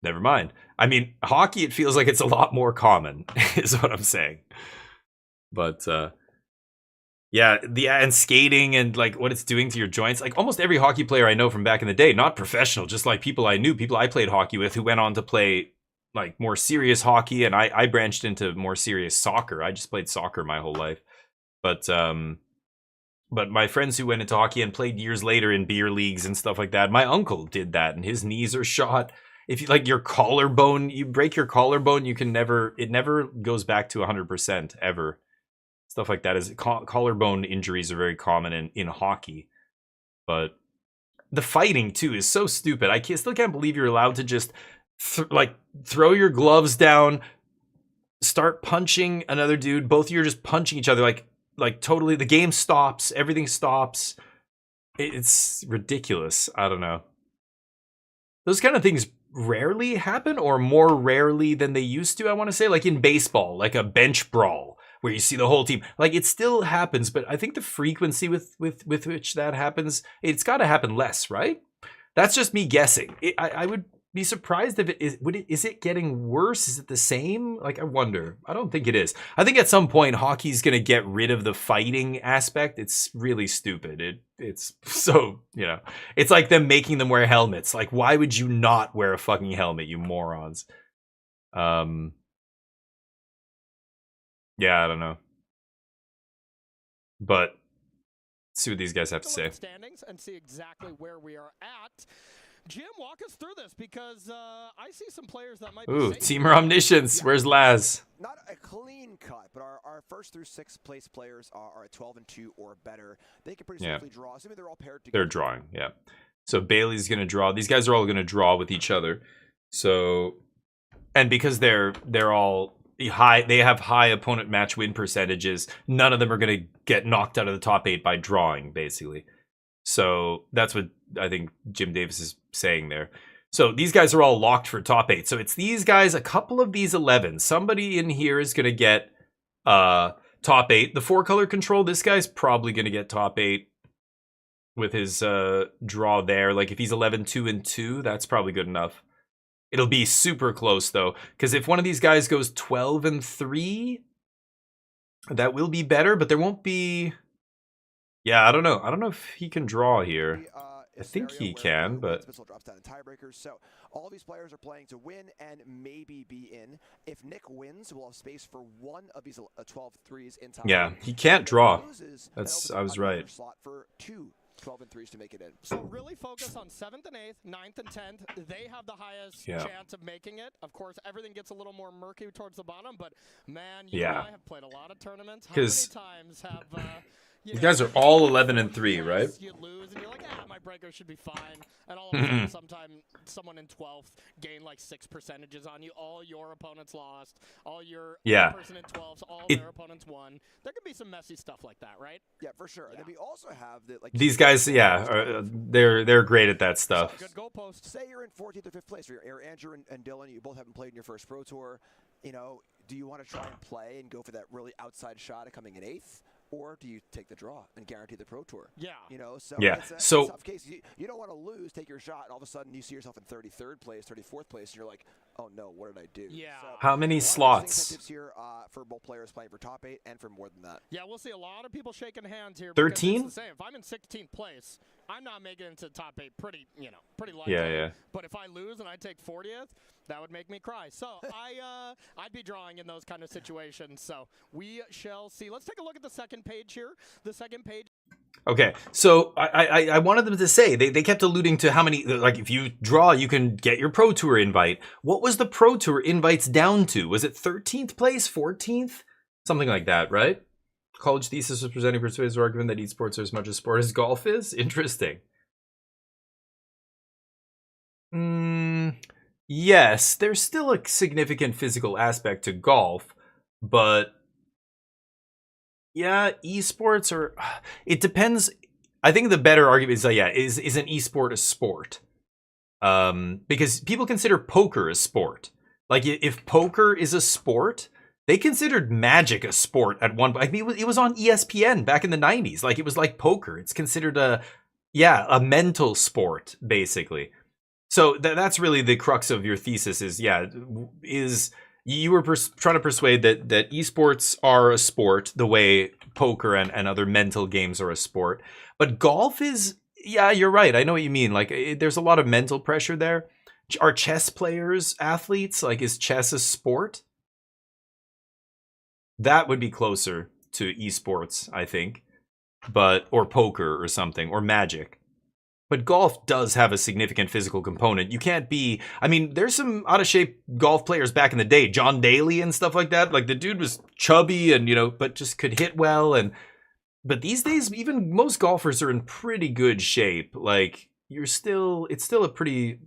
Never mind. I mean, hockey, it feels like it's a lot more common, is what I'm saying. But, yeah, and skating and, like, what it's doing to your joints. Like, almost every hockey player I know from back in the day, not professional, just like people I knew, people I played hockey with who went on to play like more serious hockey, and I branched into more serious soccer. I just played soccer my whole life. But my friends who went into hockey and played years later in beer leagues and stuff like that, my uncle did that and his knees are shot. If you like your collarbone, you break your collarbone, it never goes back to 100% ever. Stuff like that is collarbone injuries are very common in hockey. But the fighting too is so stupid. I still can't believe you're allowed to just throw your gloves down, start punching another dude. Both of you are just punching each other like totally. The game stops. Everything stops. It's ridiculous. I don't know. Those kind of things rarely happen, or more rarely than they used to. I want to say, like in baseball, like a bench brawl where you see the whole team. Like it still happens, but I think the frequency with which that happens, it's got to happen less, right? That's just me guessing. I would be surprised if it is. Is it getting worse? Is it the same? Like, I wonder. I don't think it is. I think at some point hockey's going to get rid of the fighting aspect. It's really stupid. It's so, it's like them making them wear helmets. Like, why would you not wear a fucking helmet, you morons? Yeah, I don't know. But see what these guys have to Look say. at the standings and see exactly where we are at. Jim, walk us through this because I see some players that might be Ooh, safe. Teamer Omniscience. Where's Laz? Not a clean cut, but our first through sixth place players are at 12-2 or better. They can pretty Yeah. safely draw. Assuming they're all paired together. They're drawing, yeah. So Bailey's gonna draw. These guys are all gonna draw with each other. So, and because they're all high, they have high opponent match win percentages. None of them are gonna get knocked out of the top 8 by drawing, basically. So that's what I think Jim Davis is saying there. So these guys are all locked for top 8. So it's these guys, a couple of these 11. Somebody in here is gonna get top 8. The 4-color control, this guy's probably gonna get top 8. With his draw there. Like if he's 11-2 and 2, that's probably good enough. It'll be super close though, because if one of these guys goes 12 and 3, that will be better, but there won't be. Yeah, I don't know. I don't know if he can draw here. I think he can, but Pistol drops down in tiebreakers. So all these players are playing to win and maybe be in. If Nick wins, we'll have space for one of these 12 threes in time. yeah, he can't draw. I was right. Slot for 2 12 and 3s to make it in. So really focus on 7th and 8th, 9th and 10th. They have the highest Yeah. chance of making it. Of course, everything gets a little more murky towards the bottom, but man, you Yeah. and I have played a lot of tournaments. How many 'Cause times have you guys are all 11 and 3, right? You lose and you're like, my breaker should be fine. And all of a sudden, sometime someone in 12th gained like 6 percentages on you. All your opponents lost. All your Yeah. person in 12s, all It- their opponents won. There could be some messy stuff like that, right? Yeah, for sure. And then we also have the These guys, yeah, they're great at that stuff. Good goalpost. Say you're in 14th or 5th place, or you're Andrew and Dylan, you both haven't played in your first Pro Tour. You know, do you want to try and play and go for that really outside shot of coming in 8th? Or do you take the draw and guarantee the Pro Tour? Yeah. You know, so Yeah, it's a so- tough case. You don't want to lose, take your shot, and all of a sudden you see yourself in 33rd place, 34th place, and you're like, oh no, what did I do? Yeah. So, How many a lot of slots? incentives here for both players playing for top 8 and for more than that. Yeah, we'll see a lot of people shaking hands here. 13? It's the same. If I'm in 16th place, I'm not making it into the top 8 pretty likely. Yeah. But if I lose and I take 40th, that would make me cry. So I'd be drawing in those kind of situations. So we shall see. Let's take a look at the second page here. The second page. Okay, so I wanted them to say, they kept alluding to how many, like if you draw, you can get your Pro Tour invite. What was the Pro Tour invites down to? Was it 13th place, 14th? Something like that, right? College Thesis was presenting persuasive argument that esports are as much a sport as golf is? Interesting. Yes, there's still a significant physical aspect to golf, but yeah, esports are. It depends. I think the better argument is is an esport a sport? Because people consider poker a sport. Like if poker is a sport, they considered Magic a sport at one point. I mean, it was on ESPN back in the 90s. Like it was like poker. It's considered a mental sport basically. So that's really the crux of your thesis. Is you were trying to persuade that esports are a sport the way poker and other mental games are a sport. But golf is, you're right. I know what you mean. Like there's a lot of mental pressure there. Are chess players athletes? Like is chess a sport? That would be closer to esports, I think. Or poker or something, or Magic. But golf does have a significant physical component. You can't be... I mean, there's some out-of-shape golf players back in the day. John Daly and stuff like that. Like, the dude was chubby and, but just could hit well. But these days, even most golfers are in pretty good shape. Like, it's still a pretty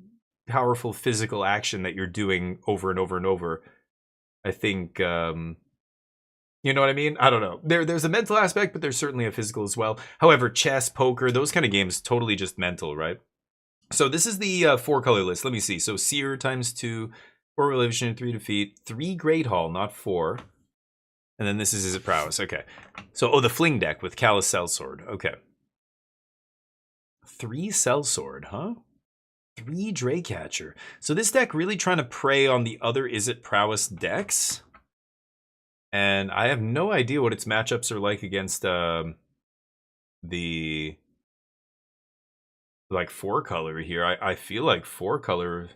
powerful physical action that you're doing over and over and over. I think... you know what I mean? I don't know. There's a mental aspect, but there's certainly a physical as well. However, chess, poker, those kind of games, totally just mental, right? So this is the 4-color list. Let me see. So Seer times 2, 4 relation, 3 defeat, 3 Great Hall, not 4. And then this is it prowess. Okay. So, the Fling deck with Callous Sellsword. Okay. 3 Sellsword, huh? 3 Draycatcher. So this deck really trying to prey on the other Is It Prowess decks. And I have no idea what its matchups are like against the 4-color here. I feel like 4-color.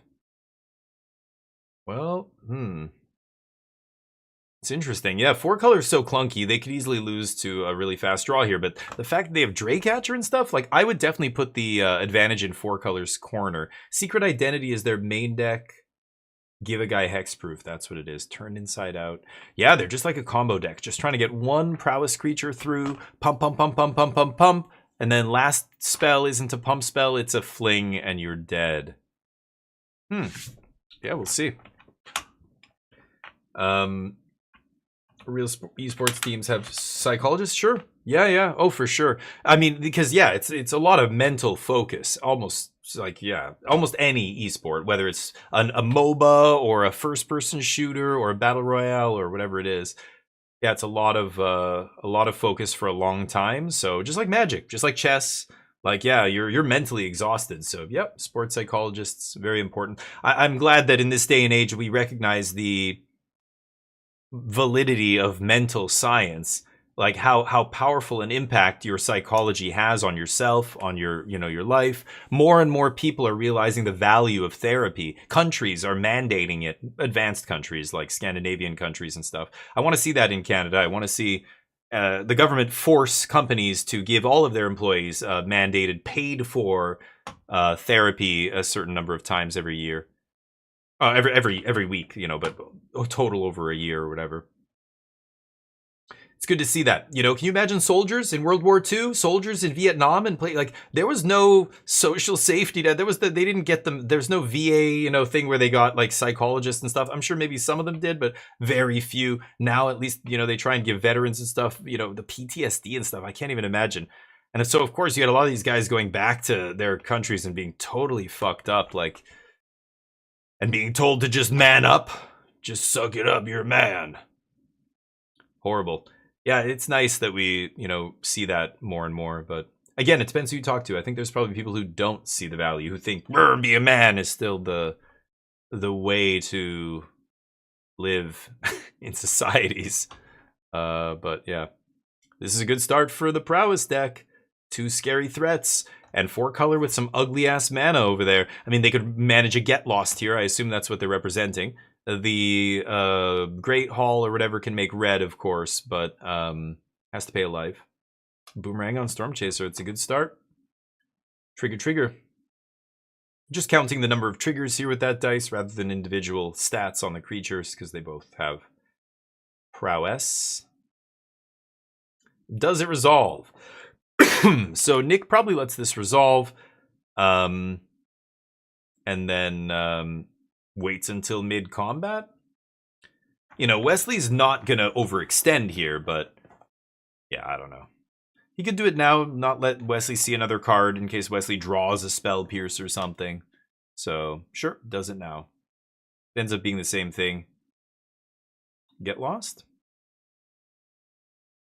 Well, It's interesting. Yeah, 4 color's so clunky. They could easily lose to a really fast draw here. But the fact that they have Draycatcher and stuff, like, I would definitely put the advantage in 4 colors corner. Secret Identity is their main deck. Give a guy Hexproof. That's what it is. Turned inside out. Yeah, they're just like a combo deck. Just trying to get one prowess creature through. Pump, pump, pump, pump, pump, pump, pump. And then last spell isn't a pump spell. It's a fling and you're dead. Yeah, we'll see. Real esports teams have psychologists, sure. Yeah. Oh, for sure. I mean, because yeah, it's a lot of mental focus. Almost like almost any esport, whether it's a MOBA or a first-person shooter or a battle royale or whatever it is. Yeah, it's a lot of focus for a long time. So just like Magic, just like chess. Like, yeah, you're mentally exhausted. So, yep, sports psychologists, very important. I'm glad that in this day and age we recognize the validity of mental science, like how powerful an impact your psychology has on yourself, on your your life. More and more people are realizing the value of therapy. Countries are mandating it, advanced countries like Scandinavian countries and stuff. I want to see that in Canada. I want to see the government force companies to give all of their employees mandated, paid for therapy a certain number of times every year. Every week, but total over a year or whatever. It's good to see that. Can you imagine soldiers in World War II, soldiers in Vietnam, and there was no social safety net. They didn't get them. There's no VA, thing where they got like psychologists and stuff. I'm sure maybe some of them did, but very few. Now at least, they try and give veterans and stuff, the PTSD and stuff. I can't even imagine. And so of course you had a lot of these guys going back to their countries and being totally fucked up, and being told to just man up, just suck it up, you're a man. Horrible. Yeah, it's nice that we, see that more and more. But again, it depends who you talk to. I think there's probably people who don't see the value, who think be a man is still the way to live in societies. But yeah, this is a good start for the prowess deck. 2 scary threats. And 4 color with some ugly ass mana over there. I mean, they could manage a Get Lost here. I assume that's what they're representing. The Great Hall or whatever can make red, of course, but has to pay a life. Boomerang on Storm Chaser. It's a good start. Trigger. Just counting the number of triggers here with that dice rather than individual stats on the creatures because they both have prowess. Does it resolve? So Nick probably lets this resolve, and then waits until mid-combat. Wesley's not gonna overextend here, but yeah, I don't know. He could do it now, not let Wesley see another card in case Wesley draws a Spell Pierce or something. So sure, does it now. It ends up being the same thing. Get Lost?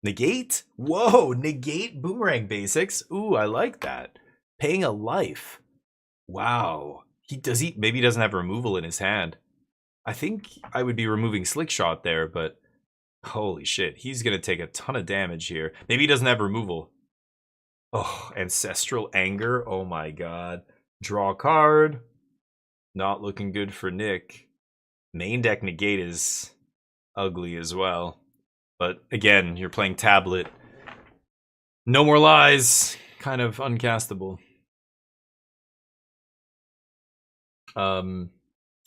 Negate? Whoa, negate Boomerang basics. Ooh, I like that. Paying a life. Wow. Maybe he doesn't have removal in his hand. I think I would be removing Slickshot there, but holy shit, he's gonna take a ton of damage here. Maybe he doesn't have removal. Oh, Ancestral Anger. Oh my god. Draw a card. Not looking good for Nick. Main deck negate is ugly as well. But again, you're playing tablet. No more lies. Kind of uncastable. A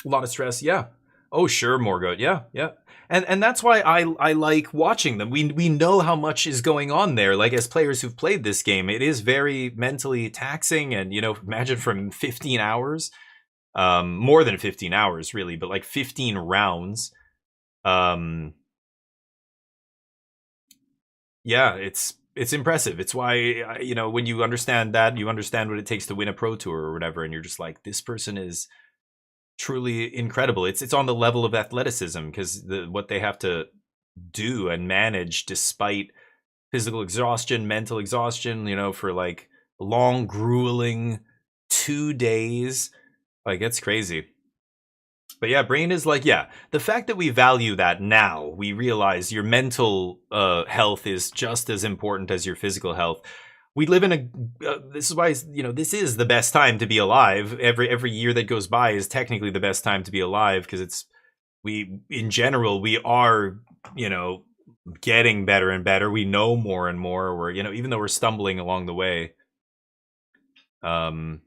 lot of stress. Yeah. Oh, sure, Morgoth. Yeah. And that's why I like watching them. We know how much is going on there. Like, as players who've played this game, it is very mentally taxing. And, imagine from 15 hours. More than 15 hours, really. But like 15 rounds. Yeah, it's impressive. It's why, when you understand that, you understand what it takes to win a Pro Tour or whatever, and you're just like, this person is truly incredible. It's on the level of athleticism, because what they have to do and manage despite physical exhaustion, mental exhaustion, for like long, grueling 2 days. Like, it's crazy. But yeah, Brain is like, yeah, the fact that we value that now, we realize your mental health is just as important as your physical health. We live in this is why, this is the best time to be alive. Every year that goes by is technically the best time to be alive, because in general, we are, you know, getting better and better. We know more and more. We're, you know, even though we're stumbling along the way, in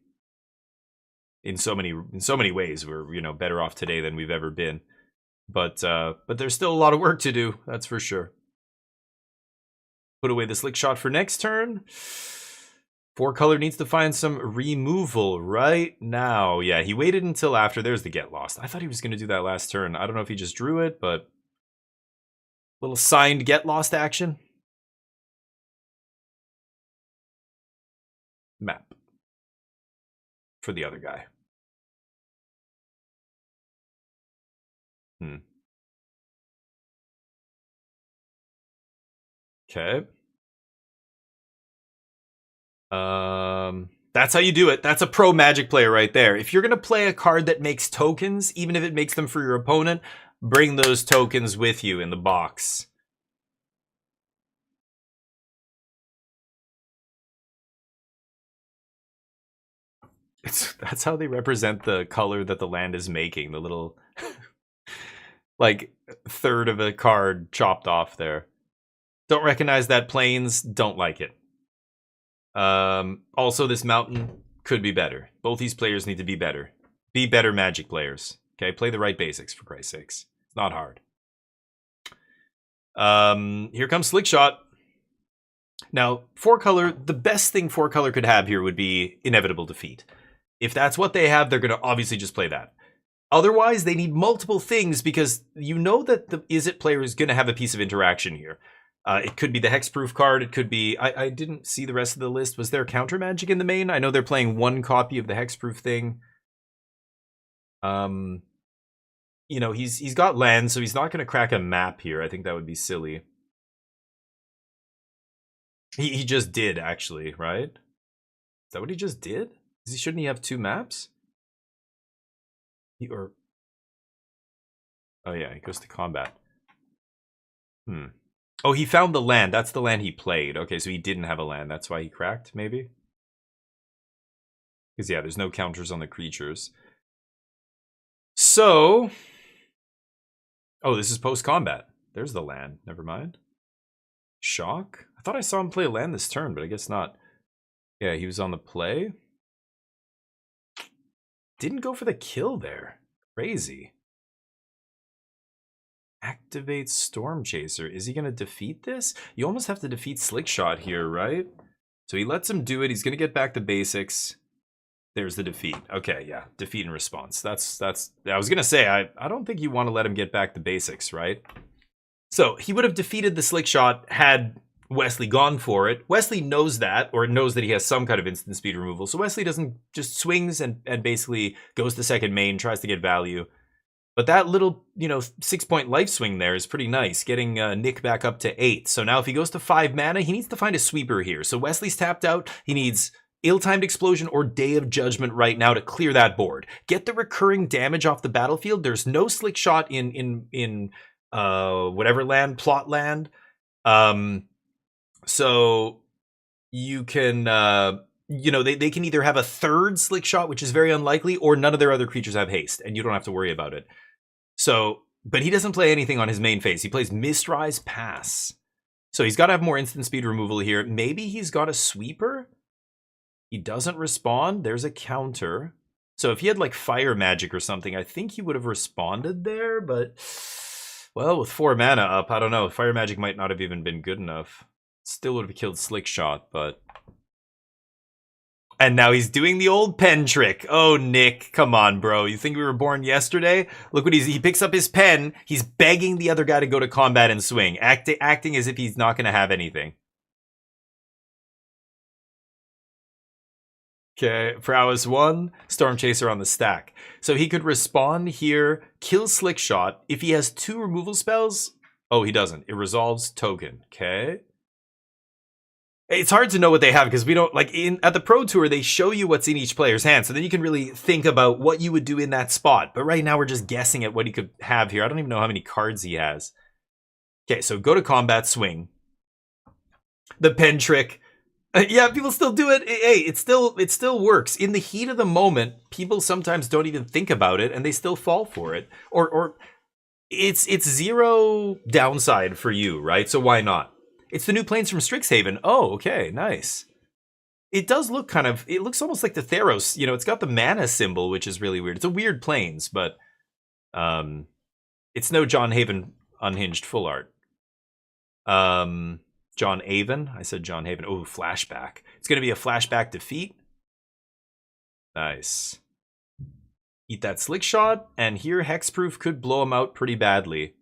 so many ways, we're, you know, better off today than we've ever been. But there's still a lot of work to do. That's for sure. Put away the slick shot for next turn. 4-color needs to find some removal right now. Yeah, he waited until after. There's the get lost. I thought he was going to do that last turn. I don't know if he just drew it, but little signed get lost action. Map for the other guy. Okay. That's how you do it. That's a pro Magic player right there. If you're going to play a card that makes tokens, even if it makes them for your opponent, bring those tokens with you in the box. That's how they represent the color that the land is making. The little, like, third of a card chopped off there. Don't recognize that plains. Don't like it. Also, this mountain could be better. Both these players need to be better. Be better Magic players. Okay, play the right basics, for Christ's sakes. It's not hard. Here comes Slick Shot. Now, 4-color, the best thing 4-color could have here would be Inevitable Defeat. If that's what they have, they're going to obviously just play that. Otherwise, they need multiple things because you know that the Izzet player is going to have a piece of interaction here. It could be the Hexproof card. It could be... I didn't see the rest of the list. Was there Counter Magic in the main? I know they're playing one copy of the Hexproof thing. You know, he's got land, so he's not going to crack a map here. I think that would be silly. He just did, actually, right? Is that what he just did? Shouldn't he have 2 maps? Oh yeah, he goes to combat. Oh, he found the land. That's the land he played. Okay, so he didn't have a land. That's why he cracked, maybe? Because, yeah, there's no counters on the creatures. So... Oh, this is post-combat. There's the land. Never mind. Shock? I thought I saw him play a land this turn, but I guess not. Yeah, he was on the play. Didn't go for the kill there. Crazy. Activate Storm Chaser. Is he going to defeat this? You almost have to defeat Slick Shot here, right? So he lets him do it. He's going to get back the basics. There's the defeat. Okay, yeah. Defeat and response. That's. I was going to say, I don't think you want to let him get back the basics, right? So he would have defeated the Slick Shot had Wesley gone for it. Wesley knows that, or knows that he has some kind of instant speed removal. So Wesley doesn't just swings and basically goes to second main, tries to get value. But that little, 6-point life swing there is pretty nice, getting Nick back up to 8. So now if he goes to 5 mana, he needs to find a sweeper here. So Wesley's tapped out. He needs Ill-Timed Explosion or Day of Judgment right now to clear that board. Get the recurring damage off the battlefield. There's no Slick Shot in whatever land, plot land. So you can, they can either have a third Slick Shot, which is very unlikely, or none of their other creatures have haste, and you don't have to worry about it. So, but he doesn't play anything on his main phase. He plays Mistrise Pass. So he's got to have more instant speed removal here. Maybe he's got a sweeper? He doesn't respond. There's a counter. So if he had like Fire Magic or something, I think he would have responded there, but... Well, with 4 mana up, I don't know. Fire Magic might not have even been good enough. Still would have killed Slick Shot, but... And now he's doing the old pen trick. Oh, Nick, come on, bro. You think we were born yesterday? Look what he picks up his pen. He's begging the other guy to go to combat and swing. Acting as if he's not going to have anything. Okay, Prowess 1, Storm Chaser on the stack. So he could respond here, kill Slick Shot. If he has 2 removal spells... Oh, he doesn't. It resolves token. Okay. It's hard to know what they have because we don't at the Pro Tour they show you what's in each player's hand, so then you can really think about what you would do in that spot. But right now we're just guessing at what he could have here. I don't even know how many cards he has. Okay, so go to combat, swing. The pen trick. Yeah, people still do it. Hey, it still works. In the heat of the moment, people sometimes don't even think about it and they still fall for it. Or it's zero downside for you, right? So why not? It's the new planes from Strixhaven. Oh, okay, nice. It does look kind of, it looks almost like the Theros. You know, it's got the mana symbol, which is really weird. It's a weird planes, but it's no John Haven Unhinged full art. John Haven? I said John Haven. Oh, flashback. It's going to be a flashback defeat. Nice. Eat that slick shot, and here Hexproof could blow him out pretty badly.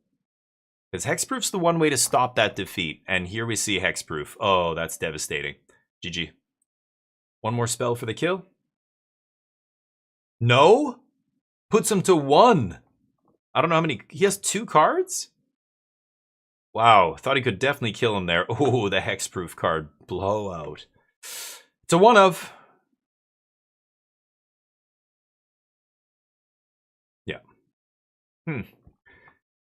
Because Hexproof's the one way to stop that defeat, and here we see Hexproof. Oh, that's devastating. GG. One more spell for the kill. No? Puts him to 1. I don't know how many... He has 2 cards? Wow, thought he could definitely kill him there. Oh, the Hexproof card. Blowout. It's a 1 of... Yeah.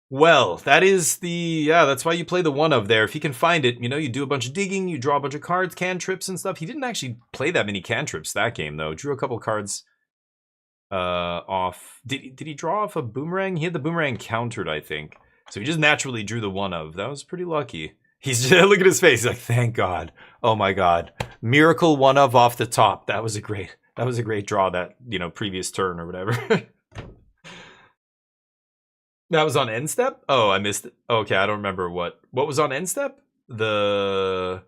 Well, that is the... Yeah, that's why you play the 1 of there. If you can find it, you know, you do a bunch of digging, you draw a bunch of cards, cantrips and stuff. He didn't actually play that many cantrips that game, though. Drew a couple cards off. Did he draw off a boomerang? He had the boomerang countered, I think. So he just naturally drew the 1 of. That was pretty lucky. He's just, look at his face. He's like, thank God. Oh my God. Miracle 1 of off the top. That was a great draw that, you know, previous turn or whatever. That was on end step? Oh, I missed it. Okay, I don't remember what was on end step? The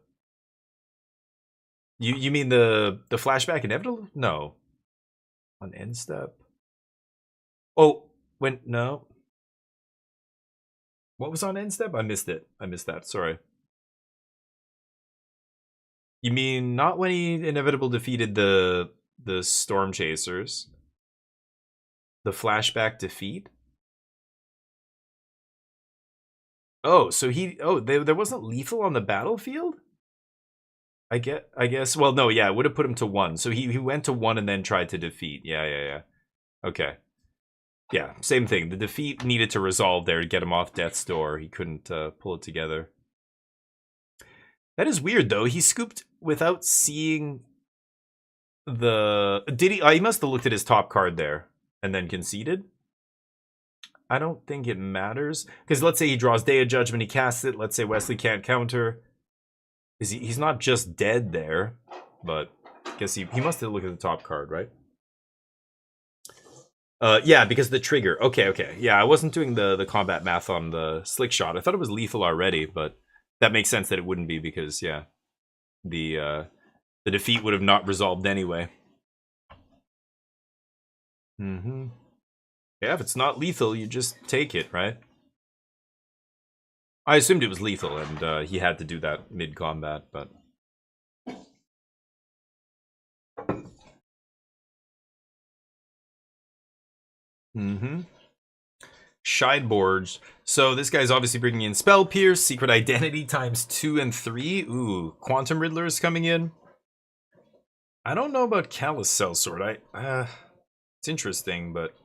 You mean the flashback inevitable? No. On end step. Oh, no. What was on end step? I missed it. I missed that. Sorry. You mean not when he inevitable defeated the Storm Chasers? The flashback defeat? Oh, so there wasn't lethal on the battlefield? I guess. Well, no, yeah, it would have put him to 1. So he went to 1 and then tried to defeat. Yeah. Okay. Yeah, same thing. The defeat needed to resolve there to get him off death's door. He couldn't pull it together. That is weird, though. He scooped without seeing the... Did he? He must have looked at his top card there and then conceded. I don't think it matters. Because let's say he draws Day of Judgment, he casts it. Let's say Wesley can't counter. He's not just dead there, but I guess he must have looked at the top card, right? Yeah, because the trigger. Okay. Yeah, I wasn't doing the combat math on the slick shot. I thought it was lethal already, but that makes sense that it wouldn't be because, yeah, the defeat would have not resolved anyway. Yeah, if it's not lethal, you just take it, right? I assumed it was lethal, and he had to do that mid-combat, but... Sideboards. So this guy's obviously bringing in Spell Pierce, Secret Identity times 2 and 3. Ooh, Quantum Riddler is coming in. I don't know about Callous Sellsword. It's interesting, but...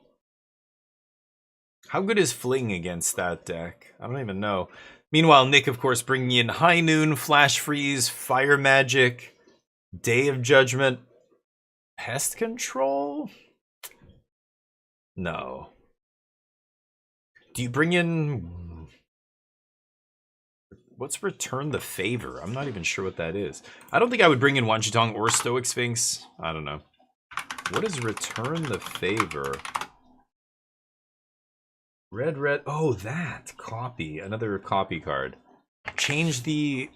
How good is Fling against that deck? I don't even know. Meanwhile, Nick, of course, bringing in High Noon, Flash Freeze, Fire Magic, Day of Judgment, Pest Control? No. Do you bring in... What's Return the Favor? I'm not even sure what that is. I don't think I would bring in Wanchitong or Stoic Sphinx. I don't know. What is Return the Favor? Red. Oh, that. Copy. Another copy card. Change the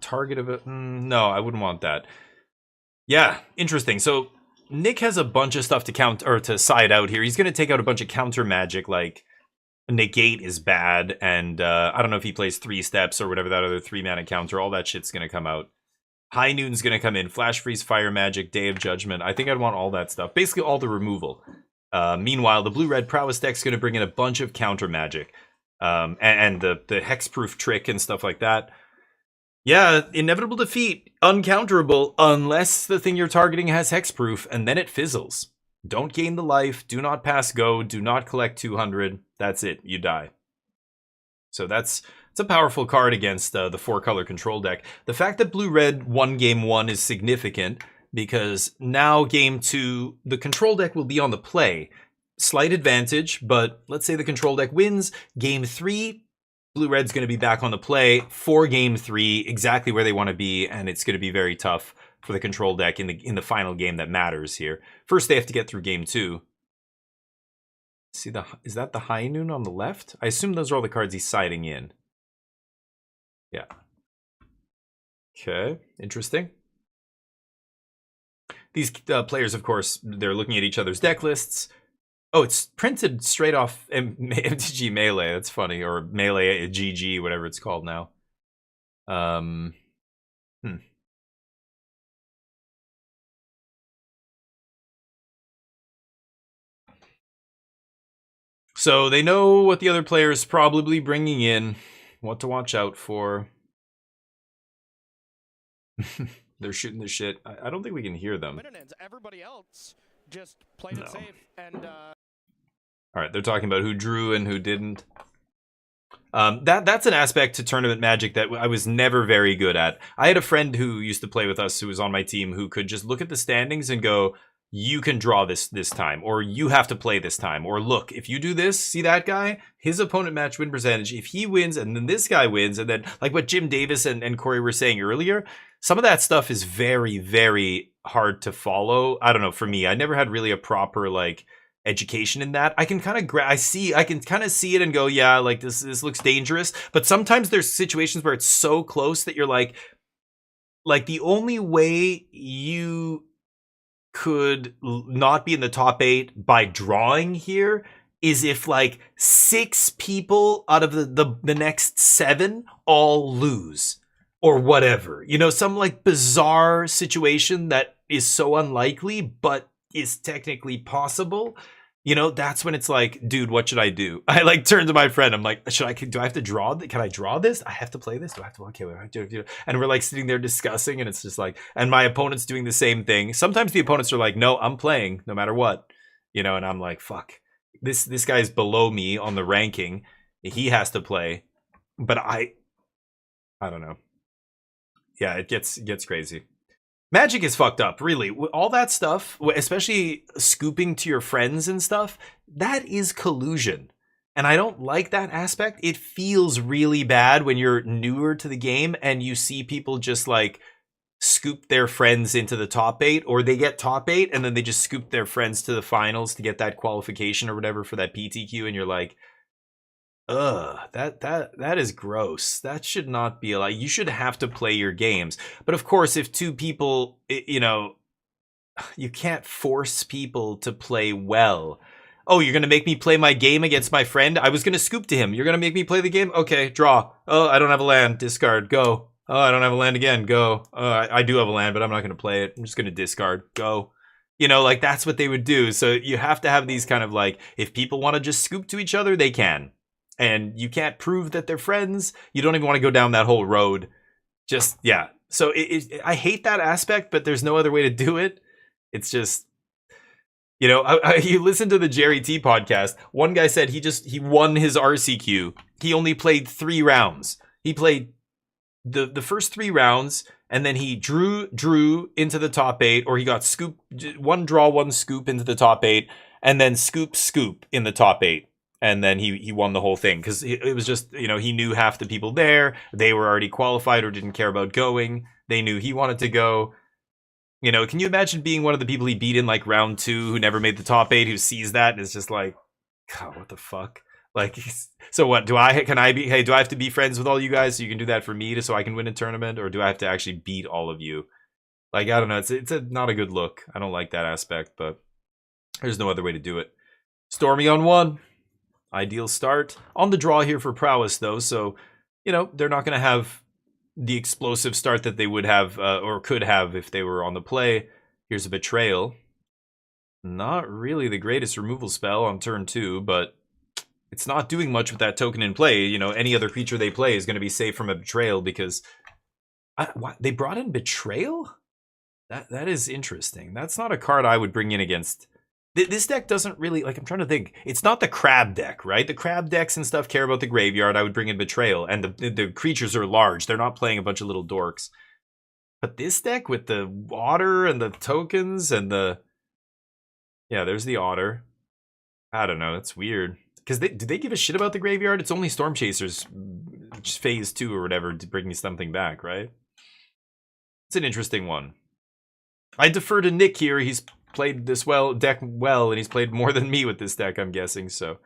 target of it. No, I wouldn't want that. Yeah, interesting. So, Nick has a bunch of stuff to count or to side out here. He's going to take out a bunch of counter magic, like Negate is bad, and I don't know if he plays 3 steps or whatever that other 3-mana counter. All that shit's going to come out. High Noon's going to come in. Flash Freeze, Fire Magic, Day of Judgment. I think I'd want all that stuff. Basically, all the removal. Meanwhile, the blue-red prowess deck's going to bring in a bunch of counter magic, and the hexproof trick and stuff like that. Yeah, inevitable defeat, uncounterable, unless the thing you're targeting has hexproof, and then it fizzles. Don't gain the life, do not pass go, do not collect 200. That's it, you die. So it's a powerful card against the 4-color control deck. The fact that blue-red won game 1 is significant, because now game 2, the control deck will be on the play. slight advantage, but let's say the control deck wins. Game 3, Blue-Red's going to be back on the play for Game 3, exactly where they want to be, and it's going to be very tough for the control deck in the final game that matters here. First, they have to get through Game 2. See, is that the High Noon on the left? I assume those are all the cards he's siding in. Yeah. Okay, interesting. These players, of course, they're looking at each other's deck lists. Oh, it's printed straight off MTG Melee. That's funny. Or Melee GG, whatever it's called now. So they know what the other player is probably bringing in, what to watch out for. They're shooting the shit. I don't think we can hear them. Everybody else just played it safe and all right, they're talking about who drew and who didn't. That's an aspect to tournament Magic that I was never very good at. I had a friend who used to play with us who was on my team who could just look at the standings and go, you can draw this time, or you have to play this time, or look, if you do this, see that guy, his opponent match win percentage, if he wins and then this guy wins, and then like what Jim Davis and Corey were saying earlier, some of that stuff is very, very hard to follow. I don't know, for me, I never had really a proper like education in that. I can kind of I can kind of see it and go, yeah, like this looks dangerous, but sometimes there's situations where it's so close that you're like the only way you could not be in the top 8 by drawing here is if like 6 people out of the next 7 all lose or whatever, you know, some like bizarre situation that is so unlikely but is technically possible. You know, that's when it's like, dude, what should I do? I like turn to my friend. I'm like, do I have to draw? Can I draw this? I have to play this? Do I have to? Okay, what do I do? And we're like sitting there discussing, and it's just like, and my opponent's doing the same thing. Sometimes the opponents are like, no, I'm playing no matter what, you know, and I'm like, fuck, this guy's below me on the ranking. He has to play, but I don't know. Yeah, it gets crazy. Magic is fucked up, really. All that stuff, especially scooping to your friends and stuff, that is collusion. And I don't like that aspect. It feels really bad when you're newer to the game and you see people just like scoop their friends into the top 8, or they get top 8 and then they just scoop their friends to the finals to get that qualification or whatever for that PTQ, and you're like, ugh, that is gross. That should not be allowed. You should have to play your games. But of course, if 2 people, you know, you can't force people to play well. Oh, you're going to make me play my game against my friend? I was going to scoop to him. You're going to make me play the game? Okay, draw. Oh, I don't have a land. Discard. Go. Oh, I don't have a land again. Go. Oh, I do have a land, but I'm not going to play it. I'm just going to discard. Go. You know, like that's what they would do. So you have to have these kind of like, if people want to just scoop to each other, they can. And you can't prove that they're friends. You don't even want to go down that whole road. Just, yeah. So I hate that aspect, but there's no other way to do it. It's just, you know, you listen to the Jerry T podcast. One guy said he won his RCQ. He only played 3 rounds. He played the first 3 rounds, and then he drew into the top 8, or he got scoop, 1 draw, 1 scoop into the top 8, and then scoop in the top 8. And then he won the whole thing because it was just, you know, he knew half the people there. They were already qualified or didn't care about going. They knew he wanted to go. You know, can you imagine being one of the people he beat in like round 2 who never made the top 8, who sees that and is just like, God, what the fuck? Like, so what? Do I have to be friends with all you guys so you can do that for me so I can win a tournament? Or do I have to actually beat all of you? Like, I don't know. It's not a good look. I don't like that aspect, but there's no other way to do it. Stormy on 1. Ideal start. On the draw here for prowess, though, so, you know, they're not going to have the explosive start that they would have or could have if they were on the play. Here's a Betrayal. Not really the greatest removal spell on turn 2, but it's not doing much with that token in play. You know, any other creature they play is going to be safe from a Betrayal because... they brought in Betrayal? That is interesting. That's not a card I would bring in against... This deck doesn't really, like, I'm trying to think. It's not the crab deck, right? The crab decks and stuff care about the graveyard. I would bring in Betrayal. And the creatures are large. They're not playing a bunch of little dorks. But this deck with the water and the tokens and the... Yeah, there's the otter. I don't know. That's weird. Because did they give a shit about the graveyard? It's only Storm Chasers phase 2 or whatever to bring something back, right? It's an interesting one. I defer to Nick here. He's played this deck well, and he's played more than me with this deck, I'm guessing. So,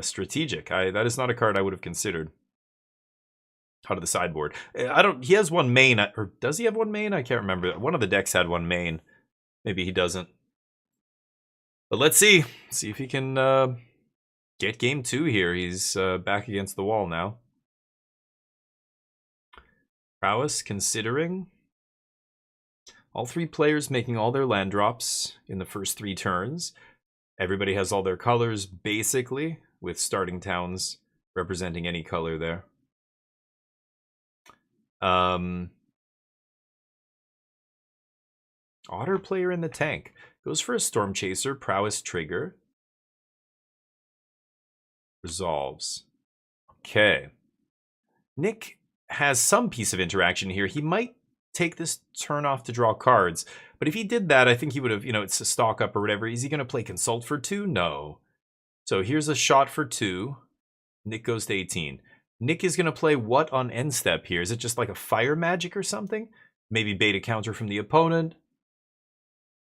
strategic. That is not a card I would have considered. Out of the sideboard. He has one main, or does he have one main? I can't remember. One of the decks had one main. Maybe he doesn't. But let's see. See if he can get game 2 here. He's back against the wall now. Prowess considering. All 3 players making all their land drops in the first 3 turns. Everybody has all their colors, basically, with starting towns representing any color there. Otter player in the tank. Goes for a Storm Chaser, Prowess trigger. Resolves. Okay. Nick has some piece of interaction here. He might take this turn off to draw cards, but if he did that, I think he would have, it's a stock up or whatever. Is he going to play Consult for 2? No. So here's a shot for 2. Nick goes to 18. Nick is going to play what on end step here? Is it just like a fire magic or something? Maybe bait a counter from the opponent.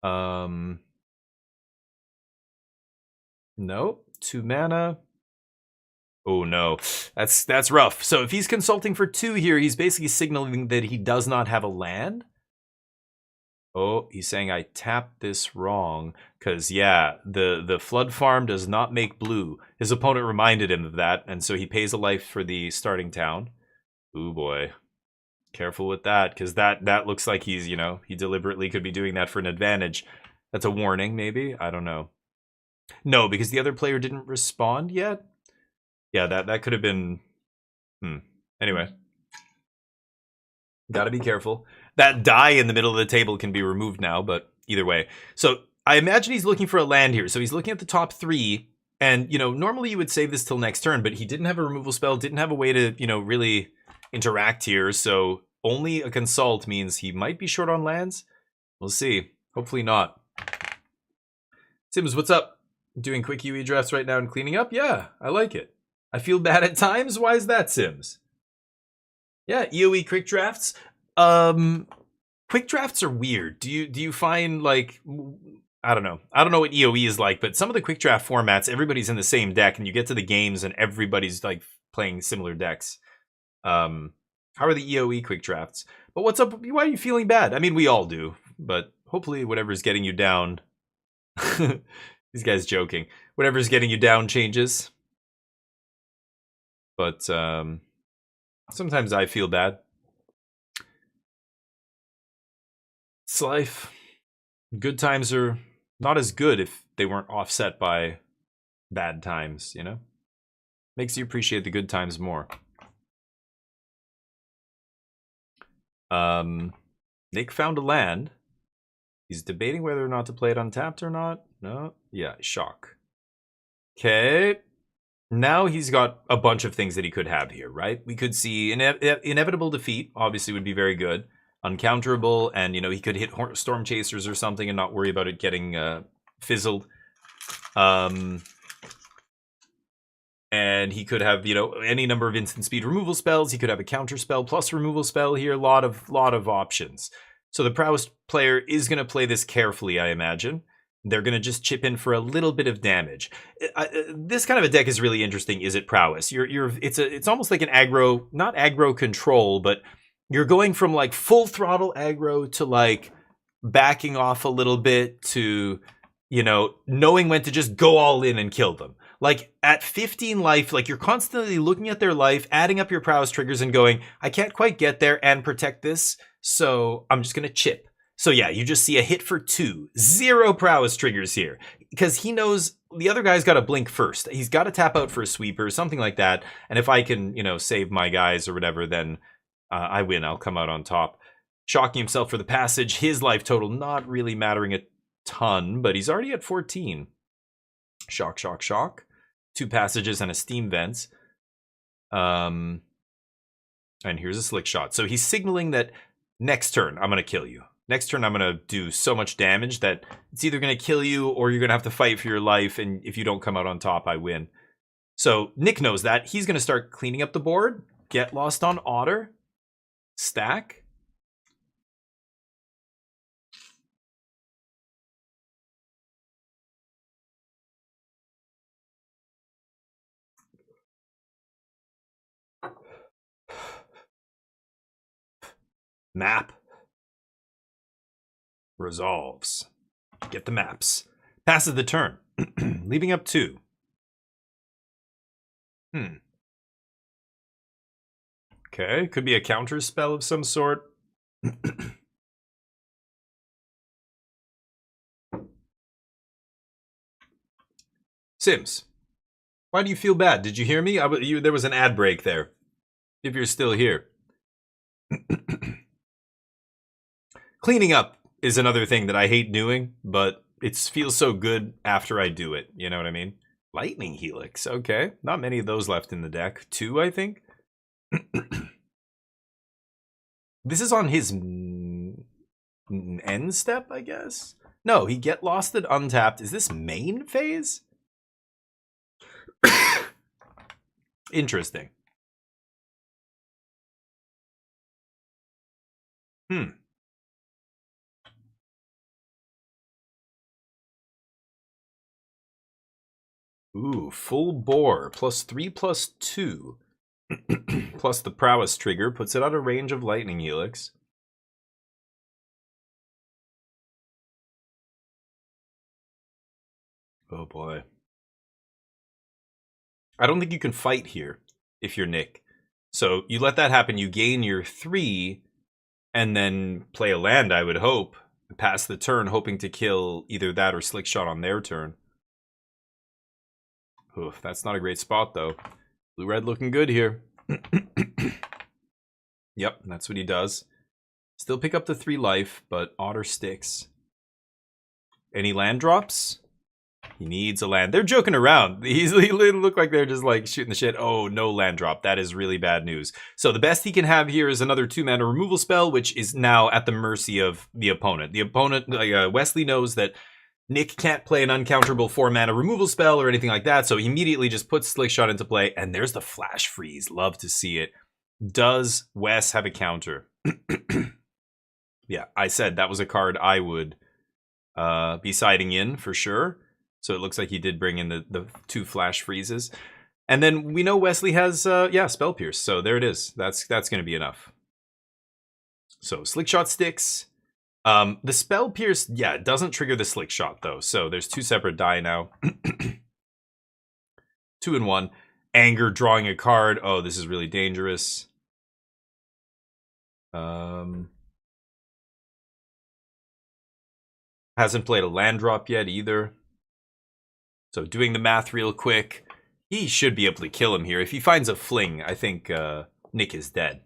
No. 2 mana. Oh no, that's rough. So if he's consulting for 2 here, he's basically signaling that he does not have a land. Oh, he's saying I tapped this wrong. Because, yeah, the flood farm does not make blue. His opponent reminded him of that, and so he pays a life for the starting town. Ooh, boy. Careful with that, because that looks like he's, he deliberately could be doing that for an advantage. That's a warning, maybe? I don't know. No, because the other player didn't respond yet? Yeah, that could have been... Anyway. Gotta be careful. That die in the middle of the table can be removed now, but either way. So, I imagine he's looking for a land here. So he's looking at the top 3, and, normally you would save this till next turn, but he didn't have a removal spell, didn't have a way to, really interact here, so only a consult means he might be short on lands. We'll see. Hopefully not. Sims, what's up? Doing quick UE drafts right now and cleaning up? Yeah, I like it. I feel bad at times. Why is that, Sims? Yeah, EOE quick drafts. Quick drafts are weird. Do you find, like, I don't know what EOE is like, but some of the quick draft formats, everybody's in the same deck, and you get to the games and everybody's like playing similar decks. How are the EOE quick drafts? But what's up? Why are you feeling bad? I mean, we all do, but hopefully whatever's getting you down. These guys joking. Whatever's getting you down changes. But sometimes I feel bad. It's life. Good times are not as good if they weren't offset by bad times, Makes you appreciate the good times more. Nick found a land. He's debating whether or not to play it untapped or not. No? Yeah, shock. Okay. Now he's got a bunch of things that he could have here, right? We could see inevitable defeat, obviously would be very good. Uncounterable, and, he could hit Storm Chasers or something and not worry about it getting fizzled. And he could have, any number of instant speed removal spells. He could have a counter spell plus removal spell here. A lot of options. So the Prowess player is going to play this carefully, I imagine. They're going to just chip in for a little bit of damage. This kind of a deck is really interesting. Is it Prowess? It's almost like an aggro, not aggro control, but you're going from like full throttle aggro to like backing off a little bit to, knowing when to just go all in and kill them. Like at 15 life, like you're constantly looking at their life, adding up your Prowess triggers and going, I can't quite get there and protect this, so I'm just going to chip. So yeah, you just see a hit for 2. 0 Prowess triggers here. Because he knows the other guy's got to blink first. He's got to tap out for a sweeper, something like that. And if I can, save my guys or whatever, then I win. I'll come out on top. Shocking himself for the passage. His life total not really mattering a ton, but he's already at 14. Shock, shock, shock. 2 passages and a steam vents. And here's a slick shot. So he's signaling that next turn, I'm going to kill you. Next turn, I'm going to do so much damage that it's either going to kill you or you're going to have to fight for your life. And if you don't come out on top, I win. So Nick knows that. He's going to start cleaning up the board. Get lost on Otter. Stack. Map. Resolves. Get the maps. Passes the turn. Leaving up 2. Okay, could be a counter spell of some sort. Sims, why do you feel bad? Did you hear me? There was an ad break there. If you're still here. Cleaning up is another thing that I hate doing, but it feels so good after I do it. You know what I mean? Lightning Helix. Okay. Not many of those left in the deck. 2, I think. This is on his end step, I guess? No, he get losted untapped. Is this main phase? Interesting. Ooh, full bore. +3/+2. Plus the prowess trigger puts it out of range of Lightning Helix. Oh boy. I don't think you can fight here if you're Nick. So you let that happen, you gain your 3, and then play a land, I would hope. Pass the turn, hoping to kill either that or Slick Shot on their turn. Oof, that's not a great spot, though. Blue-red looking good here. Yep, that's what he does. Still pick up the 3 life, but Otter sticks. Any land drops? He needs a land. They're joking around. He look like they're just like shooting the shit. Oh, no land drop. That is really bad news. So the best he can have here is another 2-mana removal spell, which is now at the mercy of the opponent. The opponent, Wesley knows that Nick can't play an uncounterable 4-mana removal spell or anything like that, so he immediately just puts Slick Shot into play, and there's the Flash Freeze. Love to see it. Does Wes have a counter? Yeah, I said that was a card I would be siding in for sure. So it looks like he did bring in the 2 Flash Freezes. And then we know Wesley has, Spell Pierce, so there it is. That's going to be enough. So Slick Shot sticks. The Spell Pierce, yeah, it doesn't trigger the Slick Shot, though. So there's 2 separate die now. 2 and 1. Anger, drawing a card. Oh, this is really dangerous. Hasn't played a land drop yet, either. So doing the math real quick. He should be able to kill him here. If he finds a fling, I think Nick is dead.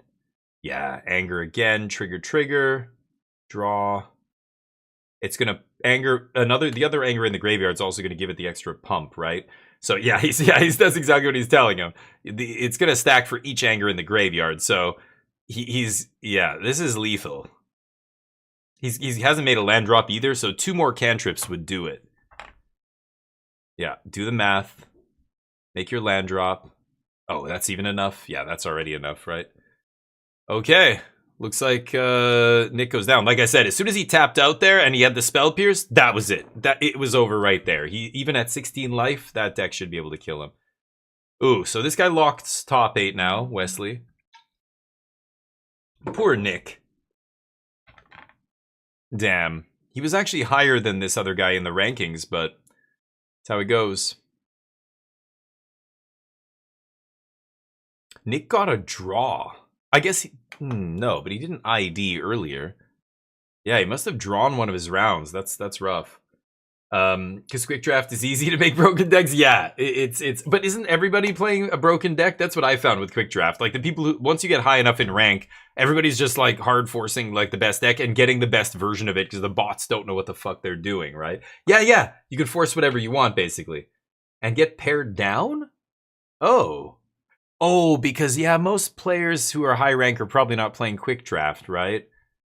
Yeah, anger again. Trigger. Draw. It's gonna anger the other anger in the graveyard is also gonna give it the extra pump, right? So yeah, that's exactly what he's telling him. It's gonna stack for each anger in the graveyard. So this is lethal. He hasn't made a land drop either, so 2 more cantrips would do it. Yeah, do the math. Make your land drop. Oh, that's even enough? Yeah, that's already enough, right? Okay. Looks like Nick goes down. Like I said, as soon as he tapped out there and he had the Spell Pierce, that was it. It was over right there. Even at 16 life, that deck should be able to kill him. Ooh, so this guy locked top 8 now, Wesley. Poor Nick. Damn. He was actually higher than this other guy in the rankings, but that's how it goes. Nick got a draw. I guess no, but he didn't ID earlier. Yeah, he must have drawn one of his rounds. That's rough. Because Quick Draft is easy to make broken decks. Yeah, it's. But isn't everybody playing a broken deck? That's what I found with Quick Draft. Like the people who, once you get high enough in rank, everybody's just like hard forcing like the best deck and getting the best version of it because the bots don't know what the fuck they're doing, right? Yeah. You can force whatever you want basically, and get paired down. Oh, because yeah, most players who are high rank are probably not playing Quick Draft, right?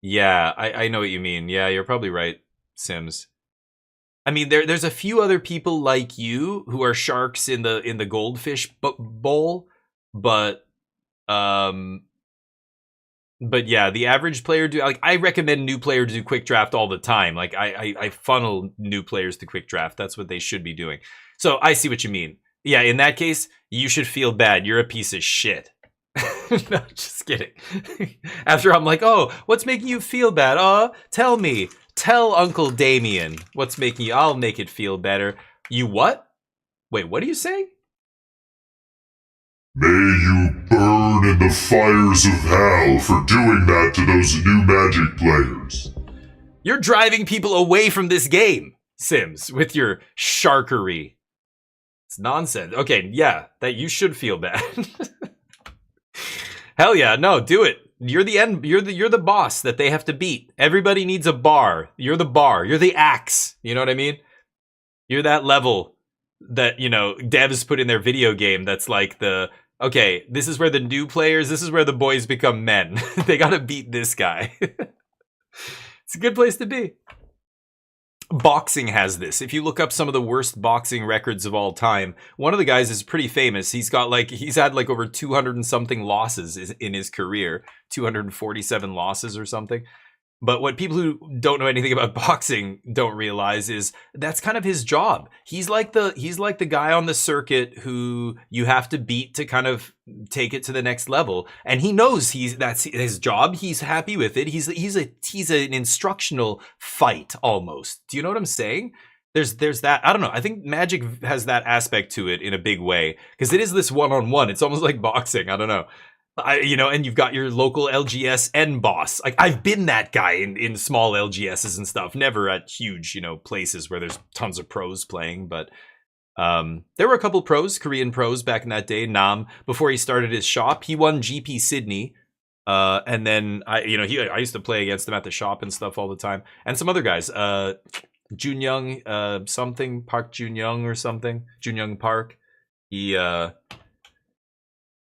Yeah, I know what you mean. Yeah, you're probably right, Sims. I mean, there's a few other people like you who are sharks in the goldfish bowl, but yeah, the average player I recommend new players do quick draft all the time. Like I funnel new players to quick draft. That's what they should be doing. So I see what you mean. Yeah, in that case, you should feel bad. You're a piece of shit. No, just kidding. After I'm like, oh, what's making you feel bad? Tell me. Tell Uncle Damien what's making you. I'll make it feel better. You what? Wait, what are you saying? May you burn in the fires of hell for doing that to those new Magic players. You're driving people away from this game, Sims, with your sharkery. It's nonsense. Okay, yeah, that you should feel bad. Hell yeah, no, do it. You're the end. You're the boss that they have to beat. Everybody needs a bar. You're the bar. You're the axe. You know what I mean? You're that level that, you know, devs put in their video game. That's like okay, this is where the new players. This is where the boys become men. They gotta beat this guy. It's a good place to be. Boxing has this. If you look up some of the worst boxing records of all time, one of the guys is pretty famous. He's had like over 200 and something losses in his career, 247 losses or something. But what people who don't know anything about boxing don't realize is that's kind of his job. He's like the guy on the circuit who you have to beat to kind of take it to the next level. And he knows that's his job. He's happy with it. He's an instructional fight almost. Do you know what I'm saying? There's that. I don't know. I think Magic has that aspect to it in a big way because it is this one-on-one. It's almost like boxing. I don't know. And you've got your local LGS end boss. Like I've been that guy in small LGSs and stuff, never at huge, places where there's tons of pros playing. But there were a couple pros, Korean pros back in that day. Nam, before he started his shop, he won GP Sydney. And then I used to play against him at the shop and stuff all the time. And some other guys, Junyoung, something Park Junyoung or something, Junyoung Park.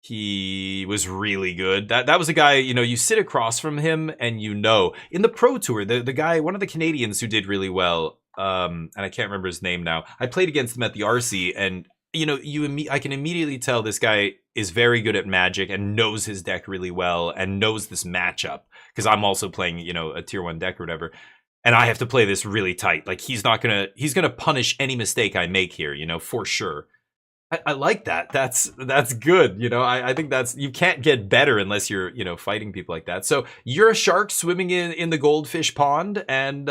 He was really good. That was a guy, you sit across from him and in the Pro Tour, the guy, one of the Canadians who did really well, and I can't remember his name now. I played against him at the RC and, I can immediately tell this guy is very good at Magic and knows his deck really well and knows this matchup because I'm also playing, a tier 1 deck or whatever. And I have to play this really tight. Like he's going to punish any mistake I make here, for sure. I like that. That's good. I think you can't get better unless you're, fighting people like that. So you're a shark swimming in the goldfish pond and,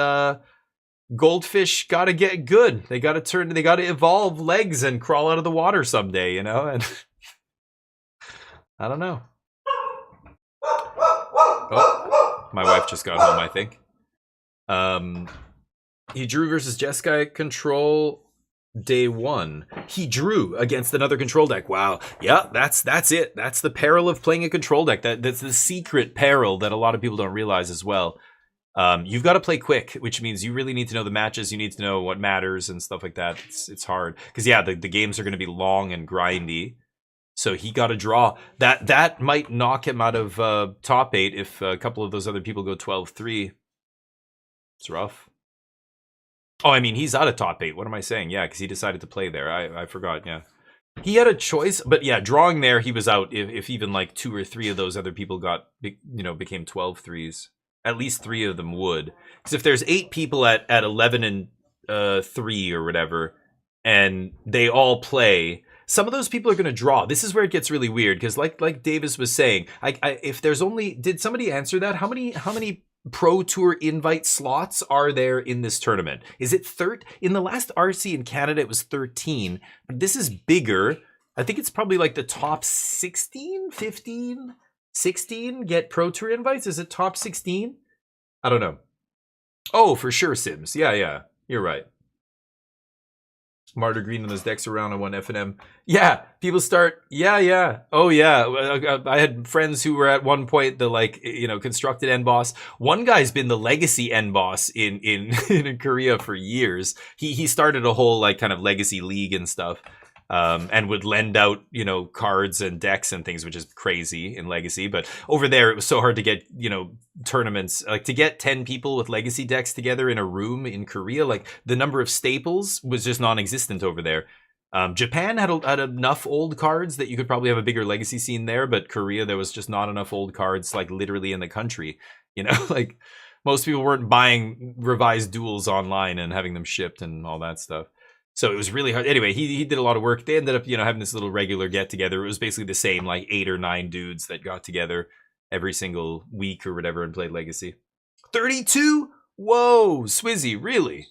goldfish got to get good. They got to evolve legs and crawl out of the water someday, and I don't know. Oh, my wife just got home, I think. He drew versus Jeskai control day 1. He drew against another control deck. Wow. Yeah, that's it. That's the peril of playing a control deck. That's the secret peril that a lot of people don't realize as well. You've got to play quick, which means you really need to know the matches. You need to know what matters and stuff like that. It's hard because the games are going to be long and grindy. So he got a draw. That might knock him out of top 8 if a couple of those other people go 12-3. It's rough. Oh, I mean, he's out of top 8. What am I saying? Yeah, because he decided to play there. I forgot, yeah. He had a choice, but yeah, drawing there, he was out if even like 2 or 3 of those other people became 12-3s. At least 3 of them would. Because if there's 8 people at 11 and 3 or whatever, and they all play, some of those people are going to draw. This is where it gets really weird, because like Davis was saying, if there's only... Did somebody answer that? How many Pro Tour invite slots are there in this tournament? Is it in the last RC in Canada it was 13, but this is bigger. I think it's probably like the top 16, 15, 16 get Pro Tour invites. Is it top 16? I don't know. Oh, for sure, Sims. Yeah, you're right. Martyr Green on those decks around on 1 FNM. Yeah, people start. Yeah. Oh yeah. I had friends who were at one point the constructed end boss. One guy's been the legacy end boss in Korea for years. He started a whole kind of legacy league and stuff. and would lend out, you know, cards and decks and things, which is crazy in Legacy. But over there, it was so hard to get, you know, tournaments, like to get 10 people with Legacy decks together in a room in Korea. Like the number of staples was just non-existent over there. Japan had enough old cards that you could probably have a bigger Legacy scene there, but Korea, there was just not enough old cards, like literally in the country. You know, like most people weren't buying revised duels online and having them shipped and all that stuff. So it was really hard. Anyway, he did a lot of work. They ended up, you know, having this little regular get together. It was basically the same, like 8 or 9 dudes that got together every single week or whatever and played Legacy. 32? Whoa, Swizzy, really?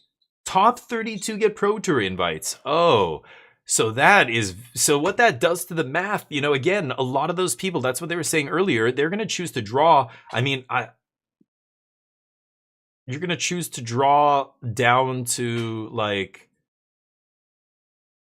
Top 32 get Pro Tour invites. Oh, so that is, so what that does to the math, you know, again, a lot of those people, that's what they were saying earlier, they're going to choose to draw. I mean, you're going to choose to draw down to like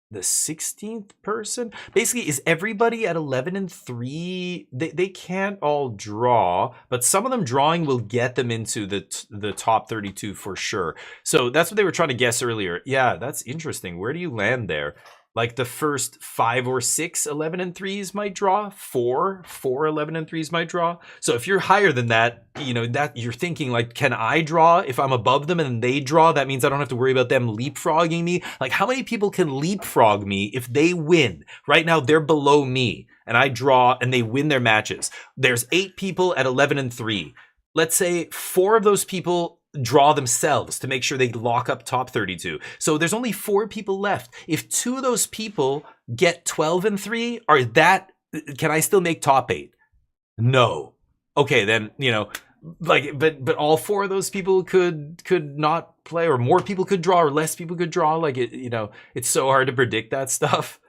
the 16th person. Basically, is everybody at 11 and 3? They can't all draw, but some of them drawing will get them into the top 32 for sure. So that's what they were trying to guess earlier. Yeah, that's interesting. Where do you land there? Like the first 5 or 6 11 and 3s might draw, 4 11 and 3s might draw. So if you're higher than that, you know, that you're thinking like, can I draw if I'm above them and they draw? That means I don't have to worry about them leapfrogging me. Like how many people can leapfrog me if they win? Right now they're below me and I draw and they win their matches. There's 8 people at 11 and 3. Let's say 4 of those people draw themselves to make sure they lock up top 32. So there's only 4 people left. If 2 of those people get 12 and 3, can I still make top 8? No. Okay, then, you know, like, but all 4 of those people could not play, or more people could draw, or less people could draw. Like, it, you know, it's so hard to predict that stuff.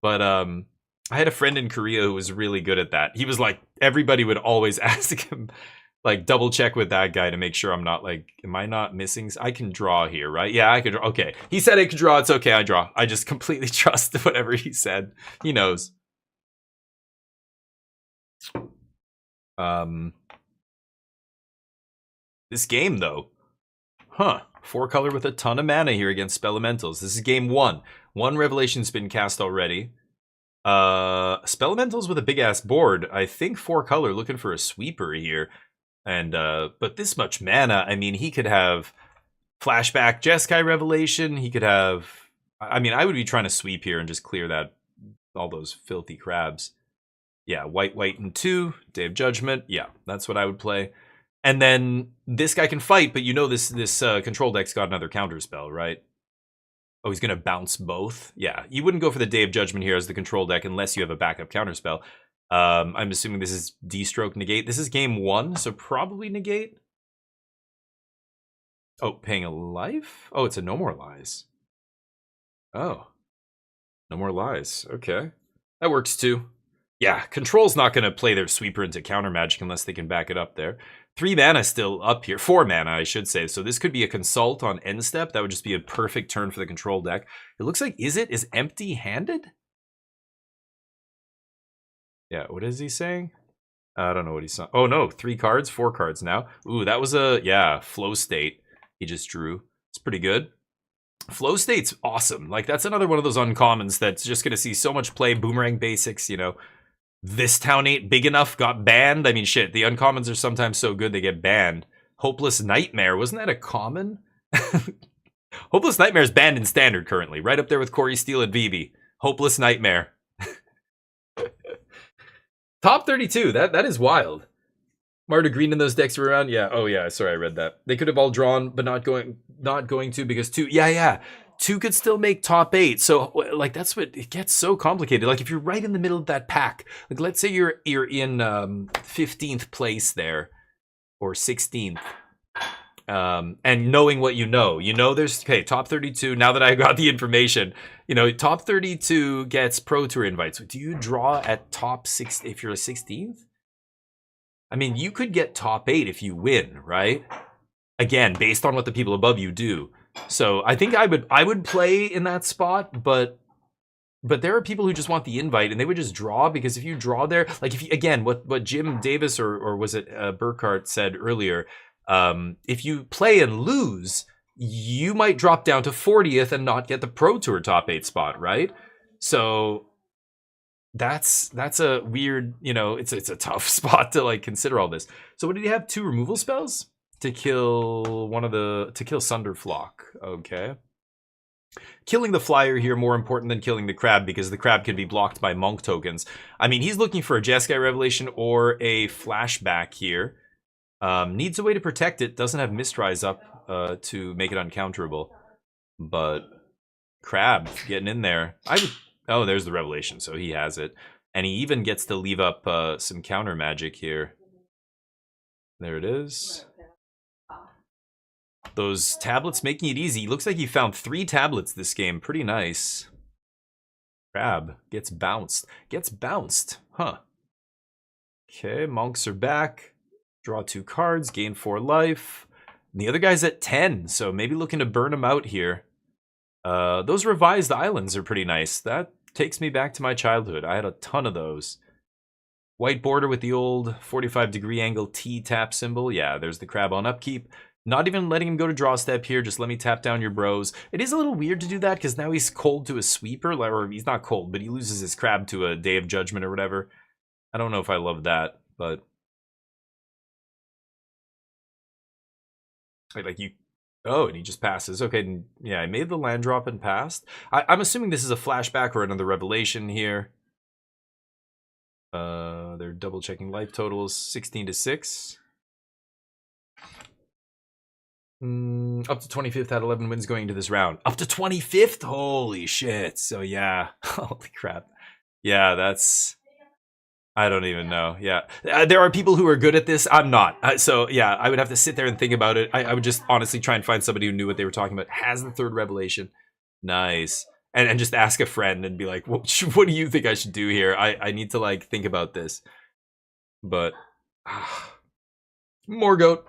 But I had a friend in Korea who was really good at that. He was like, everybody would always ask him, like, double check with that guy to make sure I'm not like, am I not missing? I can draw here, right? Yeah, I could draw. Okay. He said I could draw. It's okay. I draw. I just completely trust whatever he said. He knows. This game though, 4 color with a ton of mana here against Spelementals. This is game 1. 1 Revelation's been cast already. Spelementals with a big ass board. I think 4 color looking for a sweeper here. And but this much mana, I mean, he could have flashback Jeskai Revelation. He could have, I mean, I would be trying to sweep here and just clear that, all those filthy crabs. Yeah, white, and 2, Day of Judgment. Yeah, that's what I would play. And then this guy can fight, but you know this control deck's got another counter spell, right? Oh, he's gonna bounce both. Yeah, you wouldn't go for the Day of Judgment here as the control deck unless you have a backup counter spell. I'm assuming this is D-stroke negate. This is game 1, so probably negate. Oh, paying a life? Oh, it's a no more lies. Oh. No more lies. Okay. That works too. Yeah, control's not going to play their sweeper into counter magic unless they can back it up there. 3 mana still up here. 4 mana, I should say. So this could be a consult on end step. That would just be a perfect turn for the control deck. It looks like is empty-handed? Yeah, what is he saying? I don't know what he's saying. Oh no, 3 cards, 4 cards now. Ooh, that was a, yeah, flow state he just drew. It's pretty good. Flow state's awesome. Like, that's another one of those uncommons that's just going to see so much play. Boomerang basics, you know. This town ain't big enough, got banned. I mean, shit, the uncommons are sometimes so good they get banned. Hopeless Nightmare, wasn't that a common? Hopeless Nightmare's banned in Standard currently, right up there with Corey Steele and Vivi. Hopeless Nightmare. Top 32, that is wild. Marta Green and those decks were around. Yeah, oh yeah, sorry, I read that. They could have all drawn, but not going to because 2, yeah. 2 could still make top 8. So like that's what it gets so complicated. Like if you're right in the middle of that pack, like let's say you're in 15th place there or 16th. And knowing what you know there's, okay, top 32, now that I got the information, you know, top 32 gets Pro Tour invites. Do you draw at top 6 if you're a 16th? I mean, you could get top 8 if you win, right? Again, based on what the people above you do. So I think I would play in that spot, but there are people who just want the invite and they would just draw, because if you draw there, like if you, again, what Jim Davis or was it Burkhart said earlier, if you play and lose, you might drop down to 40th and not get the Pro Tour top 8 spot, right? So that's a weird, you know, it's a tough spot to like consider all this. So what did he have? 2 removal spells to kill Sunderflock. Okay. Killing the flyer here more important than killing the crab because the crab can be blocked by monk tokens. I mean, he's looking for a Jeskai Revelation or a flashback here. Needs a way to protect it. Doesn't have Mistrise up to make it uncounterable. But crab getting in there. Oh, there's the Revelation, so he has it. And he even gets to leave up some counter magic here. There it is. Those tablets making it easy. Looks like he found 3 tablets this game. Pretty nice. Crab gets bounced. Gets bounced. Huh. Okay, monks are back. Draw 2 cards, gain 4 life. And the other guy's at 10, so maybe looking to burn him out here. Those revised islands are pretty nice. That takes me back to my childhood. I had a ton of those. White border with the old 45-degree angle T tap symbol. Yeah, there's the crab on upkeep. Not even letting him go to draw step here. Just let me tap down your bros. It is a little weird to do that because now he's cold to a sweeper. Or he's not cold, but he loses his crab to a Day of Judgment or whatever. I don't know if I love that, but... like you... Oh, and he just passes. Okay, yeah, I made the land drop and passed. I'm assuming this is a flashback or another revelation here. They're double checking life totals. 16 to 6. Up to 25th, had 11 wins going into this round. Up to 25th? Holy shit. So yeah. Holy crap. Yeah, that's... I don't even know. Yeah. There are people who are good at this. I'm not. So yeah, I would have to sit there and think about it. I would just honestly try and find somebody who knew what they were talking about. Has the 3rd revelation. Nice. And just ask a friend and be like, what do you think I should do here? I need to like think about this. But... Morgoth.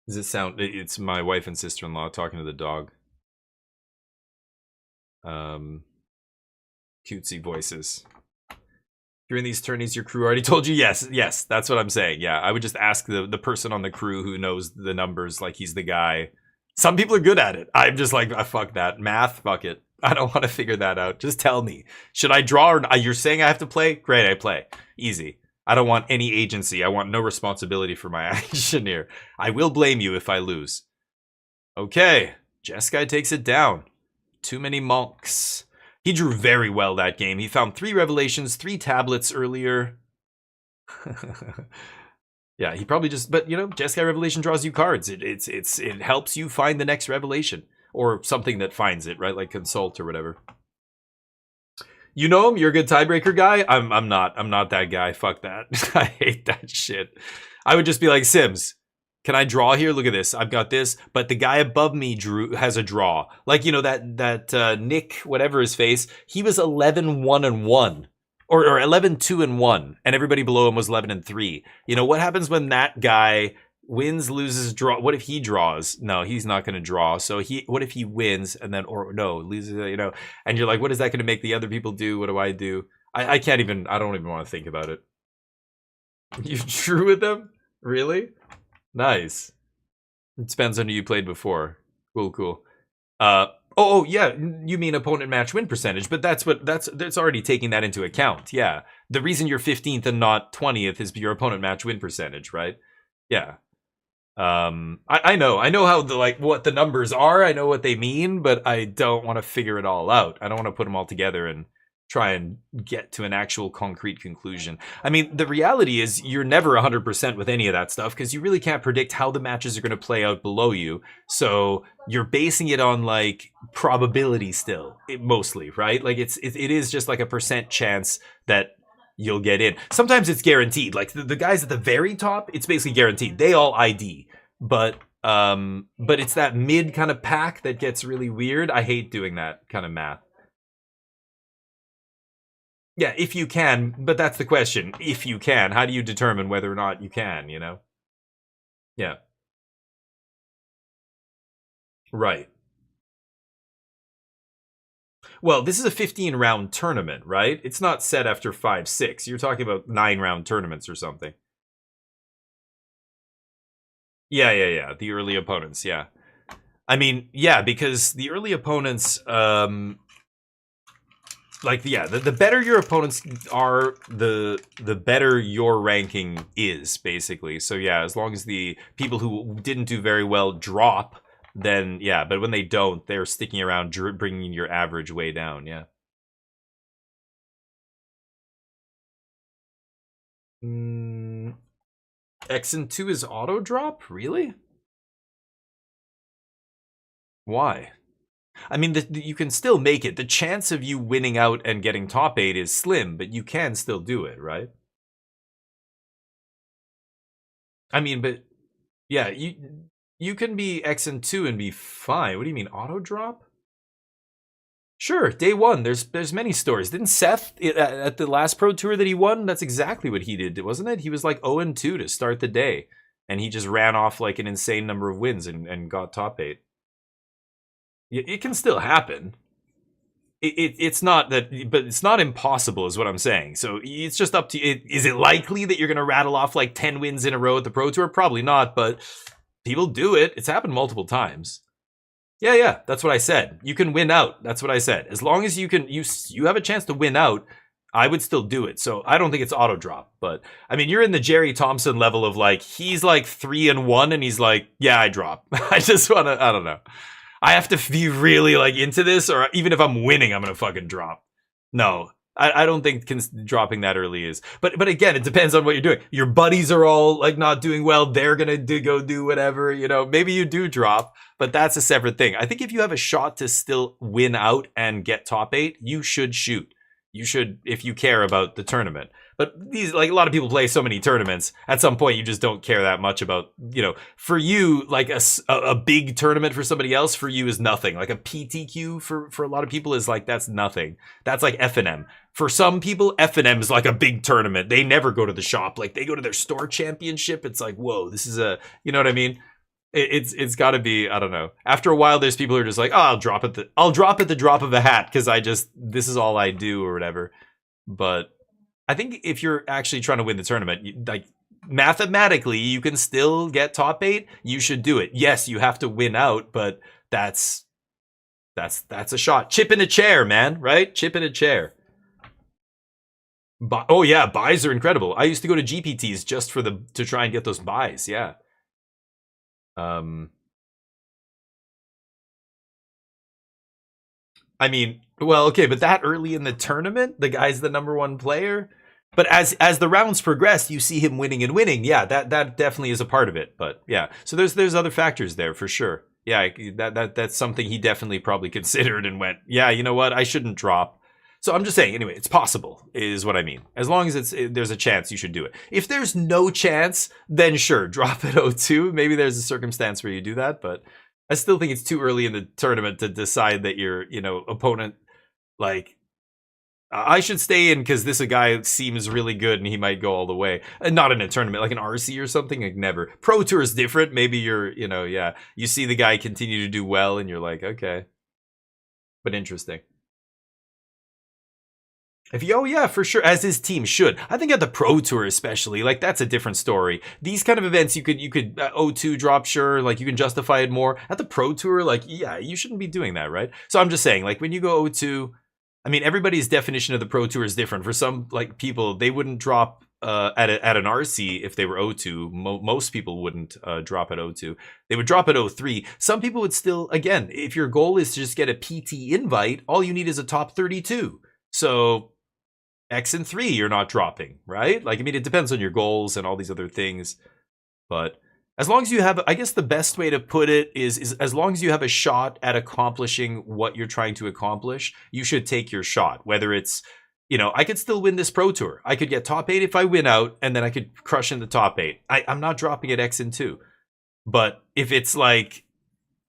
Does it sound... It's my wife and sister-in-law talking to the dog. Cutesy voices. During these tourneys, your crew already told you? Yes, that's what I'm saying. Yeah, I would just ask the person on the crew who knows the numbers like he's the guy. Some people are good at it. I'm just like, fuck that. Math, fuck it. I don't want to figure that out. Just tell me. Should I draw or not? You're saying I have to play? Great, I play. Easy. I don't want any agency. I want no responsibility for my action here. I will blame you if I lose. Okay. Jeskai takes it down. Too many monks. He drew very well that game. He found 3 revelations, 3 tablets earlier. Yeah, he probably just... But, you know, Jeskai Revelation draws you cards. It helps you find the next revelation. Or something that finds it, right? Like Consult or whatever. You know him? You're a good tiebreaker guy? I'm not that guy. Fuck that. I hate that shit. I would just be like, Sims, can I draw here? Look at this. I've got this, but the guy above me has a draw. Like, you know, that Nick, whatever his face, he was 11-1-1. Or 11-2-1. And everybody below him was 11-3. You know, what happens when that guy wins, loses, draw? What if he draws? No, he's not going to draw. So what if he wins and then, or no, loses, you know, and you're like, what is that going to make the other people do? What do I do? I can't even, I don't even want to think about it. You drew with them? Really? Nice. It depends on who you played before. Cool. Oh yeah, you mean opponent match win percentage, but that's already taking that into account. Yeah. The reason you're 15th and not 20th is your opponent match win percentage, right? Yeah. I know how what the numbers are. I know what they mean, but I don't want to figure it all out. I don't want to put them all together and try and get to an actual concrete conclusion. I mean, the reality is you're never 100% with any of that stuff because you really can't predict how the matches are going to play out below you. So you're basing it on like probability still, mostly, right? Like it is just like a percent chance that you'll get in. Sometimes it's guaranteed. Like the guys at the very top, it's basically guaranteed. They all ID, but it's that mid kind of pack that gets really weird. I hate doing that kind of math. Yeah, if you can, but that's the question. If you can, how do you determine whether or not you can, you know? Yeah. Right. Well, this is a 15-round tournament, right? It's not set after 5-6. You're talking about 9-round tournaments or something. Yeah. The early opponents, yeah. I mean, yeah, because the early opponents, the better your opponents are, the better your ranking is, basically. So yeah, as long as the people who didn't do very well drop, then yeah. But when they don't, they're sticking around, bringing your average way down. Yeah. Xn2 is auto drop, really? Why? I mean, you can still make it. The chance of you winning out and getting top 8 is slim, but you can still do it, right? I mean, but yeah, you can be Xn2 and be fine. What do you mean, auto drop? Sure, day one. There's many stories. Didn't Seth at the last Pro Tour that he won? That's exactly what he did, wasn't it? He was like 0-2 to start the day, and he just ran off like an insane number of wins and got top 8. It can still happen. It's not that, but it's not impossible, is what I'm saying. So it's just up to you. Is it likely that you're going to rattle off like 10 wins in a row at the Pro Tour? Probably not, but people do it. It's happened multiple times. Yeah, that's what I said. You can win out. That's what I said. As long as you can, you have a chance to win out, I would still do it. So I don't think it's auto drop, but I mean, you're in the Jerry Thompson level of like, he's like 3-1 and he's like, yeah, I drop. I just want to, I don't know. I have to be really like into this, or even if I'm winning, I'm gonna fucking drop. No, I don't think dropping that early is. But again, it depends on what you're doing. Your buddies are all like not doing well. They're gonna go do whatever. You know, maybe you do drop, but that's a separate thing. I think if you have a shot to still win out and get top 8, you should shoot. You should, if you care about the tournament. But these, like, a lot of people play so many tournaments, at some point you just don't care that much about, you know, for you, like a big tournament for somebody else, for you is nothing. Like a PTQ for a lot of people is like, that's nothing. That's like FNM. For some people, FNM is like a big tournament. They never go to the shop. Like they go to their store championship. It's like, whoa, this is a, you know what I mean? It's got to be, I don't know. After a while, there's people who are just like, oh, I'll drop at the drop of a hat because this is all I do or whatever. But I think if you're actually trying to win the tournament, like mathematically, you can still get top 8. You should do it. Yes, you have to win out, but that's a shot. Chip in a chair, man. Right? Chip in a chair. Oh yeah, buys are incredible. I used to go to GPTs just to try and get those buys. Yeah. I mean, well, okay, but that early in the tournament, the guy's the #1 player. But as the rounds progress, you see him winning and winning. Yeah, that definitely is a part of it. But yeah, so there's other factors there for sure. Yeah, that's something he definitely probably considered and went, yeah, you know what, I shouldn't drop. So I'm just saying, anyway, it's possible, is what I mean. As long as there's a chance, you should do it. If there's no chance, then sure, drop at 0-2. Maybe there's a circumstance where you do that, but I still think it's too early in the tournament to decide that your, you know, opponent, like, I should stay in because this guy seems really good and he might go all the way. And not in a tournament, like an RC or something, like never. Pro Tour is different. Maybe you're, you know, yeah, you see the guy continue to do well and you're like, okay. But interesting. Oh yeah, for sure, as his team should. I think at the Pro Tour especially, like that's a different story. These kind of events, you could 0-2 drop, sure, like you can justify it more. At the Pro Tour, like, yeah, you shouldn't be doing that, right? So I'm just saying, like when you go 0-2, I mean, everybody's definition of the Pro Tour is different. For some like people, they wouldn't drop at an RC if they were 0-2. Most people wouldn't drop at 0-2. They would drop at 0-3. Some people would still, again, if your goal is to just get a PT invite, all you need is a top 32. So Xn3, you're not dropping, right? Like, I mean, it depends on your goals and all these other things. But as long as you have, I guess the best way to put it is as long as you have a shot at accomplishing what you're trying to accomplish, you should take your shot. Whether it's, you know, I could still win this Pro Tour. I could get top 8 if I win out, and then I could crush in the top 8. I'm not dropping at Xn2. But if it's like,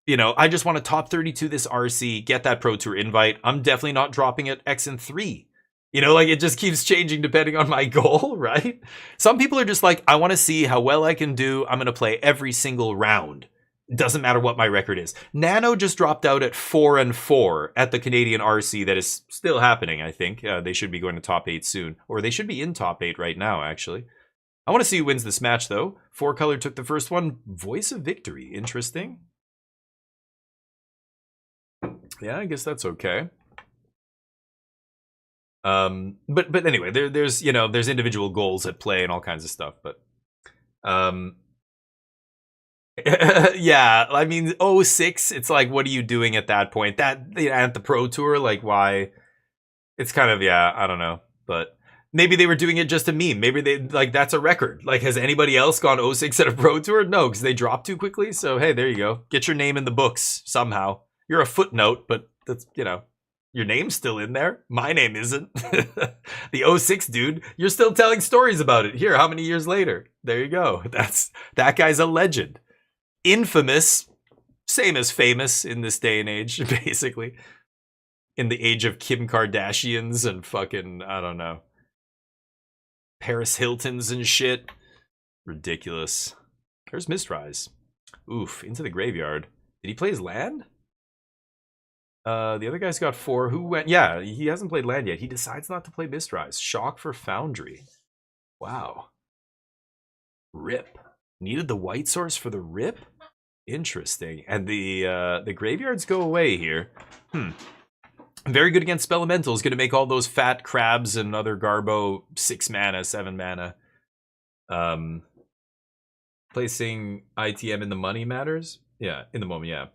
you know, I just want to top 32 this RC, get that Pro Tour invite, I'm definitely not dropping at Xn3. You know, like it just keeps changing depending on my goal, right? Some people are just like, I want to see how well I can do. I'm going to play every single round. It doesn't matter what my record is. Nano just dropped out at 4-4 at the Canadian RC. That is still happening, I think. They should be going to top 8 soon. Or they should be in top 8 right now, actually. I want to see who wins this match, though. 4Color took the first one. Voice of Victory. Interesting. Yeah, I guess that's okay. But anyway, there's you know, there's individual goals at play and all kinds of stuff, but yeah, I mean 06, it's like, what are you doing at that point? That, you know, at the Pro Tour, like, why? It's kind of, yeah, I don't know, but maybe they were doing it just a meme. Maybe they, like, that's a record. Like, has anybody else gone 06 at a Pro Tour? No, because they dropped too quickly. So hey, there you go. Get your name in the books somehow. You're a footnote, but that's, you know, your name's still in there. My name isn't. The 06 dude, you're still telling stories about it. Here, how many years later? There you go. That guy's a legend. Infamous, same as famous in this day and age, basically. In the age of Kim Kardashians and fucking, I don't know, Paris Hiltons and shit. Ridiculous. There's Mistrise. Oof, into the graveyard. Did he play his land? The other guy's got 4. Who went? Yeah, he hasn't played land yet. He decides not to play Mistrise. Shock for Foundry. Wow. Rip. Needed the white source for the rip? Interesting. And the graveyards go away here. Very good against Spelementals. Going to make all those fat crabs and other Garbo 6 mana, 7 mana. Placing ITM in the money matters? Yeah, in the moment, yeah.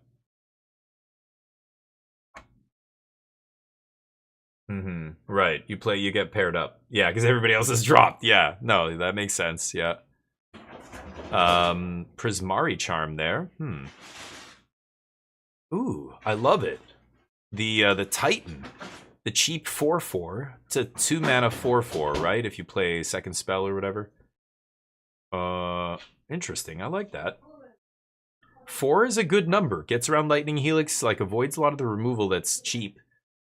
Right. You get paired up. Yeah, because everybody else is dropped. Yeah, no, that makes sense. Yeah. Prismari Charm there. Ooh, I love it. The Titan, the cheap 4/4 to 2 mana 4/4, right? If you play second spell or whatever. Interesting. I like that. 4 is a good number. Gets around Lightning Helix, like avoids a lot of the removal that's cheap.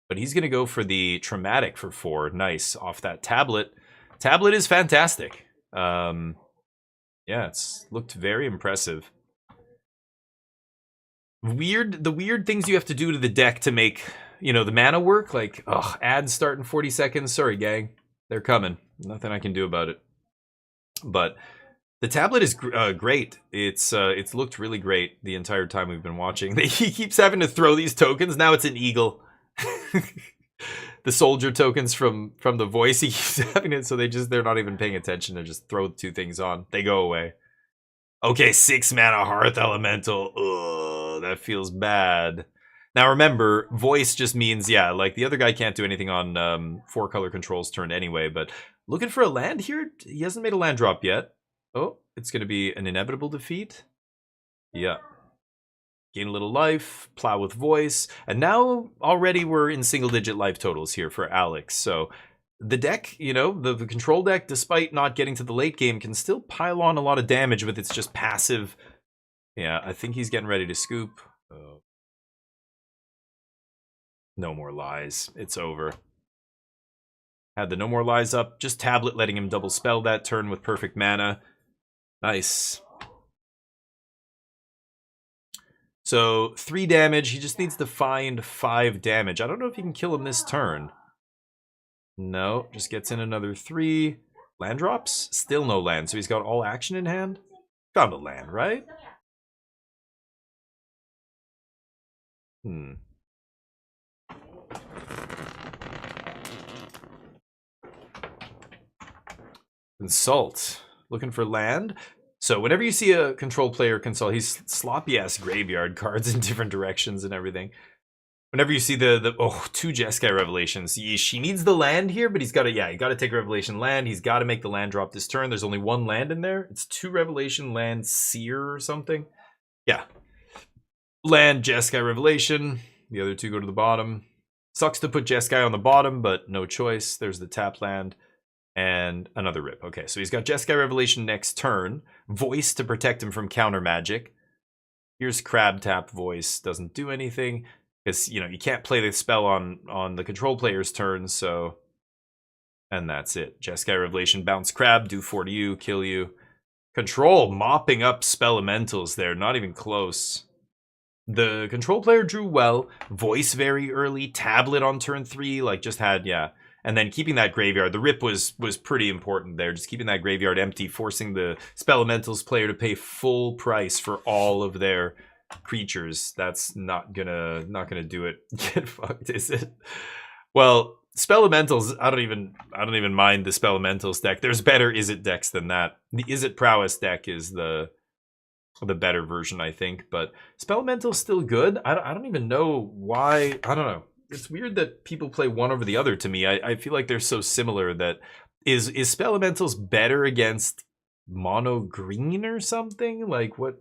But he's gonna go for the Traumatic for 4. Nice off that tablet. Tablet is fantastic. Yeah, it's looked very impressive. The weird things you have to do to the deck to make, you know, the mana work, like, ads start in 40 seconds. Sorry, gang. They're coming. Nothing I can do about it. But the tablet is great. It's looked really great the entire time we've been watching. He keeps having to throw these tokens. Now it's an eagle. The soldier tokens from the voice, he keeps having it, so they're not even paying attention. They just throw 2 things on. They go away. Okay, 6 mana Hearth Elemental. Ugh, that feels bad. Now remember, voice just means, yeah, like the other guy can't do anything on 4 color controls turn anyway, but looking for a land here? He hasn't made a land drop yet. Oh, it's going to be an inevitable defeat. Yeah. Gain a little life, plow with voice, and now already we're in single-digit life totals here for Alex. So the deck, you know, the control deck, despite not getting to the late game, can still pile on a lot of damage with its just passive. Yeah, I think he's getting ready to scoop. No more lies. It's over. Had the no more lies up. Just tablet letting him double spell that turn with perfect mana. Nice. So 3 damage. He just needs to find 5 damage. I don't know if he can kill him this turn. No, just gets in another 3. Land drops? Still no land. So he's got all action in hand? Found a land, right? Consult. Looking for land. So whenever you see a control player consult, he's sloppy ass graveyard cards in different directions and everything. Whenever you see the 2 Jeskai Revelations, she needs the land here, but he's got to, yeah, you got to take a Revelation land. He's got to make the land drop this turn. There's only 1 land in there. It's 2 Revelation land Seer or something. Yeah. Land, Jeskai Revelation. The other 2 go to the bottom. Sucks to put Jeskai on the bottom, but no choice. There's the tap land. And another rip. Okay, so he's got Jeskai Revelation next turn. Voice to protect him from counter magic. Here's Crab Tap Voice. Doesn't do anything. Because, you know, you can't play the spell on the control player's turn, so... And that's it. Jeskai Revelation, bounce Crab, do 4 to you, kill you. Control, mopping up Spelementals there, not even close. The control player drew well. Voice very early. Tablet on turn 3, like, just had, yeah... And then keeping that graveyard, the rip was pretty important there. Just keeping that graveyard empty, forcing the Spelementals player to pay full price for all of their creatures, that's not gonna do it. Get fucked, is it? Well, Spelementals, I don't even mind the Spelementals deck. There's better Izzet decks than that. The Izzet Prowess deck is the better version, I think, but Spelemental's still good. I don't even know why. I don't know. It's weird that people play one over the other to me. I feel like they're so similar that is Spelementals better against mono green or something? Like what?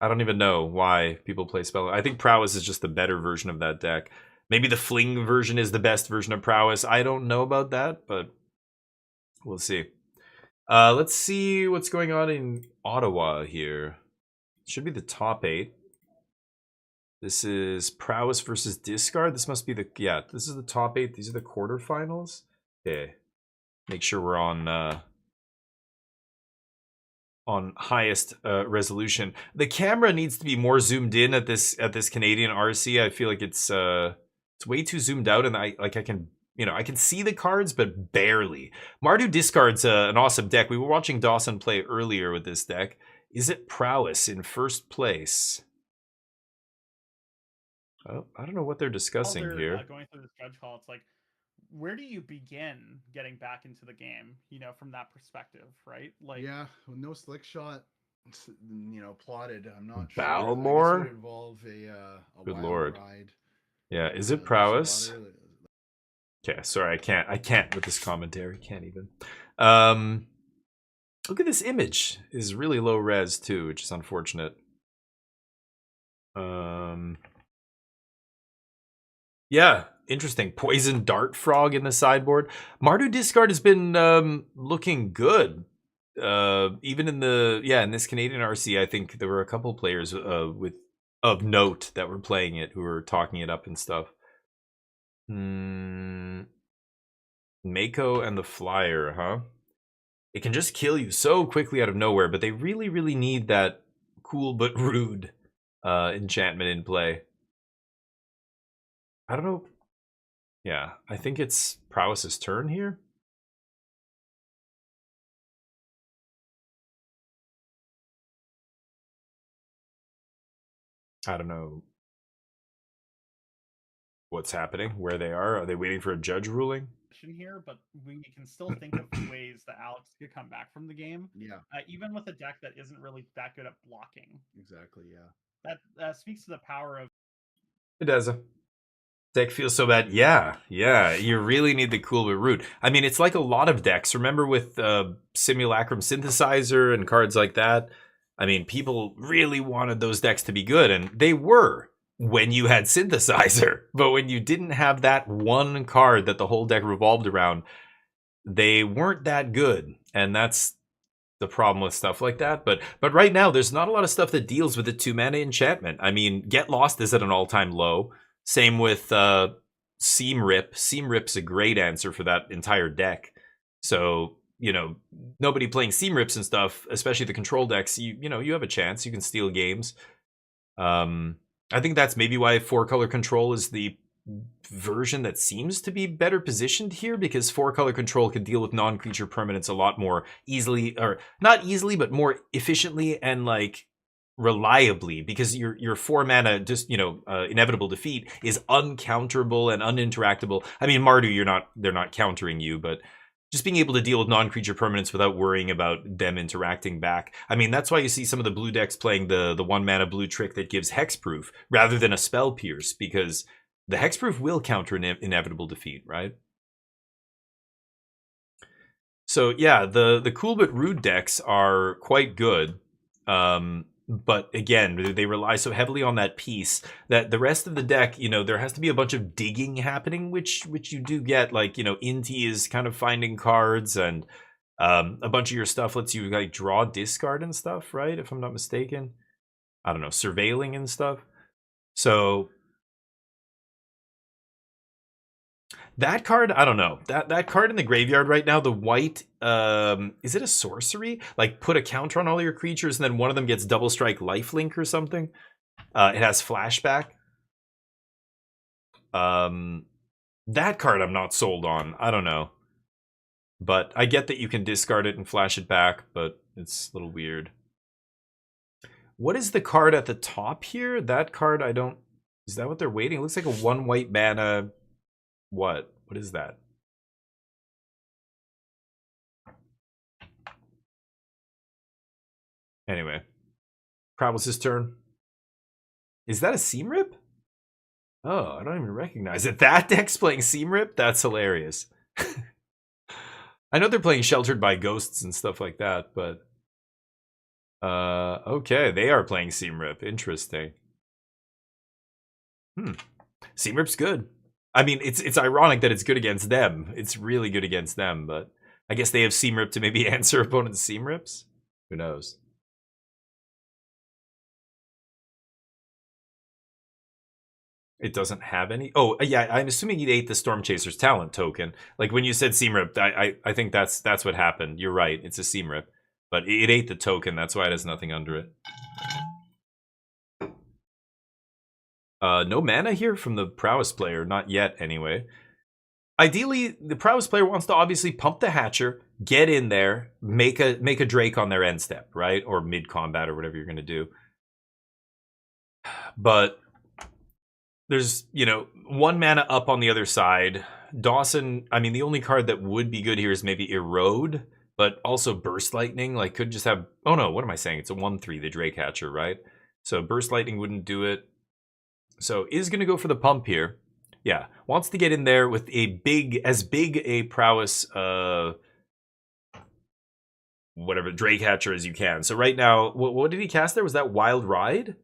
I don't even know why people play Spell. I think Prowess is just the better version of that deck. Maybe the Fling version is the best version of Prowess. I don't know about that, but we'll see. Let's see what's going on in Ottawa here. Should be the top 8. This is Prowess versus Discard. This must be the, yeah, this is the top 8. These are the quarterfinals. Okay. Make sure we're on highest resolution. The camera needs to be more zoomed in at this Canadian RC. I feel like it's way too zoomed out, and I can, you know, I can see the cards but barely. Mardu Discard's an awesome deck. We were watching Dawson play earlier with this deck. Izzet Prowess in first place? Oh, I don't know what they're discussing here. Going through this judge call, it's like, where do you begin getting back into the game, you know, from that perspective, right? Like, yeah, no slick shot, you know, plotted. I'm not sure. Balmore? I guess it would involve a Good wild lord. ride. Yeah, is it Prowess? Okay, sorry, I can't with this commentary. Can't even. Look at this image. Is really low res too, which is unfortunate. Yeah, interesting. Poison Dart Frog in the sideboard. Mardu Discard has been looking good. Even in this Canadian RC, I think there were a couple players of note that were playing it who were talking it up and stuff. Mako and the Flyer, huh? It can just kill you so quickly out of nowhere, but they really, really need that cool but rude enchantment in play. I don't know. Yeah, I think it's Prowess's turn here. I don't know what's happening, where they are. Are they waiting for a judge ruling? Here, but we can still think of ways that Alex could come back from the game. Yeah. Even with a deck that isn't really that good at blocking. Exactly, yeah. That speaks to the power of... It does. Deck feels so bad. Yeah, you really need the cool but rude. I mean, it's like a lot of decks. Remember with Simulacrum Synthesizer and cards like that? I mean, people really wanted those decks to be good, and they were when you had Synthesizer. But when you didn't have that one card that the whole deck revolved around, they weren't that good. And that's the problem with stuff like that. But right now, there's not a lot of stuff that deals with the 2-mana enchantment. I mean, Get Lost is at an all-time low. Same with Seam Rip. Seam Rip's a great answer for that entire deck. So, you know, nobody playing Seam Rips and stuff, especially the control decks, you know, you have a chance. You can steal games. I think that's maybe why 4-color control is the version that seems to be better positioned here, because 4-color control can deal with non-creature permanents a lot more easily, or not easily, but more efficiently and like reliably, because your 4-mana just, you know, inevitable defeat is uncounterable and uninteractable. I mean, Mardu, they're not countering you, but just being able to deal with non-creature permanents without worrying about them interacting back. I mean, that's why you see some of the blue decks playing the 1-mana blue trick that gives hexproof rather than a spell pierce, because the hexproof will counter an inevitable defeat, right? So yeah, the cool but rude decks are quite good. But again, they rely so heavily on that piece that the rest of the deck, you know, there has to be a bunch of digging happening, which you do get. Like, you know, Inti is kind of finding cards, and a bunch of your stuff lets you like draw, discard and stuff, right? If I'm not mistaken. I don't know, surveilling and stuff. So that card, I don't know. That card in the graveyard right now, the white, is it a sorcery? Like, put a counter on all your creatures and then one of them gets double strike lifelink or something. It has flashback. That card I'm not sold on. I don't know. But I get that you can discard it and flash it back, but it's a little weird. What is the card at the top here? That card, I don't... Is that what they're waiting? It looks like a 1 white mana... What? What is that? Anyway. Prowess's turn. Is that a Seam Rip? Oh, I don't even recognize it. That deck's playing Seam Rip? That's hilarious. I know they're playing Sheltered by Ghosts and stuff like that, but... okay, they are playing Seam Rip. Interesting. Seam Rip's good. I mean, it's ironic that it's good against them. It's really good against them, but I guess they have Seam Rip to maybe answer opponents' Seam Rips? Who knows? It doesn't have any? Oh, yeah, I'm assuming he ate the Storm Chaser's talent token. Like, when you said Seam Rip, I think that's what happened. You're right, it's a Seam Rip. But it ate the token, that's why it has nothing under it. No mana here from the Prowess player, not yet anyway. Ideally, the Prowess player wants to obviously pump the Hatcher, get in there, make a Drake on their end step, right? Or mid-combat or whatever you're going to do. But there's, you know, 1 mana up on the other side. Dawson, I mean, the only card that would be good here is maybe Erode, but also Burst Lightning, like, could just have... Oh no, what am I saying? It's a 1/3, the Drake Hatcher, right? So Burst Lightning wouldn't do it. So is going to go for the pump here. Yeah, wants to get in there with a as big a Prowess, whatever, Drake Hatcher as you can. So right now, what did he cast there? Was that Wild Ride?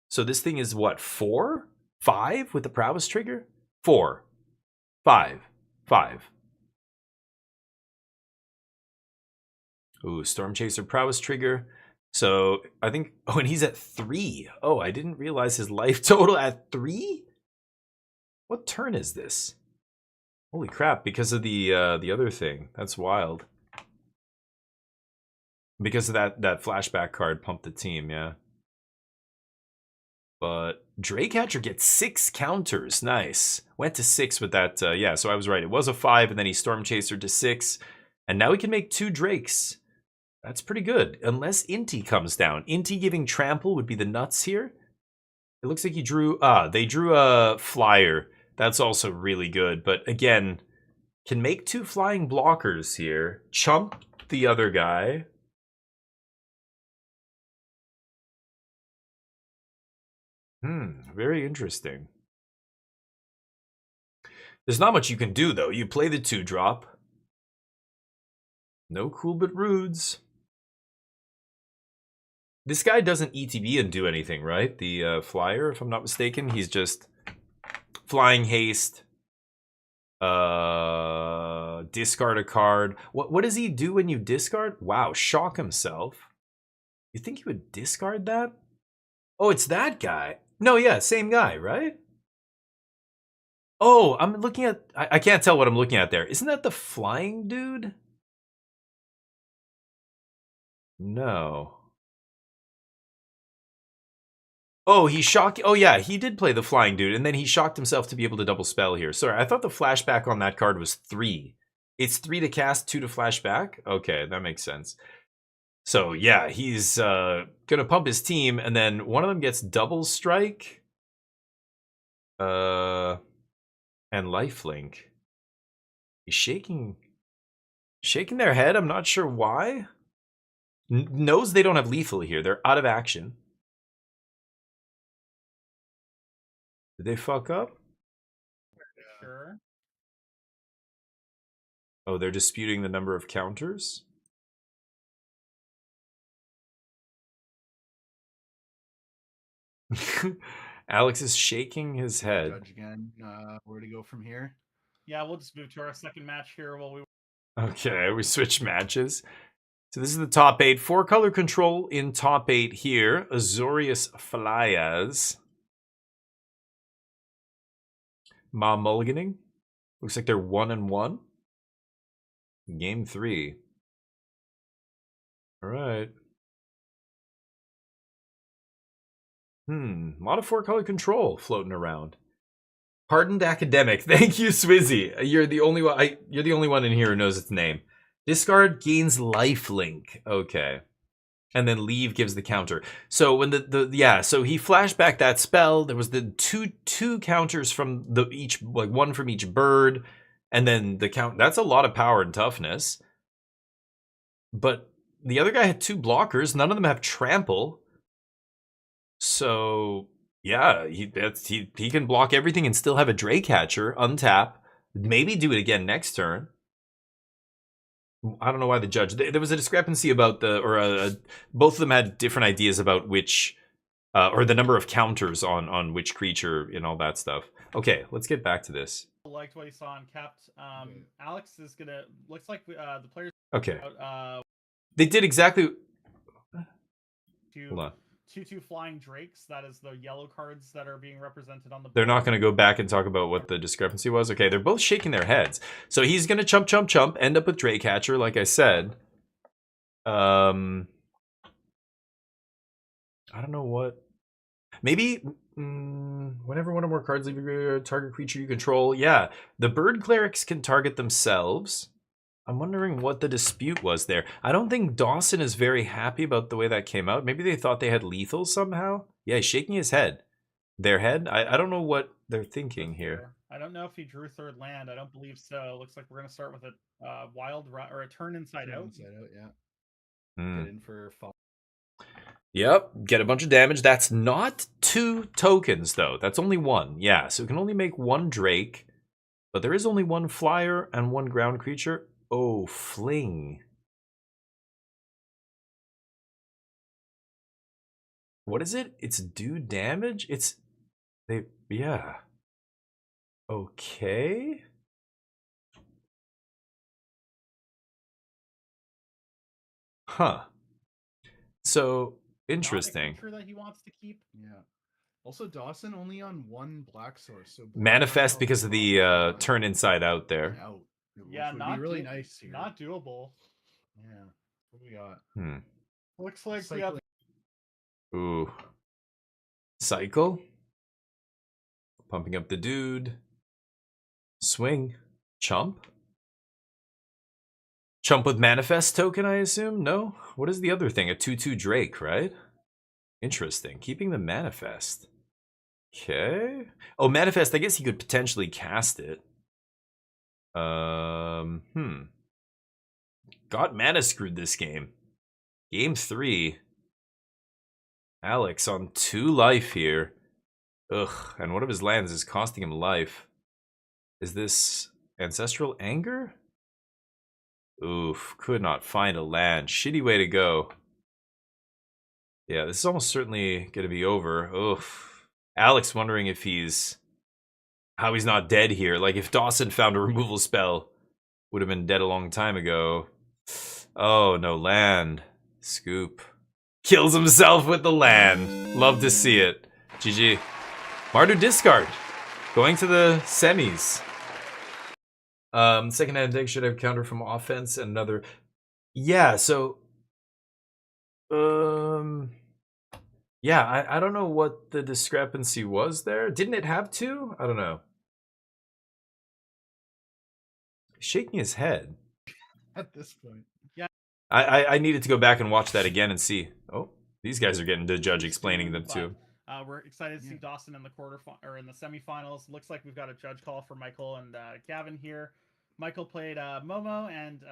So this thing is what, 4? 5 with the Prowess trigger? 4. 5. 5. Ooh, Storm Chaser Prowess trigger. So I think, oh, and he's at 3. Oh, I didn't realize his life total at 3? What turn is this? Holy crap, because of the other thing. That's wild. Because of that flashback card pumped the team, yeah. But Drake Hatcher gets 6 counters. Nice. Went to 6 with that. Yeah, so I was right. It was a 5, and then he Storm Chaser to 6. And now he can make 2 Drakes. That's pretty good. Unless Inti comes down. Inti giving Trample would be the nuts here. It looks like he drew... they drew a Flyer. That's also really good. But again, can make 2 flying blockers here. Chump the other guy. Very interesting. There's not much you can do, though. You play the 2-drop. No Cool But Rudes. This guy doesn't ETB and do anything, right? The Flyer, if I'm not mistaken. He's just Flying Haste. Discard a card. What does he do when you discard? Wow, shock himself. You think he would discard that? Oh, it's that guy. No, yeah, same guy, right? Oh, I'm looking at... I can't tell what I'm looking at there. Isn't that the flying dude? No. Oh, he shocked... Oh, yeah, he did play the flying dude, and then he shocked himself to be able to double spell here. Sorry, I thought the flashback on that card was 3. It's 3 to cast, 2 to flashback? Okay, that makes sense. So, yeah, he's gonna pump his team, and then one of them gets double strike. And lifelink. He's shaking their head. I'm not sure why. Knows they don't have lethal here. They're out of action. Did they fuck up? Sure. Oh, they're disputing the number of counters? Alex is shaking his head. Judge again. Where to go from here? Yeah, we'll just move to our second match here while we... Okay, we switch matches. So this is the top 8. 4-color control in top 8 here. Azorius Flyaz. Ma Mulliganing. Looks like they're 1-1. Game 3. All right. A lot of 4-color control floating around. Hardened Academic. Thank you, Swizzy. You're the only one. You're the only one in here who knows its name. Discard gains lifelink. Okay. and then leave gives the counter. So when so he flashed back that spell. There was the two counters from each, like one from each bird, and then the count. That's a lot of power and toughness. But the other guy had 2 blockers. None of them have trample. So yeah, he can block everything and still have a Draycatcher, untap, maybe do it again next turn. I don't know why the judge. There was a discrepancy about both of them had different ideas about which, or the number of counters on which creature and all that stuff. Okay, let's get back to this. Liked what he saw and kept. Alex is gonna. Looks like the players. Okay. They did exactly. Hold on. 2/2 flying drakes. That is the yellow cards that are being represented on the. They're not going to go back and talk about what the discrepancy was. Okay, they're both shaking their heads. So he's going to chump, end up with Draycatcher, like I said. I don't know what. Maybe whenever one or more cards leave your target creature you control. Yeah, the bird clerics can target themselves. I'm wondering what the dispute was there. I don't think Dawson is very happy about the way that came out. Maybe they thought they had lethal somehow. Yeah, he's shaking his head. Their head? I don't know what they're thinking here. I don't know if he drew 3rd land. I don't believe so. Looks like we're going to start with a or a turn inside out. Inside out, yeah. Get in for 5. Yep, get a bunch of damage. That's not 2 tokens, though. That's only 1. Yeah, so we can only make 1 Drake. But there is only 1 flyer and 1 ground creature. Oh, fling. What is it? It's do damage? Yeah. Okay. Huh. So, interesting. Not a creature that he wants to keep. Yeah. Also, Dawson only on 1 black source. So Manifest because of the turn inside out there. Yeah, would not be really nice here. Not doable. Yeah. What do we got? Looks like we have. Ooh. Cycle. Pumping up the dude. Swing. Chump. Chump with Manifest token, I assume? No? What is the other thing? A 2/2 Drake, right? Interesting. Keeping the Manifest. Okay. Oh, Manifest, I guess he could potentially cast it. Got mana screwed this game. Game 3. Alex on 2 life here. Ugh, and one of his lands is costing him life. Is this Ancestral Anger? Oof, could not find a land. Shitty way to go. Yeah, this is almost certainly going to be over. Oof. Alex wondering if how he's not dead here. Like, if Dawson found a removal spell, would have been dead a long time ago. Oh, no land. Scoop. Kills himself with the land. Love to see it. GG. Mardu discard. Going to the semis. Second hand deck should have counter from offense and another. Yeah, so yeah, I don't know what the discrepancy was there. Didn't it have 2? I don't know. Shaking his head. At this point. Yeah. I needed to go back and watch that again and see. Oh, these guys are getting the judge explaining them too. We're excited to see Dawson in the in the semifinals. Looks like we've got a judge call for Michael and Gavin here. Michael played Momo and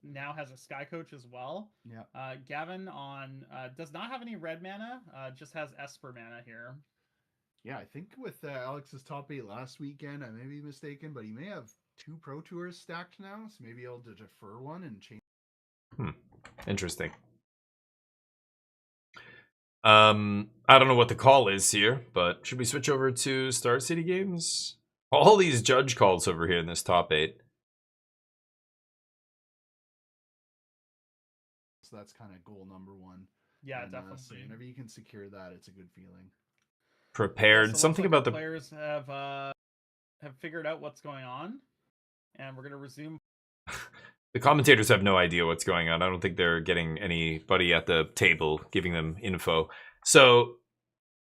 now has a Sky Coach as well. Yeah. Gavin does not have any red mana, just has Esper mana here. Yeah, I think with Alex's top 8 last weekend, I may be mistaken, but he may have 2 Pro Tours stacked now, so maybe he'll defer one and change. Interesting. I don't know what the call is here, but should we switch over to Star City games? All these judge calls over here in this top 8. So that's kind of goal number 1. Yeah, and, definitely. So whenever you can secure that, it's a good feeling. Prepared. So Something like about the players have figured out what's going on, and we're gonna resume. The commentators have no idea what's going on. I don't think they're getting anybody at the table giving them info. So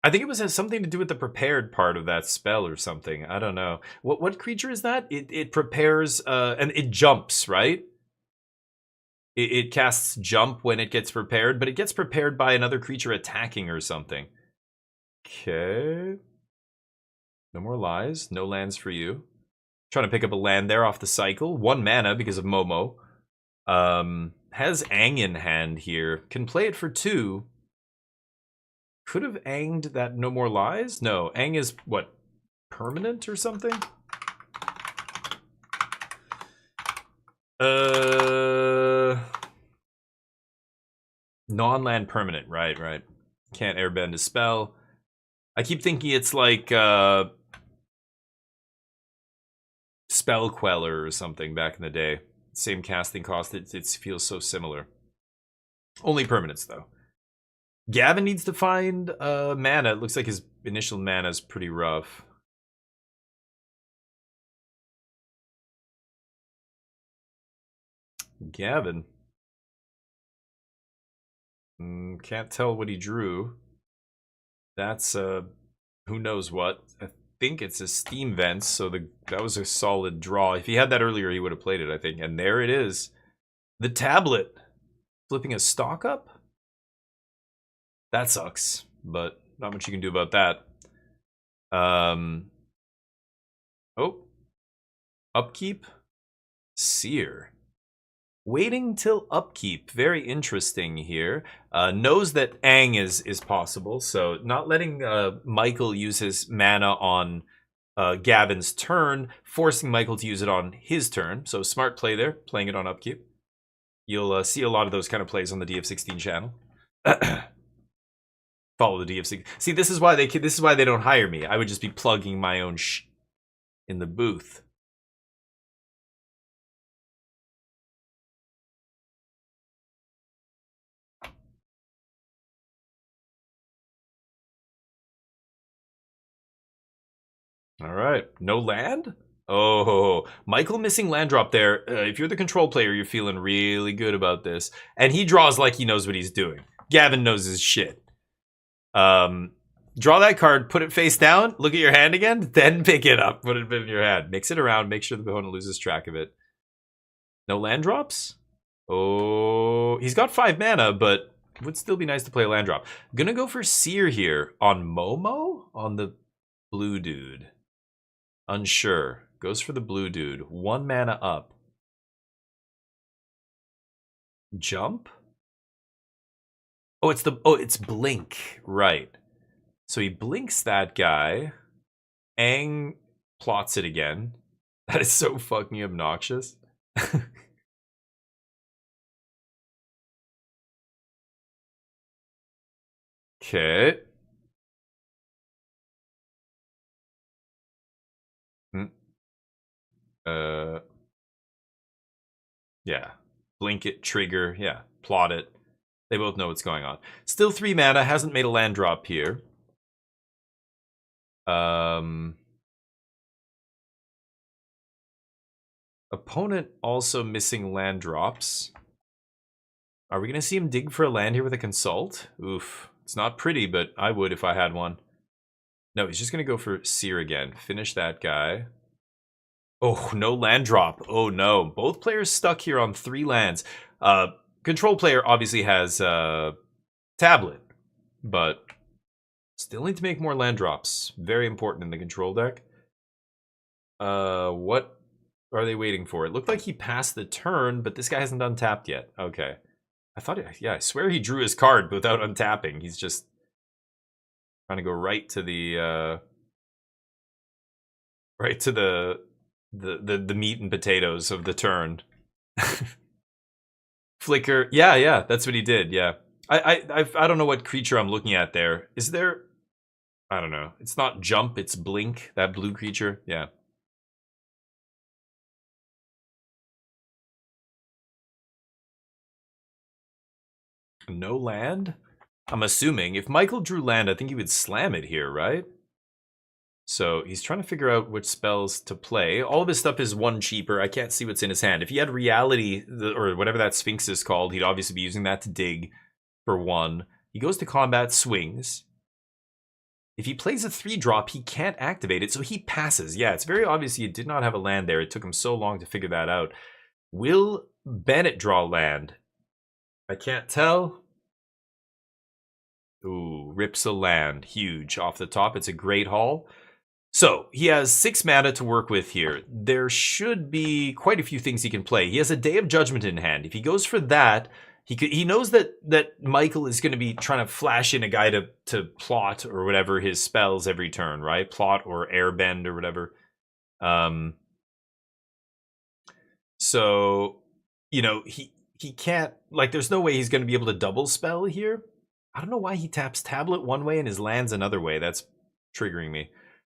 I think it was something to do with the prepared part of that spell or something. I don't know. What creature is that? It prepares and it jumps, right? It casts jump when it gets prepared, but it gets prepared by another creature attacking or something. Okay. No more lies. No lands for you. Trying to pick up a land there off the cycle. 1 mana because of Momo. Has Aang in hand here. Can play it for 2. Could have Aanged that No More Lies? No, Aang is, what, permanent or something? Non-land permanent, right. Can't airbend a spell. I keep thinking it's like Spell Queller or something back in the day. Same casting cost, it feels so similar. Only permanents, though. Gavin needs to find mana. It looks like his initial mana is pretty rough. Gavin. Can't tell what he drew. That's who knows what. I think it's a Steam Vents, so that was a solid draw. If he had that earlier, he would have played it, I think. And there it is. The tablet. Flipping a stock up? That sucks, but not much you can do about that. Oh. Upkeep? Seer. Waiting till upkeep. Very interesting here. Knows that Aang is possible, so not letting Michael use his mana on Gavin's turn, forcing Michael to use it on his turn. So smart play there, playing it on upkeep. You'll see a lot of those kind of plays on the DF16 channel. Follow the DF16. See, this is why they don't hire me. I would just be plugging my own in the booth. All right, no land? Oh, Michael missing land drop there. If you're the control player, you're feeling really good about this. And he draws like he knows what he's doing. Gavin knows his shit. Draw that card, put it face down, look at your hand again, then pick it up, put it in your hand. Mix it around, make sure the opponent loses track of it. No land drops? Oh, he's got 5 mana, but would still be nice to play a land drop. Gonna go for Seer here on Momo? On the blue dude. Unsure. Goes for the blue dude. 1 mana up. Jump? Oh, it's Blink. Right. So he blinks that guy. Aang plots it again. That is so fucking obnoxious. Okay. Yeah. Blink it, trigger, yeah. Plot it. They both know what's going on. Still 3 mana, hasn't made a land drop here. Opponent also missing land drops. Are we going to see him dig for a land here with a Consult? Oof. It's not pretty, but I would if I had one. No, he's just going to go for Seer again. Finish that guy. Oh, no land drop. Oh, no. Both players stuck here on 3 lands. Control player obviously has Tablet, but still need to make more land drops. Very important in the control deck. What are they waiting for? It looked like he passed the turn, but this guy hasn't untapped yet. Okay. I thought, yeah, I swear he drew his card without untapping. He's just trying to go right to the the meat and potatoes of the turn. Flicker. Yeah, that's what he did. Yeah. I don't know what creature I'm looking at there. Is there, I don't know. It's not Jump, it's Blink, that blue creature. Yeah. No land? I'm assuming if Michael drew land, I think he would slam it here, right? So he's trying to figure out which spells to play. All of his stuff is 1 cheaper. I can't see what's in his hand. If he had Reality, or whatever that Sphinx is called, he'd obviously be using that to dig for 1. He goes to combat, swings. If he plays a 3-drop, he can't activate it, so he passes. Yeah, it's very obvious he did not have a land there. It took him so long to figure that out. Will Bennett draw land? I can't tell. Ooh, rips a land. Huge off the top. It's a great haul. So, he has 6 mana to work with here. There should be quite a few things he can play. He has a Day of Judgment in hand. If he goes for that, he knows that Michael is going to be trying to flash in a guy to plot or whatever his spells every turn, right? Plot or airbend or whatever. So, you know, he can't, like, there's no way he's going to be able to double spell here. I don't know why he taps Tablet one way and his lands another way. That's triggering me.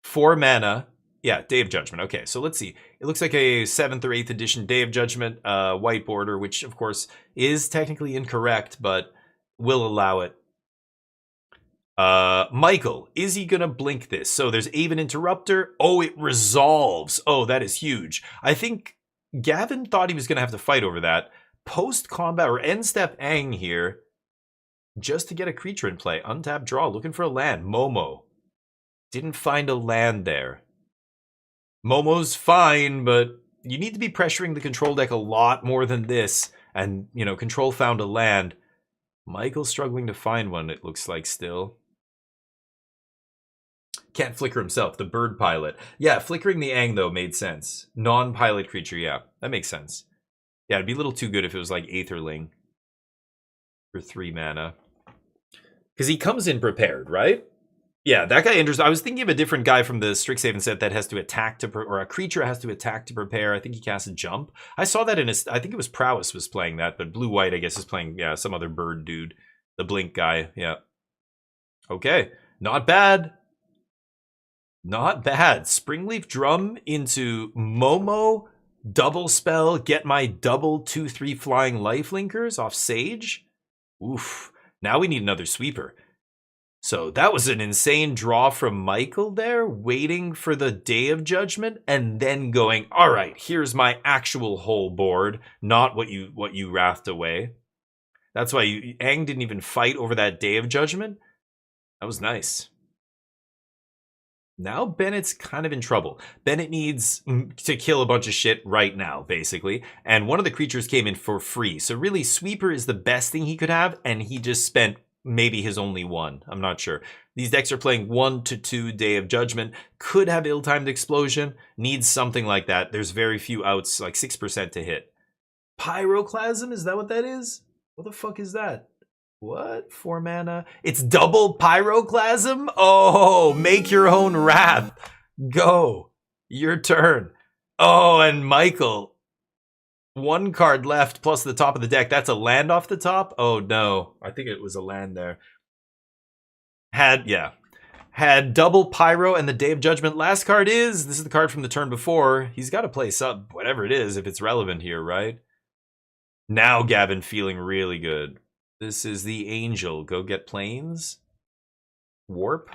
4 mana. Yeah, Day of Judgment. Okay, so let's see. It looks like a 7th or 8th edition Day of Judgment white border, which, of course, is technically incorrect, but will allow it. Michael, is he going to blink this? So there's Aven Interrupter. Oh, it resolves. Oh, that is huge. I think Gavin thought he was going to have to fight over that. Post-combat or end-step Aang here, just to get a creature in play. Untap draw, looking for a land. Momo. Didn't find a land there. Momo's fine, but you need to be pressuring the control deck a lot more than this. And, you know, control found a land. Michael's struggling to find one, it looks like, still. Can't flicker himself, the bird pilot. Yeah, flickering the Aang, though, made sense. Non-pilot creature, yeah, that makes sense. Yeah, it'd be a little too good if it was like Aetherling. For 3 mana. Because he comes in prepared, right? Yeah, that guy enters. I was thinking of a different guy from the Strixhaven set that has to attack to, or a creature has to attack to prepare. I think he casts a jump. I saw that in a, I think it was Prowess was playing that, but Blue-White, I guess, is playing, yeah, some other bird dude. The Blink guy, yeah. Okay, not bad. Not bad. Springleaf Drum into Momo, double spell, get my double 2/3 flying lifelinkers off Sage. Oof. Now we need another sweeper. So that was an insane draw from Michael there, waiting for the Day of Judgment and then going, all right, here's my actual whole board, not what you wrathed away. That's why Aang didn't even fight over that Day of Judgment. That was nice. Now Bennett's kind of in trouble. Bennett needs to kill a bunch of shit right now, basically. And one of the creatures came in for free. So really, Sweeper is the best thing he could have, and he just spent maybe his only one. I'm not sure. These decks are playing 1 to 2 Day of Judgment. Could have Ill-Timed Explosion. Needs something like that. There's very few outs, like 6% to hit. Pyroclasm? Is that what that is? What the fuck is that? What? 4 mana? It's double Pyroclasm? Oh, make your own wrath. Go. Your turn. Oh, and Michael. 1 card left plus the top of the deck. That's a land off the top? Oh, no. I think it was a land there. Had double Pyro and the Day of Judgment. Last card is, this is the card from the turn before. He's got to play sub, whatever it is, if it's relevant here, right? Now Gavin feeling really good. This is the Angel. Go get planes. Warp.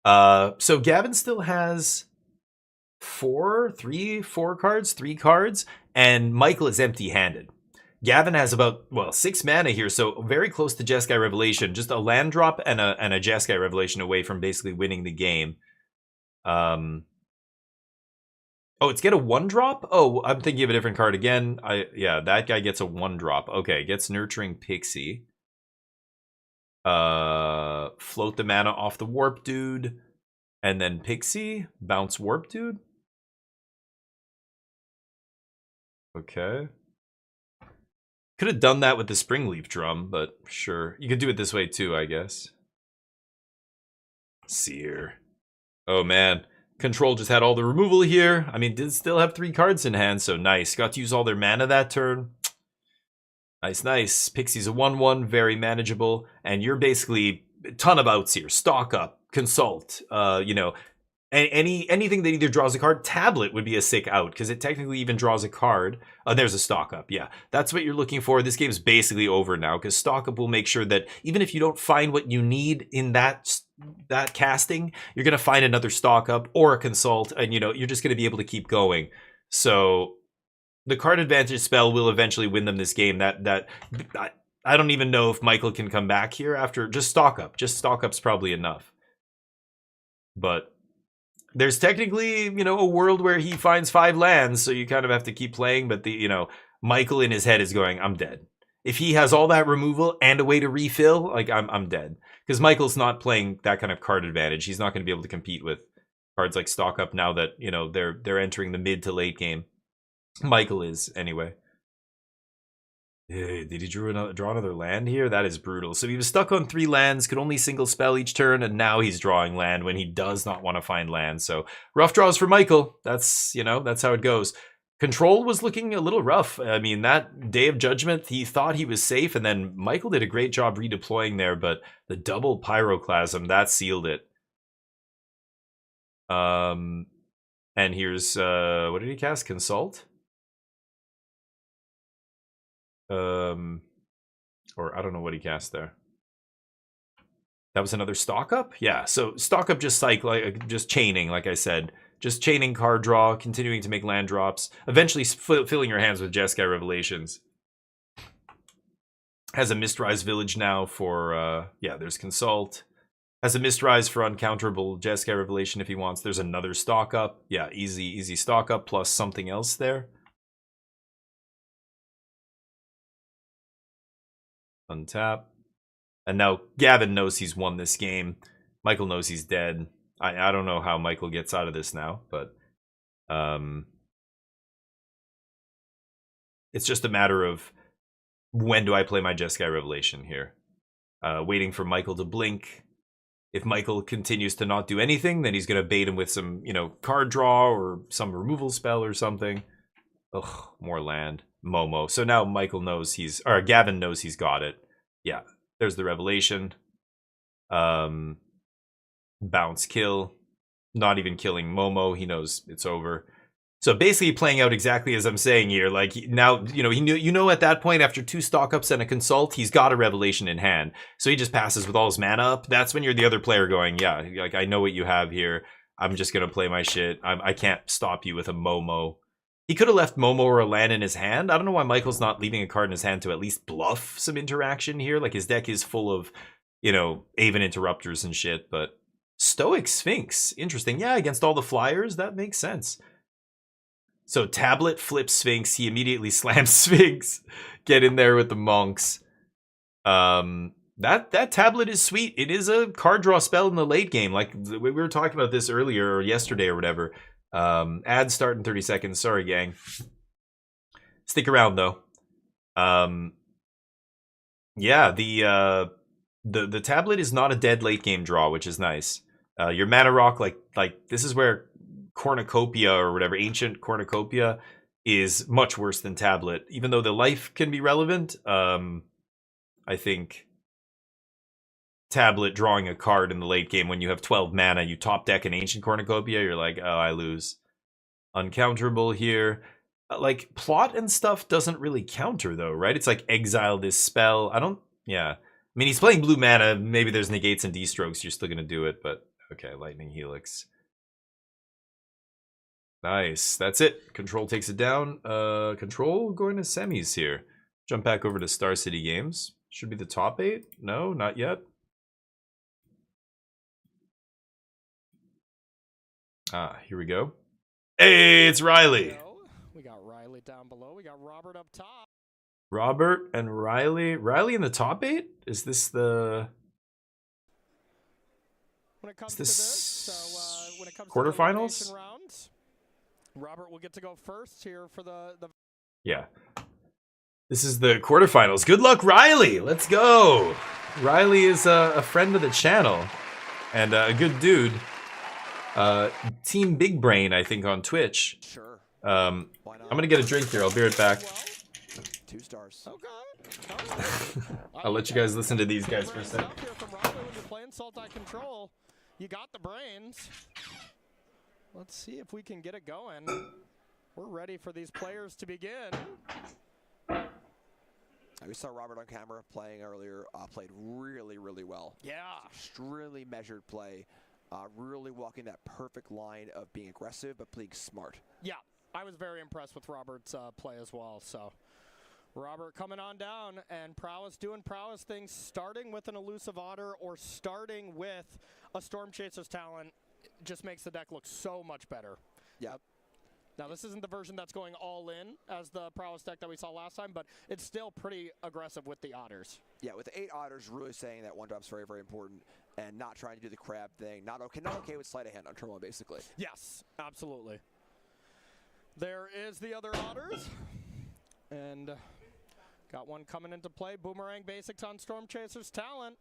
So Gavin still has 3 cards, and Michael is empty-handed. Gavin has about, 6 mana here, so very close to Jeskai Revelation. Just a land drop and a Jeskai Revelation away from basically winning the game. Oh, it's get a 1-drop? Oh, I'm thinking of a different card again. Yeah, that guy gets a 1-drop. Okay, gets Nurturing Pixie. Float the mana off the Warp Dude. And then Pixie. Bounce Warp Dude. Okay. Could have done that with the Springleaf Drum, but sure. You could do it this way too, I guess. Seer. Oh, man. Control just had all the removal here. I mean, did still have 3 cards in hand, so nice. Got to use all their mana that turn. Nice, nice. Pixie's a 1/1, very manageable. And you're basically a ton of outs here. Stock up, consult, you know, anything that either draws a card. Tablet would be a sick out, because it technically even draws a card. There's a stock up, yeah. That's what you're looking for. This game's basically over now, because stock up will make sure that even if you don't find what you need in that casting, you're going to find another stock up or a consult, and you know, you're just going to be able to keep going. So the card advantage spell will eventually win them this game. I don't even know if Michael can come back here after just stock up. Just stock up's probably enough. But there's technically, you know, a world where he finds 5 lands, so you kind of have to keep playing, but the, you know, Michael in his head is going, I'm dead. If he has all that removal and a way to refill, like I'm dead. Because Michael's not playing that kind of card advantage. He's not going to be able to compete with cards like Stock Up now that, you know, they're entering the mid to late game. Michael is, anyway. Hey, did he draw another land here? That is brutal. So he was stuck on 3 lands, could only single spell each turn, and now he's drawing land when he does not want to find land. So rough draws for Michael. That's, you know, that's how it goes. Control was looking a little rough. I mean, that Day of Judgment, he thought he was safe, and then Michael did a great job redeploying there, but the double Pyroclasm, that sealed it. And here's, what did he cast? Consult? Or I don't know what he cast there. That was another Stock Up? Yeah, so Stock Up just just chaining, like I said. Just chaining card draw, continuing to make land drops, eventually filling your hands with Jeskai Revelations. Has a Mistrise Village now for, yeah, there's Consult. Has a Mistrise for uncounterable Jeskai Revelation if he wants. There's another Stock Up. Yeah, easy Stock Up plus something else there. Untap. And now Gavin knows he's won this game. Michael knows he's dead. I don't know how Michael gets out of this now, but it's just a matter of when do I play my Jeskai Revelation here. Waiting for Michael to blink. If Michael continues to not do anything, then he's going to bait him with some, you know, card draw or some removal spell or something. Ugh, more land. Momo. So now Michael knows or Gavin knows he's got it. Yeah, there's the Revelation. Bounce kill. Not even killing Momo. He knows it's over. So basically playing out exactly as I'm saying here. Like now, you know, you know at that point after 2 Stock Ups and a Consult, he's got a Revelation in hand. So he just passes with all his mana up. That's when you're the other player going, yeah, like I know what you have here. I'm just going to play my shit. I can't stop you with a Momo. He could have left Momo or a land in his hand. I don't know why Michael's not leaving a card in his hand to at least bluff some interaction here. Like his deck is full of, you know, Aven Interrupters and shit, but Stoic Sphinx. Interesting. Yeah, against all the flyers, that makes sense. So Tablet flips Sphinx. He immediately slams Sphinx. Get in there with the monks. That Tablet is sweet. It is a card draw spell in the late game. Like we were talking about this earlier or yesterday or whatever. Ads start in 30 seconds. Sorry, gang. Stick around though. Yeah, the Tablet is not a dead late game draw, which is nice. Your Mana Rock, like this is where Cornucopia or whatever, Ancient Cornucopia is much worse than Tablet. Even though the life can be relevant, I think Tablet drawing a card in the late game when you have 12 mana, you top deck an Ancient Cornucopia, you're like, oh, I lose. Uncounterable here. Like, plot and stuff doesn't really counter though, right? It's like exile this spell. Yeah. I mean, he's playing blue mana. Maybe there's negates and D-strokes. You're still going to do it, but okay, Lightning Helix. Nice. That's it. Control takes it down. Control going to semis here. Jump back over to Star City Games. Should be the top 8. No, not yet. Here we go. Hey, it's Riley. We got Riley down below. We got Robert up top. Robert and Riley. Riley in the top 8? Is this the... When it comes to this, when it comes quarterfinals? To the rounds, Robert will get to go first here for the... Yeah. This is the quarterfinals. Good luck, Riley. Let's go. Riley is a friend of the channel and a good dude. Team Big Brain, I think, on Twitch. Sure. I'm going to get a drink here. I'll be right back. 2 stars. Okay. I'll let you guys listen to these guys for a second. When you're playing Sultai Control, you got the brains. Let's see if we can get it going. We're ready for these players to begin. We saw Robert on camera playing earlier. Played really, really well. Yeah. Extremely measured play. Really walking that perfect line of being aggressive but playing smart. Yeah, I was very impressed with Robert's play as well. So, Robert coming on down and Prowess doing Prowess things, starting with an Elusive Otter or starting with a Storm Chaser's Talent just makes the deck look so much better. Yeah. Now, this isn't the version that's going all in as the Prowess deck that we saw last time, but it's still pretty aggressive with the Otters. Yeah, with the 8 Otters, really saying that 1-drop's very, very important and not trying to do the crab thing. Not okay with sleight of hand on turn 1, basically. Yes, absolutely. There is the other Otters. And got one coming into play. Boomerang basics on Storm Chaser's talent.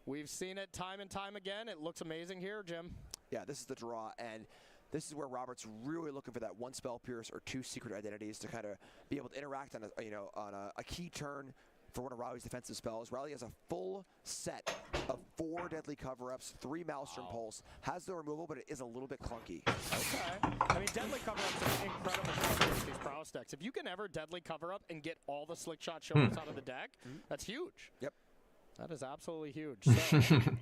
We've seen it time and time again. It looks amazing here, Jim. Yeah, this is the draw, and this is where Robert's really looking for that 1 Spell Pierce or 2 Secret Identities to kind of be able to interact on a key turn for one of Riley's defensive spells. Riley has a full set of 4 Deadly Cover-Ups, 3 Maelstrom Pulse, has the removal, but it is a little bit clunky. Okay. I mean, Deadly Cover-Up's an incredible card against these Prowess decks. If you can ever Deadly Cover-Up and get all the Slick Shot show-ups out of the deck, that's huge. Yep. That is absolutely huge. So,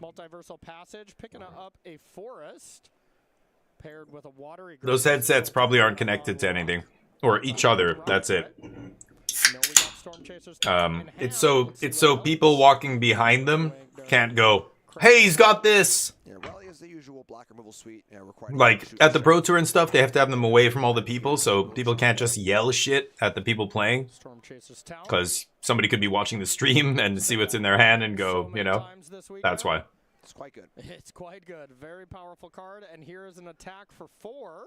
Multiversal Passage, picking up a Forest, paired with a Watery... Those headsets probably aren't connected to anything. Or each other, that's it. It's so people walking behind them can't go, hey, he's got this! Yeah, Riley has the usual black removal suite. Required Like, at the Pro Tour and stuff, they have to have them away from all the people, so people can't just yell shit at the people playing. Because somebody could be watching the stream and see what's in their hand and go, you know, that's why. It's quite good. It's quite good. Very powerful card, and here is an attack for 4.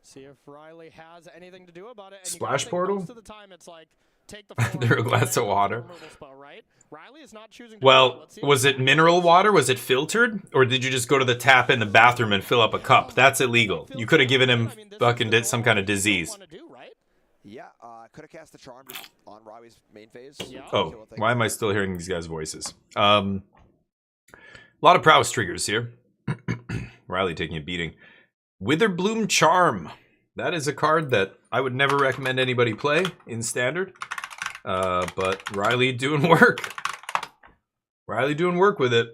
See if Riley has anything to do about it. And Splash portal? Most of the time it's like, take the 4 Through a glass of water. Spell, right? Riley is not choosing to Well, was it mineral water? Was it filtered? Or did you just go to the tap in the bathroom and fill up a cup? That's illegal. You could have given him fucking some kind of disease. Yeah, could have cast the charm just on Riley's main phase. Yeah. Oh, why am I still hearing these guys' voices? A lot of prowess triggers here. Riley taking a beating. Witherbloom Charm. That is a card that I would never recommend anybody play in Standard. But Riley doing work. Riley doing work with it.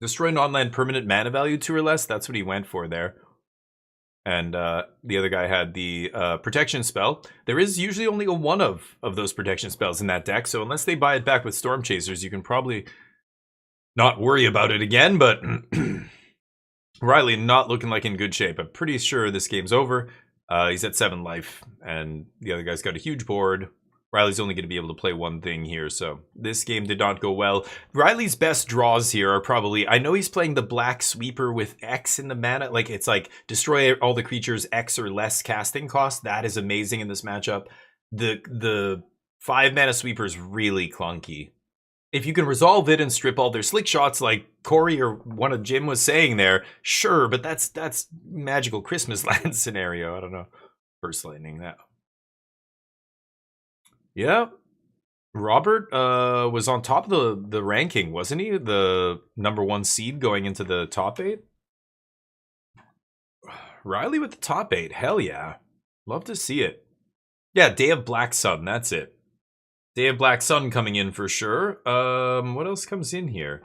Destroy non-land permanent mana value 2 or less. That's what he went for there. And the other guy had the protection spell. There is usually only a 1 of those protection spells in that deck. So unless they buy it back with Storm Chasers, you can probably not worry about it again. But Riley not looking like in good shape. I'm pretty sure this game's over. He's at 7 life, and the other guy's got a huge board. Riley's only going to be able to play 1 thing here, so this game did not go well. Riley's best draws here are probably... I know he's playing the Black Sweeper with X in the mana. Like, it's like, destroy all the creatures X or less casting cost. That is amazing in this matchup. The 5 mana Sweeper is really clunky. If you can resolve it and strip all their slick shots like Corey or one of Jim was saying there, sure, but that's magical Christmas land scenario. I don't know. First Lightning, that. Yeah. Robert was on top of the ranking, wasn't he? The #1 seed going into the top 8. Riley with the top 8. Hell yeah. Love to see it. Yeah, Day of Black Sun, that's it. Day of Black Sun coming in for sure. What else comes in here?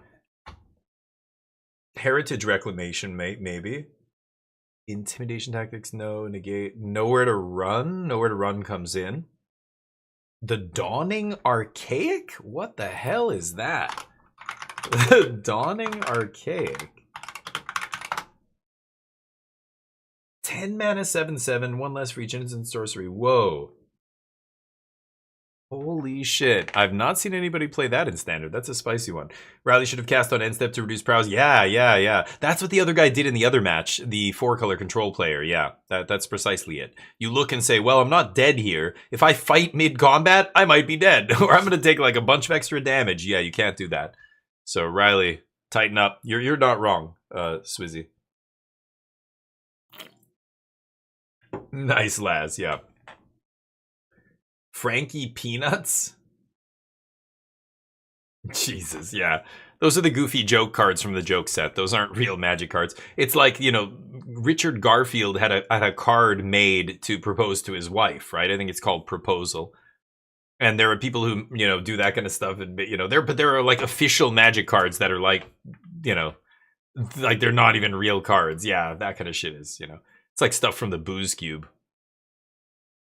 Heritage Reclamation, maybe. Intimidation Tactics, no. Negate. Nowhere to Run. Nowhere to Run comes in. The Dawning Archaic? What the hell is that? The Dawning Archaic. 10 mana, 7/7, 1 less for each instant sorcery. Whoa. Holy shit. I've not seen anybody play that in Standard. That's a spicy one. Riley should have cast on end step to reduce prowess. Yeah. That's what the other guy did in the other match. The 4-color control player. Yeah, that's precisely it. You look and say, well, I'm not dead here. If I fight mid-combat, I might be dead. Or I'm going to take like a bunch of extra damage. Yeah, you can't do that. So Riley, tighten up. You're not wrong, Swizzy. Nice, Laz. Yeah. Frankie Peanuts? Jesus, yeah. Those are the goofy joke cards from the joke set. Those aren't real Magic cards. It's like, you know, Richard Garfield had a card made to propose to his wife, right? I think it's called Proposal. And there are people who, you know, do that kind of stuff. And, you know, there are like official Magic cards that are like, you know, like they're not even real cards. Yeah, that kind of shit is, you know. It's like stuff from the Booze Cube.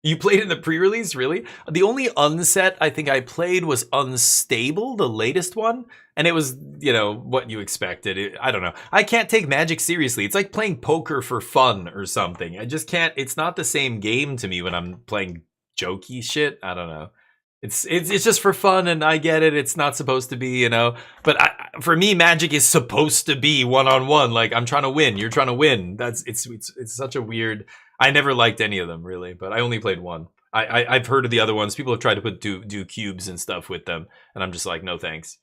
You played in the pre-release, really? The only unset I think I played was Unstable, the latest one, and it was, you know, what you expected. I don't know. I can't take Magic seriously. It's like playing poker for fun or something. I just can't. It's not the same game to me when I'm playing jokey shit. I don't know. It's just for fun, and I get it. It's not supposed to be, you know. But for me, Magic is supposed to be one-on-one. Like, I'm trying to win. You're trying to win. It's such a weird. I never liked any of them, really, but I only played one. I've heard of the other ones. People have tried to do cubes and stuff with them, and I'm just like, no thanks.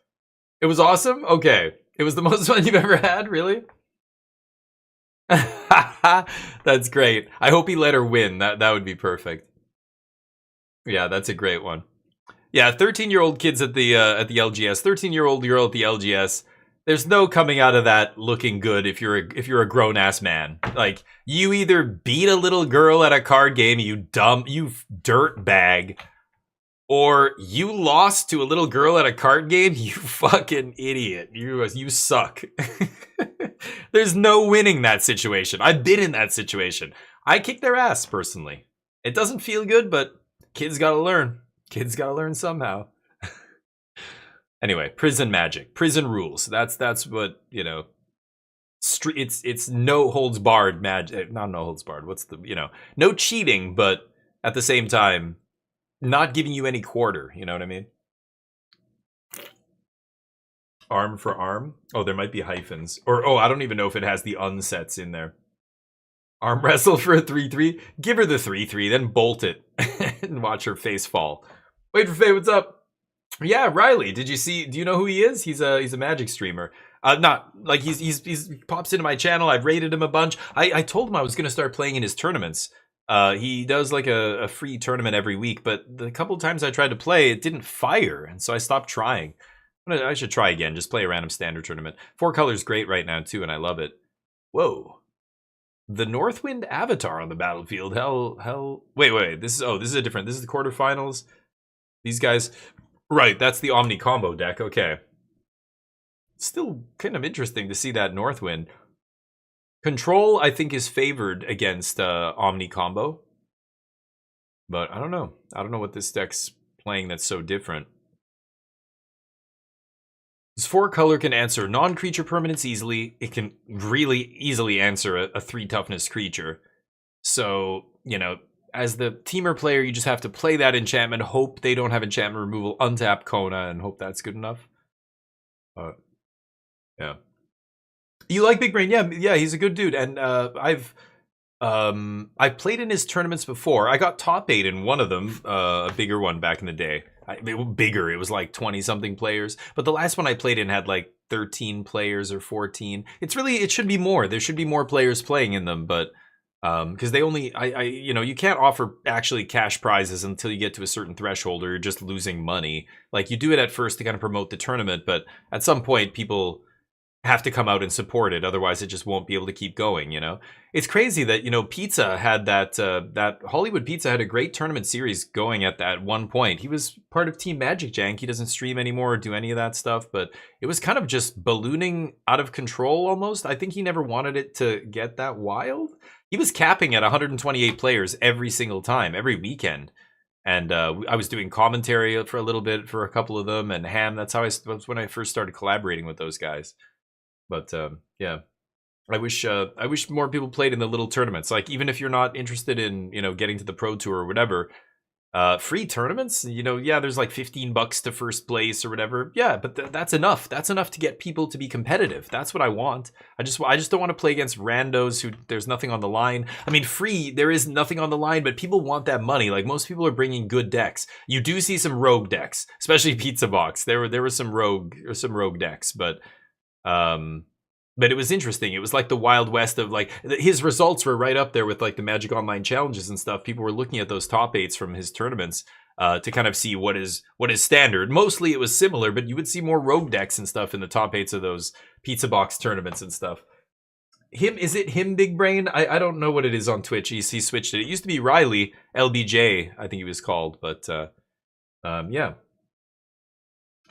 It was awesome? Okay. It was the most fun you've ever had? Really? That's great. I hope he let her win. That would be perfect. Yeah, that's a great one. Yeah, 13-year-old kids at the LGS. 13-year-old girl at the LGS. There's no coming out of that looking good if you're a grown-ass man. Like, you either beat a little girl at a card game, you dirt bag, or you lost to a little girl at a card game, you fucking idiot. You suck. There's no winning that situation. I've been in that situation. I kicked their ass, personally. It doesn't feel good, but kids gotta learn. Kids gotta learn somehow. Anyway, prison magic, prison rules. That's what, you know. It's no holds barred magic, not no holds barred. What's the, you know, no cheating, but at the same time, not giving you any quarter. You know what I mean? Arm for arm. Oh, there might be hyphens, or I don't even know if it has the unsets in there. Arm wrestle for a 3-3. Give her the 3-3, then bolt it and watch her face fall. Wait for Faye. What's up? Yeah, Riley. Do you know who he is? He's a Magic streamer. Not like he pops into my channel. I've rated him a bunch. I told him I was going to start playing in his tournaments. He does like a free tournament every week, but the couple of times I tried to play, it didn't fire, and so I stopped trying. I should try again. Just play a random standard tournament. 4-color's great right now too, and I love it. Whoa. The Northwind Avatar on the battlefield. Hell. Wait. This is a different. This is the quarterfinals. These guys. Right, that's the Omni combo deck. Okay. Still kind of interesting to see that Northwind. Control, I think, is favored against Omni combo. But I don't know. I don't know what this deck's playing that's so different. This 4-color can answer non-creature permanents easily. It can really easily answer a 3 toughness creature. So, you know, as the teamer player, you just have to play that enchantment, hope they don't have enchantment removal, untap Kona, and hope that's good enough. Yeah. You like Big Brain? Yeah, he's a good dude. And I've played in his tournaments before. I got top 8 in one of them, a bigger one back in the day. Bigger, it was like 20-something players. But the last one I played in had like 13 players or 14. It should be more. There should be more players playing in them, but because they only, you know, you can't offer actually cash prizes until you get to a certain threshold, or you're just losing money. Like, you do it at first to kind of promote the tournament, but at some point people have to come out and support it, otherwise it just won't be able to keep going, you know. It's crazy that, you know, Pizza had that Hollywood Pizza had a great tournament series going at that one point. He was part of Team Magic Jank. He doesn't stream anymore or do any of that stuff, but it was kind of just ballooning out of control almost. I think he never wanted it to get that wild. He was capping at 128 players every single time, every weekend. And I was doing commentary for a little bit for a couple of them, and Ham. That's when I first started collaborating with those guys. But yeah, I wish more people played in the little tournaments. Like, even if you're not interested in, you know, getting to the Pro Tour or whatever, free tournaments, you know, yeah, there's like $15 to first place or whatever. Yeah, but that's enough. That's enough to get people to be competitive. That's what I want. I just don't want to play against randos who there's nothing on the line. I mean, free, there is nothing on the line, but people want that money. Like, most people are bringing good decks. You do see some rogue decks, especially Pizza Box. There were some rogue decks, but it was interesting. It was like the Wild West of, like, his results were right up there with like the Magic Online challenges and stuff. People were looking at those top 8s from his tournaments to kind of see what is standard. Mostly it was similar, but you would see more rogue decks and stuff in the top 8s of those Pizza Box tournaments and stuff. Is it him, Big Brain? I don't know what it is on Twitch. He switched it. It used to be Riley LBJ, I think he was called, but yeah.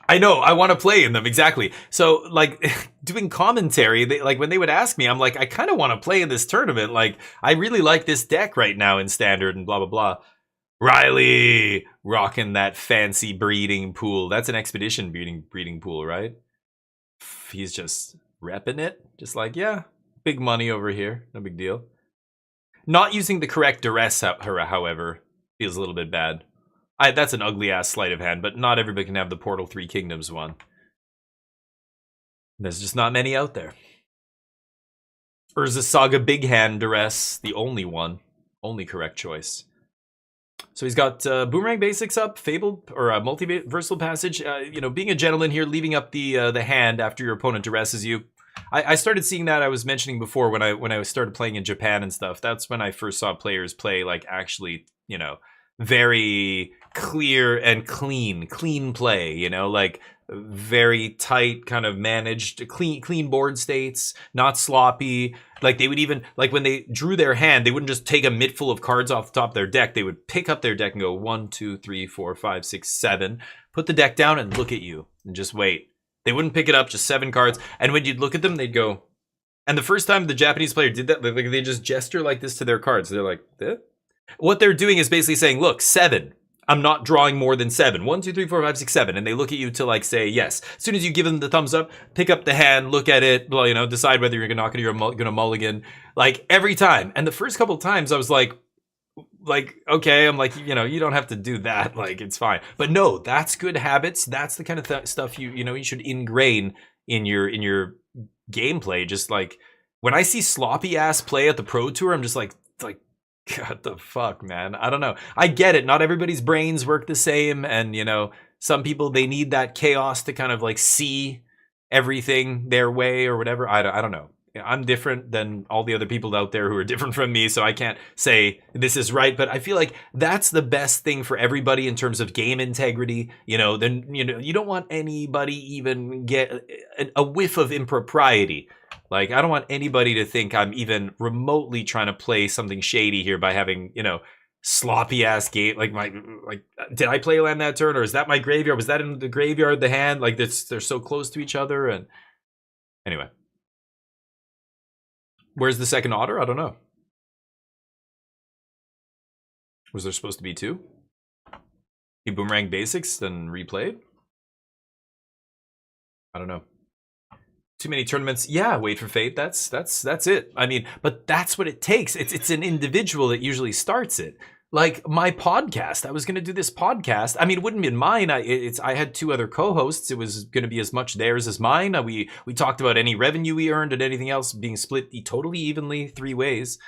I know, I want to play in them, exactly. So, like, doing commentary, like, when they would ask me, I'm like, I kind of want to play in this tournament. Like, I really like this deck right now in Standard and blah, blah, blah. Riley rocking that fancy breeding pool. That's an expedition breeding pool, right? He's just repping it. Just like, yeah, big money over here. No big deal. Not using the correct duress, however, feels a little bit bad. That's an ugly-ass sleight of hand, but not everybody can have the Portal 3 Kingdoms one. There's just not many out there. Urza Saga Big Hand duress, the only one. Only correct choice. So he's got Boomerang Basics up, Fabled, or Multiversal Passage. You know, being a gentleman here, leaving up the hand after your opponent duresses you. I started seeing that, I was mentioning before, when I started playing in Japan and stuff. That's when I first saw players play, like, actually, you know, very clear and clean play, you know, like very tight, kind of managed, clean board states, not sloppy. Like they would even, like when they drew their hand, they wouldn't just take a mitt full of cards off the top of their deck. They would pick up their deck and go 1, 2, 3, 4, 5, 6, 7, put the deck down and look at you and just wait. They wouldn't pick it up, just 7 cards. And when you'd look at them, they'd go, and the first time the Japanese player did that, like they just gesture like this to their cards. They're like, eh? What they're doing is basically saying, look, 7. I'm not drawing more than 7. 1, 2, 3, 4, 5, 6, 7. And they look at you to like say yes. As soon as you give them the thumbs up, pick up the hand, look at it, well, you know, decide whether you're gonna gonna mulligan. Like every time. And the first couple of times I was like, okay, I'm like, you know, you don't have to do that. Like, it's fine. But no, that's good habits. That's the kind of stuff you know, you should ingrain in your gameplay. Just like when I see sloppy ass play at the Pro Tour, I'm just like, God, the fuck, man. I don't know. I get it. Not everybody's brains work the same. And, you know, some people, they need that chaos to kind of like see everything their way or whatever. I don't know. I'm different than all the other people out there who are different from me. So I can't say this is right. But I feel like that's the best thing for everybody in terms of game integrity. You know, then, you know, you don't want anybody even get a whiff of impropriety. Like, I don't want anybody to think I'm even remotely trying to play something shady here by having, you know, sloppy ass game. Like, did I play land that turn, or is that my graveyard? Was that in the graveyard, the hand? Like, they're so close to each other. And anyway, where's the second otter? I don't know. Was there supposed to be 2? He Boomerang Basics, then replayed? I don't know. Too many tournaments. Yeah, wait for fate. That's it. I mean, but that's what it takes. It's an individual that usually starts it. Like my podcast. I was going to do this podcast. I mean, it wouldn't be mine. I had 2 other co-hosts. It was going to be as much theirs as mine. We talked about any revenue we earned and anything else being split totally evenly 3 ways.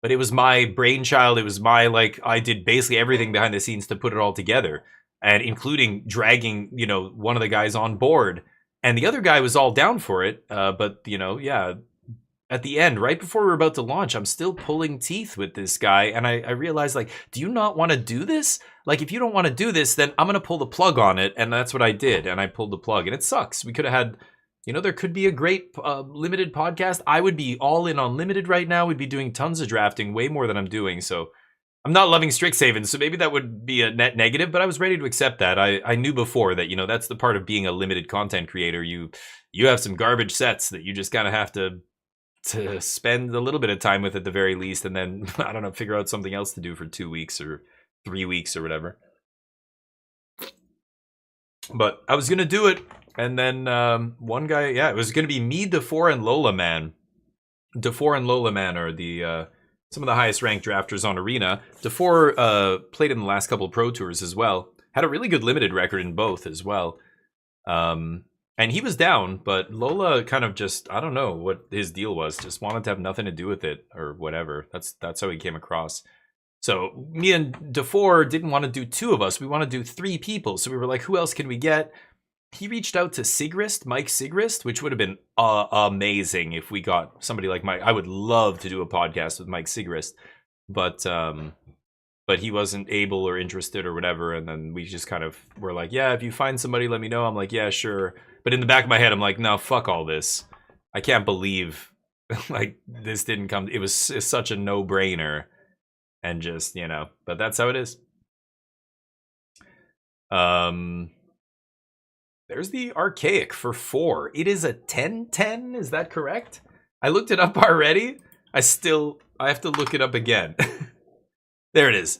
But it was my brainchild. It was my, like, I did basically everything behind the scenes to put it all together, and including dragging, you know, one of the guys on board. And the other guy was all down for it, but, you know, yeah, at the end, right before we were about to launch, I'm still pulling teeth with this guy, and I realized, like, do you not want to do this? Like, if you don't want to do this, then I'm going to pull the plug on it, and that's what I did, and I pulled the plug, and it sucks. We could have had, you know, there could be a great limited podcast. I would be all in on limited right now. We'd be doing tons of drafting, way more than I'm doing, so I'm not loving Strixhaven, so maybe that would be a net negative, but I was ready to accept that. I knew before that, you know, that's the part of being a limited content creator. You have some garbage sets that you just kind of have to spend a little bit of time with at the very least, and then, I don't know, figure out something else to do for 2 weeks or 3 weeks or whatever. But I was going to do it, and then one guy, yeah, it was going to be me, DeFore, and Lola Man. DeFore and Lola Man are the... some of the highest ranked drafters on Arena. DeFore played in the last couple of Pro Tours as well. Had a really good limited record in both as well. And he was down, but Lola kind of just, I don't know what his deal was. Just wanted to have nothing to do with it or whatever. That's how he came across. So me and DeFore didn't want to do 2 of us. We want to do 3 people. So we were like, who else can we get? He reached out to Sigrist, Mike Sigrist, which would have been amazing if we got somebody like Mike. I would love to do a podcast with Mike Sigrist, but he wasn't able or interested or whatever. And then we just kind of were like, yeah, if you find somebody, let me know. I'm like, yeah, sure. But in the back of my head, I'm like, no, fuck all this. I can't believe like this didn't come. It's such a no-brainer, and just, you know. But that's how it is. There's the Archaic for 4. It is a 10/10. Is that correct? I looked it up already. I have to look it up again. There it is.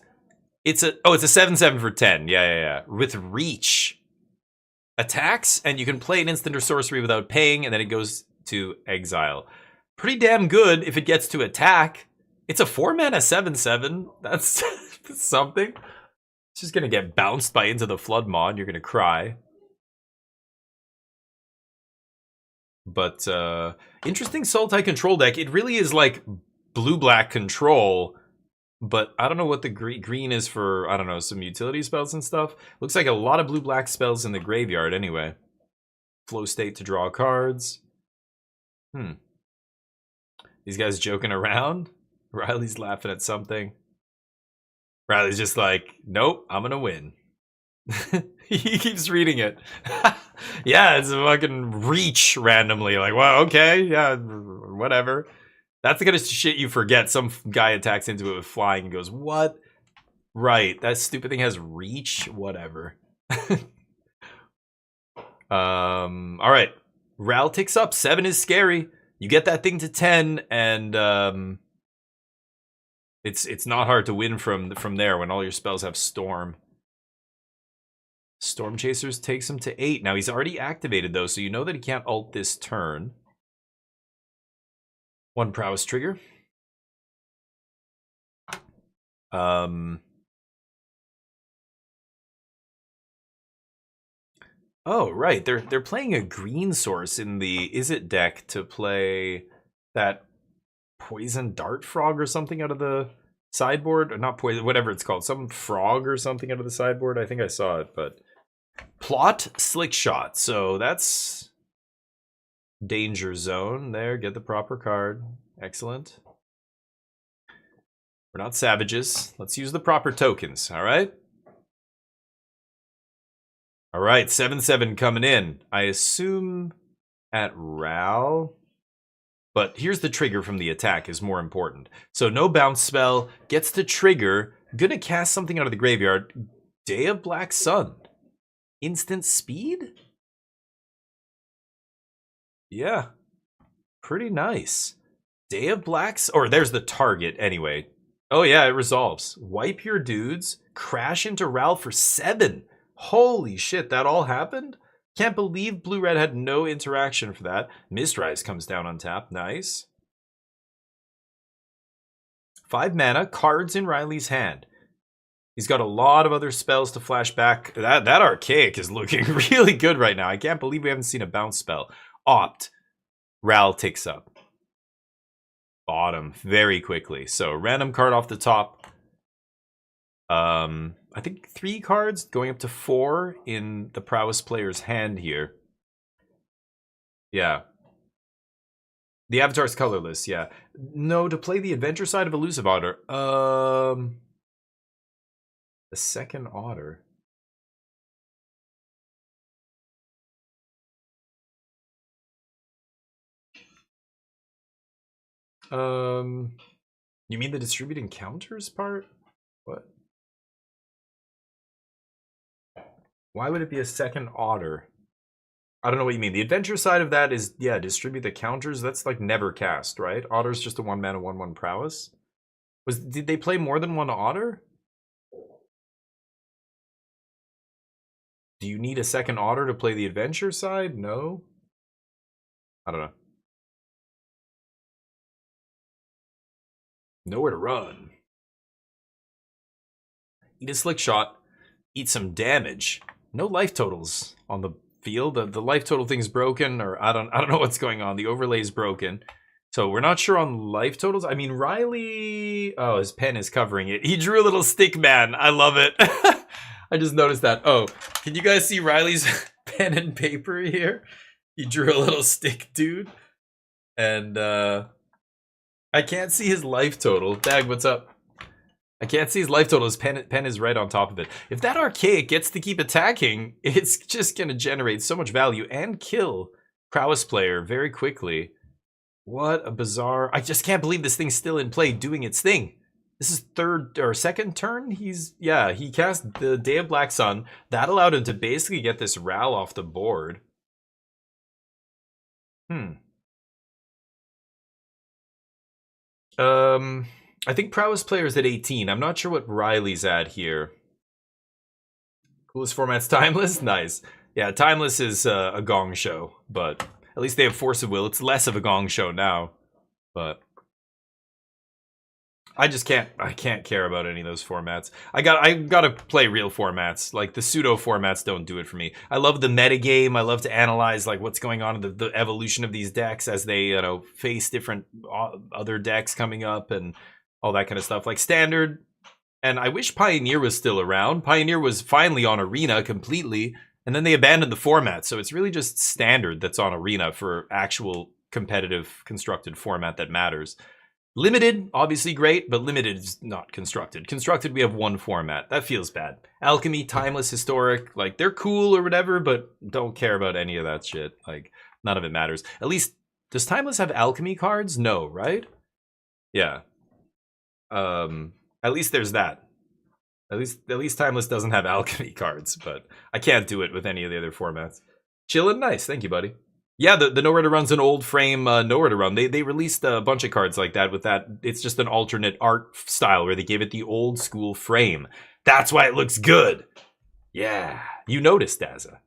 It's a 7/7 for 10. Yeah. With reach. Attacks, and you can play an instant or sorcery without paying, and then it goes to exile. Pretty damn good if it gets to attack. It's a 4-mana 7/7. That's something. It's just gonna get bounced by Into the Flood mod. You're gonna cry. But interesting Sultai control deck. It really is like blue-black control, but I don't know what the green is for, I don't know, some utility spells and stuff. Looks like a lot of blue-black spells in the graveyard anyway. Flow state to draw cards. These guys joking around? Riley's laughing at something. Riley's just like, nope, I'm gonna win. He keeps reading it. Yeah, it's a fucking reach randomly. Like, well, okay, yeah, whatever. That's the kind of shit you forget. Some guy attacks into it with flying and goes, what? Right, that stupid thing has reach? Whatever. Alright. Ral ticks up. 7 is scary. You get that thing to 10, and it's not hard to win from there when all your spells have Storm. Storm Chasers takes him to 8. Now, he's already activated, though, so you know that he can't ult this turn. 1 prowess trigger. Oh, right. They're playing a green source in the Izzet deck to play that poison dart frog or something out of the sideboard. Or not poison, whatever it's called. Some frog or something out of the sideboard. I think I saw it, but plot Slick Shot. So that's danger zone. There, get the proper card. Excellent. We're not savages. Let's use the proper tokens, all right? All right, 7/7 coming in. I assume at Ral. But here's the trigger from the attack is more important. So no bounce spell, gets to trigger, gonna cast something out of the graveyard. Day of Black Sun. Instant speed? Yeah. Pretty nice. Day of Blacks, or there's the target anyway. Oh yeah, it resolves. Wipe your dudes, crash into Ral for 7. Holy shit, that all happened? Can't believe Blue-Red had no interaction for that. Mistrise comes down on tap. Nice. 5 mana, cards in Riley's hand. He's got a lot of other spells to flash back. That Archaic is looking really good right now. I can't believe we haven't seen a bounce spell. Opt. Ral takes up. Bottom very quickly. So random card off the top. I think 3 cards going up to 4 in the prowess player's hand here. Yeah. The avatar's colorless, yeah. No, to play the adventure side of Elusive Otter. The second otter. You mean the distributing counters part? What? Why would it be a second otter? I don't know what you mean. The adventure side of that is, yeah, distribute the counters. That's like never cast, right? Otter's just a 1-mana 1/1 prowess. Did they play more than 1 otter? Do you need a second otter to play the adventure side? No? I don't know. Nowhere to run. Eat a Slick Shot. Eat some damage. No life totals on the field. The life total thing's broken, or I don't know what's going on. The overlay's broken. So we're not sure on life totals. I mean, Riley... Oh, his pen is covering it. He drew a little stick man. I love it. I just noticed that. Oh, can you guys see Riley's pen and paper here? He drew a little stick dude. And I can't see his life total. Dag, what's up? I can't see his life total. His pen is right on top of it. If that Archaic gets to keep attacking, it's just going to generate so much value and kill prowess player very quickly. What a bizarre... I just can't believe this thing's still in play doing its thing. This is third or second turn. He cast the Day of Black Sun. That allowed him to basically get this Ral off the board. I think Prowess player is at 18. I'm not sure what Riley's at here. Coolest format's Timeless? Nice. Yeah, Timeless is a gong show, but at least they have Force of Will. It's less of a gong show now, but I can't care about any of those formats. I gotta play real formats. Like the pseudo formats don't do it for me. I love the metagame. I love to analyze like what's going on in the evolution of these decks as they face different other decks coming up and all that kind of stuff. Like Standard, and I wish Pioneer was still around. Pioneer was finally on Arena completely, and then they abandoned the format. So it's really just Standard that's on Arena for actual competitive constructed format that matters. Limited, obviously great, but Limited is not Constructed. Constructed, we have one format. That feels bad. Alchemy, Timeless, Historic, like they're cool or whatever, but don't care about any of that shit. Like none of it matters. At least, does Timeless have Alchemy cards? No, right? Yeah. At least there's that. At least Timeless doesn't have Alchemy cards, but I can't do it with any of the other formats. Chillin', nice. Thank you, buddy. Yeah, the Nowhere to Run's an old frame Nowhere to Run. They released a bunch of cards like that with that. It's just an alternate art style where they gave it the old school frame. That's why it looks good. Yeah, you noticed, Daza.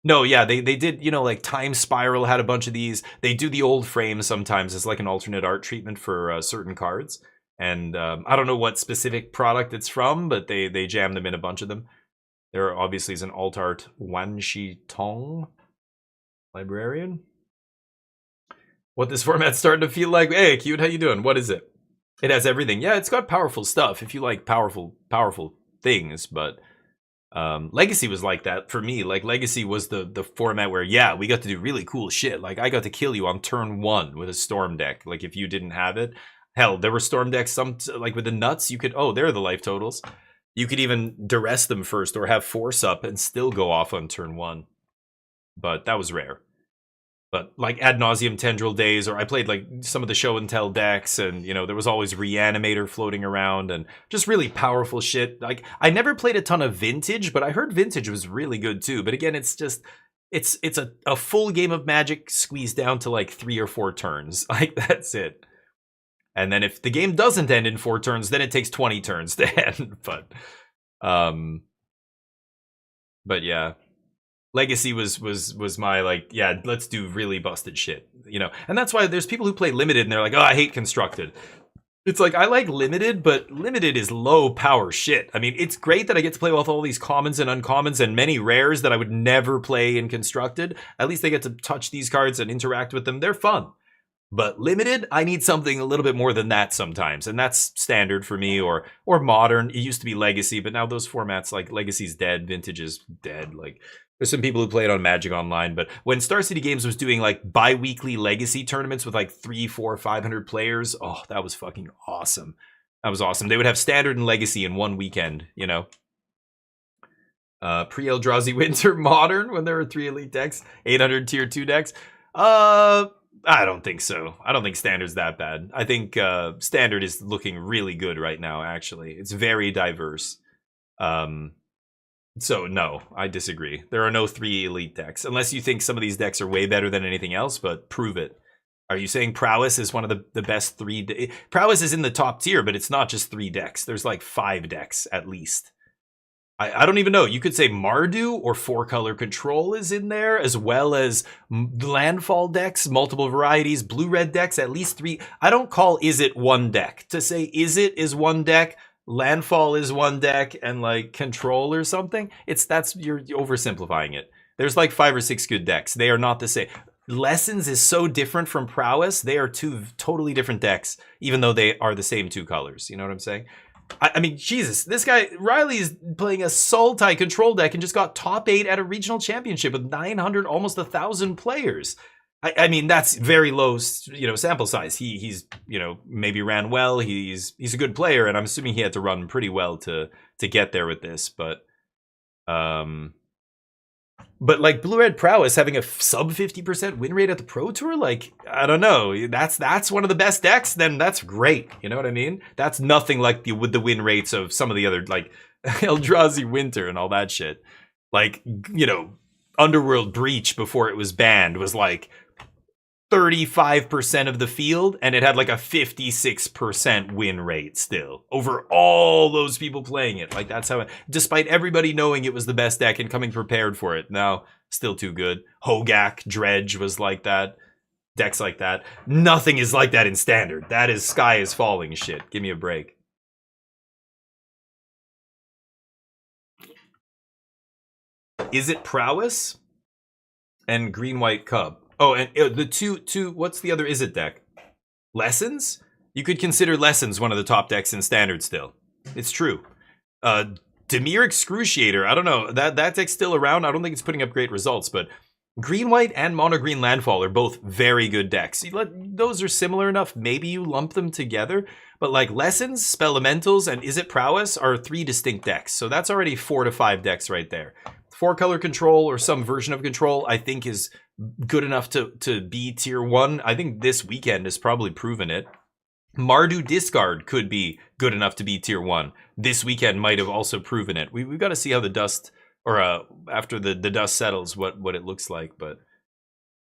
No, yeah, they did, like Time Spiral had a bunch of these. They do the old frame sometimes as like an alternate art treatment for certain cards. And I don't know what specific product it's from, but they jammed them in a bunch of them. There obviously is an alt art Wan Shi Tong librarian. What this format's starting to feel like. Hey, cute, how you doing? What is it? It has everything. Yeah, it's got powerful stuff if you like powerful things, but Legacy was like that for me. Like Legacy was the format where, yeah, we got to do really cool shit. Like I got to kill you on turn 1 with a Storm deck. Like if you didn't have it. Hell, there were Storm decks, some like with the nuts, you could, there are the life totals. You could even duress them first or have Force up and still go off on turn 1. But that was rare. But like Ad Nauseam Tendril days, or I played like some of the show and tell decks, and there was always Reanimator floating around and just really powerful shit. Like I never played a ton of Vintage, but I heard Vintage was really good too. But again, it's just it's a full game of Magic squeezed down to like 3 or 4 turns. Like that's it. And then if the game doesn't end in 4 turns, then it takes 20 turns to end. But yeah, Legacy was my like, yeah, let's do really busted shit, And that's why there's people who play Limited and they're like, oh, I hate Constructed. It's like I like Limited, but Limited is low power shit. I mean, it's great that I get to play with all these commons and uncommons and many rares that I would never play in Constructed. At least they get to touch these cards and interact with them. They're fun. But Limited, I need something a little bit more than that sometimes. And that's Standard for me, or Modern. It used to be Legacy, but now those formats, like Legacy's dead, Vintage is dead. Like, there's some people who play it on Magic Online, but when Star City Games was doing like bi-weekly Legacy tournaments with like 300, 400, 500 players, oh, that was fucking awesome. That was awesome. They would have Standard and Legacy in one weekend, Pre-Eldrazi Winter Modern, when there were 3 elite decks, 800 tier 2 decks. I don't think so. I don't think Standard's that bad. I think Standard is looking really good right now, actually. It's very diverse. So, no, I disagree. There are no 3 elite decks, unless you think some of these decks are way better than anything else, but prove it. Are you saying Prowess is one of the best 3? Prowess is in the top tier, but it's not just 3 decks. There's like 5 decks, at least. I don't even know. You could say Mardu or 4-color control is in there, as well as landfall decks, multiple varieties, blue-red decks, at least 3. I don't call Izzet one deck. To say Izzet is one deck, landfall is one deck, and like control or something, you're oversimplifying it. There's like 5 or 6 good decks. They are not the same. Lessons is so different from Prowess. They are 2 totally different decks, even though they are the same 2 colors. You know what I'm saying? I mean, Jesus, this guy, Riley, is playing a Sultai control deck and just got top 8 at a regional championship with 900, almost 1,000 players. I mean, that's very low, sample size. He's maybe ran well. He's a good player, and I'm assuming he had to run pretty well to get there with this. But like Blue-Red Prowess having a sub 50% win rate at the Pro Tour, like, I don't know. That's one of the best decks, then that's great. You know what I mean? That's nothing like the win rates of some of the other, like, Eldrazi Winter and all that shit. Like, Underworld Breach before it was banned was like 35% of the field, and it had like a 56% win rate still over all those people playing it. Like, that's how it, despite everybody knowing it was the best deck and coming prepared for it. Now, still too good. Hogak, Dredge was like that. Decks like that. Nothing is like that in Standard. That is sky is falling shit. Give me a break. Is it Prowess? And Green-White Cub. Oh, and the two, what's the other Is It deck? Lessons? You could consider Lessons one of the top decks in Standard still. It's true. Dimir Excruciator, I don't know. That deck's still around. I don't think it's putting up great results, but Green-White and Mono-Green Landfall are both very good decks. Those are similar enough. Maybe you lump them together, but like Lessons, Spelementals, and Is It Prowess are 3 distinct decks. So that's already 4 to 5 decks right there. 4-color Control or some version of Control, I think, is good enough to be tier 1. I think this weekend has probably proven it. Mardu Discard could be good enough to be tier 1. This weekend might have also proven it. We've got to see how the dust, or after the dust settles, what it looks like. But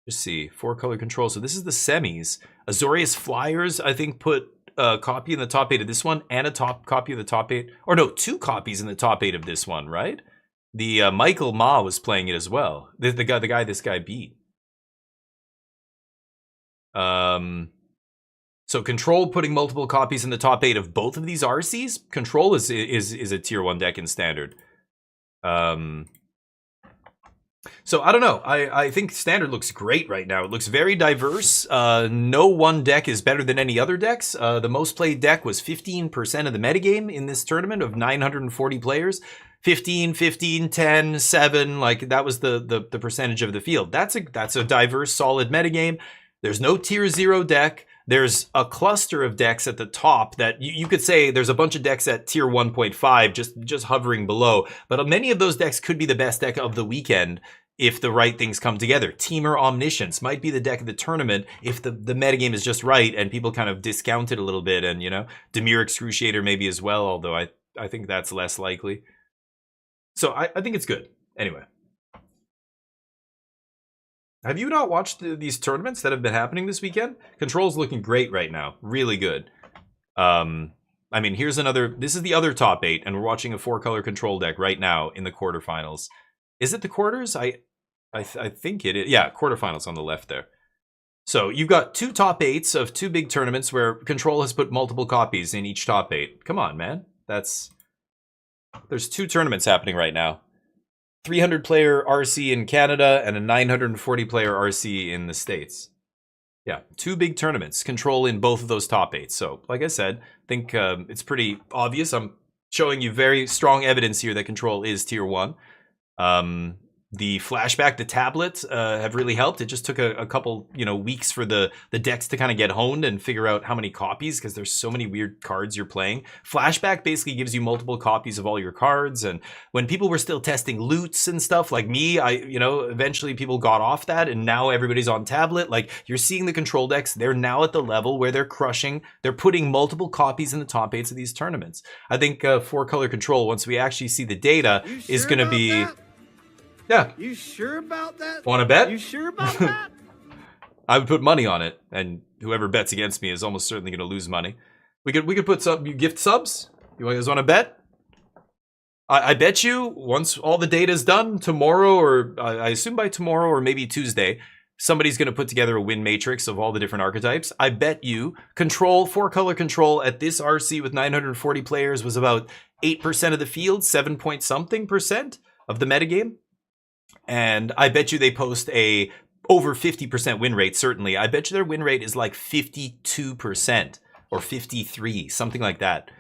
just see, 4-color Control. So this is the semis. Azorius Flyers, I think, put a copy in the top 8 of this one and a copy of the top 8. Or no, 2 copies in the top 8 of this one, right? The Michael Ma was playing it as well. The guy this guy beat. So Control putting multiple copies in the top 8 of both of these RCs. Control is a tier 1 deck in Standard. So I don't know. I think Standard looks great right now. It looks very diverse. No one deck is better than any other decks. The most played deck was 15% of the metagame in this tournament of 940 players. 15, 15, 10, 7, like that was the percentage of the field. That's a diverse, solid metagame. There's no tier 0 deck. There's a cluster of decks at the top that you could say there's a bunch of decks at tier 1.5 just hovering below. But many of those decks could be the best deck of the weekend if the right things come together. Teamer Omniscience might be the deck of the tournament if the metagame is just right and people kind of discount it a little bit. And, you know, Dimir Excruciator maybe as well, although I think that's less likely. So I think it's good. Anyway. Have you not watched these tournaments that have been happening this weekend? Control's looking great right now. Really good. I mean, here's another... This is the other top 8, and we're watching a 4-color Control deck right now in the quarterfinals. Is it the quarters? I think it is. Yeah, quarterfinals on the left there. So you've got 2 top 8s of 2 big tournaments where Control has put multiple copies in each top 8. Come on, man. There's 2 tournaments happening right now. 300-player RC in Canada and a 940-player RC in the States. Yeah, 2 big tournaments. Control in both of those top 8. So, like I said, I think it's pretty obvious. I'm showing you very strong evidence here that Control is tier 1. The flashback, the tablets have really helped. It just took a couple, weeks for the decks to kind of get honed and figure out how many copies, because there's so many weird cards you're playing. Flashback basically gives you multiple copies of all your cards. And when people were still testing loots and stuff like me, eventually people got off that, and now everybody's on tablet. Like, you're seeing the Control decks. They're now at the level where they're crushing. They're putting multiple copies in the top 8s of these tournaments. I think 4-color Control, once we actually see the data, is going to be... That? Yeah. You sure about that? Want to bet? You sure about that? I would put money on it, and whoever bets against me is almost certainly going to lose money. We could put some gift subs. You guys want to bet? I bet you once all the data is done tomorrow, or I assume by tomorrow or maybe Tuesday, somebody's going to put together a win matrix of all the different archetypes. I bet you Control, 4-color Control at this RC with 940 players was about 8% of the field, 7 point something percent of the metagame. And I bet you they post a over 50% win rate, certainly. I bet you their win rate is like 52% or 53, something like that.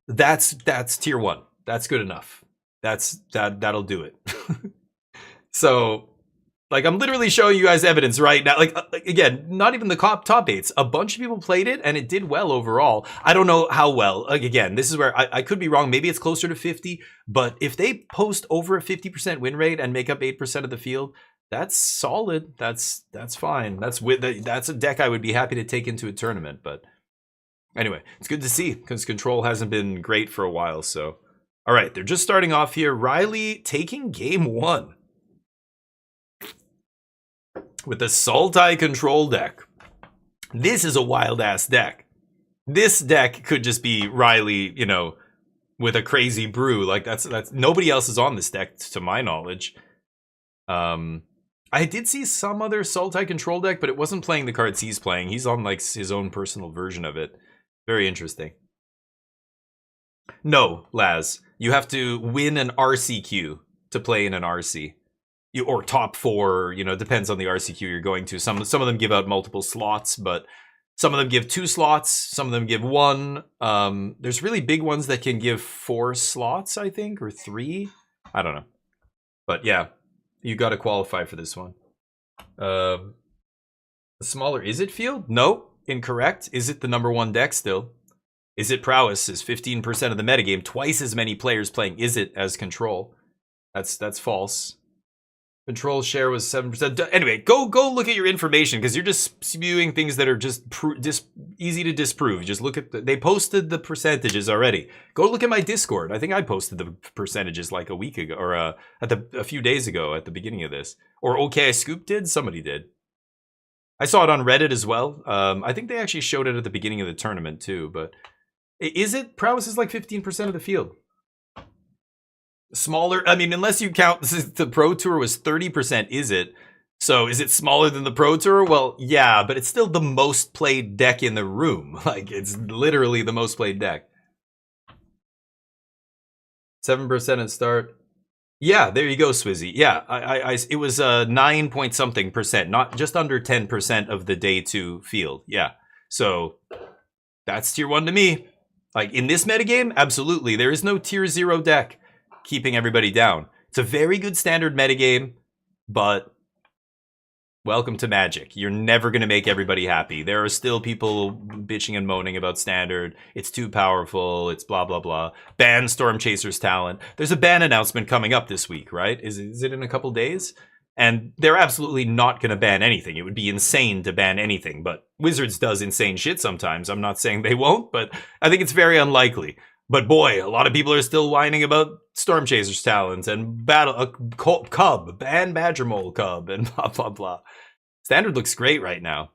That's tier 1. That's good enough. That'll do it. So, like, I'm literally showing you guys evidence right now. Like, again, not even the top 8s. A bunch of people played it, and it did well overall. I don't know how well. Like, again, this is where I could be wrong. Maybe it's closer to 50. But if they post over a 50% win rate and make up 8% of the field, that's solid. That's fine. That's a deck I would be happy to take into a tournament. But anyway, it's good to see, because Control hasn't been great for a while. So, all right, they're just starting off here. Riley taking game 1. with the Sultai control deck. This is a wild ass deck. This deck could just be Riley, you know, with a crazy brew. Like that's nobody else is on this deck to my knowledge. I did see some other Sultai control deck, but it wasn't playing the cards he's playing. He's on like his own personal version of it. Very interesting. No, Laz, you have to win an RCQ to play in an RC. Or top 4, you know, depends on the RCQ you're going to. Some of them give out multiple slots, but some of them give 2 slots, some of them give 1. There's really big ones that can give 4 slots, I think, or 3. I don't know. But yeah, you got to qualify for this one. Smaller Izzet field? No, incorrect. Izzet the number 1 deck still. Izzet Prowess is 15% of the metagame. Twice as many players playing Izzet as Control. That's false. Control share was 7%. Anyway, go look at your information because you're just spewing things that are just easy to disprove. Just look at they posted the percentages already. Go look at my Discord. I think I posted the percentages like a week ago or a few days ago at the beginning of this. Or OK Scoop did. Somebody did. I saw it on Reddit as well. I think they actually showed it at the beginning of the tournament too. But is it Prowess is like 15% of the field? Smaller, I mean, unless you count the Pro Tour was 30%, is it? So is it smaller than the Pro Tour? Well, yeah, but it's still the most played deck in the room. Like, it's literally the most played deck. 7% at start. Yeah, there you go, Swizzy. Yeah, it was 9 point something percent, not just under 10% of the day 2 field. Yeah, so that's tier 1 to me. Like, in this metagame, absolutely. There is no tier 0 deck keeping everybody down. It's a very good standard metagame, but welcome to Magic. You're never going to make everybody happy. There are still people bitching and moaning about standard. It's too powerful. It's blah, blah, blah. Ban Stormchaser's Talent. There's a ban announcement coming up this week, right? Is it in a couple days? And they're absolutely not going to ban anything. It would be insane to ban anything, but Wizards does insane shit sometimes. I'm not saying they won't, but I think it's very unlikely. But boy, a lot of people are still whining about Stormchaser's Talents and Cub, ban Badgermole Cub, and blah, blah, blah. Standard looks great right now.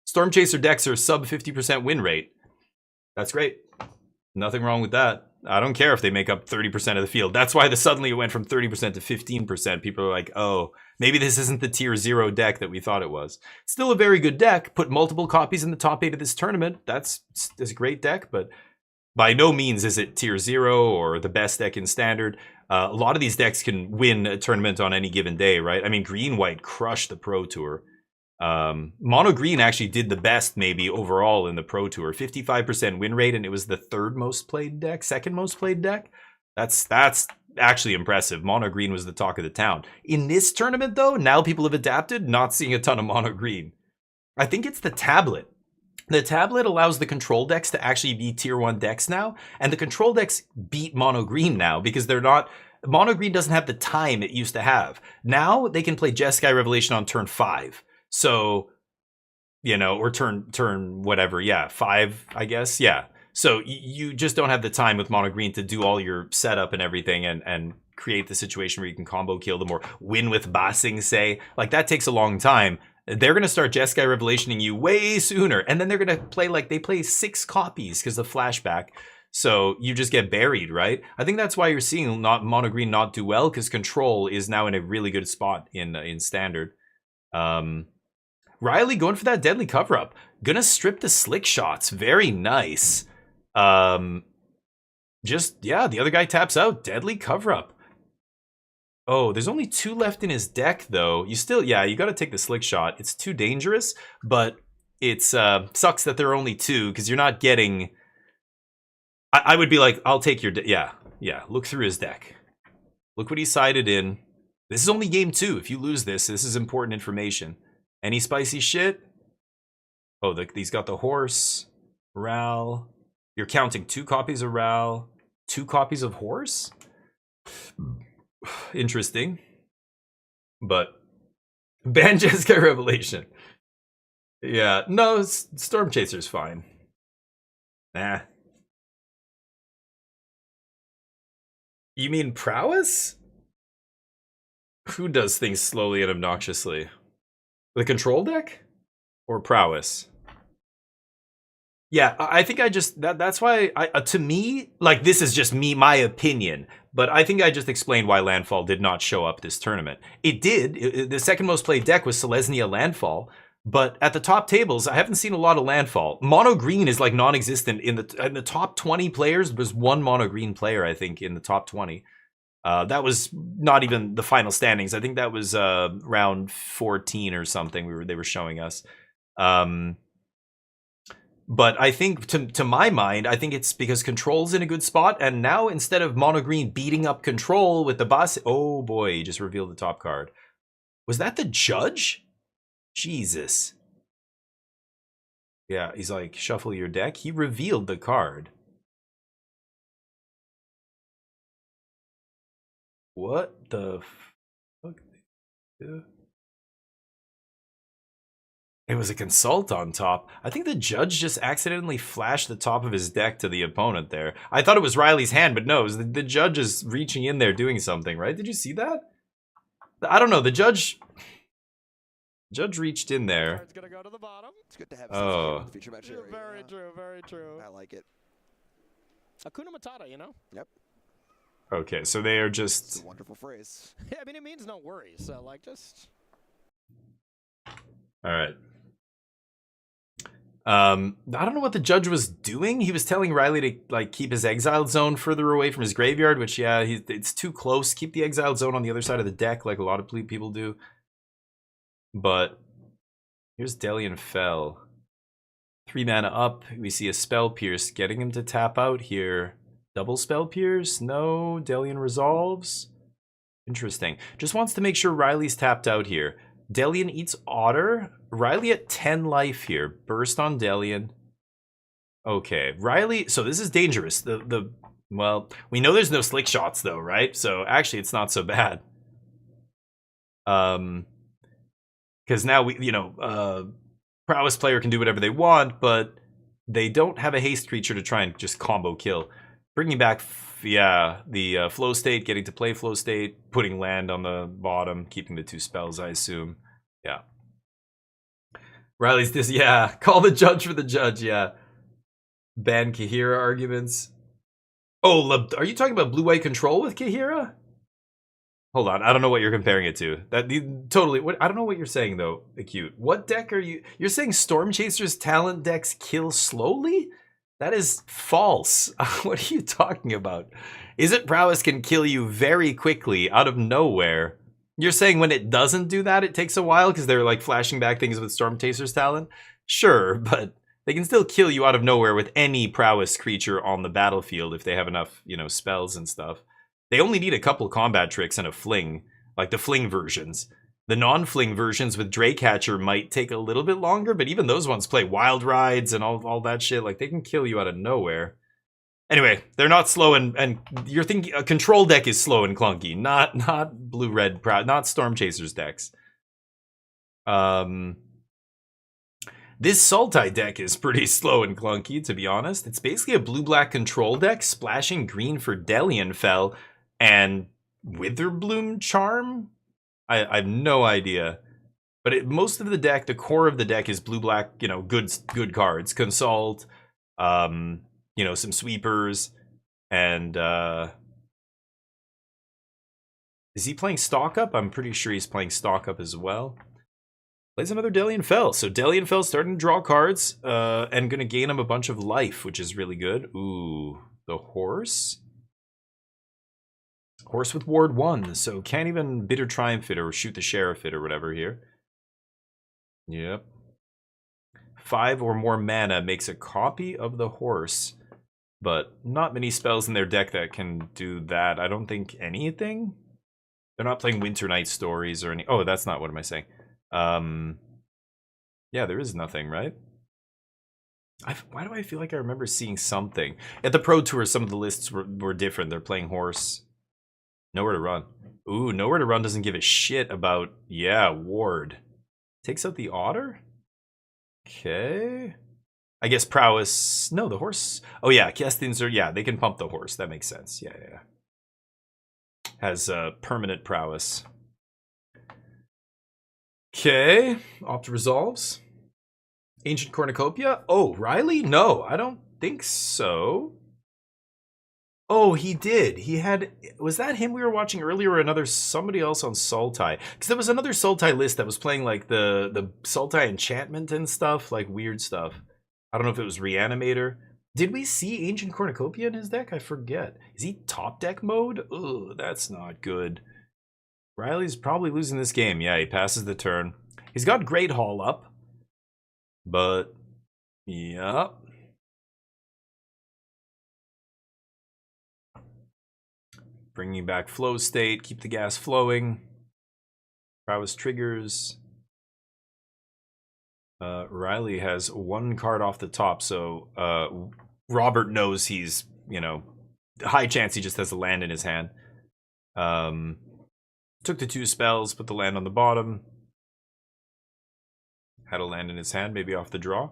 Stormchaser decks are sub 50% win rate. That's great. Nothing wrong with that. I don't care if they make up 30% of the field. That's why suddenly it went from 30% to 15%. People are like, oh, maybe this isn't the tier 0 deck that we thought it was. Still a very good deck. Put multiple copies in the top 8 of this tournament. That's a great deck, but by no means is it tier 0 or the best deck in standard. A lot of these decks can win a tournament on any given day, right? I mean, green-white crushed the Pro Tour. Mono-green actually did the best maybe overall in the Pro Tour. 55% win rate, and it was the 3rd most played deck, 2nd most played deck. That's actually impressive. Mono-green was the talk of the town. In this tournament, though, now people have adapted, not seeing a ton of mono-green. I think it's the tablet. The tablet allows the control decks to actually be tier 1 decks now, and the control decks beat mono green now because they're not. Mono green doesn't have the time it used to have. Now they can play Jeskai Revelation on turn 5. So, you know, or turn whatever, yeah, 5, I guess, yeah. So you just don't have the time with mono green to do all your setup and everything and create the situation where you can combo kill them or win with Basing, say. Like, that takes a long time. They're going to start Jeskai Revelationing you way sooner. And then they're going to play, like, they play 6 copies because of flashback. So you just get buried, right? I think that's why you're seeing mono green not do well, because control is now in a really good spot in standard. Riley going for that deadly cover up. Gonna strip the slick shots. Very nice. Just, yeah, the other guy taps out. Deadly cover up. Oh, there's only 2 left in his deck, though. You still, yeah, you got to take the slick shot. It's too dangerous, but it's sucks that there are only 2 because you're not getting. I would be like, I'll take your, yeah. Look through his deck. Look what he sided in. This is only game 2. If you lose this is important information. Any spicy shit? Oh, he's got the horse, Ral. You're counting 2 copies of Ral, 2 copies of horse. Interesting, but ban Jeskai Revelation. Yeah, no, Stormchaser's fine. Nah. You mean Prowess? Who does things slowly and obnoxiously? The control deck? Or prowess? Yeah, I think I just that's why to me, like, this is just me, my opinion, but I think I just explained why Landfall did not show up this tournament. It did. The second most played deck was Selesnya Landfall, but at the top tables, I haven't seen a lot of Landfall. Mono green is like non-existent in the top 20 players. There's one mono green player, I think, in the top 20. That was not even the final standings. I think that was round 14 or something. They were showing us. But I think, to my mind, I think it's because Control's in a good spot, and now instead of Mono Green beating up Control with the boss, oh boy, he just revealed the top card. Was that the Judge? Jesus. Yeah, he's like, shuffle your deck. He revealed the card. What the fuck? It was a Consult on top. I think the Judge just accidentally flashed the top of his deck to the opponent there. I thought it was Riley's hand, but no, it was the Judge is reaching in there doing something, right? Did you see that? I don't know. The Judge reached in there. Card's gonna go to the bottom. It's good to have Oh. feature match area. Very true, very true. I like it. Hakuna Matata, you know? Yep. Okay, so they are It's just... a wonderful phrase. Yeah, I mean, it means no worries, so, like, just... All right. I don't know what the Judge was doing. He was telling Riley to, like, keep his exiled zone further away from his graveyard, which, yeah, it's too close. Keep the exiled zone on the other side of the deck, like a lot of people do. But here's Delian Fell. 3 mana up. We see a Spell Pierce, getting him to tap out here. Double Spell Pierce? No. Delian resolves. Interesting. Just wants to make sure Riley's tapped out here. Delian eats Otter. Riley at 10 life here. Burst on Delian. Okay, Riley. So this is dangerous. Well, we know there's no slick shots though, right? So actually, it's not so bad. Because now prowess player can do whatever they want, but they don't have a haste creature to try and just combo kill. Bringing back, the flow state, getting to play flow state, putting land on the bottom, keeping the 2 spells, I assume. Yeah. Riley's this, yeah. Call the Judge for the Judge, yeah. Ban Kahira arguments. Oh, are you talking about blue-white control with Kahira? Hold on, I don't know what you're comparing it to. I don't know what you're saying though, Acute. What deck are you? You're saying Storm Chaser's talent decks kill slowly? That is false. What are you talking about? Is it prowess can kill you very quickly out of nowhere? You're saying when it doesn't do that, it takes a while because they're like flashing back things with Storm Chaser's talent? Sure, but they can still kill you out of nowhere with any prowess creature on the battlefield if they have enough, spells and stuff. They only need a couple combat tricks and a fling, like the fling versions. The non-fling versions with Draycatcher might take a little bit longer, but even those ones play Wild Rides and all that shit. Like, they can kill you out of nowhere. Anyway, they're not slow, and you're thinking a control deck is slow and clunky, not blue-red, not Storm Chasers decks. This Sultai deck is pretty slow and clunky, to be honest. It's basically a blue-black control deck, splashing green for Delian Fell, and Witherbloom Charm? I have no idea. But most of the deck, the core of the deck is blue-black, good cards. Consult, some sweepers, and is he playing Stock Up? I'm pretty sure he's playing Stock Up as well. Plays another Delian Fell. So Delian Fell's starting to draw cards, and gonna gain him a bunch of life, which is really good. Ooh, the horse? Horse with Ward 1, so can't even Bitter Triumph it or shoot the Sheriff it or whatever here. Yep. 5 or more mana makes a copy of the horse, but not many spells in their deck that can do that. I don't think anything. They're not playing Winter Night Stories or any. Oh, that's not, what am I saying? Yeah, there is nothing, right? Why do I feel like I remember seeing something? At the Pro Tour, some of the lists were different. They're playing horse. Nowhere to Run. Ooh, Nowhere to Run doesn't give a shit about, Ward. Takes out the Otter? Okay. I guess prowess. No, the horse. Oh, yeah, Kestins are, they can pump the horse. That makes sense. Yeah. Has permanent prowess. Okay, opt resolves. Ancient Cornucopia? Oh, Riley? No, I don't think so. Oh, he did. He had... Was that him we were watching earlier or somebody else on Sultai? Because there was another Sultai list that was playing like the Sultai enchantment and stuff, like weird stuff. I don't know if it was Reanimator. Did we see Ancient Cornucopia in his deck? I forget. Is he top deck mode? Ugh, that's not good. Riley's probably losing this game. Yeah, he passes the turn. He's got Great Hall up. But, yeah. Bringing back flow state, keep the gas flowing. Prowess triggers. Riley has one card off the top, so Robert knows he's, high chance he just has a land in his hand. Took the 2 spells, put the land on the bottom. Had a land in his hand, maybe off the draw.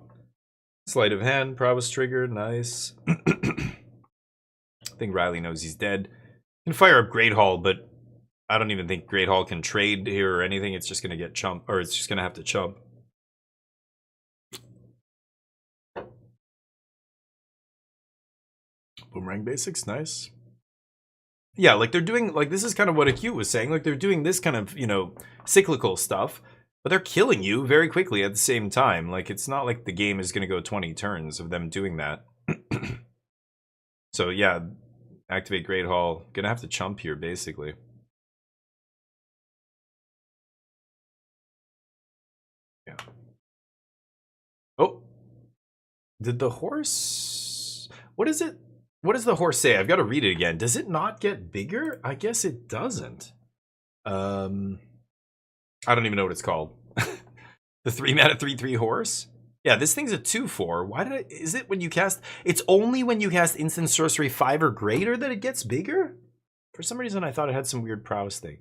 Sleight of hand, prowess trigger, nice. I think Riley knows he's dead. Can fire up Great Hall, but I don't even think Great Hall can trade here or anything. It's just going to get chump, or it's just going to have to chump. Boomerang basics, nice. Yeah, like they're doing, like this is kind of what Acute was saying. Like they're doing this kind of, cyclical stuff, but they're killing you very quickly at the same time. Like it's not like the game is going to go 20 turns of them doing that. So yeah. Activate Great Hall. Gonna have to chump here, basically. Yeah. Oh. Did the horse... What is it? What does the horse say? I've got to read it again. Does it not get bigger? I guess it doesn't. I don't even know what it's called. The 3-mana 3/3 horse? Yeah, this thing's a 2/4. Why did is it when you cast... It's only when you cast instant sorcery 5 or greater that it gets bigger? For some reason, I thought it had some weird prowess thing.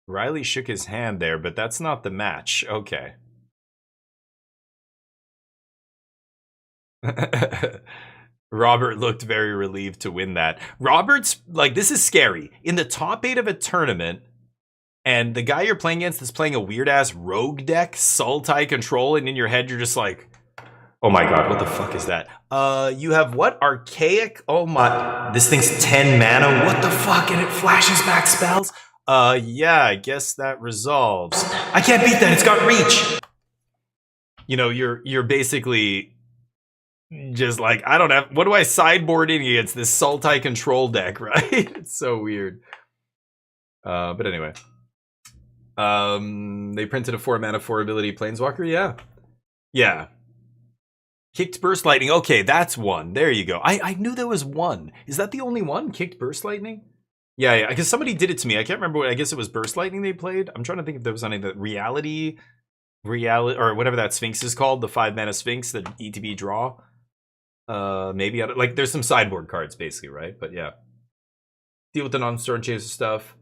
Riley shook his hand there, but that's not the match. Okay. Robert looked very relieved to win that. Robert's... Like, this is scary. In the top 8 of a tournament... And the guy you're playing against is playing a weird-ass rogue deck, Sultai control, and in your head you're just like, oh my god, what the fuck is that? You have what? Archaic? Oh my... This thing's 10 mana? What the fuck? And it flashes back spells? Yeah, I guess that resolves. I can't beat that, it's got reach! You're basically... just like, I don't have... What do I sideboard in against this Sultai control deck, right? It's so weird. But anyway... They printed a 4-mana 4 ability Planeswalker, yeah. Kicked Burst Lightning, okay, that's one. There you go. I knew there was one. Is that the only one? Kicked Burst Lightning? Yeah, because somebody did it to me. I can't remember what, I guess it was Burst Lightning they played. I'm trying to think if there was any of the reality, or whatever that Sphinx is called, the 5-mana Sphinx, the ETB draw. Maybe, like, there's some sideboard cards, basically, right? But yeah. Deal with the non-Storm Chaser stuff.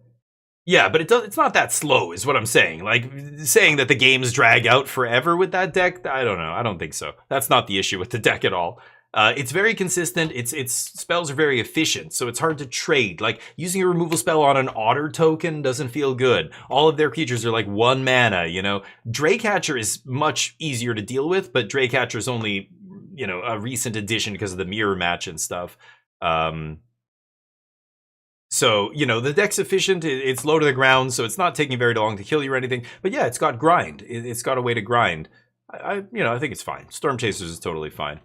Yeah, but it's not that slow, is what I'm saying. Like, saying that the games drag out forever with that deck, I don't know. I don't think so. That's not the issue with the deck at all. It's very consistent. Its spells are very efficient, so it's hard to trade. Like, using a removal spell on an Otter token doesn't feel good. All of their creatures are like 1 mana, Draycatcher is much easier to deal with, but Draycatcher is only, a recent addition because of the mirror match and stuff. So, the deck's efficient, it's low to the ground, so it's not taking very long to kill you or anything. But yeah, it's got grind. It's got a way to grind. I think it's fine. Storm Chasers is totally fine.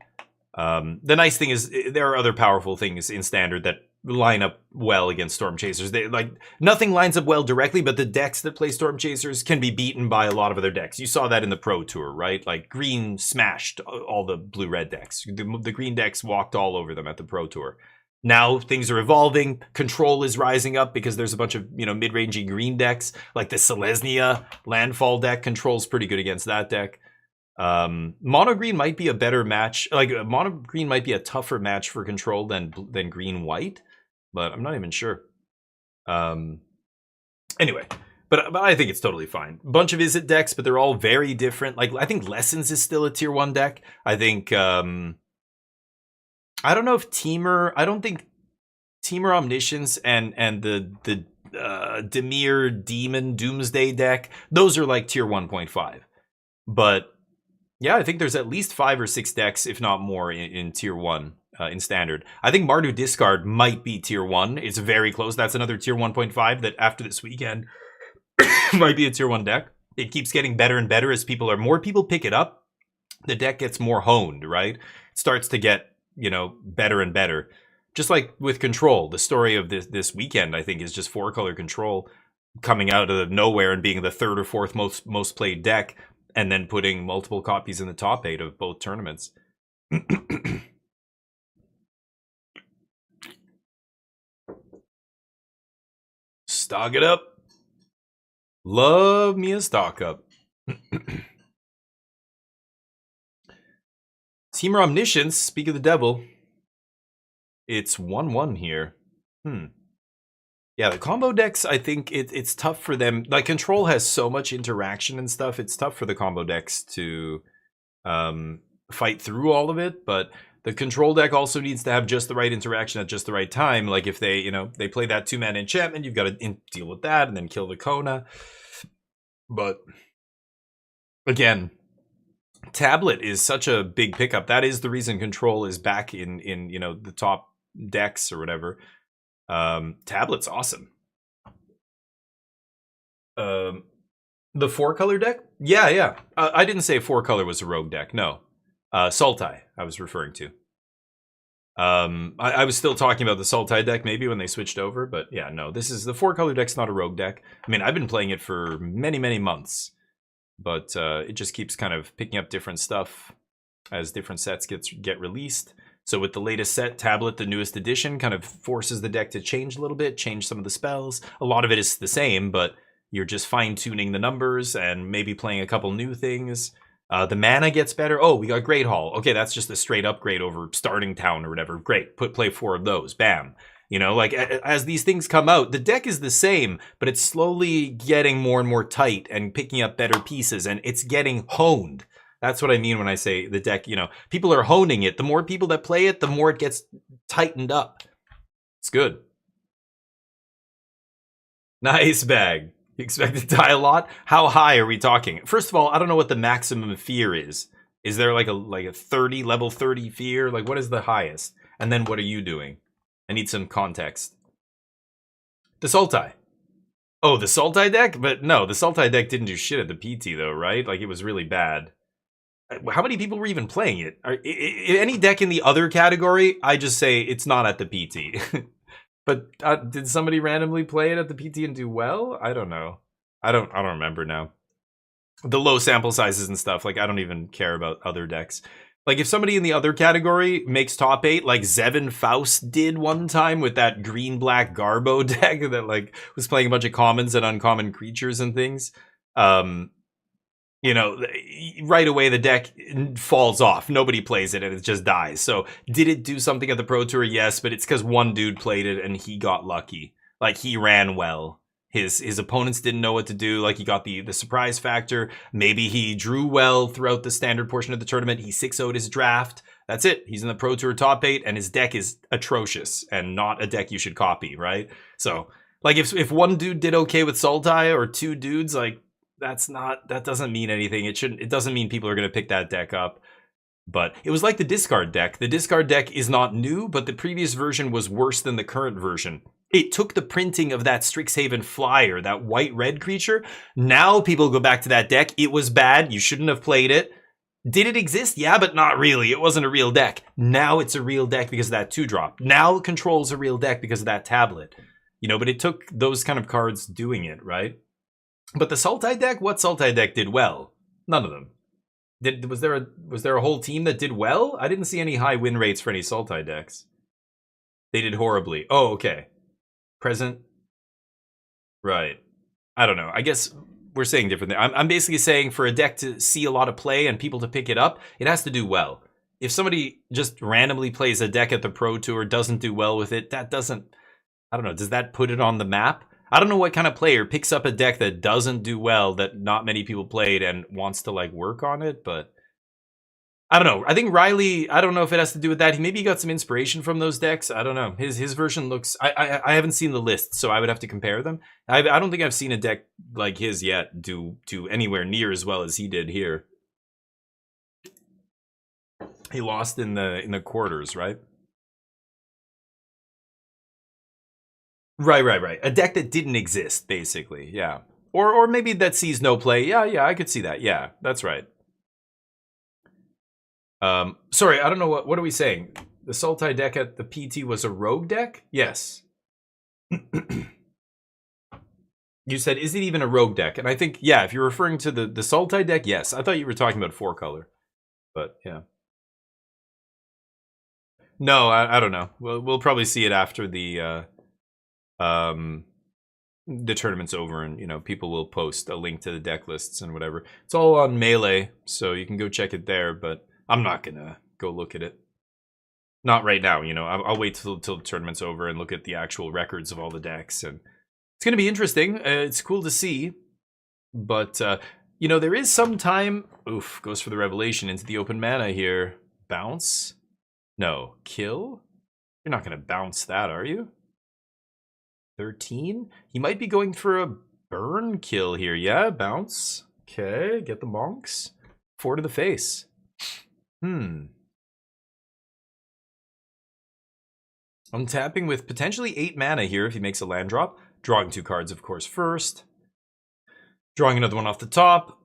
The nice thing is there are other powerful things in Standard that line up well against Storm Chasers. Nothing lines up well directly, but the decks that play Storm Chasers can be beaten by a lot of other decks. You saw that in the Pro Tour, right? Like, green smashed all the blue-red decks. The green decks walked all over them at the Pro Tour. Now things are evolving. Control is rising up because there's a bunch of, mid-rangey green decks. Like the Selesnya Landfall deck controls pretty good against that deck. Mono green might be a better match. Like, mono green might be a tougher match for control than green white, but I'm not even sure. Anyway, but I think it's totally fine. Bunch of Izzet decks, but they're all very different. Like, I think Lessons is still a tier 1 deck. I think I don't know if Temur, I don't think Temur Omniscience and the Dimir Demon Doomsday deck. Those are like tier 1.5. But yeah, I think there's at least 5 or 6 decks, if not more, in tier 1 in standard. I think Mardu Discard might be tier 1. It's very close. That's another tier 1.5 that after this weekend might be a tier 1 deck. It keeps getting better and better as more people pick it up. The deck gets more honed, right? It starts to get, better and better. Just like with Control, the story of this weekend, I think, is just 4-color Control coming out of nowhere and being the 3rd or 4th most played deck, and then putting multiple copies in the top 8 of both tournaments. Stock it up. Love me a stock up. Team Omniscience, speak of the devil. It's 1-1 here. Yeah, the combo decks, I think it's tough for them. Like, Control has so much interaction and stuff. It's tough for the combo decks to fight through all of it. But the Control deck also needs to have just the right interaction at just the right time. Like, if they, they play that 2-mana enchantment, you've got to deal with that and then kill the Kona. But, again, Tablet is such a big pickup. That is the reason Control is back in the top decks or whatever. Tablet's awesome. The 4-color deck? Yeah. I didn't say 4-color was a rogue deck. No. Sultai, I was referring to. I was still talking about the Sultai deck maybe when they switched over, but yeah, no. This is the 4-color deck's not a rogue deck. I mean, I've been playing it for many, many months, but it just keeps kind of picking up different stuff as different sets get released. So with the latest set, Tablet, the newest edition, kind of forces the deck to change a little bit, change some of the spells. A lot of it is the same, but you're just fine-tuning the numbers and maybe playing a couple new things. The mana gets better. Oh, we got Great Hall. Okay, that's just a straight upgrade over Starting Town or whatever. Great, play 4 of those. Bam. As these things come out, the deck is the same, but it's slowly getting more and more tight and picking up better pieces, and it's getting honed. That's what I mean when I say the deck, people are honing it. The more people that play it, the more it gets tightened up. It's good. Nice bag. You expect to die a lot? How high are we talking? First of all, I don't know what the maximum fear is. Is there like a 30, level 30 fear? Like, what is the highest? And then what are you doing? I need some context. The Sultai. Oh, the Sultai deck? But no, the Sultai deck didn't do shit at the PT though, right? Like, it was really bad. How many people were even playing it? Any deck in the other category, I just say it's not at the PT. But did somebody randomly play it at the PT and do well? I don't know. I don't remember now. The low sample sizes and stuff, like, I don't even care about other decks. Like, if somebody in the other category makes top 8, like Zevin Faust did one time with that green-black Garbo deck that, like, was playing a bunch of commons and uncommon creatures and things, right away the deck falls off. Nobody plays it and it just dies. So did it do something at the Pro Tour? Yes, but it's because one dude played it and he got lucky. Like, he ran well. His opponents didn't know what to do. Like, he got the surprise factor. Maybe he drew well throughout the standard portion of the tournament. He 6-0'd his draft. That's it. He's in the Pro Tour top 8 and his deck is atrocious and not a deck you should copy, right? So, like, if one dude did okay with Sultai or 2 dudes, like, that doesn't mean anything. It doesn't mean people are going to pick that deck up. But it was like the discard deck. The discard deck is not new, but the previous version was worse than the current version. It took the printing of that Strixhaven Flyer, that white-red creature. Now people go back to that deck. It was bad. You shouldn't have played it. Did it exist? Yeah, but not really. It wasn't a real deck. Now it's a real deck because of that 2-drop. Now Control's a real deck because of that tablet. But it took those kind of cards doing it, right? But the Sultai deck, what Sultai deck did well? None of them. Was there a whole team that did well? I didn't see any high win rates for any Sultai decks. They did horribly. Oh, okay. Present? Right. I don't know. I guess we're saying different things. I'm basically saying for a deck to see a lot of play and people to pick it up, it has to do well. If somebody just randomly plays a deck at the Pro Tour, doesn't do well with it, that doesn't... I don't know. Does that put it on the map? I don't know what kind of player picks up a deck that doesn't do well, that not many people played, and wants to, like, work on it, but I don't know. I think Riley, I don't know if it has to do with that. Maybe he got some inspiration from those decks. I don't know. His version looks, I haven't seen the list, so I would have to compare them. I don't think I've seen a deck like his yet do anywhere near as well as he did here. He lost in the quarters, right? Right. A deck that didn't exist, basically. Yeah. Or maybe that sees no play. Yeah, I could see that. Yeah, that's right. Sorry, I don't know what are we saying? The Sultai deck at the PT was a rogue deck? Yes. You said, is it even a rogue deck? And I think, yeah, if you're referring to the Sultai deck, yes. I thought you were talking about 4-color. But, yeah. No, I don't know. We'll probably see it after the tournament's over, and you know, people will post a link to the deck lists and whatever. It's all on Melee, so you can go check it there, but I'm not gonna go look at it. Not right now, you know. I'll wait till the tournament's over and look at the actual records of all the decks, and it's gonna be interesting. It's cool to see, but you know, there is some time. Oof, goes for the revelation into the open mana here. Bounce? No, kill? You're not gonna bounce that, are you? 13? He might be going for a burn kill here. Yeah, bounce. Okay, get the monks. 4 to the face. Untapping with potentially 8 mana here if he makes a land drop. Drawing 2 cards, of course, first. Drawing another one off the top.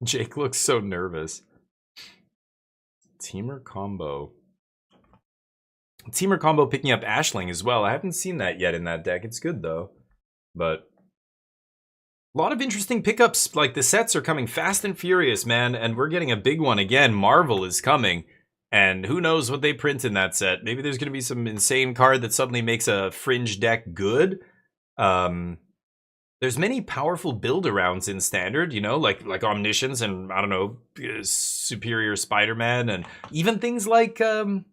Jake looks so nervous. Teamer combo. Teamer combo picking up Ashling as well. I haven't seen that yet in that deck. It's good though. But a lot of interesting pickups. Like the sets are coming fast and furious, man. And we're getting a big one again. Marvel is coming. And who knows what they print in that set. Maybe there's going to be some insane card that suddenly makes a fringe deck good. There's many powerful build-arounds in Standard, you know, like Omniscience and, I don't know, Superior Spider-Man, and even things like Simulacrum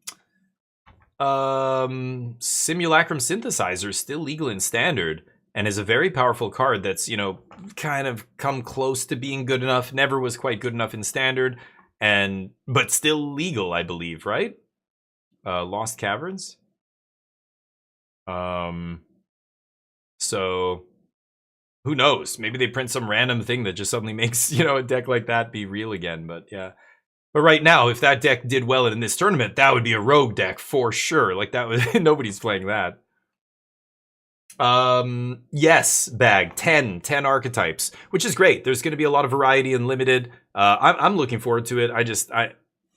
Synthesizer is still legal in Standard, and is a very powerful card that's, you know, kind of come close to being good enough, never was quite good enough in Standard, but still legal, I believe, right? Lost Caverns? So who knows? Maybe they print some random thing that just suddenly makes, you know, a deck like that be real again. But yeah. But right now, if that deck did well in this tournament, that would be a rogue deck for sure. Like that was nobody's playing that. Yes, bag 10 archetypes, which is great. There's going to be a lot of variety and limited. I'm looking forward to it.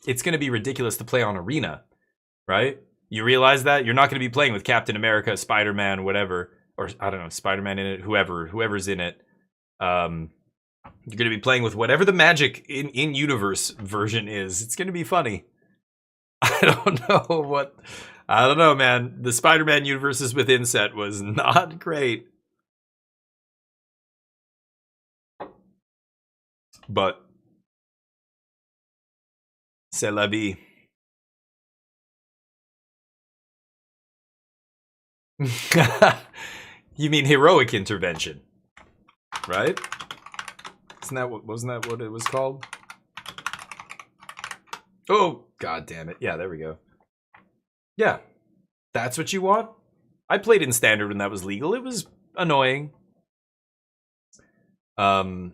It's going to be ridiculous to play on Arena, right? You realize that you're not going to be playing with Captain America, Spider-Man, whatever. Or, I don't know, Spider-Man in it, whoever's in it. You're going to be playing with whatever the Magic in-universe version is. It's going to be funny. I don't know, man. The Spider-Man Universes Within set was not great. But, c'est la vie. You mean heroic intervention, right? Wasn't that what it was called? Oh, god damn it. Yeah, there we go. Yeah. That's what you want? I played in Standard when that was legal. It was annoying. But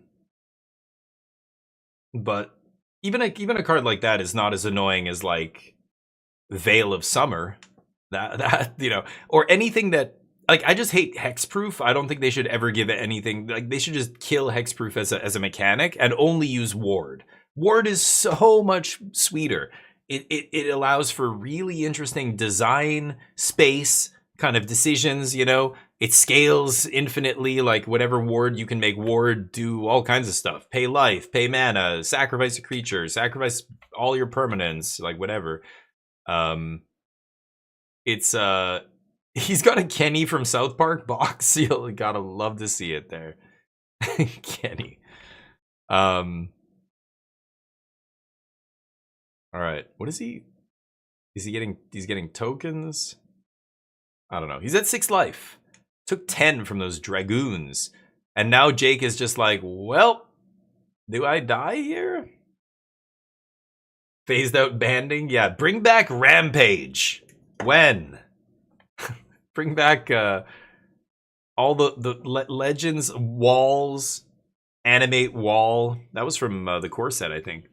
even a card like that is not as annoying as like Veil of Summer. That you know, or anything that, like, I just hate hexproof. I don't think they should ever give it anything. Like, they should just kill hexproof as a mechanic and only use ward. Ward is so much sweeter. It allows for really interesting design, space kind of decisions, you know. It scales infinitely, like whatever ward you can make ward do all kinds of stuff. Pay life, pay mana, sacrifice a creature, sacrifice all your permanents, like whatever. It's he's got a Kenny from South Park box. You'll gotta love to see it there. Kenny. All right. What is he? Is he getting? He's getting tokens. I don't know. He's at 6 life. Took 10 from those dragoons, and now Jake is just like, well, do I die here? Phased out banding. Yeah, bring back Rampage. When? Bring back all the legends walls. Animate wall. That was from the core set, I think.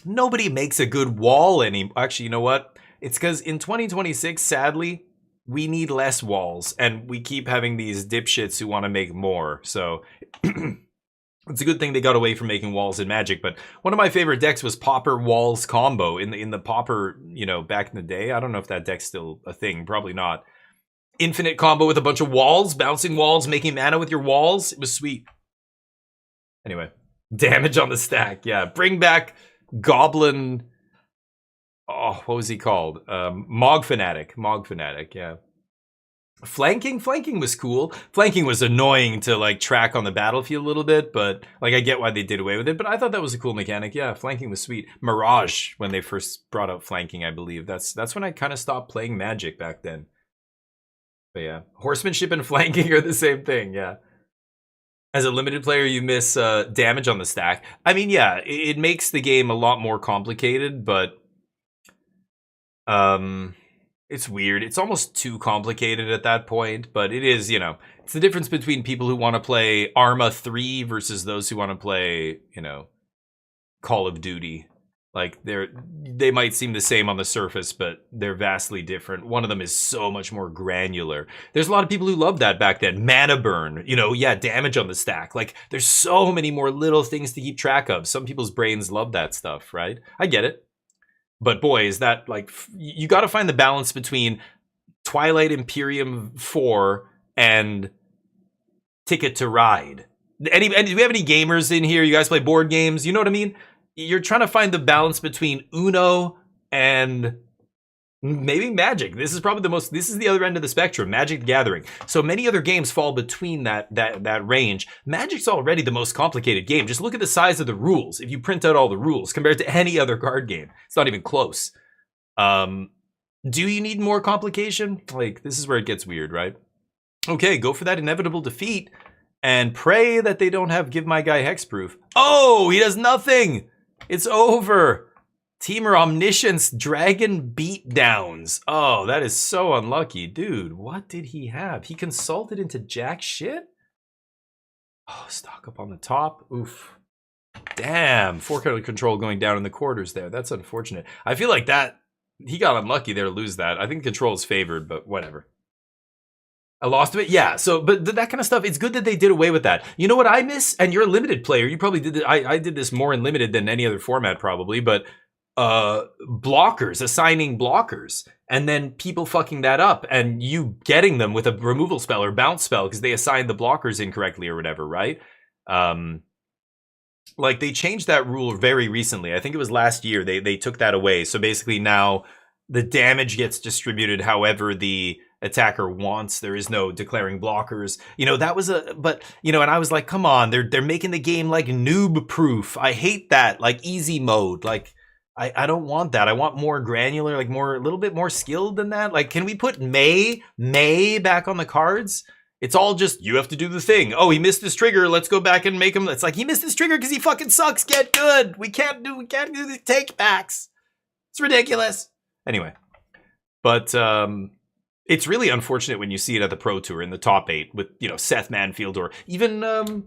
Nobody makes a good wall anymore. Actually, you know what? It's because in 2026, sadly, we need less walls, and we keep having these dipshits who want to make more. So it's a good thing they got away from making walls in Magic. But one of my favorite decks was Pauper Walls combo in the Pauper, you know, back in the day. I don't know if that deck's still a thing. Probably not. Infinite combo with a bunch of walls, bouncing walls, making mana with your walls. It was sweet. Anyway, damage on the stack. Yeah, bring back Goblin. Oh, what was he called? Mog Fanatic. Mog Fanatic, yeah. Flanking was cool. Flanking was annoying to like track on the battlefield a little bit, but like I get why they did away with it, but I thought that was a cool mechanic. Yeah, flanking was sweet. Mirage, when they first brought out flanking, I believe. That's when I kind of stopped playing Magic back then. But yeah, horsemanship and flanking are the same thing, yeah. As a limited player, you miss damage on the stack. I mean, yeah, it makes the game a lot more complicated, but it's weird. It's almost too complicated at that point, but it is, you know, it's the difference between people who want to play Arma 3 versus those who want to play, you know, Call of Duty. Like, they might seem the same on the surface, but they're vastly different. One of them is so much more granular. There's a lot of people who loved that back then. Mana burn, you know, yeah, damage on the stack. Like, there's so many more little things to keep track of. Some people's brains love that stuff, right? I get it. But boy, is that like, you got to find the balance between Twilight Imperium 4 and Ticket to Ride. Do we have any gamers in here? You guys play board games? You know what I mean? You're trying to find the balance between Uno and maybe Magic. This is probably this is the other end of the spectrum, Magic the Gathering. So many other games fall between that range. Magic's already the most complicated game. Just look at the size of the rules. If you print out all the rules compared to any other card game, it's not even close. Do you need more complication? Like, this is where it gets weird, right? Okay, go for that inevitable defeat and pray that they don't have Give My Guy Hexproof. Oh, he does nothing. It's over. Teamer Omniscience Dragon Beatdowns. Oh, that is so unlucky. Dude, what did he have? He consulted into jack shit? Oh, stock up on the top. Oof. Damn. 4-color control going down in the quarters there. That's unfortunate. I feel like that, he got unlucky there to lose that. I think control is favored, but whatever. I lost a bit? Yeah, so, but that kind of stuff, it's good that they did away with that. You know what I miss? And you're a limited player. You probably did it. I did this more in limited than any other format probably, but blockers, assigning blockers, and then people fucking that up and you getting them with a removal spell or bounce spell because they assigned the blockers incorrectly or whatever, right? Like, they changed that rule very recently. I think it was last year they took that away. So basically now the damage gets distributed however the attacker wants. There is no declaring blockers. You know, that was but you know, and I was like, come on, they're making the game like noob proof. I hate that, like easy mode. Like, I don't want that. I want more granular, like a little bit more skilled than that. Like, can we put May back on the cards? It's all just, you have to do the thing. Oh, he missed his trigger. Let's go back and make him. It's like, he missed his trigger because he fucking sucks. Get good. We can't do the take backs. It's ridiculous. Anyway, but it's really unfortunate when you see it at the Pro Tour in the top 8 with, you know, Seth Manfield or even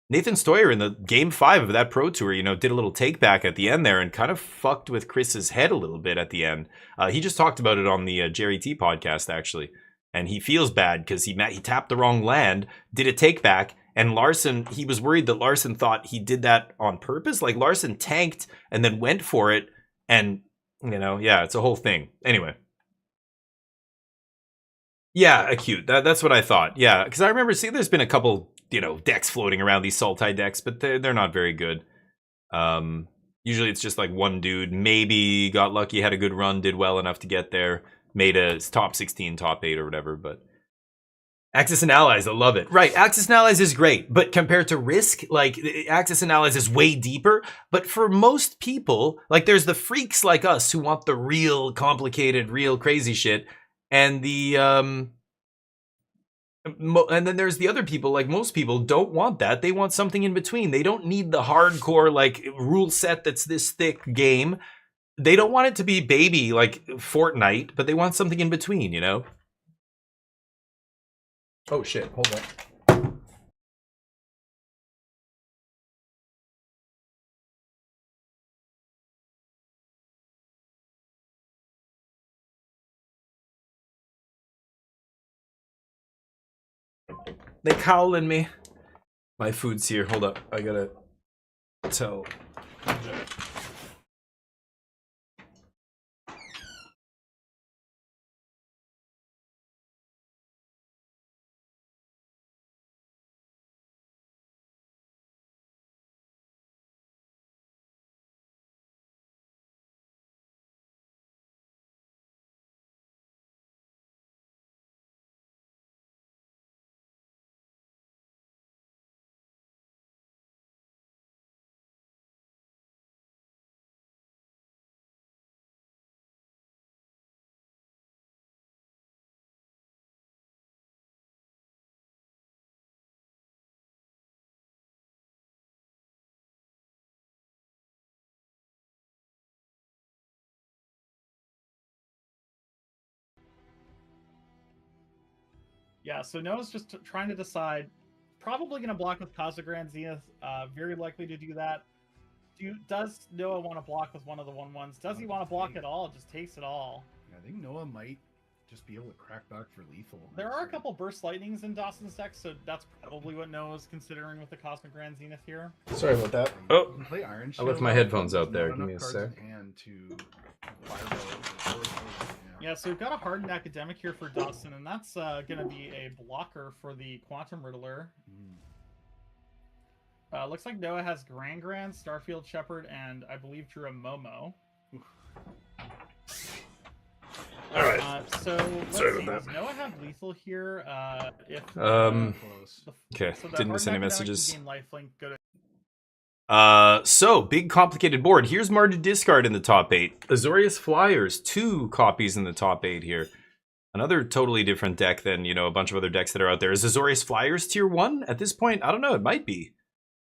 Nathan Stoyer in the Game 5 of that Pro Tour, you know, did a little take back at the end there and kind of fucked with Chris's head a little bit at the end. He just talked about it on the Jerry T podcast, actually. And he feels bad because he tapped the wrong land, did a take back, and Larson, he was worried that Larson thought he did that on purpose. Like, Larson tanked and then went for it, and, you know, yeah, it's a whole thing. Anyway. Yeah, acute. That's what I thought. Yeah, because I remember seeing there's been a couple, you know, decks floating around, these Sultai decks, but they're not very good. Usually it's just like one dude, maybe got lucky, had a good run, did well enough to get there, made a top 16, top 8 or whatever, but Axis and Allies, I love it. Right, Axis and Allies is great, but compared to Risk, like, Axis and Allies is way deeper. But for most people, like, there's the freaks like us who want the real complicated, real crazy shit, and the and then there's the other people, like most people don't want that. They want something in between. They don't need the hardcore, like, rule set that's this thick game. They don't want it to be baby, like Fortnite, but they want something in between, you know? Oh shit, hold on. They calling me. My food's here. Hold up. I gotta tell. Yeah, so Noah's just trying to decide. Probably going to block with Casagran Zenith. Very likely to do that. Does Noah want to block with one of the 1/1s? Does he want to block it all? Just takes it all. I think Noah might just be able to crack back for lethal. There are a couple Burst Lightnings in Dawson's deck, so that's probably what Noah's considering with the Cosmic Grand Zenith here. Sorry about that. Oh, Play Iron I left Shield, my headphones out there. not Give me a enough sec. cards in hand to fireball. Yeah, so we've got a Hardened Academic here for Dawson, and that's going to be a blocker for the Quantum Riddler. Looks like Noah has Grand, Starfield Shepherd, and I believe drew a Momo. All right. So let's Sorry see. about Does Noah have lethal here? If Okay, so the didn't miss any Hardened Academic messages. can gain lifelink, go to So big complicated board. Here's Mardu Discard in the top 8. Azorius Flyers, 2 copies in the top 8 here. Another totally different deck than, you know, a bunch of other decks that are out there. Is Azorius Flyers tier 1 at this point? I don't know, it might be.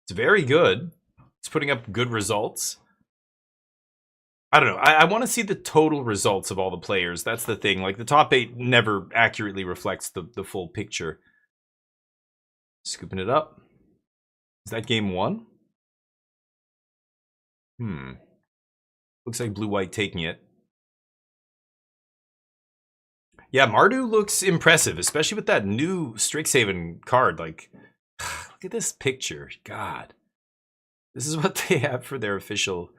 It's very good. It's putting up good results. I don't know. I want to see the total results of all the players. That's the thing. Like, the top 8 never accurately reflects the full picture. Scooping it up. Is that game 1? Looks like blue-white taking it. Yeah, Mardu looks impressive, especially with that new Strixhaven card. Like, look at this picture. God. This is what they have for their official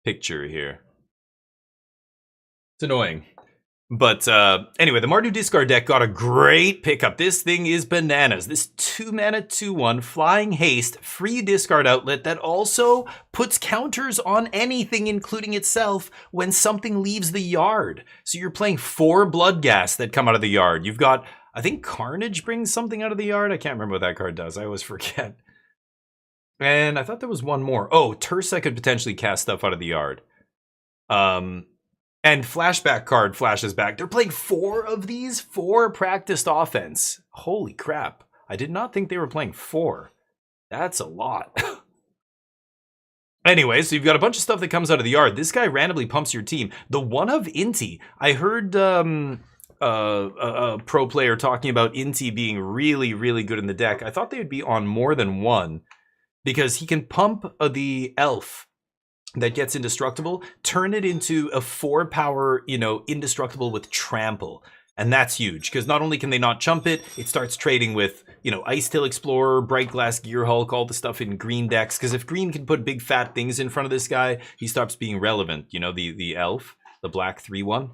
picture here. It's annoying. But anyway, the Mardu Discard deck got a great pickup. This thing is bananas. This 2-mana 2/1 Flying Haste free discard outlet that also puts counters on anything, including itself, when something leaves the yard. So you're playing 4 Bloodghast that come out of the yard. You've got, I think Carnage brings something out of the yard. I can't remember what that card does. I always forget. And I thought there was one more. Oh, Tursa could potentially cast stuff out of the yard. And Flashback card flashes back. They're playing 4 of these, 4 practiced offense. Holy crap. I did not think they were playing 4. That's a lot. Anyway, so you've got a bunch of stuff that comes out of the yard. This guy randomly pumps your team. The one of Inti. I heard a pro player talking about Inti being really, really good in the deck. I thought they would be on more than one because he can pump the elf that gets indestructible, turn it into a 4-power, you know, indestructible with trample. And that's huge, because not only can they not chump it, it starts trading with, you know, Ice Tail Explorer, Bright Glass Gearhulk, all the stuff in green decks. Because if green can put big fat things in front of this guy, he stops being relevant. You know, the elf, the black 3/1.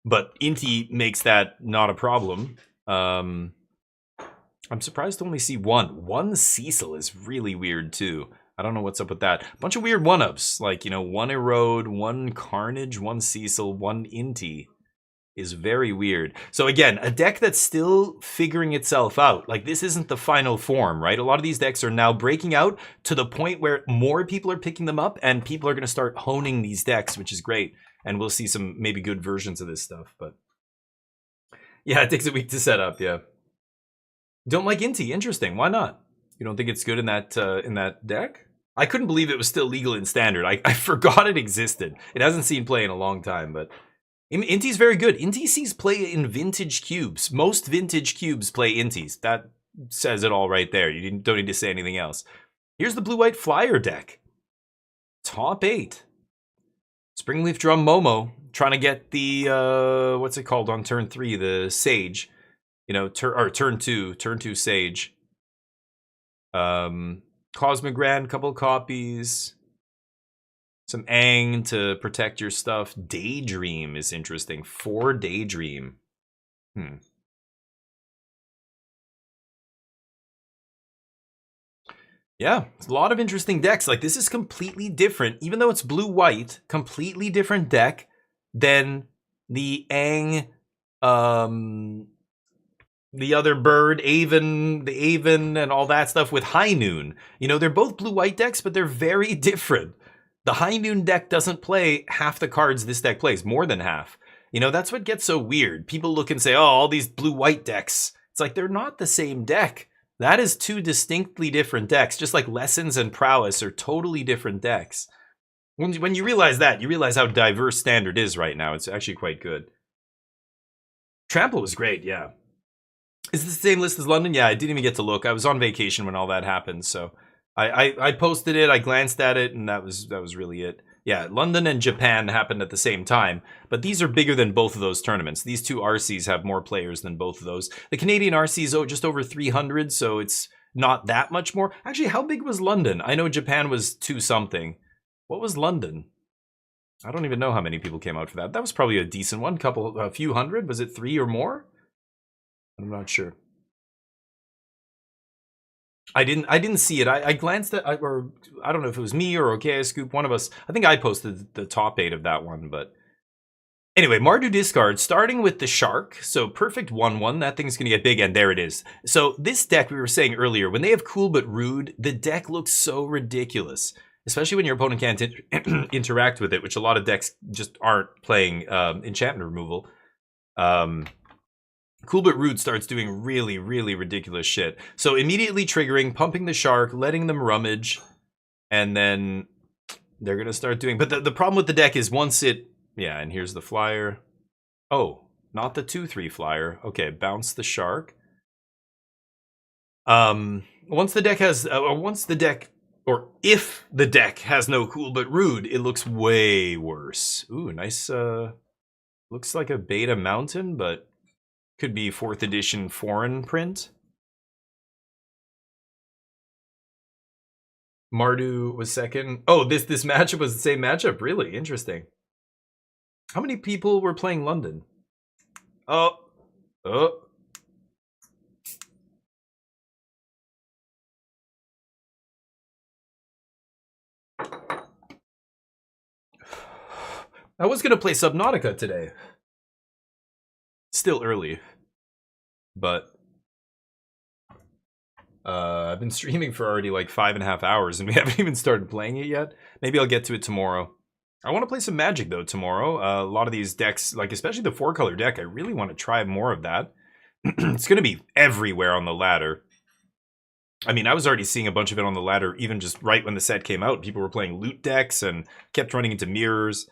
But Inti makes that not a problem. I'm surprised to only see one. One Cecil is really weird too. I don't know what's up with that. A bunch of weird one-ups, like, you know, 1 Erode, 1 Carnage, 1 Cecil, 1 Inti. is very weird. So again, a deck that's still figuring itself out. Like, this isn't the final form, right? A lot of these decks are now breaking out to the point where more people are picking them up and people are going to start honing these decks, which is great. And we'll see some maybe good versions of this stuff. But yeah, it takes a week to set up. Yeah. Don't like Inti. Interesting. Why not? You don't think it's good in that deck? I couldn't believe it was still legal in Standard. I forgot it existed. It hasn't seen play in a long time, but Inti's very good. Inti sees play in vintage cubes. Most vintage cubes play Intis. That says it all right there. You don't need to say anything else. Here's the blue-white flyer deck. Top 8. Springleaf Drum Momo trying to get the what's it called on turn 3? The Sage. You know, turn 2 Sage. Cosmogran, couple copies. Some Aang to protect your stuff. Daydream is interesting. 4 Daydream. Yeah, it's a lot of interesting decks. Like, this is completely different, even though it's blue-white, completely different deck than the Aang, the other bird, Aven, the Aven, and all that stuff with High Noon. You know, they're both blue-white decks, but they're very different. The High Noon deck doesn't play half the cards this deck plays, more than half. You know, that's what gets so weird. People look and say, oh, all these blue-white decks. It's like, they're not the same deck. That is 2 distinctly different decks, just like Lessons and Prowess are totally different decks. When you realize that, you realize how diverse Standard is right now. It's actually quite good. Trample was great, yeah. Is this the same list as London? Yeah, I didn't even get to look. I was on vacation when all that happened, so I posted it, I glanced at it, and that was really it. Yeah, London and Japan happened at the same time, but these are bigger than both of those tournaments. These 2 RCs have more players than both of those. The Canadian RC is just over 300, so it's not that much more. Actually, how big was London? I know Japan was 2-something. What was London? I don't even know how many people came out for that. That was probably a decent one, a few hundred. Was it 3 or more? I'm not sure. I didn't see it. I glanced at, or I don't know if it was me or OK Scoop, one of us. I think I posted the top 8 of that one, but anyway, Mardu discard, starting with the Shark. So perfect 1/1. That thing's gonna get big, and there it is. So this deck, we were saying earlier, when they have Cool but Rude, the deck looks so ridiculous, especially when your opponent can't interact with it, which a lot of decks just aren't playing enchantment removal. Cool but Rude starts doing really, really ridiculous shit. So immediately triggering, pumping the Shark, letting them rummage, and then they're going to start doing... But the problem with the deck is once it... Yeah, and here's the flyer. Oh, not the 2/3 flyer. Okay, bounce the Shark. Once the deck has... or if the deck has no Cool but Rude, it looks way worse. Ooh, nice... looks like a Beta Mountain, but... Could be 4th edition foreign print. Mardu was second. Oh, this matchup was the same matchup. Really interesting. How many people were playing London? Oh. I was gonna play Subnautica today. Still early, but I've been streaming for already like 5.5 hours and we haven't even started playing it yet. Maybe I'll get to it tomorrow. I want to play some Magic though tomorrow. A lot of these decks, like especially the 4-color deck, I really want to try more of that. It's going to be everywhere on the ladder. I mean, I was already seeing a bunch of it on the ladder even just right when the set came out. People were playing loot decks and kept running into mirrors.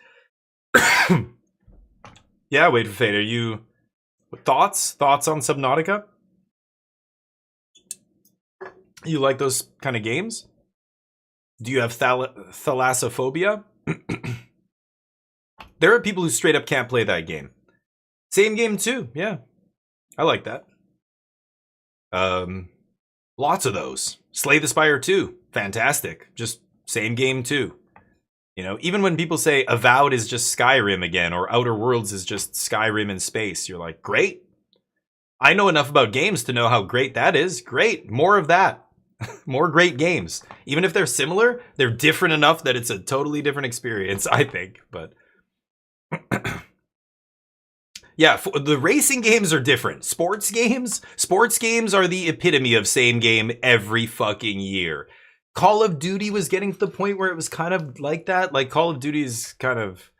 Yeah, wait for Fate. Are you... Thoughts on Subnautica? You like those kind of games? Do you have thalassophobia? There are people who straight up can't play that game. Same game too, yeah. I like that. Lots of those. Slay the Spire 2, fantastic. Just same game too. You know, even when people say Avowed is just Skyrim again, or Outer Worlds is just Skyrim in space, you're like, great. I know enough about games to know how great that is. Great, more of that. More great games. Even if they're similar, they're different enough that it's a totally different experience, I think. But Yeah, the racing games are different. Sports games are the epitome of same game every fucking year. Call of Duty was getting to the point where it was kind of like that. Like Call of Duty's kind of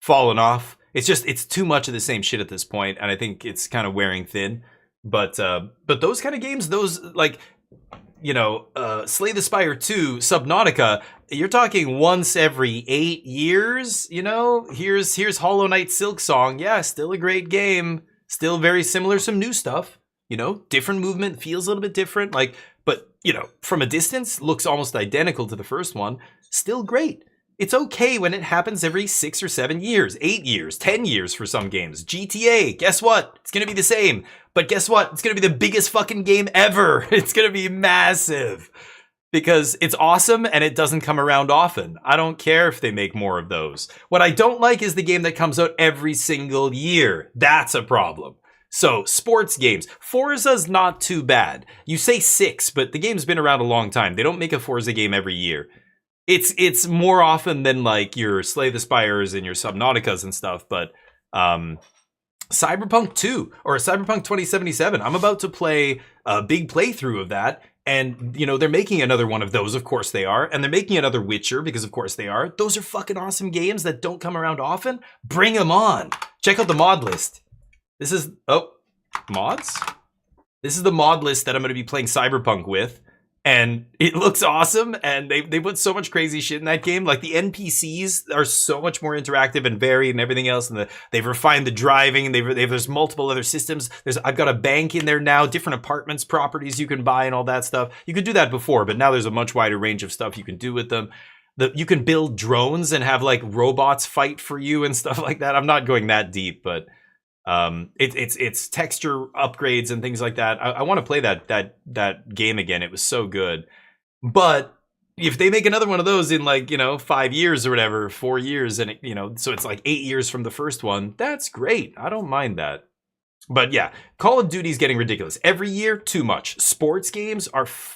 fallen off. It's too much of the same shit at this point, and I think it's kind of wearing thin. But those kind of games, those like, you know, Slay the Spire 2, Subnautica, you're talking once every 8 years, you know? Here's Hollow Knight Silksong. Yeah, still a great game. Still very similar, some new stuff, you know? Different movement, feels a little bit different, like, but, you know, from a distance, looks almost identical to the first one. Still great. It's okay when it happens every 6 or 7 years, 8 years, 10 years for some games. GTA, guess what? It's gonna be the same. But guess what? It's gonna be the biggest fucking game ever. It's gonna be massive. Because it's awesome and it doesn't come around often. I don't care if they make more of those. What I don't like is the game that comes out every single year. That's a problem. So, sports games. Forza's not too bad. You say 6, but the game's been around a long time. They don't make a Forza game every year. It's more often than like your Slay the Spires and your Subnauticas and stuff, but Cyberpunk 2 or Cyberpunk 2077, I'm about to play a big playthrough of that, and you know, they're making another one of those, of course they are, and they're making another Witcher because of course they are. Those are fucking awesome games that don't come around often. Bring them on. Check out the mod list. This is mods? This is the mod list that I'm going to be playing Cyberpunk with. And it looks awesome, and they put so much crazy shit in that game. Like, the NPCs are so much more interactive and varied and everything else. And they've refined the driving, and there's multiple other systems. I've got a bank in there now, different apartments, properties you can buy and all that stuff. You could do that before, but now there's a much wider range of stuff you can do with them. You can build drones and have, like, robots fight for you and stuff like that. I'm not going that deep, but... it's texture upgrades and things like that. I want to play that game again. It was so good. But if they make another one of those in, like, you know, 5 years or whatever, 4 years, and you know, so it's like 8 years from the first one, that's great. I don't mind that. But yeah, Call of Duty's getting ridiculous. Every year, too much. Sports games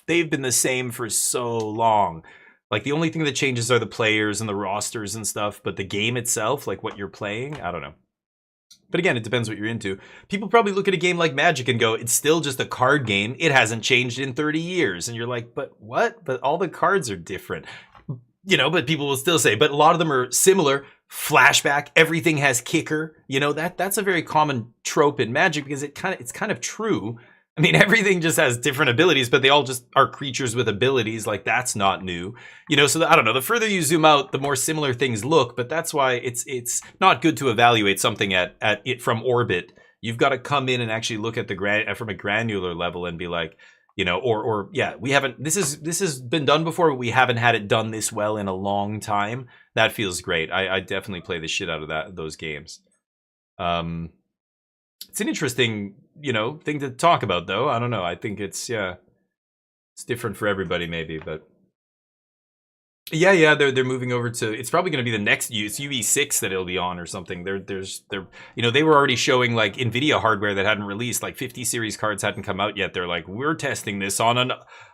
they've been the same for so long. Like, the only thing that changes are the players and the rosters and stuff, but the game itself, like what you're playing, I don't know. But again, it depends what you're into. People probably look at a game like Magic and go, it's still just a card game. It hasn't changed in 30 years. And you're like, but what? But all the cards are different. You know, but people will still say, but a lot of them are similar. Flashback, everything has kicker. You know, that's a very common trope in Magic because it's kind of true. I mean, everything just has different abilities, but they all just are creatures with abilities. Like, that's not new. You know, so I don't know. The further you zoom out, the more similar things look. But that's why it's not good to evaluate something at it from orbit. You've got to come in and actually look at from a granular level and be like, you know, or yeah, we haven't. This has been done before, but we haven't had it done this well in a long time. That feels great. I definitely play the shit out of those games. It's an interesting, you know, thing to talk about, though. I don't know. I think it's different for everybody, maybe, but yeah, they're moving over to. It's probably going to be the next UE6 that it'll be on or something. You know, they were already showing like Nvidia hardware that hadn't released, like 50 series cards hadn't come out yet. They're like, we're testing this on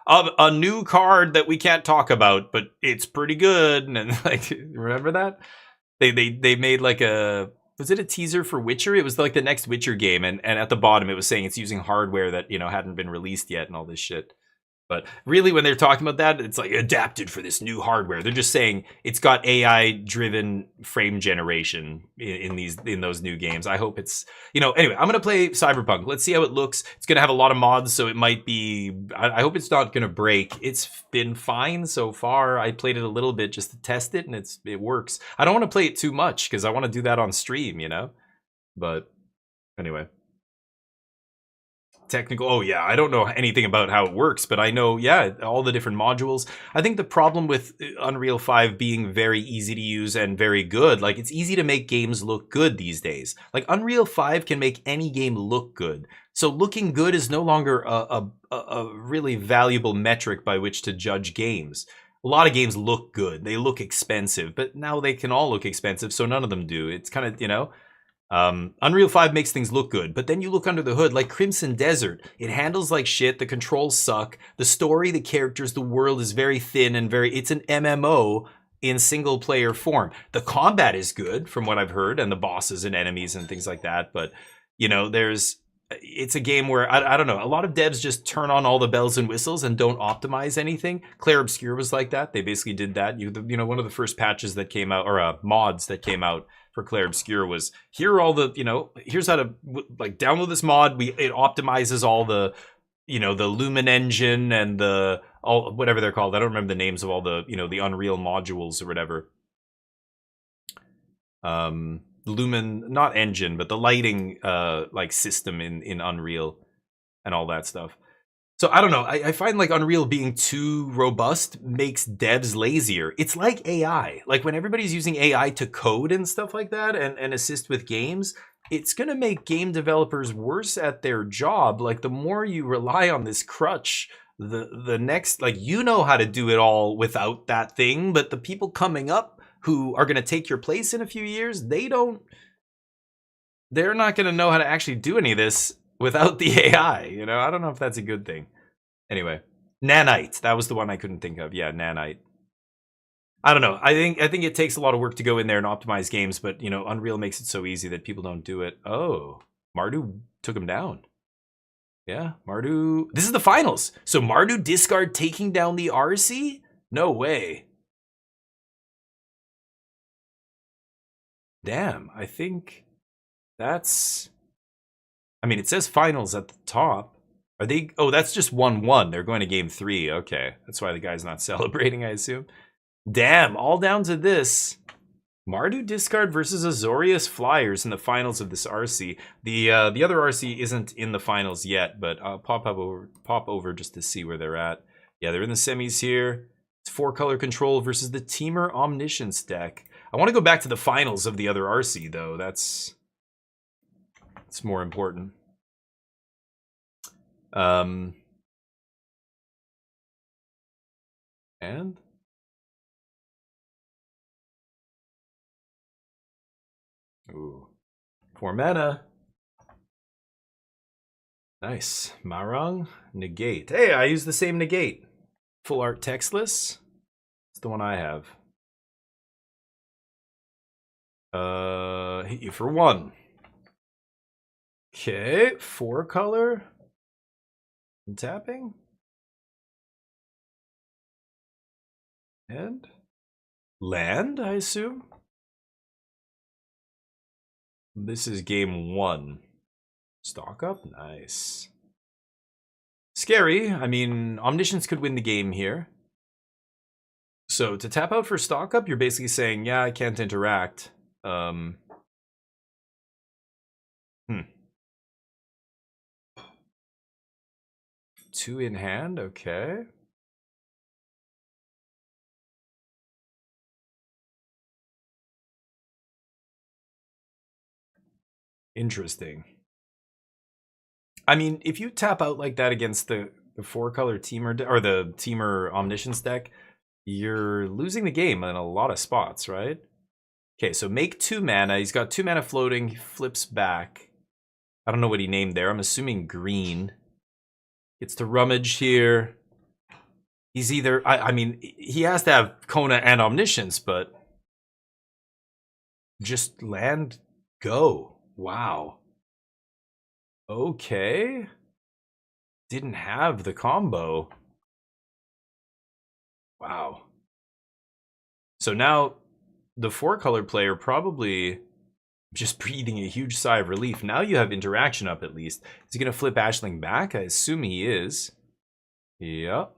a new card that we can't talk about, but it's pretty good. And like, remember that they made like a. Was it a teaser for Witcher? It was like the next Witcher game, and at the bottom it was saying it's using hardware that, you know, hadn't been released yet and all this shit. But really, when they're talking about that, it's like adapted for this new hardware. They're just saying it's got AI-driven frame generation in those new games. I hope it's, you know. Anyway, I'm gonna play Cyberpunk. Let's see how it looks. It's gonna have a lot of mods, so it might be. I hope it's not gonna break. It's been fine so far. I played it a little bit just to test it, and it works. I don't want to play it too much because I want to do that on stream, you know. But anyway. Technical. Oh yeah, I don't know anything about how it works, but I know, yeah, all the different modules. I think the problem with Unreal 5 being very easy to use and very good, like, it's easy to make games look good these days. Like, Unreal 5 can make any game look good. So looking good is no longer a really valuable metric by which to judge games. A lot of games look good. They look expensive, but now they can all look expensive, so none of them do. It's kind of, you know, Unreal 5 makes things look good, but then you look under the hood, like Crimson Desert, it handles like shit, the controls suck, the story, the characters, the world is very thin and it's an MMO, in single player form. The combat is good from what I've heard, and the bosses and enemies and things like that. But, you know, it's a game where, I don't know, a lot of devs just turn on all the bells and whistles and don't optimize anything. Clair Obscur was like that. They basically did that. You know, one of the first patches that came out, or mods that came out for Clair Obscur was, here are all the, you know, here's how to like download this mod. It optimizes all the, you know, the Lumen engine and the all whatever they're called. I don't remember the names of all the, you know, the Unreal modules or whatever. Lumen, not engine, but the lighting like system in Unreal and all that stuff. So I don't know. I find like Unreal being too robust makes devs lazier. It's like AI. Like when everybody's using AI to code and stuff like that and assist with games, it's going to make game developers worse at their job. Like the more you rely on this crutch, the next, like, you know how to do it all without that thing, but the people coming up who are going to take your place in a few years, they're not going to know how to actually do any of this without the AI, you know? I don't know if that's a good thing. Anyway, Nanite, that was the one I couldn't think of. Yeah, Nanite. I don't know. I think it takes a lot of work to go in there and optimize games, but, you know, Unreal makes it so easy that people don't do it. Oh, Mardu took him down. Yeah, Mardu. This is the finals. So Mardu Discard taking down the RC? No way. Damn, I think that's... I mean, it says finals at the top. Are they... Oh, that's just 1-1. They're going to game 3. Okay, that's why the guy's not celebrating, I assume. Damn, all down to this. Mardu Discard versus Azorius Flyers in the finals of this RC. The other RC isn't in the finals yet, but I'll pop over just to see where they're at. Yeah, they're in the semis here. It's 4-color control versus the Teamer Omniscience deck. I want to go back to the finals of the other RC, though. That's more important. And... Ooh. 4 mana. Nice. Marang, negate. Hey, I use the same negate. Full art textless. It's the one I have. Hit you for 1. Okay, 4-color. And tapping. And land, I assume. This is game 1. Stock up? Nice. Scary. I mean, Omniscience could win the game here. So to tap out for stock up, you're basically saying, yeah, I can't interact. 2 in hand, okay. Interesting. I mean, if you tap out like that against the 4-color Teamer or the Teamer Omniscience deck, you're losing the game in a lot of spots, right? Okay, so make 2 mana. He's got 2 mana floating. He flips back. I don't know what he named there. I'm assuming green. Gets to rummage here. He's either... I mean, he has to have Kona and Omniscience, but... just land, go. Wow. Okay. Didn't have the combo. Wow. So now the 4-color player probably just breathing a huge sigh of relief. Now you have interaction up at least. Is he going to flip Ashling back? I assume he is. Yep.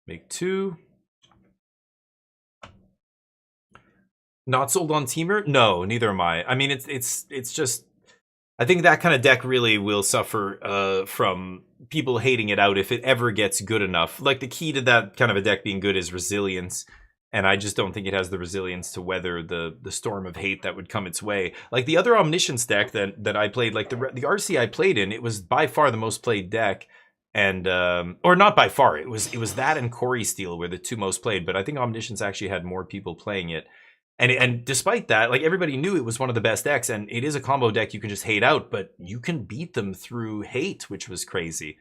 Make 2. Not sold on Teamer? No, neither am I. I mean, it's just... I think that kind of deck really will suffer from people hating it out if it ever gets good enough. Like, the key to that kind of a deck being good is resilience. And I just don't think it has the resilience to weather the storm of hate that would come its way. Like, the other Omniscience deck that I played, like the RC I played in, it was by far the most played deck. And, or not by far, it was that and Corey Steel were the 2 most played. But I think Omniscience actually had more people playing it. And despite that, like, everybody knew it was one of the best decks, and it is a combo deck you can just hate out, but you can beat them through hate, which was crazy.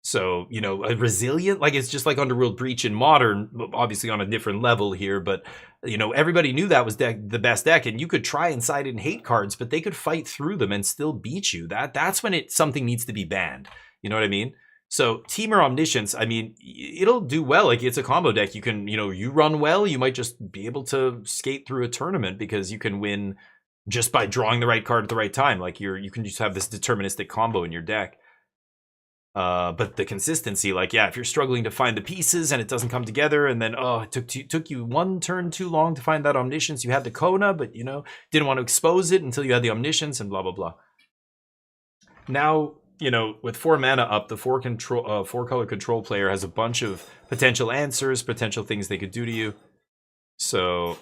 So, you know, a resilient, like it's just like Underworld Breach in Modern, obviously on a different level here, but, you know, everybody knew that was the best deck, and you could try and side in hate cards, but they could fight through them and still beat you. That's when something needs to be banned. You know what I mean? So Temur Omniscience, I mean, it'll do well. Like, it's a combo deck. You can, you know, you run well, you might just be able to skate through a tournament because you can win just by drawing the right card at the right time. Like, you can just have this deterministic combo in your deck. But the consistency, like, yeah, if you're struggling to find the pieces and it doesn't come together, and then, oh, it took you one turn too long to find that Omniscience. You had the Kona, but, you know, didn't want to expose it until you had the Omniscience, and blah, blah, blah. Now, you know, with 4 mana up, the 4-color control player has a bunch of potential answers, potential things they could do to you. So,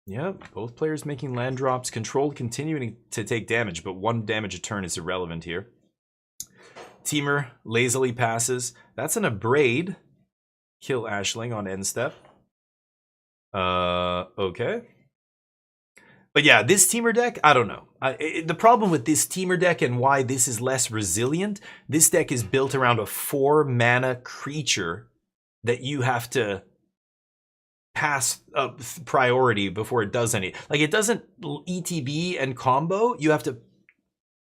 yeah, both players making land drops. Control continuing to take damage, but 1 damage a turn is irrelevant here. Temur lazily passes. That's an Abrade. Kill Ashling on end step. Okay. But yeah, this Temur deck, I don't know. The problem with this Temur deck and why this is less resilient, this deck is built around a 4-mana creature that you have to pass priority before it does any. Like, it doesn't ETB and combo. You have to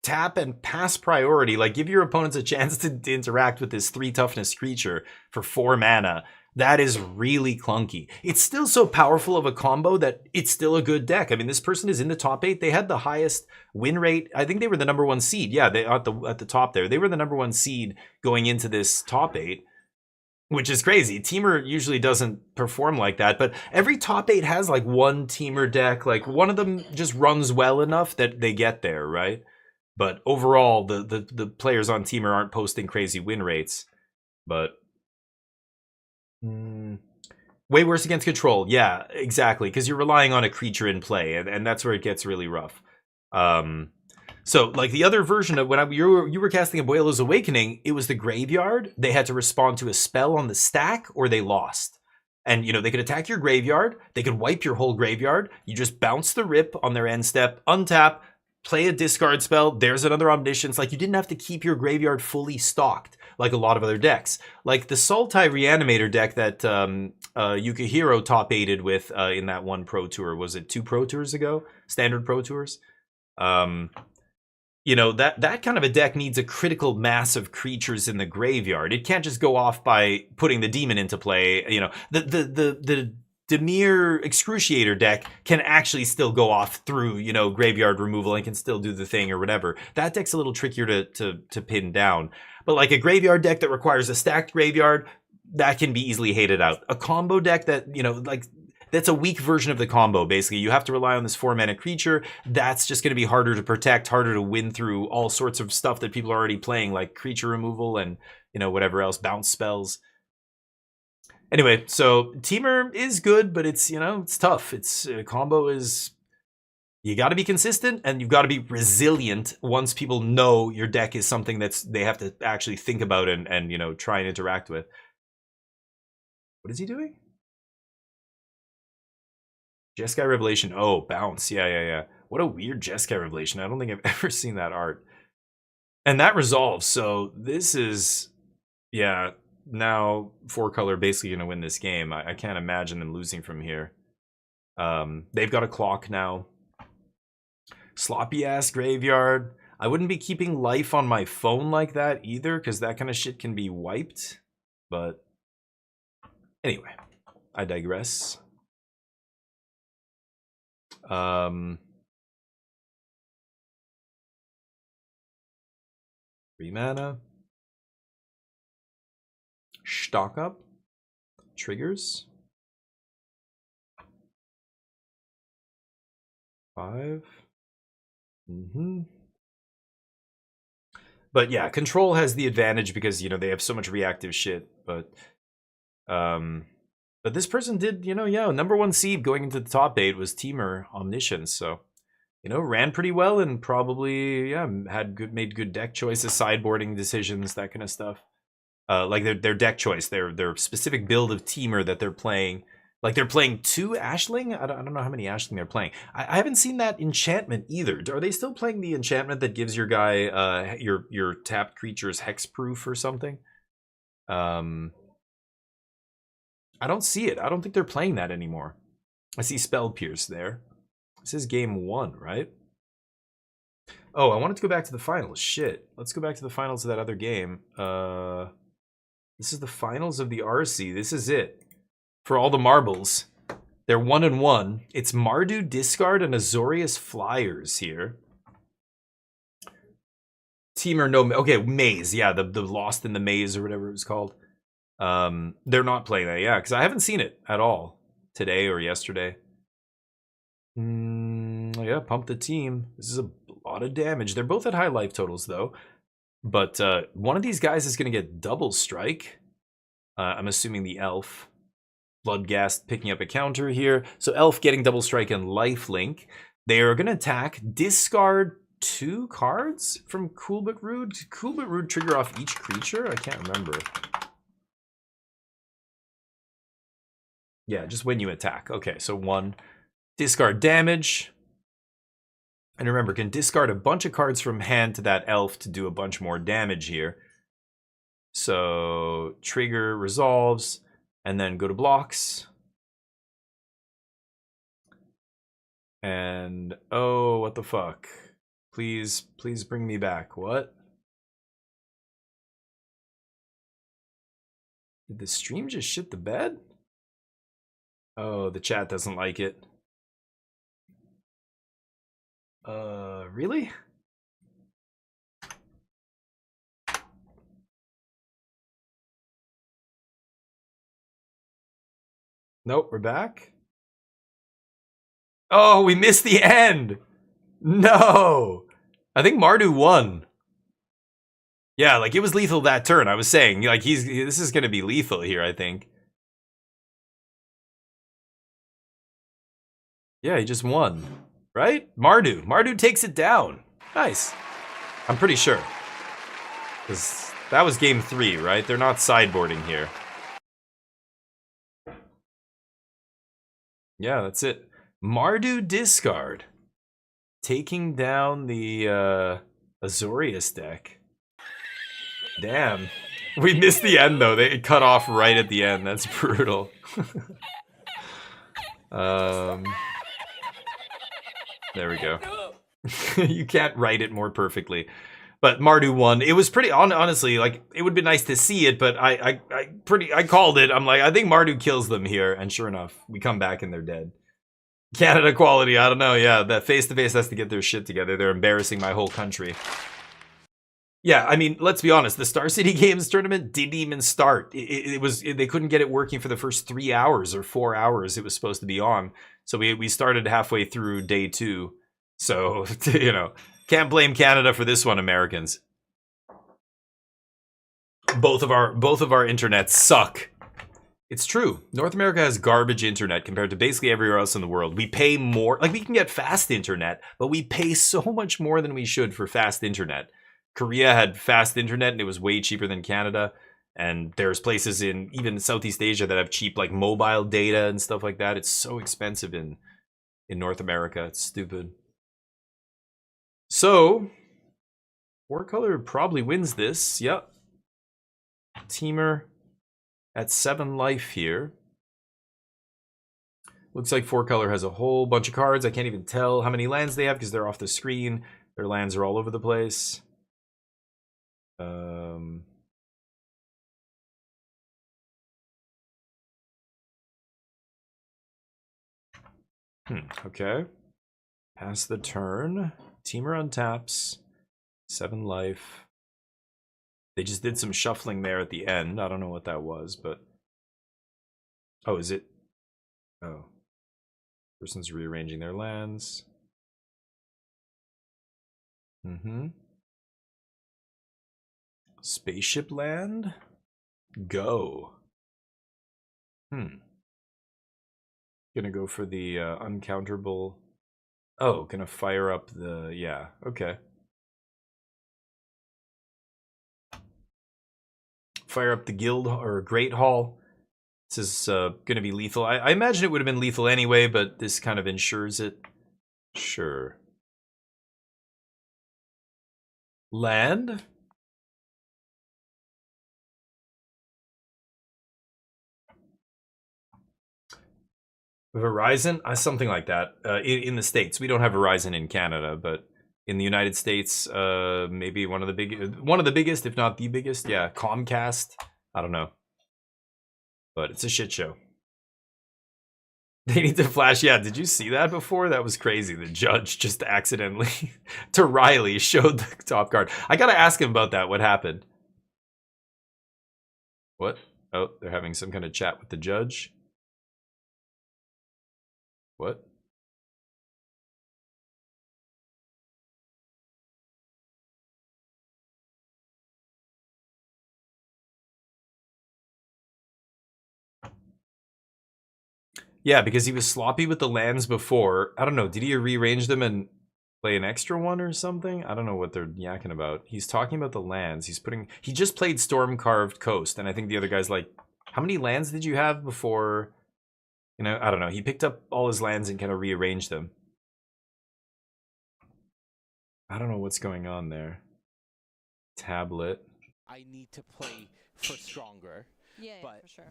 tap and pass priority, like give your opponents a chance to interact with this 3 toughness creature for 4 mana. That is really clunky. It's still so powerful of a combo that it's still a good deck. I mean, this person is in the top 8. They had the highest win rate. I think they were the #1 seed. Yeah, they at the top there. They were the #1 seed going into this top 8, which is crazy. Temur usually doesn't perform like that, but every top 8 has like one Temur deck. Like, one of them just runs well enough that they get there, right? But overall, the players on Temur aren't posting crazy win rates. But way worse against control. Yeah, exactly. Because you're relying on a creature in play, and that's where it gets really rough. So, like, the other version of when you were casting Abuelo's Awakening, it was the graveyard. They had to respond to a spell on the stack, or they lost. And, you know, they could attack your graveyard. They could wipe your whole graveyard. You just bounce the rip on their end step, untap, play a discard spell, there's another Omniscience. Like, you didn't have to keep your graveyard fully stocked like a lot of other decks. Like the Sultai Reanimator deck that Yukihiro top 8'd with in that one Pro Tour. Was it 2 Pro Tours ago? Standard Pro Tours? You know, that kind of a deck needs a critical mass of creatures in the graveyard. It can't just go off by putting the demon into play. You know, the Dimir Excruciator deck can actually still go off through, you know, graveyard removal and can still do the thing or whatever. That deck's a little trickier to pin down. But like a graveyard deck that requires a stacked graveyard, that can be easily hated out. A combo deck that, you know, like, that's a weak version of the combo, basically. You have to rely on this 4-mana creature. That's just going to be harder to protect, harder to win through all sorts of stuff that people are already playing, like creature removal and, you know, whatever else, bounce spells. Anyway, so Temur is good, but it's, you know, it's tough. It's combo is, you got to be consistent and you've got to be resilient once people know your deck is something that's they have to actually think about and you know, try and interact with. What is he doing? Jeskai Revelation. Oh, bounce. Yeah. What a weird Jeskai Revelation. I don't think I've ever seen that art. And that resolves. So this is, yeah. Now 4-color basically going to win this game. I can't imagine them losing from here. They've got a clock now. Sloppy ass graveyard. I wouldn't be keeping life on my phone like that either, because that kind of shit can be wiped. But anyway, I digress. 3 mana. Stock up. Triggers. 5. But yeah, control has the advantage because, you know, they have so much reactive shit. But this person did, you know, yeah, #1 seed going into the top 8 was Temur Omniscience. So, you know, ran pretty well and probably, yeah, made good deck choices, sideboarding decisions, that kind of stuff. Like their deck choice, their specific build of Temur that they're playing Like they're playing 2 Ashling? I don't know how many Ashling they're playing. I haven't seen that enchantment either. Are they still playing the enchantment that gives your guy your tapped creatures hexproof or something? I don't see it. I don't think they're playing that anymore. I see Spell Pierce there. This is game 1, right? Oh, I wanted to go back to the finals. Shit. Let's go back to the finals of that other game. This is the finals of the RC. This is it. For all the marbles. They're 1-1. It's Mardu, Discard, and Azorius Flyers here. Team or no... Okay, Maze. Yeah, the Lost in the Maze or whatever it was called. They're not playing that. Yeah, because I haven't seen it at all. Today or yesterday. Yeah, pump the team. This is a lot of damage. They're both at high life totals, though. But one of these guys is going to get double strike. I'm assuming the elf. Bloodghast picking up a counter here. So elf getting double strike and lifelink. They are going to attack. Discard 2 cards from Cool But Rude. Cool But Rude trigger off each creature? I can't remember. Yeah, just when you attack. Okay, so 1. Discard damage. And remember, can discard a bunch of cards from hand to that elf to do a bunch more damage here. So trigger resolves, and then go to blocks. And oh, what the fuck? Please bring me back. What? Did the stream just shit the bed? Oh, the chat doesn't like it. Really? Nope, we're back. Oh, we missed the end. No. I think Mardu won. Yeah, like it was lethal that turn. I was saying, like this is going to be lethal here, I think. Yeah, he just won. Right? Mardu takes it down. Nice. I'm pretty sure. Because that was game 3, right? They're not sideboarding here. Yeah, that's it. Mardu Discard. Taking down the Azorius deck. Damn. We missed the end, though. They cut off right at the end. That's brutal. There we go. You can't write it more perfectly. But Mardu won. It was pretty, honestly, like, it would be nice to see it, but I called it. I'm like, I think Mardu kills them here. And sure enough, we come back and they're dead. Canada quality, I don't know. Yeah, that face-to-face has to get their shit together. They're embarrassing my whole country. Yeah, I mean, let's be honest. The Star City Games tournament didn't even start. They couldn't get it working for the first 3 hours or 4 hours it was supposed to be on. So we started halfway through day 2. So, you know, can't blame Canada for this one, Americans. Both of our internets suck. It's true. North America has garbage internet compared to basically everywhere else in the world. We pay more, like we can get fast internet, but we pay so much more than we should for fast internet. Korea had fast internet and it was way cheaper than Canada. And there's places in even Southeast Asia that have cheap like mobile data and stuff like that. It's so expensive in North America. It's stupid. So, Four Color probably wins this. Yep. Teamer at 7 life here. Looks like Four Color has a whole bunch of cards. I can't even tell how many lands they have because they're off the screen. Their lands are all over the place. Okay. Pass the turn. Teamer untaps. 7 life. They just did some shuffling there at the end. I don't know what that was, but... Oh, is it? Oh. Person's rearranging their lands. Spaceship land? Go. Gonna go for the uncounterable. Oh, gonna fire up the... Yeah, okay. Fire up the guild or Great Hall. This is going to be lethal. I imagine it would have been lethal anyway, but this kind of ensures it. Sure. Land? Verizon? Something like that. In the States. We don't have Verizon in Canada, but in the United States, maybe one of the biggest, if not the biggest. Yeah, Comcast. I don't know. But it's a shit show. They need to flash. Yeah, did you see that before? That was crazy. The judge just accidentally to Riley showed the top card. I gotta ask him about that. What happened? What? Oh, they're having some kind of chat with the judge. What? Yeah, because he was sloppy with the lands before. I don't know. Did he rearrange them and play an extra one or something? I don't know what they're yakking about. He's talking about the lands. He just played Storm Carved Coast, and I think the other guy's like, how many lands did you have before? You know, I don't know. He picked up all his lands and kind of rearranged them. I don't know what's going on there. Tablet. I need to play for stronger. Yeah, but for sure.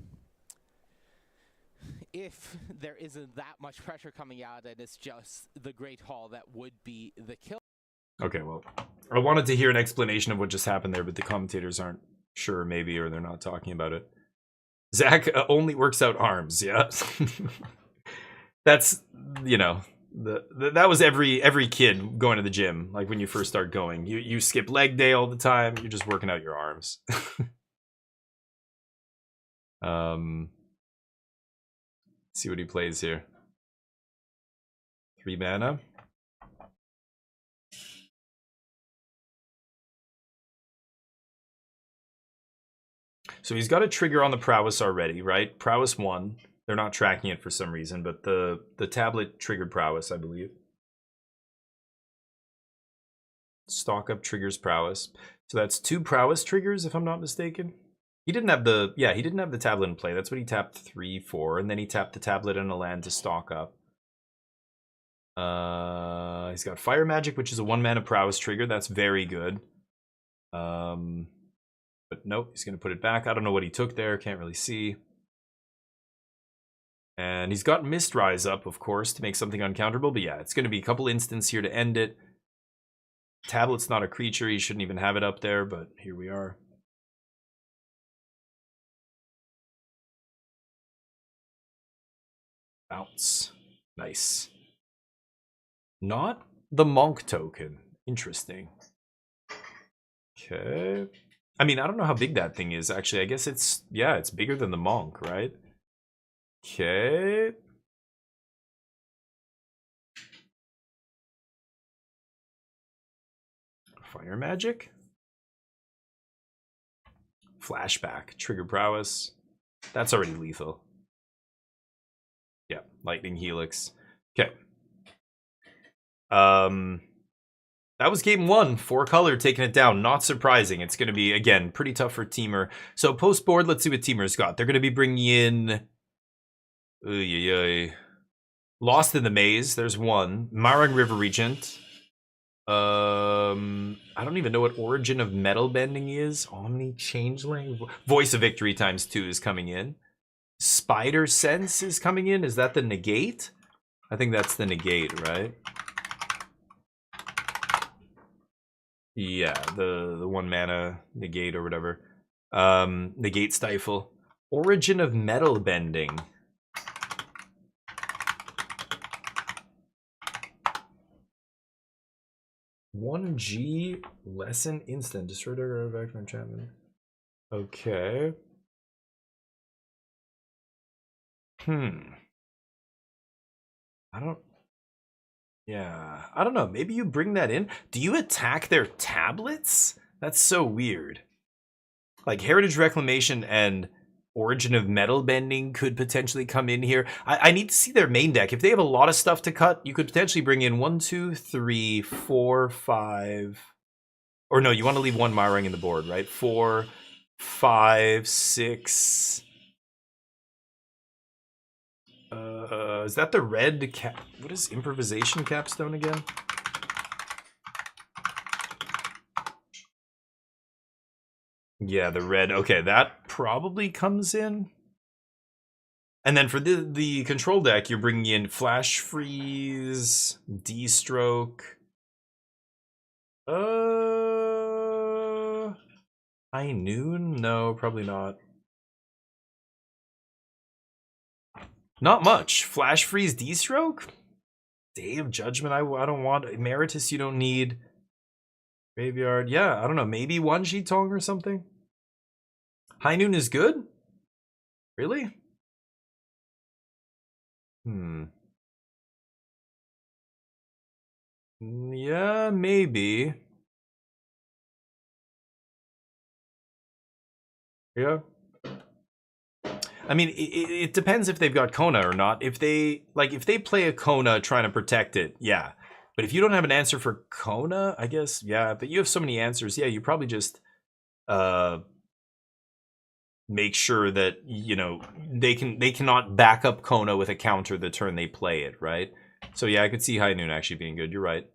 If there isn't that much pressure coming out and it's just the Great Hall that would be the kill. Okay, well, I wanted to hear an explanation of what just happened there, but the commentators aren't sure, maybe, or they're not talking about it. Zach only works out arms, yeah. That's, you know, that was every kid going to the gym, like when you first start going. You skip leg day all the time, you're just working out your arms. See what he plays here. 3 mana. So he's got a trigger on the Prowess already, right? Prowess 1. They're not tracking it for some reason, but the tablet triggered Prowess, I believe. Stock up triggers Prowess. So that's 2 Prowess triggers, if I'm not mistaken. He didn't have the tablet in play. That's what he tapped 3 for, and then he tapped the tablet and a land to stock up. He's got Fire Magic, which is a 1-mana Prowess trigger. That's very good. But nope, he's gonna put it back. I don't know what he took there. Can't really see. And he's got Mistrise up, of course, to make something uncounterable. But yeah, it's gonna be a couple instants here to end it. Tablet's not a creature. He shouldn't even have it up there, but here we are. Bounce. Nice. Not the Monk token. Interesting. Okay. I mean, I don't know how big that thing is, actually. I guess it's, yeah, it's bigger than the Monk, right? Okay. Fire Magic. Flashback. Trigger Prowess. That's already lethal. Yeah, Lightning Helix. Okay. That was game 1. 4-color taking it down. Not surprising. It's going to be, again, pretty tough for Temur. So post-board, let's see what Temur's got. They're going to be bringing in... Lost in the Maze. There's 1. Marang River Regent. I don't even know what Origin of Metal Bending is. Omni Changeling. Voice of Victory ×2 is coming in. Spider Sense is coming in. Is that the negate? I think that's the negate, right? Yeah, the 1-mana negate or whatever. Negate Stifle. Origin of Metal Bending. $1G lesson instant. Destroy target artifact from enchantment. Okay. I don't know. Maybe you bring that in. Do you attack their tablets? That's so weird. Like Heritage Reclamation and Origin of Metal Bending could potentially come in here. I need to see their main deck. If they have a lot of stuff to cut, you could potentially bring in 1, 2, 3, 4, 5. Or no, you want to leave 1 Marang in the board, right? 4, 5, 6. Is that the red cap? What is improvisation capstone again? Yeah, the red. Okay, that probably comes in. And then for the control deck, you're bringing in Flash Freeze, D-Stroke. High Noon? No, probably not. Not much. Flash Freeze, D-Stroke? Day of Judgment, I don't want. Emeritus, you don't need. Graveyard, yeah, I don't know. Maybe one Shitong or something? High Noon is good? Really? Yeah, maybe. Yeah. I mean, it depends if they've got Kona or not. If they play a Kona trying to protect it, yeah. But if you don't have an answer for Kona, I guess, yeah. But you have so many answers, yeah. You probably just make sure that they cannot back up Kona with a counter the turn they play it, right? So yeah, I could see High Noon actually being good. You're right.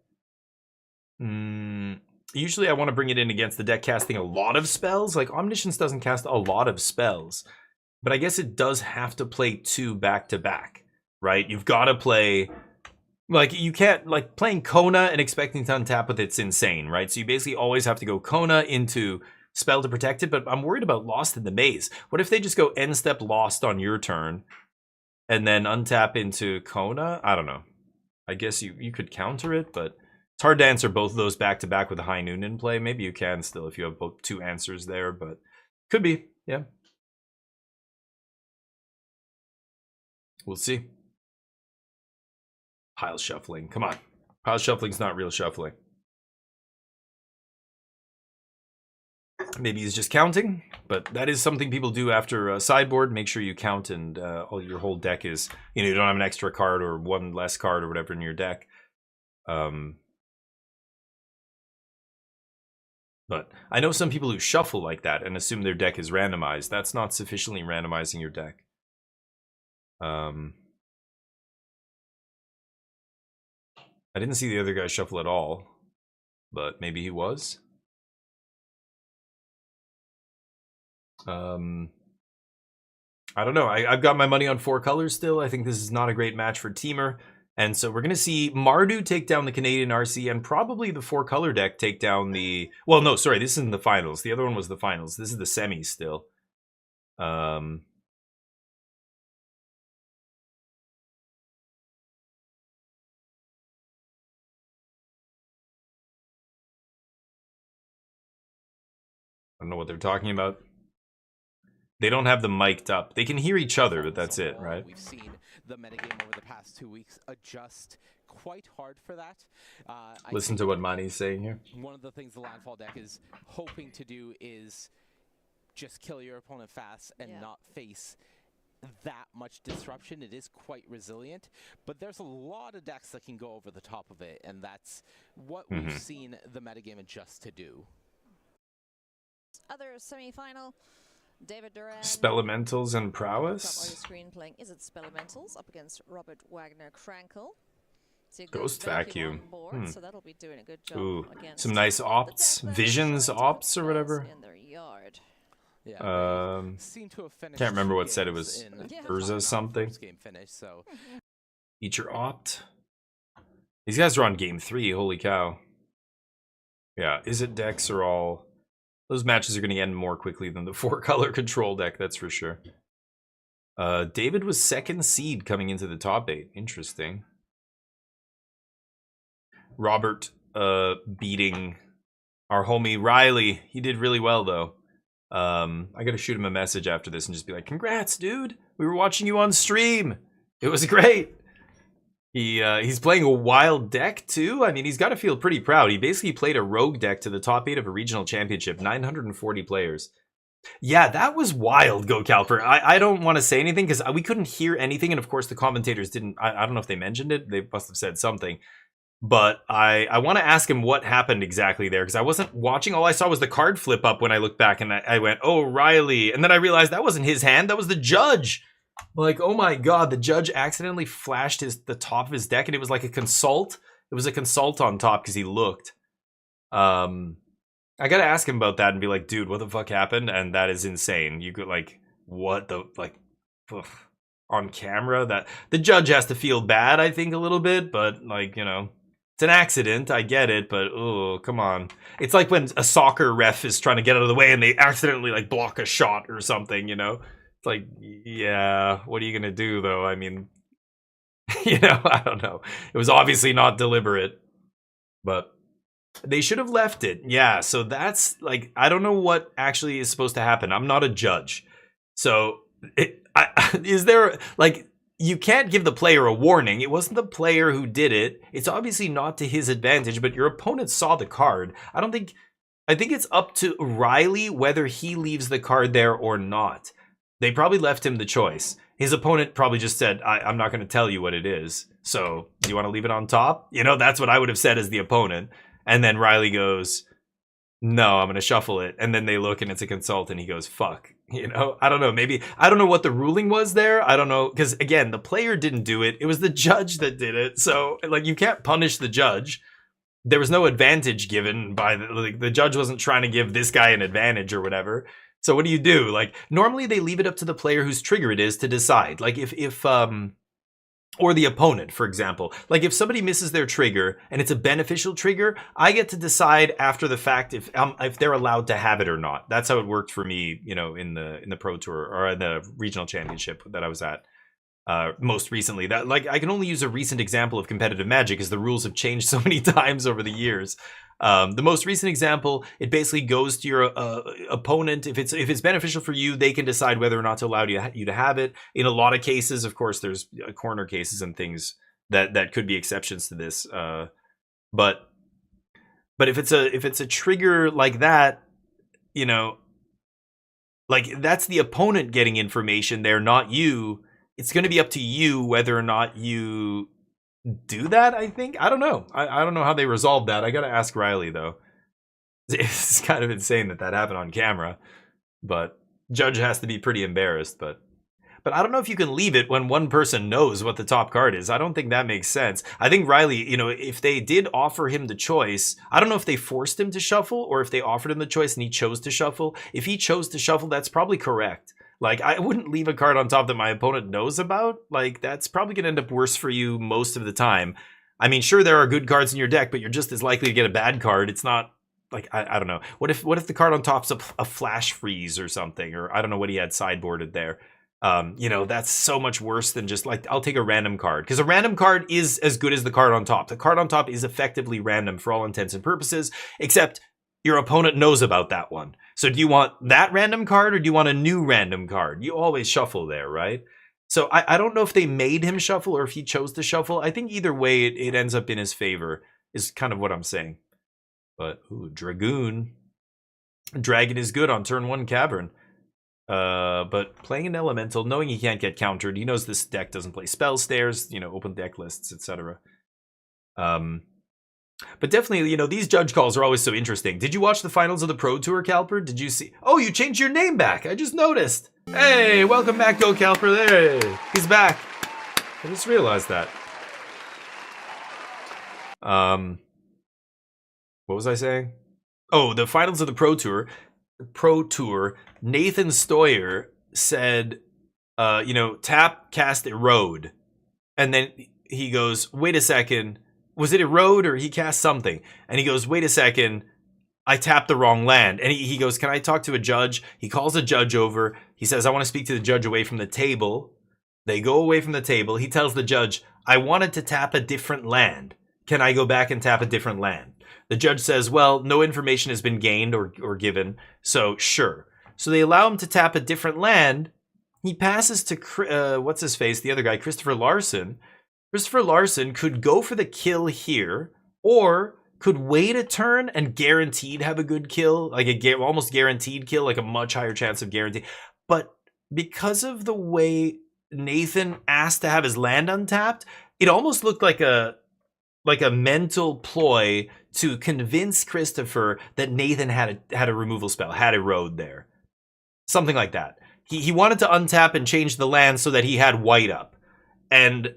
Usually I want to bring it in against the deck casting a lot of spells. Like Omniscience doesn't cast a lot of spells, but I guess it does have to play 2 back-to-back, right? You've got to play, like, you can't, like, playing Kona and expecting to untap with it's insane, right? So you basically always have to go Kona into spell to protect it, but I'm worried about Lost in the Maze. What if they just go end step Lost on your turn and then untap into Kona? I don't know. I guess you could counter it, but it's hard to answer both of those back-to-back with a High Noon in play. Maybe you can still if you have both 2 answers there, but could be, yeah. We'll see. Pile shuffling. Come on. Pile shuffling's not real shuffling. Maybe he's just counting, but that is something people do after a sideboard. Make sure you count and all your whole deck is, you don't have an extra card or one less card or whatever in your deck. But I know some people who shuffle like that and assume their deck is randomized. That's not sufficiently randomizing your deck. I didn't see the other guy shuffle at all, but maybe he was. I don't know. I've got my money on 4 colors still. I think this is not a great match for Teamer. And so we're going to see Mardu take down the Canadian RC and probably the 4 color deck take down the... Well, no, sorry. This isn't the finals. The other one was the finals. This is the semis still. I don't know what they're talking about. They don't have them mic'd up. They can hear each other, but that's it, right? We've seen the metagame over the past 2 weeks adjust quite hard for that. Listen to what Mani's saying here. One of the things the Landfall deck is hoping to do is just kill your opponent fast and not face that much disruption. It is quite resilient, but there's a lot of decks that can go over the top of it, and that's what we've seen the metagame adjust to do. Other semi-final, David Duran. Spelementals and Prowess? Top on your screen playing Is It Spelementals up against Robert Wagner Krankel. So Ghost Vacuum. Board, so that'll be doing a good job. Ooh, some nice opts, Visions opts or whatever. In their yard. Yeah, seem to have finished. Can't remember what said it was. Urza something. Game finished, so. Eat your opt. These guys are on game 3. Holy cow. Yeah, Is It decks are all. Those matches are going to end more quickly than the 4-color control deck, that's for sure. David was 2nd seed coming into the top 8. Interesting. Robert beating our homie Riley. He did really well, though. I got to shoot him a message after this and just be like, congrats, dude. We were watching you on stream. It was great. He's playing a wild deck too. I mean, he's got to feel pretty proud. He basically played a rogue deck to the top 8 of a regional championship, 940 players. Yeah, that was wild, Go Calper. I don't want to say anything because we couldn't hear anything, and of course the commentators didn't. I don't know if they mentioned it. They must have said something. But I want to ask him what happened exactly there because I wasn't watching. All I saw was the card flip up when I looked back, and I went, "Oh, Riley!" And then I realized that wasn't his hand. That was the judge. Like, oh my god, the judge accidentally flashed the top of his deck, and it was like a consult. It was a consult on top because he looked. I gotta ask him about that and be like, dude, what the fuck happened? And that is insane. You could like, what the like, ugh, on camera? That the judge has to feel bad, I think, a little bit, but like, you know, it's an accident. I get it, but oh, come on. It's like when a soccer ref is trying to get out of the way and they accidentally like block a shot or something, you know? It's like, yeah, what are you gonna do though? I mean, you know, I don't know. It was obviously not deliberate, but they should have left it. Yeah, so that's like, I don't know what actually is supposed to happen. I'm not a judge. So is there like, you can't give the player a warning. It wasn't the player who did it. It's obviously not to his advantage, but your opponent saw the card. I think it's up to Riley whether he leaves the card there or not. They probably left him the choice. His opponent probably just said, I'm not going to tell you what it is. So do you want to leave it on top? You know, that's what I would have said as the opponent. And then Riley goes, no, I'm going to shuffle it. And then they look and it's a consult and he goes, fuck. You know, I don't know. Maybe, I don't know what the ruling was there. I don't know. Because again, the player didn't do it. It was the judge that did it. So like, you can't punish the judge. There was no advantage given by the judge wasn't trying to give this guy an advantage or whatever. So what do you do? Like, normally they leave it up to the player whose trigger it is to decide. Like if or the opponent, for example. Like if somebody misses their trigger and it's a beneficial trigger, I get to decide after the fact if they're allowed to have it or not. That's how it worked for me, you know, in the Pro Tour or in the regional championship that I was at most recently. That, like, I can only use a recent example of competitive Magic because the rules have changed so many times over the years. The most recent example, it basically goes to your opponent. If it's beneficial for you, they can decide whether or not to allow you to have it. In a lot of cases, of course, there's corner cases and things that could be exceptions to this. But if it's a trigger like that, you know, like that's the opponent getting information there, not you. It's going to be up to you whether or not you do that, I think. I don't know. I don't know how they resolved that. I got to ask Riley, though. It's kind of insane that happened on camera. But judge has to be pretty embarrassed. But I don't know if you can leave it when one person knows what the top card is. I don't think that makes sense. I think Riley, you know, if they did offer him the choice, I don't know if they forced him to shuffle or if they offered him the choice and he chose to shuffle. If he chose to shuffle, that's probably correct. Like, I wouldn't leave a card on top that my opponent knows about. Like, that's probably going to end up worse for you most of the time. I mean, sure, there are good cards in your deck, but you're just as likely to get a bad card. It's not, like, I don't know. What if the card on top's a flash freeze or something? Or I don't know what he had sideboarded there. You know, that's so much worse than just, like, I'll take a random card. Because a random card is as good as the card on top. The card on top is effectively random for all intents and purposes, except your opponent knows about that one. So do you want that random card or do you want a new random card? You always shuffle there, right? So I don't know if they made him shuffle or if he chose to shuffle. I think either way it ends up in his favor is kind of what I'm saying. But, ooh, Dragoon. Dragon is good on turn 1 Cavern. But playing an Elemental, knowing he can't get countered, he knows this deck doesn't play spell stairs, you know, open deck lists, etc. But definitely, you know, these judge calls are always so interesting. Did you watch the finals of the Pro Tour, Calper? Did you see? Oh, you changed your name back. I just noticed. Hey, welcome back, Go Calper. There, he's back. I just realized that. What was I saying? Oh, the finals of the Pro Tour. Nathan Stoyer said, you know, tap, cast, erode. And then he goes, wait a second. Was it erode or he cast something? And he goes, wait a second, I tapped the wrong land. And he goes, can I talk to a judge? He calls a judge over. He says, I want to speak to the judge away from the table. They go away from the table. He tells the judge, I wanted to tap a different land. Can I go back and tap a different land? The judge says, well, no information has been gained or given, so sure. So they allow him to tap a different land. He passes to, what's his face, the other guy, Christopher Larson. Christopher Larson could go for the kill here, or could wait a turn and guaranteed have a good kill, like almost guaranteed kill, like a much higher chance of guarantee. But because of the way Nathan asked to have his land untapped, it almost looked like a mental ploy to convince Christopher that Nathan had a removal spell, had erode there. Something like that. he wanted to untap and change the land so that he had white up, and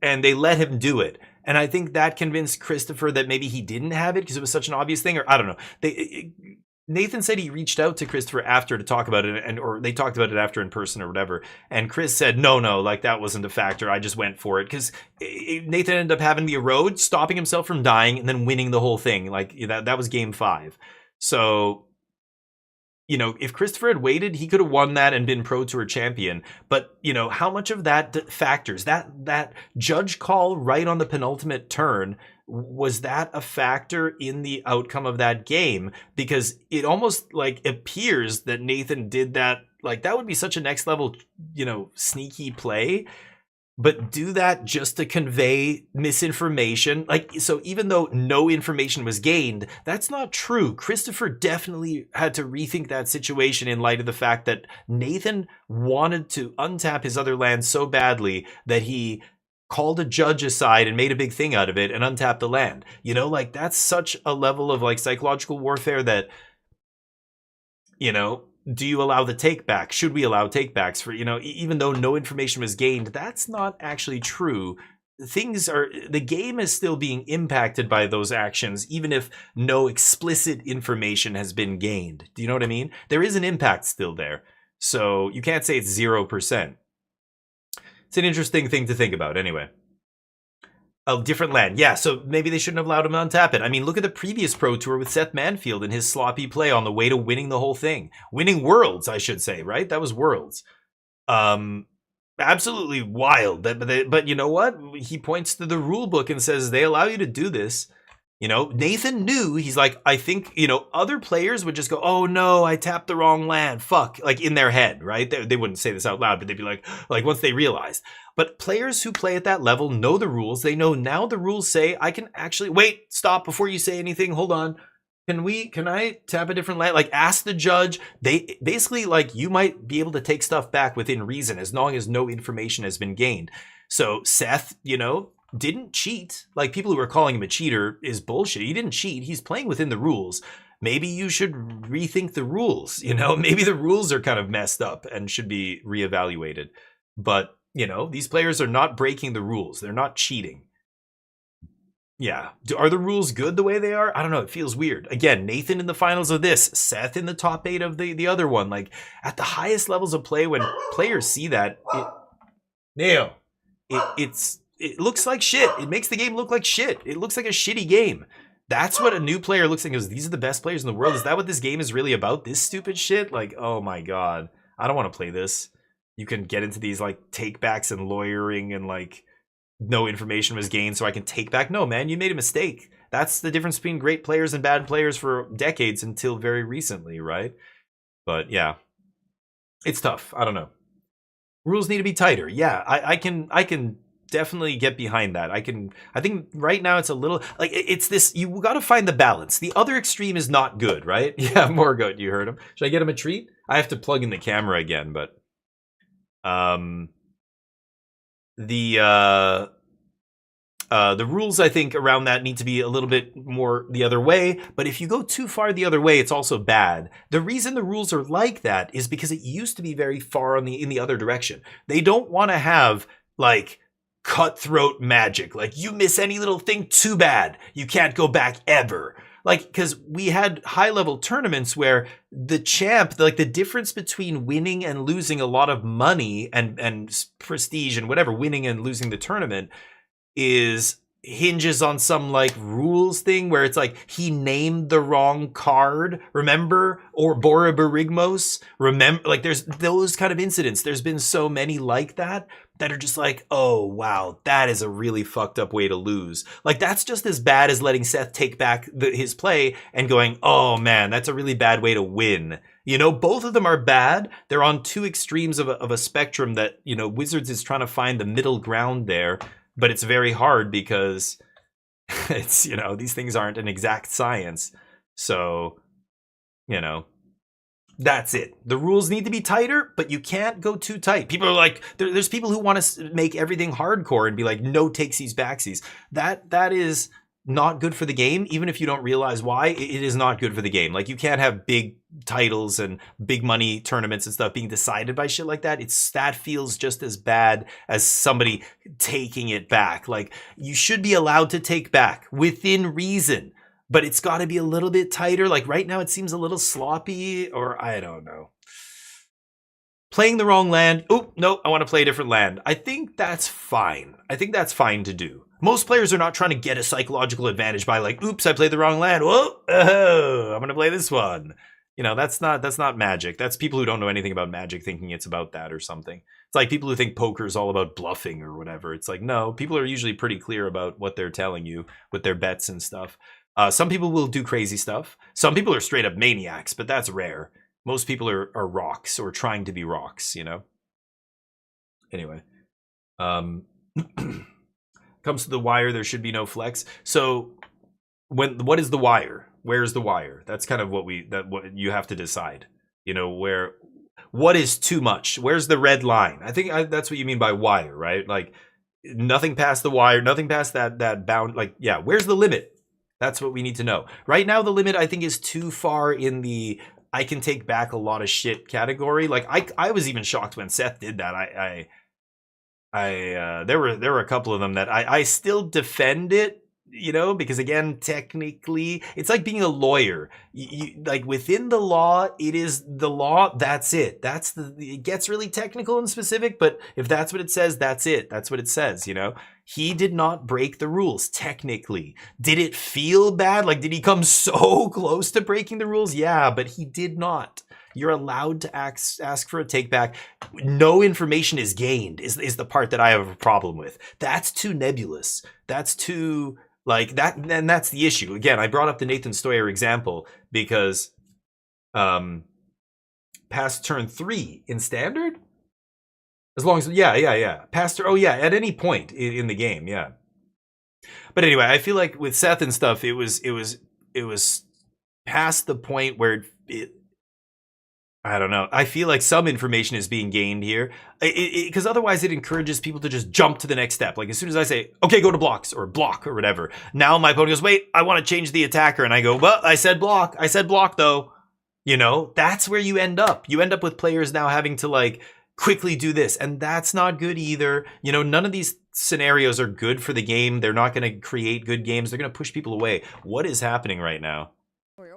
they let him do it. And I think that convinced Christopher that maybe he didn't have it because it was such an obvious thing, or I don't know. Nathan said he reached out to Christopher after to talk about it, or they talked about it after in person or whatever. And Chris said, no, like that wasn't a factor. I just went for it because Nathan ended up having the erode, stopping himself from dying, and then winning the whole thing. Like that was game 5. So, you know, if Christopher had waited, he could have won that and been Pro Tour champion. But, you know, how much of that factors? That judge call right on the penultimate turn, was that a factor in the outcome of that game? Because it almost like appears that Nathan did that. Like that would be such a next level, you know, sneaky play. But do that just to convey misinformation. Like, so even though no information was gained, that's not true. Christopher definitely had to rethink that situation in light of the fact that Nathan wanted to untap his other land so badly that he called a judge aside and made a big thing out of it and untapped the land. You know, like that's such a level of like psychological warfare that, you know, do you allow the take back? Should we allow take backs for, you know, even though no information was gained? That's not actually true. The game is still being impacted by those actions, even if no explicit information has been gained. Do you know what I mean? There is an impact still there. So you can't say it's 0%. It's an interesting thing to think about anyway. A different land. Yeah, so maybe they shouldn't have allowed him to untap it. I mean, look at the previous Pro Tour with Seth Manfield and his sloppy play on the way to winning the whole thing. Winning Worlds, I should say, right? That was Worlds. Absolutely wild. But you know what? He points to the rule book and says, they allow you to do this. You know, Nathan knew, he's like, I think, you know, other players would just go, oh no, I tapped the wrong land. Fuck, like in their head, right? They wouldn't say this out loud, but they'd be like once they realized. But players who play at that level know the rules. They know now the rules say I can actually, wait, stop before you say anything. Hold on. Can I tap a different land? Like ask the judge. They basically like you might be able to take stuff back within reason as long as no information has been gained. So Seth, you know, didn't cheat. Like people who are calling him a cheater is bullshit. He didn't cheat. He's playing within the rules. Maybe you should rethink the rules. You know, maybe the rules are kind of messed up and should be reevaluated. But, you know, these players are not breaking the rules. They're not cheating. Yeah. Are the rules good the way they are? I don't know. It feels weird. Again, Nathan in the finals of this, Seth in the top 8 of the other one. Like at the highest levels of play, when players see that, it looks like shit. It makes the game look like shit. It looks like a shitty game. That's what a new player looks like. Goes, these are the best players in the world. Is that what this game is really about? This stupid shit? Like, oh my God. I don't want to play this. You can get into these like takebacks and lawyering and like no information was gained so I can take back. No, man, you made a mistake. That's the difference between great players and bad players for decades until very recently, right? But yeah, it's tough. I don't know. Rules need to be tighter. Yeah, I can definitely get behind that. I think right now it's a little like it's this, you got to find the balance. The other extreme is not good, right? Yeah, Morgoth, you heard him. Should I get him a treat? I have to plug in the camera again, but the rules I think around that need to be a little bit more the other way, but if you go too far the other way, it's also bad. The reason the rules are like that is because it used to be very far in the other direction. They don't want to have like cutthroat magic, like you miss any little thing, too bad, you can't go back ever. Like, because we had high level tournaments where the champ, like the difference between winning and losing a lot of money and prestige and whatever, winning and losing the tournament hinges on some like rules thing where it's like he named the wrong card, remember? Or Boroborigmos, remember? Like there's those kind of incidents. There's been so many like that are just like, oh wow, that is a really fucked up way to lose. Like that's just as bad as letting Seth take back his play and going, oh man, that's a really bad way to win. You know, both of them are bad. They're on two extremes of a spectrum that, you know, Wizards is trying to find the middle ground there. But it's very hard because it's, you know, these things aren't an exact science. So, you know, that's it. The rules need to be tighter, but you can't go too tight. People are like, there's people who want to make everything hardcore and be like, no takesies, backsies. That is not good for the game, even if you don't realize why. It is not good for the game. Like, you can't have big titles and big money tournaments and stuff being decided by shit like that. That feels just as bad as somebody taking it back. Like, you should be allowed to take back within reason, but it's got to be a little bit tighter. Like, right now it seems a little sloppy, or I don't know. Playing the wrong land. Oh, no, I want to play a different land. I think that's fine. I think that's fine to do. Most players are not trying to get a psychological advantage by like, oops, I played the wrong land. Whoa, I'm going to play this one. You know, that's not Magic. That's people who don't know anything about Magic thinking it's about that or something. It's like people who think poker is all about bluffing or whatever. It's like, no, people are usually pretty clear about what they're telling you with their bets and stuff. Some people will do crazy stuff. Some people are straight up maniacs, but that's rare. Most people are rocks or trying to be rocks, you know? Anyway. Comes to the wire, there should be no flex. So what is the wire? Where's the wire? That's kind of what you have to decide. You know, what is too much? Where's the red line? I think that's what you mean by wire, right? Like, nothing past the wire, nothing past that bound. Like, yeah, where's the limit? That's what we need to know. Right now, the limit, I think, is too far in the I can take back a lot of shit category. Like, I was even shocked when Seth did that. There were a couple of them that I still defend it, you know, because again, technically, it's like being a lawyer. You like, within the law, it is the law. That's it. It gets really technical and specific, but if that's what it says, that's it. That's what it says, you know. He did not break the rules, technically. Did it feel bad? Like, did he come so close to breaking the rules? Yeah, but he did not. You're allowed to ask for a take back. No information is gained is the part that I have a problem with. That's too nebulous. That's too, like, that, and that's the issue. Again, I brought up the Nathan Stoyer example because past turn 3 in standard? As long as, yeah. Past, at any point in the game, yeah. But anyway, I feel like with Seth and stuff, it was past the point where I don't know. I feel like some information is being gained here, because otherwise it encourages people to just jump to the next step. Like, as soon as I say, okay, go to blocks or block or whatever, now my opponent goes, wait, I want to change the attacker. And I go, well, I said block though. You know, that's where you end up. You end up with players now having to like quickly do this. And that's not good either. You know, none of these scenarios are good for the game. They're not going to create good games. They're going to push people away. What is happening right now?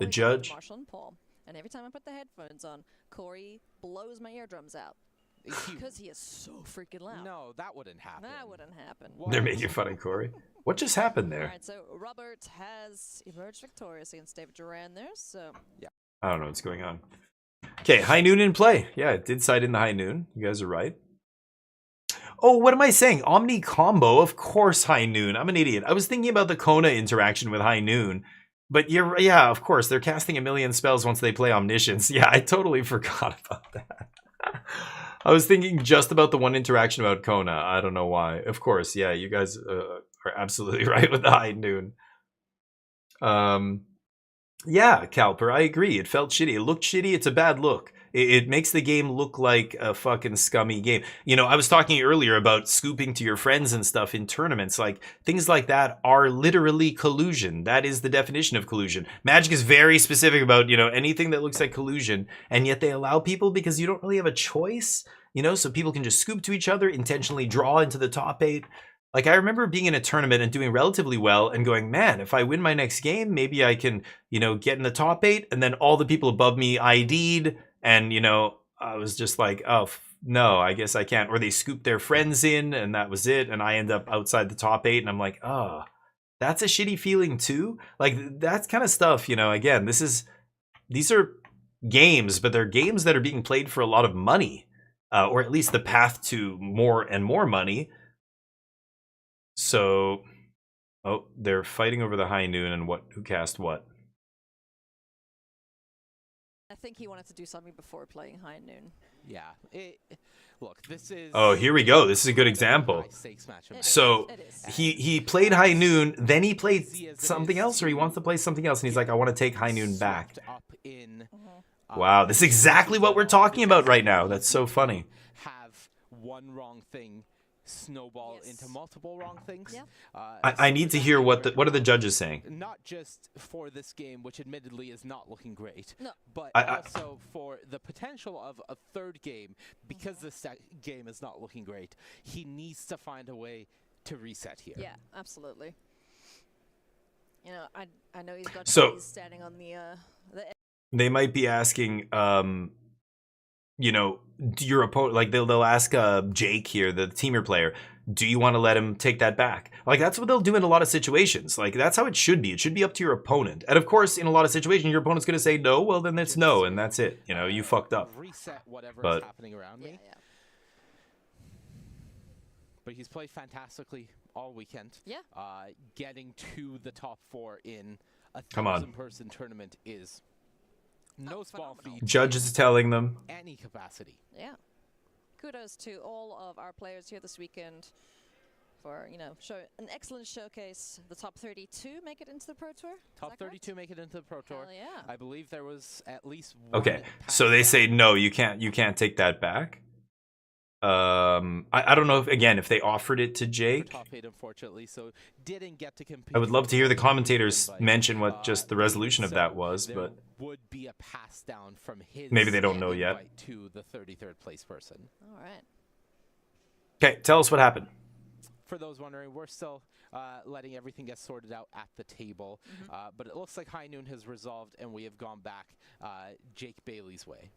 The judge. Marshall and Paul. And every time I put the headphones on, Corey blows my eardrums out. Because he is so freaking loud. No, that wouldn't happen. That wouldn't happen. They're making fun of Corey. What just happened there? All right, so Robert has emerged victorious against David Duran there, so... Yeah. I don't know what's going on. Okay, High Noon in play. Yeah, it did side in the High Noon. You guys are right. Oh, what am I saying? Omni combo. Of course, High Noon. I'm an idiot. I was thinking about the Kona interaction with High Noon. But yeah, of course, they're casting a million spells once they play Omniscience. Yeah, I totally forgot about that. I was thinking just about the one interaction about Kona. I don't know why. Of course, yeah, you guys are absolutely right with the High Noon. Yeah, Calper, I agree. It felt shitty. It looked shitty. It's a bad look. It makes the game look like a fucking scummy game. You know, I was talking earlier about scooping to your friends and stuff in tournaments. Like, things like that are literally collusion. That is the definition of collusion. Magic is very specific about, you know, anything that looks like collusion, and yet they allow people because you don't really have a choice, you know, so people can just scoop to each other, intentionally draw into the top 8. Like, I remember being in a tournament and doing relatively well and going, man, if I win my next game, maybe I can, you know, get in the top 8, and then all the people above me ID'd. And, you know, I was just like, oh, no, I guess I can't. Or they scooped their friends in and that was it. And I end up outside the top 8 and I'm like, oh, that's a shitty feeling too. Like, that's kind of stuff, you know, again, these are games, but they're games that are being played for a lot of money, or at least the path to more and more money. So, oh, they're fighting over the High Noon and who cast what. I think he wanted to do something before playing High Noon. Yeah. Look, this is... Oh, here we go. This is a good example. So he played High Noon, then he played something else, or he wants to play something else, and he's like, I want to take High Noon back. Wow, this is exactly what we're talking about right now. That's so funny. Have one wrong thing snowball Yes. into multiple wrong things. Yeah. I need to hear what are the judges saying. Not just for this game, which admittedly is not looking great, No. but I- also for the potential of a third game, because this game is not looking great. He needs to find a way to reset here. Yeah, absolutely. You know, I know he's got So- he's standing on the They might be asking, you know, your opponent, like they'll ask Jake here, the teamer player, do you want to let him take that back? Like that's what they'll do in a lot of situations. Like that's how it should be. It should be up to your opponent. And of course, in a lot of situations, your opponent's going to say no. Well, then it's no, and that's it. You know, you fucked up. Reset whatever But- is happening around me. yeah. But he's played fantastically all weekend. Yeah. Getting to the top 4 in a Come on. 1,000-person tournament is no small phenomenal. feat. Judge is telling them. Any capacity. Yeah. Kudos to all of our players here this weekend for, you know, show an excellent showcase. The top 32 make it into the Pro Tour? Is Top that correct? 32 make it into the Pro Tour. Hell yeah. I believe there was at least one. Okay, pass so they down. say no, you can't take that back. I don't know if they offered it to For Jake. top 8, unfortunately, so didn't get to compete. I would love to hear the for commentators invite. mention what just the resolution of So that was, there but would be a pass down from his maybe they don't know yet. invite to the 33rd place person. All right. Okay, tell us what happened. For those wondering, we're still letting everything get sorted out at the table, but it looks like High Noon has resolved, and we have gone back Jake Bailey's way.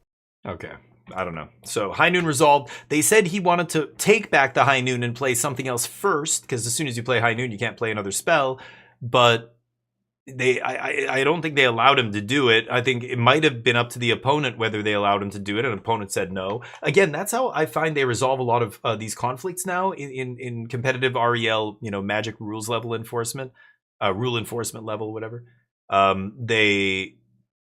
Okay, I don't know. So High Noon resolved. They said he wanted to take back the High Noon and play something else first, because as soon as you play High Noon, you can't play another spell. But I don't think they allowed him to do it. I think it might have been up to the opponent whether they allowed him to do it, and an opponent said no. Again, that's how I find they resolve a lot of these conflicts now in competitive REL, you know, Magic rules level enforcement, rule enforcement level, whatever.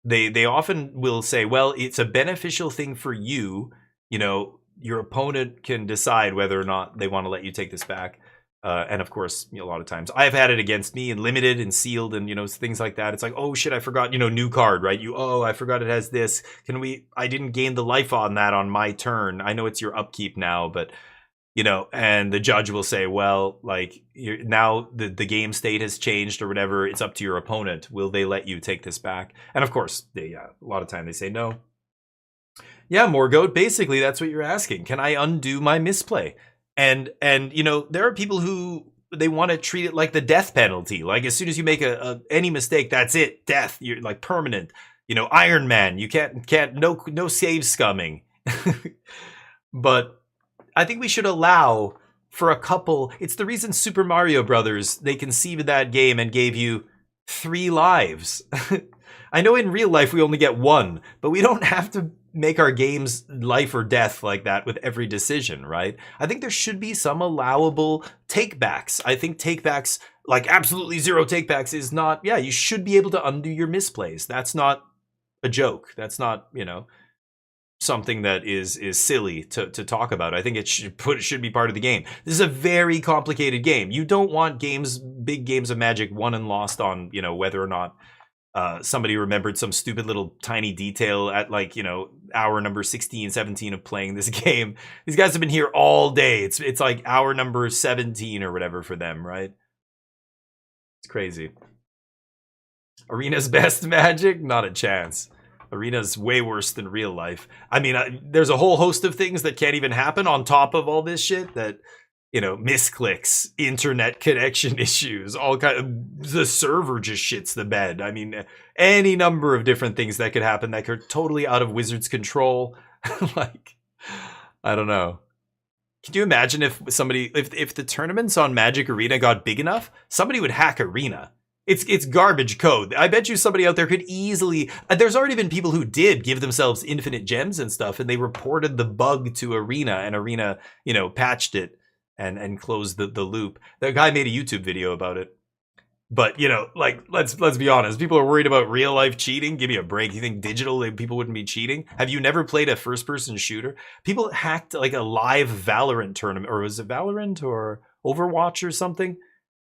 They often will say, well, it's a beneficial thing for you. You know, your opponent can decide whether or not they want to let you take this back. And of course, you know, a lot of times I've had it against me and limited and sealed and, you know, things like that. It's like, oh shit, I forgot, you know, new card, right? I forgot it has this. I didn't gain the life on that on my turn. I know it's your upkeep now, but you know, and the judge will say, well, like now the game state has changed or whatever. It's up to your opponent. Will they let you take this back? And of course, a lot of time they say no. Yeah, Morgoat, basically that's what you're asking. Can I undo my misplay? And you know, there are people who they want to treat it like the death penalty. Like as soon as you make any mistake, that's it, death. You're like permanent. You know, Iron Man. You can't no save scumming. But I think we should allow for a couple. It's the reason Super Mario Brothers, they conceived that game and gave you 3 lives. I know in real life we only get 1, but we don't have to make our games life or death like that with every decision, right? I think there should be some allowable takebacks. I think takebacks, like absolutely 0 takebacks is not, you should be able to undo your misplays. That's not a joke. That's not, you know, something that is silly to talk about. I think it should be part of the game. This is a very complicated game. You don't want big games of Magic won and lost on, you know, whether or not somebody remembered some stupid little tiny detail at like, you know, hour number 16, 17 of playing this game. These guys have been here all day. It's like hour number 17 or whatever for them, right? It's crazy. Arena's best Magic? Not a chance. Arena's way worse than real life. I mean, there's a whole host of things that can't even happen on top of all this shit that, you know, misclicks, internet connection issues, all kind of, the server just shits the bed. I mean, any number of different things that could happen that are totally out of Wizards' control. Like, I don't know. Can you imagine if the tournaments on Magic Arena got big enough, somebody would hack Arena. It's garbage code. I bet you somebody out there could easily... There's already been people who did give themselves infinite gems and stuff, and they reported the bug to Arena, and Arena, you know, patched it and closed the loop. That guy made a YouTube video about it. But, you know, like, let's be honest. People are worried about real life cheating. Give me a break. You think digital people wouldn't be cheating? Have you never played a first-person shooter? People hacked, like, a live Valorant tournament. Or was it Valorant or Overwatch or something?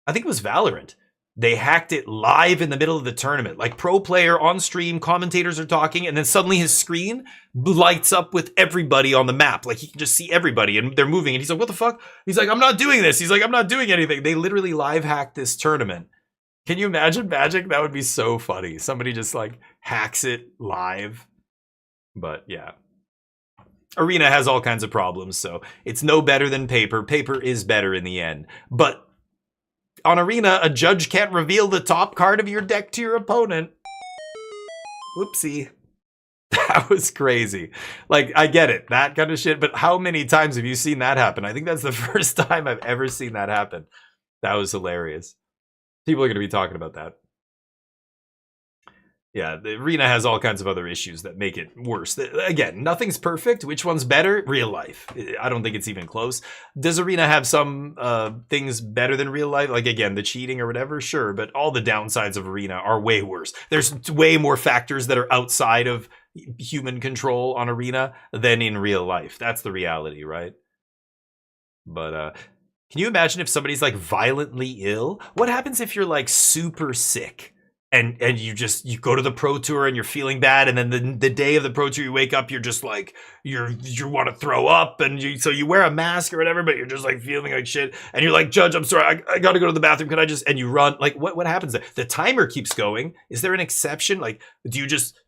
I think it was Valorant. They hacked it live in the middle of the tournament. Like pro player on stream, commentators are talking, and then suddenly his screen lights up with everybody on the map. Like he can just see everybody and they're moving. And he's like, what the fuck? He's like, I'm not doing this. He's like, I'm not doing anything. They literally live hacked this tournament. Can you imagine Magic? That would be so funny. Somebody just like hacks it live. But yeah. Arena has all kinds of problems, so it's no better than Paper. Paper is better in the end. But on Arena, a judge can't reveal the top card of your deck to your opponent. Whoopsie. That was crazy. Like, I get it, that kind of shit, but how many times have you seen that happen? I think that's the first time I've ever seen that happen. That was hilarious. People are going to be talking about that. Yeah, the Arena has all kinds of other issues that make it worse. Again, nothing's perfect. Which one's better? Real life. I don't think it's even close. Does Arena have some things better than real life? Like, again, the cheating or whatever? Sure, but all the downsides of Arena are way worse. There's way more factors that are outside of human control on Arena than in real life. That's the reality, right? But, can you imagine if somebody's, like, violently ill? What happens if you're, like, super sick? And you go to the Pro Tour and you're feeling bad, and then the day of the Pro Tour you wake up, you're just like you want to throw up, and so you wear a mask or whatever, but you're just like feeling like shit, and you're like, Judge, I'm sorry, I got to go to the bathroom. Can I just? And you run. Like what happens there? The timer keeps going. Is there an exception? Like, you're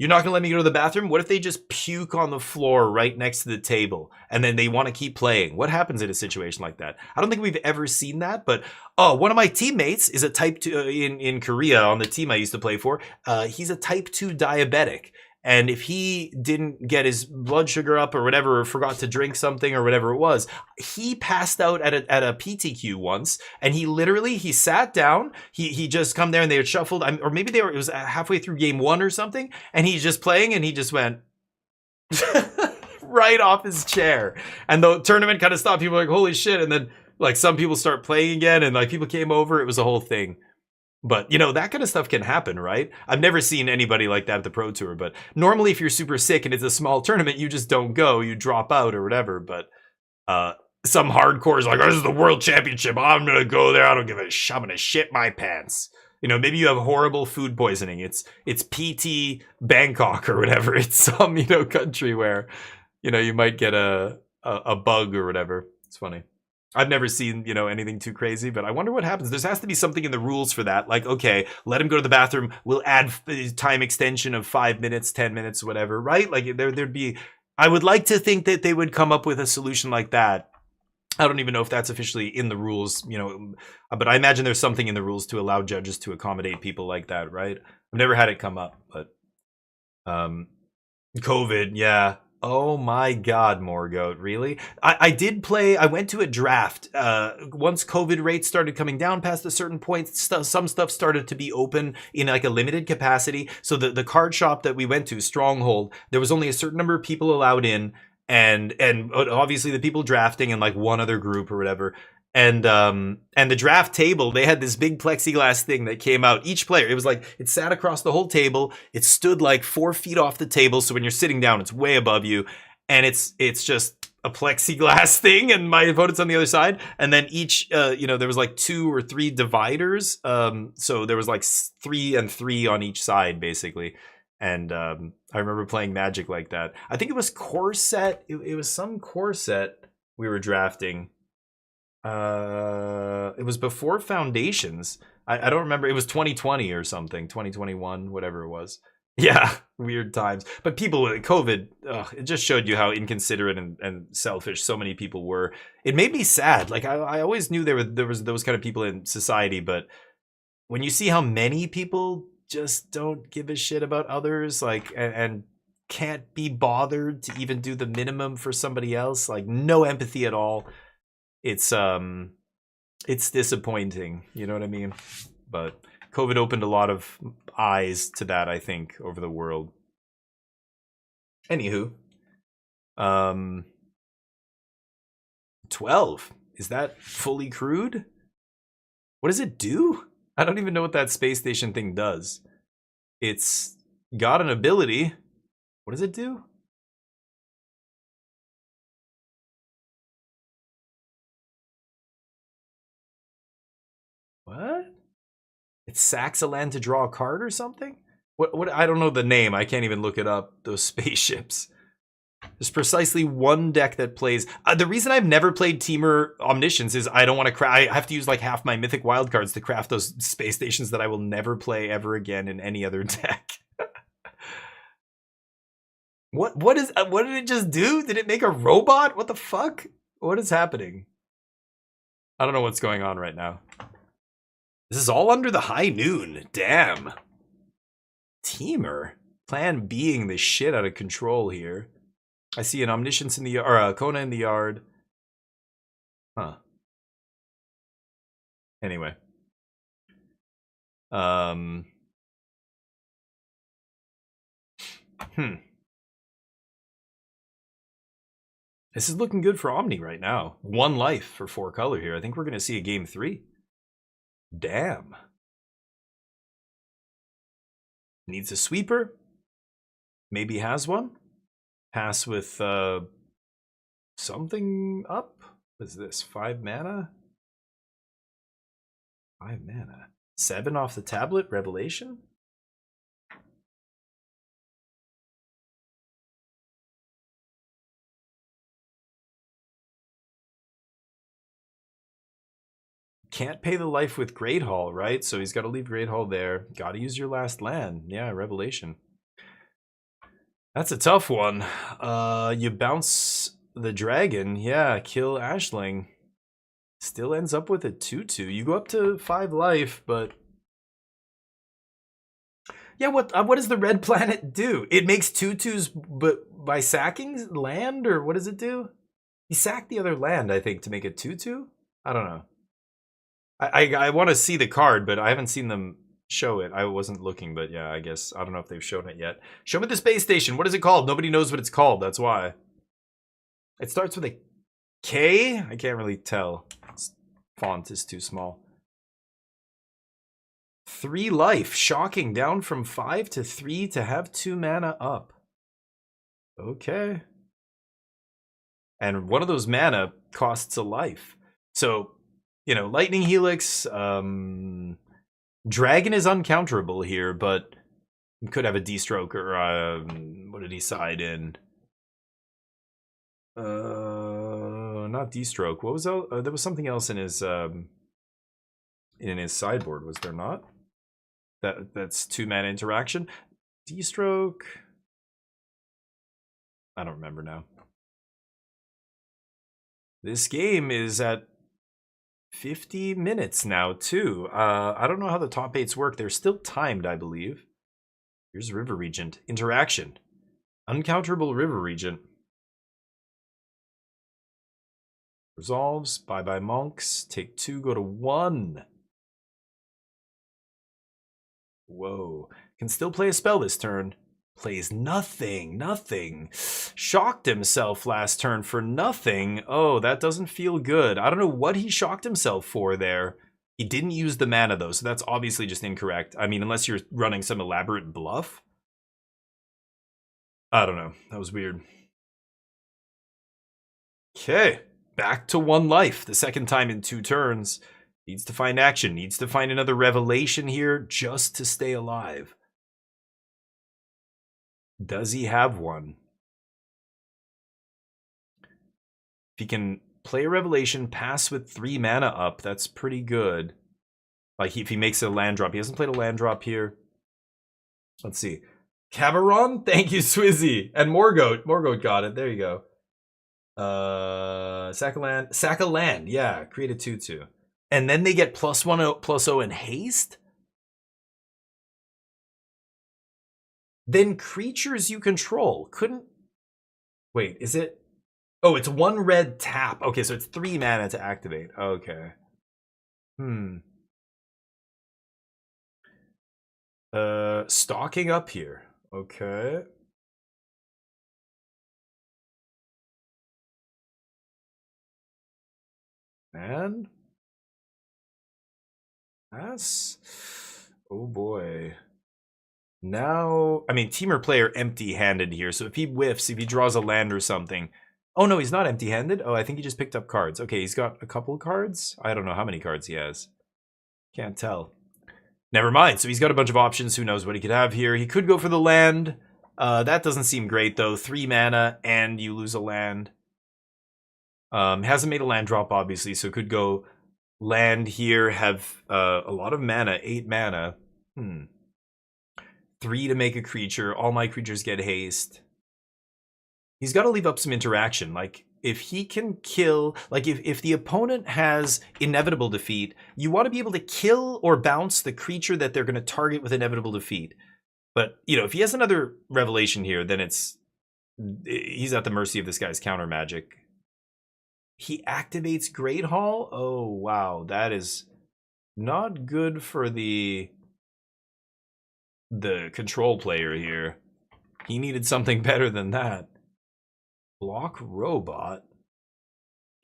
not gonna let me go to the bathroom? What if they just puke on the floor right next to the table, and then they want to keep playing? What happens in a situation like that? I don't think we've ever seen that, but one of my teammates is a type 2 in Korea on the team I used to play for. He's a type 2 diabetic. And if he didn't get his blood sugar up or whatever, or forgot to drink something or whatever it was, he passed out at a PTQ once, and he sat down. He just come there and they had shuffled, or maybe it was halfway through game 1 or something, and he's just playing and he just went right off his chair. And the tournament kind of stopped. People were like, holy shit. And then like some people start playing again, and like people came over. It was a whole thing. But, you know, that kind of stuff can happen, right? I've never seen anybody like that at the Pro Tour, but normally if you're super sick and it's a small tournament, you just don't go, you drop out or whatever. But some hardcore is like, oh, this is the World Championship, I'm going to go there, I don't give a shit, I'm going to shit my pants. You know, maybe you have horrible food poisoning. It's PT Bangkok or whatever. It's some, you know, country where, you know, you might get a bug or whatever. It's funny. I've never seen, you know, anything too crazy, but I wonder what happens. There has to be something in the rules for that. Like, okay, let him go to the bathroom. We'll add time extension of 5 minutes, 10 minutes, whatever, right? Like there'd be, I would like to think that they would come up with a solution like that. I don't even know if that's officially in the rules, you know, but I imagine there's something in the rules to allow judges to accommodate people like that, right? I've never had it come up, but COVID, yeah. Oh my God, Morgoat, really? I did play, I went to a draft. Once COVID rates started coming down past a certain point, some stuff started to be open in like a limited capacity. So the card shop that we went to, Stronghold, there was only a certain number of people allowed in, and obviously the people drafting and like one other group or whatever. And the draft table, they had this big plexiglass thing that came out. Each player, it was like, it sat across the whole table. It stood like 4 feet off the table. So when you're sitting down, it's way above you. And it's just a plexiglass thing. And my opponent's on the other side. And then each, you know, there was like 2 or 3 dividers. So there was like 3 and 3 on each side, basically. And I remember playing Magic like that. I think it was core set. It was some core set we were drafting. It was before Foundations. I don't remember. It was 2020 or something, 2021, whatever it was. Yeah, weird times. But people with COVID, it just showed you how inconsiderate and selfish so many people were. It made me sad. Like I always knew there was those kind of people in society, but when you see how many people just don't give a shit about others, like and can't be bothered to even do the minimum for somebody else, like no empathy at all. It's disappointing, you know what I mean? But COVID opened a lot of eyes to that, I think, over the world. Anywho, 12. Is that fully crewed? What does it do? I don't even know what that space station thing does. It's got an ability. What does it do? What? It sacks a land to draw a card or something? What? I don't know the name. I can't even look it up. Those spaceships. There's precisely one deck that plays. The reason I've never played Temur Omniscience is I don't want to craft. I have to use like half my mythic wildcards to craft those space stations that I will never play ever again in any other deck. What did it just do? Did it make a robot? What the fuck? What is happening? I don't know what's going on right now. This is all under the high noon. Damn. Temur. Plan being the shit out of control here. I see an Omniscience in the yard, or a Kona in the yard. Huh. Anyway. This is looking good for Omni right now. 1 life for 4 color here. I think we're going to see a game 3. Damn. Needs a sweeper. Maybe has one. Pass with something up. What is this? 5 mana? 5 mana. 7 off the tablet. Revelation? Can't pay the life with Great Hall, right? So he's got to leave Great Hall there. Got to use your last land. Yeah, Revelation. That's a tough one. You bounce the dragon. Yeah, kill Ashling. Still ends up with a 2/2. You go up to 5 life, but... Yeah, what does the red planet do? It makes 2/2s but by sacking land, or what does it do? He sacked the other land, I think, to make it 2/2? I don't know. I want to see the card, but I haven't seen them show it. I wasn't looking, but yeah, I guess. I don't know if they've shown it yet. Show me the space station. What is it called? Nobody knows what it's called. That's why. It starts with a K? I can't really tell. Its font is too small. 3 life. Shocking. Down from 5 to 3 to have 2 mana up. Okay. And one of those mana costs a life. So... You know, Lightning Helix, Dragon is uncounterable here, but could have a D-stroke or, what did he side in? Not D-stroke. What was that? There was something else in his sideboard, was there not? That's 2 mana interaction. D-stroke. I don't remember now. This game is at 50 minutes now, too. I don't know how the top 8s work. They're still timed, I believe. Here's River Regent. Interaction. Uncounterable River Regent. Resolves. Bye-bye Monks. Take 2, go to 1. Whoa. Can still play a spell this turn. Plays nothing. Nothing. Shocked himself last turn for nothing. Oh, that doesn't feel good. I don't know what he shocked himself for there. He didn't use the mana, though, so that's obviously just incorrect. I mean, unless you're running some elaborate bluff. I don't know. That was weird. Okay. Back to 1 life. The second time in 2 turns. Needs to find action. Needs to find another revelation here just to stay alive. Does he have one? If he can play a revelation, pass with 3 mana up, that's pretty good. Like, if he makes a land drop. He hasn't played a land drop here. Let's see. Cameron? Thank you, Swizzy. And Morgoat. Morgoat got it. There you go. Sack a land. Sack a land. Yeah, create a 2/2. And then they get +1/+0 in haste? Then creatures you control couldn't... Wait, is it... Oh, it's 1 red tap. Okay, so it's 3 mana to activate. Okay. Stalking up here. Okay. And... Pass? Oh boy. Now, I mean, Temur player empty-handed here, so if he whiffs, if he draws a land or something... Oh, no, he's not empty-handed. Oh, I think he just picked up cards. Okay, he's got a couple of cards? I don't know how many cards he has. Can't tell. Never mind. So he's got a bunch of options. Who knows what he could have here? He could go for the land. That doesn't seem great, though. 3 mana, and you lose a land. Hasn't made a land drop, obviously, so could go land here, have a lot of mana, 8 mana. 3 to make a creature. All my creatures get haste. He's got to leave up some interaction. Like, if he can kill... Like, if the opponent has inevitable defeat, you want to be able to kill or bounce the creature that they're going to target with inevitable defeat. But, you know, if he has another revelation here, then he's at the mercy of this guy's counter magic. He activates Great Hall? Oh, wow. That is not good for the control player here. He needed something better than that. Block Robot.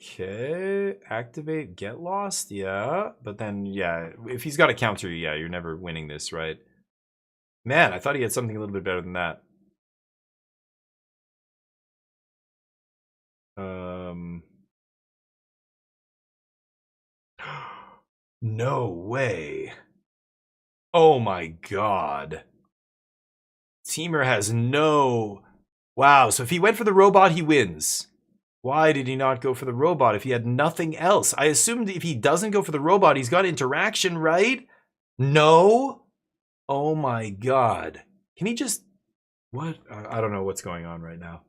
Okay. Activate Get Lost? Yeah. But then, yeah, if he's got a counter, yeah, you're never winning this, right? Man, I thought he had something a little bit better than that. No way. Oh my god. Teamer has no... Wow, so if he went for the robot, he wins. Why did he not go for the robot if he had nothing else? I assumed if he doesn't go for the robot, he's got interaction, right? No? Oh my god. Can he just... What? I don't know what's going on right now.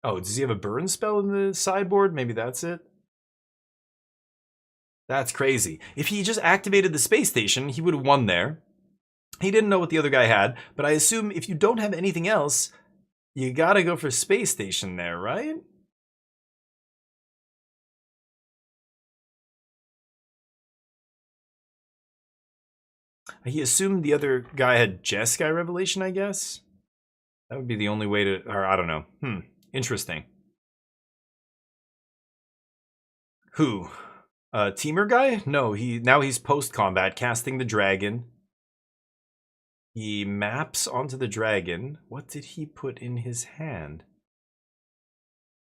Oh, does he have a burn spell in the sideboard? Maybe that's it. That's crazy. If he just activated the space station, he would have won there. He didn't know what the other guy had, but I assume if you don't have anything else, you gotta go for space station there, right? He assumed the other guy had Jeskai Revelation, I guess? That would be the only way to... Or, I don't know. Interesting. Who? Teamer guy? No, now he's post-combat, casting the dragon. He maps onto the dragon. What did he put in his hand?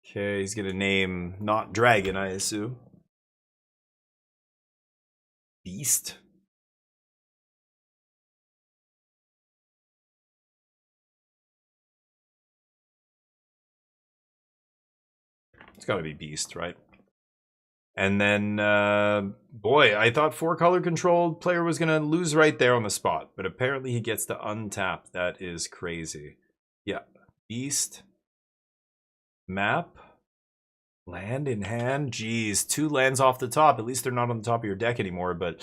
Okay, he's gonna name not dragon, I assume. Beast? It's gotta be Beast, right? And then, boy, I thought 4-color controlled player was gonna lose right there on the spot, but apparently he gets to untap. That is crazy. Yeah, Beast, map, land in hand. Jeez, 2 lands off the top. At least they're not on the top of your deck anymore, but...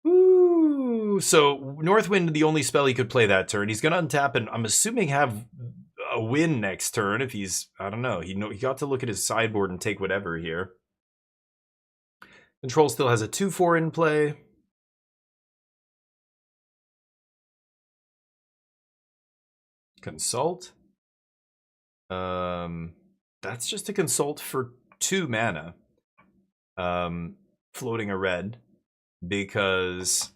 Ooh. So, Northwind, the only spell he could play that turn. He's gonna untap and I'm assuming have a win next turn if he's... I don't know. He got to look at his sideboard and take whatever here. Control still has a 2/4 in play. Consult. That's just a consult for 2 mana. Floating a red. Because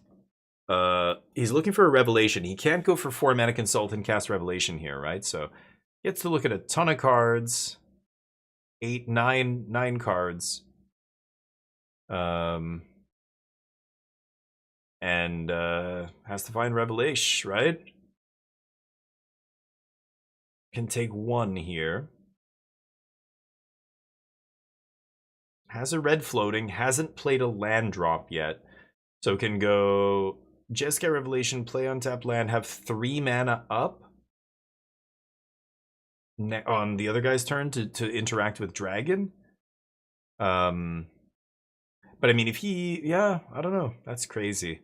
he's looking for a revelation. He can't go for 4 mana consult and cast revelation here, right? So he gets to look at a ton of cards. 9 cards. And has to find revelation, right? Can take 1 here. Has a red floating, hasn't played a land drop yet. So can go Jeskai Revelation, play untap land, have 3 mana up on the other guy's turn to interact with dragon. But I mean, if he... Yeah, I don't know. That's crazy.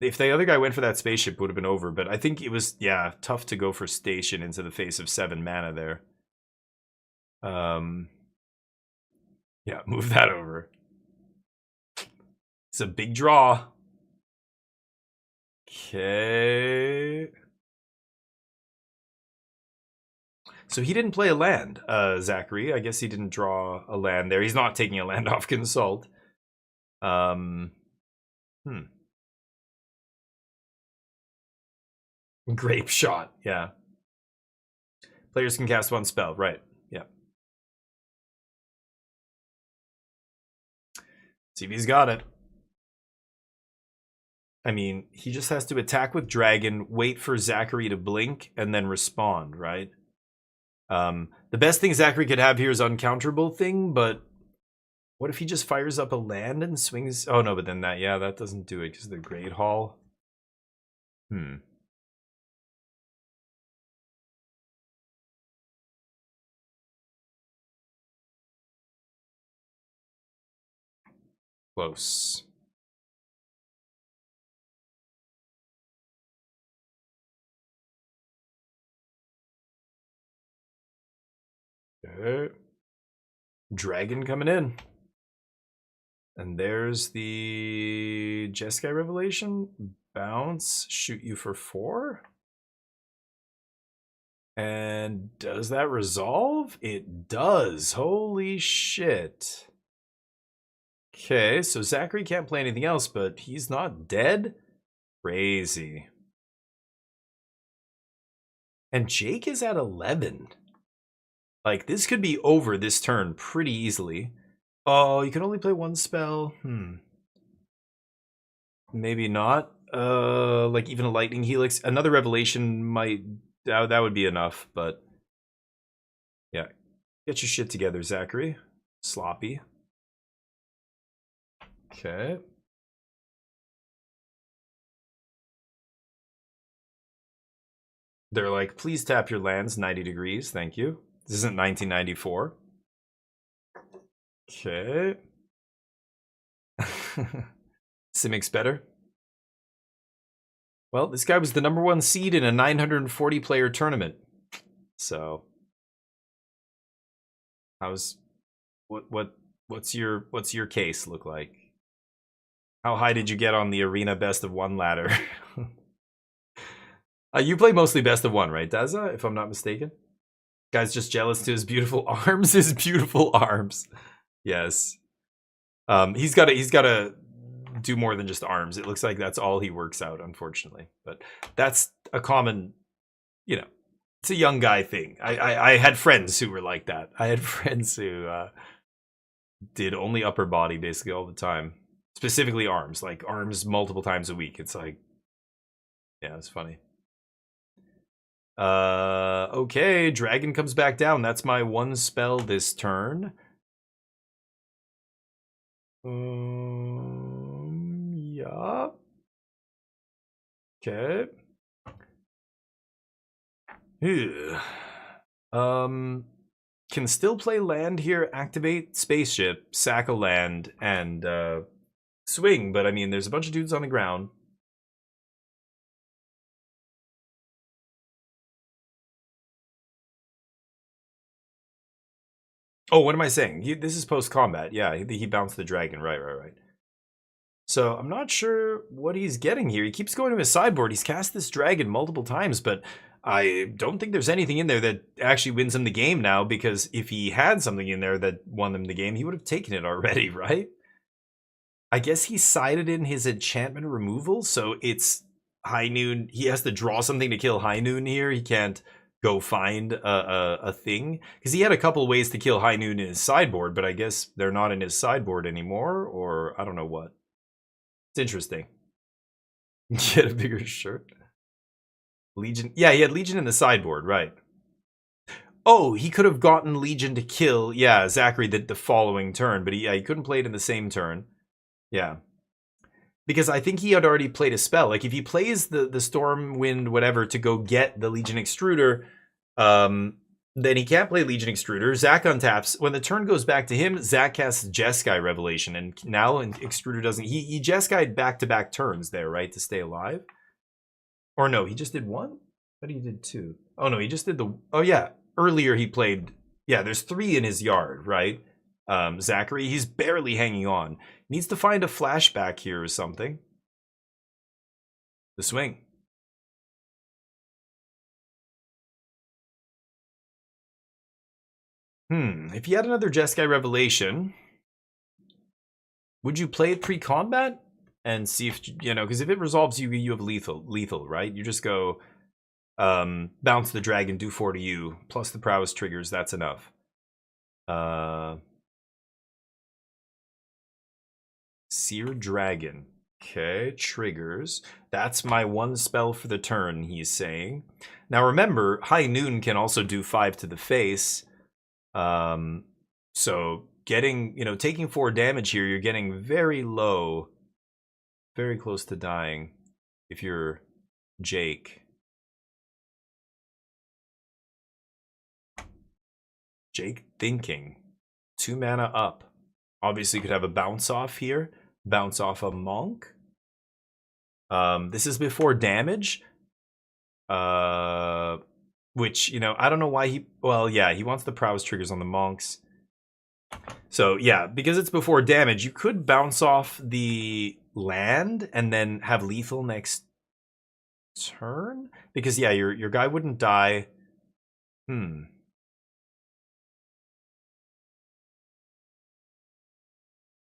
If the other guy went for that spaceship, it would have been over. But I think it was, yeah, tough to go for station into the face of 7 mana there. Yeah, move that over. It's a big draw. Okay. So he didn't play a land, Zachary. I guess he didn't draw a land there. He's not taking a land off consult. Grape shot, yeah. Players can cast one spell, right? Yeah. See if he's got it. I mean, he just has to attack with Dragon, wait for Zachary to blink, and then respond, right? The best thing Zachary could have here is uncounterable thing, but what if he just fires up a land and swings? Oh no, but then that doesn't do it because of the Great Hall. Close. Okay. Dragon coming in. And there's the Jeskai Revelation. Bounce, shoot you for 4. And does that resolve? It does. Holy shit. Okay, so Zachary can't play anything else, but he's not dead? Crazy. And Jake is at 11. Like, this could be over this turn pretty easily. Oh, you can only play one spell. Maybe not. Like even a Lightning Helix. Another Revelation might... That would be enough, but... Yeah. Get your shit together, Zachary. Sloppy. Okay. They're like, please tap your lands 90 degrees. Thank you. This isn't 1994. Okay. Simic's better. Well, this guy was the #1 seed in a 940 player tournament. So what's your case look like? How high did you get on the arena best of 1 ladder? You play mostly best of 1, right, Daza, if I'm not mistaken? Guy's just jealous to his beautiful arms. His beautiful arms. Yes. He's got to do more than just arms. It looks like that's all he works out, unfortunately. But that's a common, it's a young guy thing. I had friends who were like that. I had friends who did only upper body basically all the time. Specifically arms, like arms multiple times a week. It's like, yeah, it's funny. Okay, Dragon comes back down. That's my 1 spell this turn. Yeah. Okay. Can still play land here, activate spaceship, sack a land, and swing, but I mean, there's a bunch of dudes on the ground. Oh, what am I saying? This is post-combat. Yeah, he bounced the dragon. Right. So I'm not sure what he's getting here. He keeps going to his sideboard. He's cast this dragon multiple times, but I don't think there's anything in there that actually wins him the game now, because if he had something in there that won him the game, he would have taken it already, right? I guess he sided in his enchantment removal, so it's High Noon. He has to draw something to kill High Noon here. He can't go find a thing, because he had a couple ways to kill High Noon in his sideboard, but I guess they're not in his sideboard anymore, or I don't know what. It's interesting. Get a bigger shirt. Legion. Yeah, he had Legion in the sideboard, right. Oh, he could have gotten Legion to kill, yeah, Zachary the following turn, but he couldn't play it in the same turn. Yeah. Because I think he had already played a spell. Like, if he plays the Stormwind whatever to go get the Legion Extruder, then he can't play Legion Extruder. Zach untaps. When the turn goes back to him, Zach casts Jeskai Revelation, and now Extruder doesn't. He Jeskai'd back-to-back turns there, right, to stay alive? Or no, he just did 1? I thought he did 2. Oh no, he just did the... Oh yeah, earlier he played... Yeah, there's 3 in his yard, right? Zachary, he's barely hanging on. Needs to find a flashback here or something. The swing. If you had another Jeskai Revelation, would you play it pre-combat and see if, because if it resolves you have lethal, right? You just go bounce the dragon, do 4 to you, plus the prowess triggers, that's enough. Seer Dragon. Okay, triggers. That's my 1 spell for the turn, he's saying. Now remember, High Noon can also do 5 to the face. So getting, you know, taking 4 damage here, you're getting very low. Very close to dying if you're Jake. Jake thinking. 2 mana up. Obviously could have a bounce off here. Bounce off a monk. This is before damage. Which, you know, I don't know why he... Well, yeah, he wants the prowess triggers on the monks. So, yeah, because it's before damage, you could bounce off the land and then have lethal next turn? Because, yeah, your guy wouldn't die.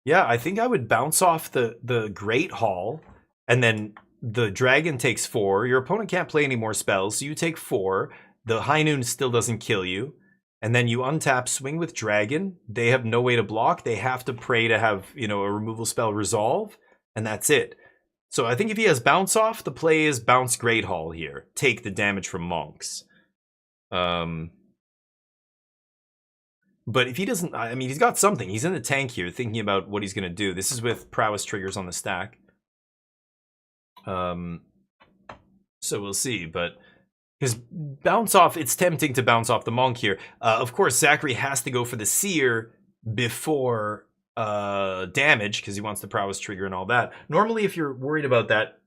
Yeah, I think I would bounce off the Great Hall, and then the dragon takes 4. Your opponent can't play any more spells, so you take 4. The High Noon still doesn't kill you. And then you untap, swing with dragon. They have no way to block. They have to pray to have, you know, a removal spell resolve, and that's it. So I think if he has bounce off, the play is bounce Great Hall here. Take the damage from monks. But if he doesn't, I mean, he's got something. He's in the tank here thinking about what he's going to do. This is with prowess triggers on the stack. So we'll see. But because bounce off, it's tempting to bounce off the monk here. Of course, Zachary has to go for the seer before damage because he wants the prowess trigger and all that. Normally, if you're worried about that,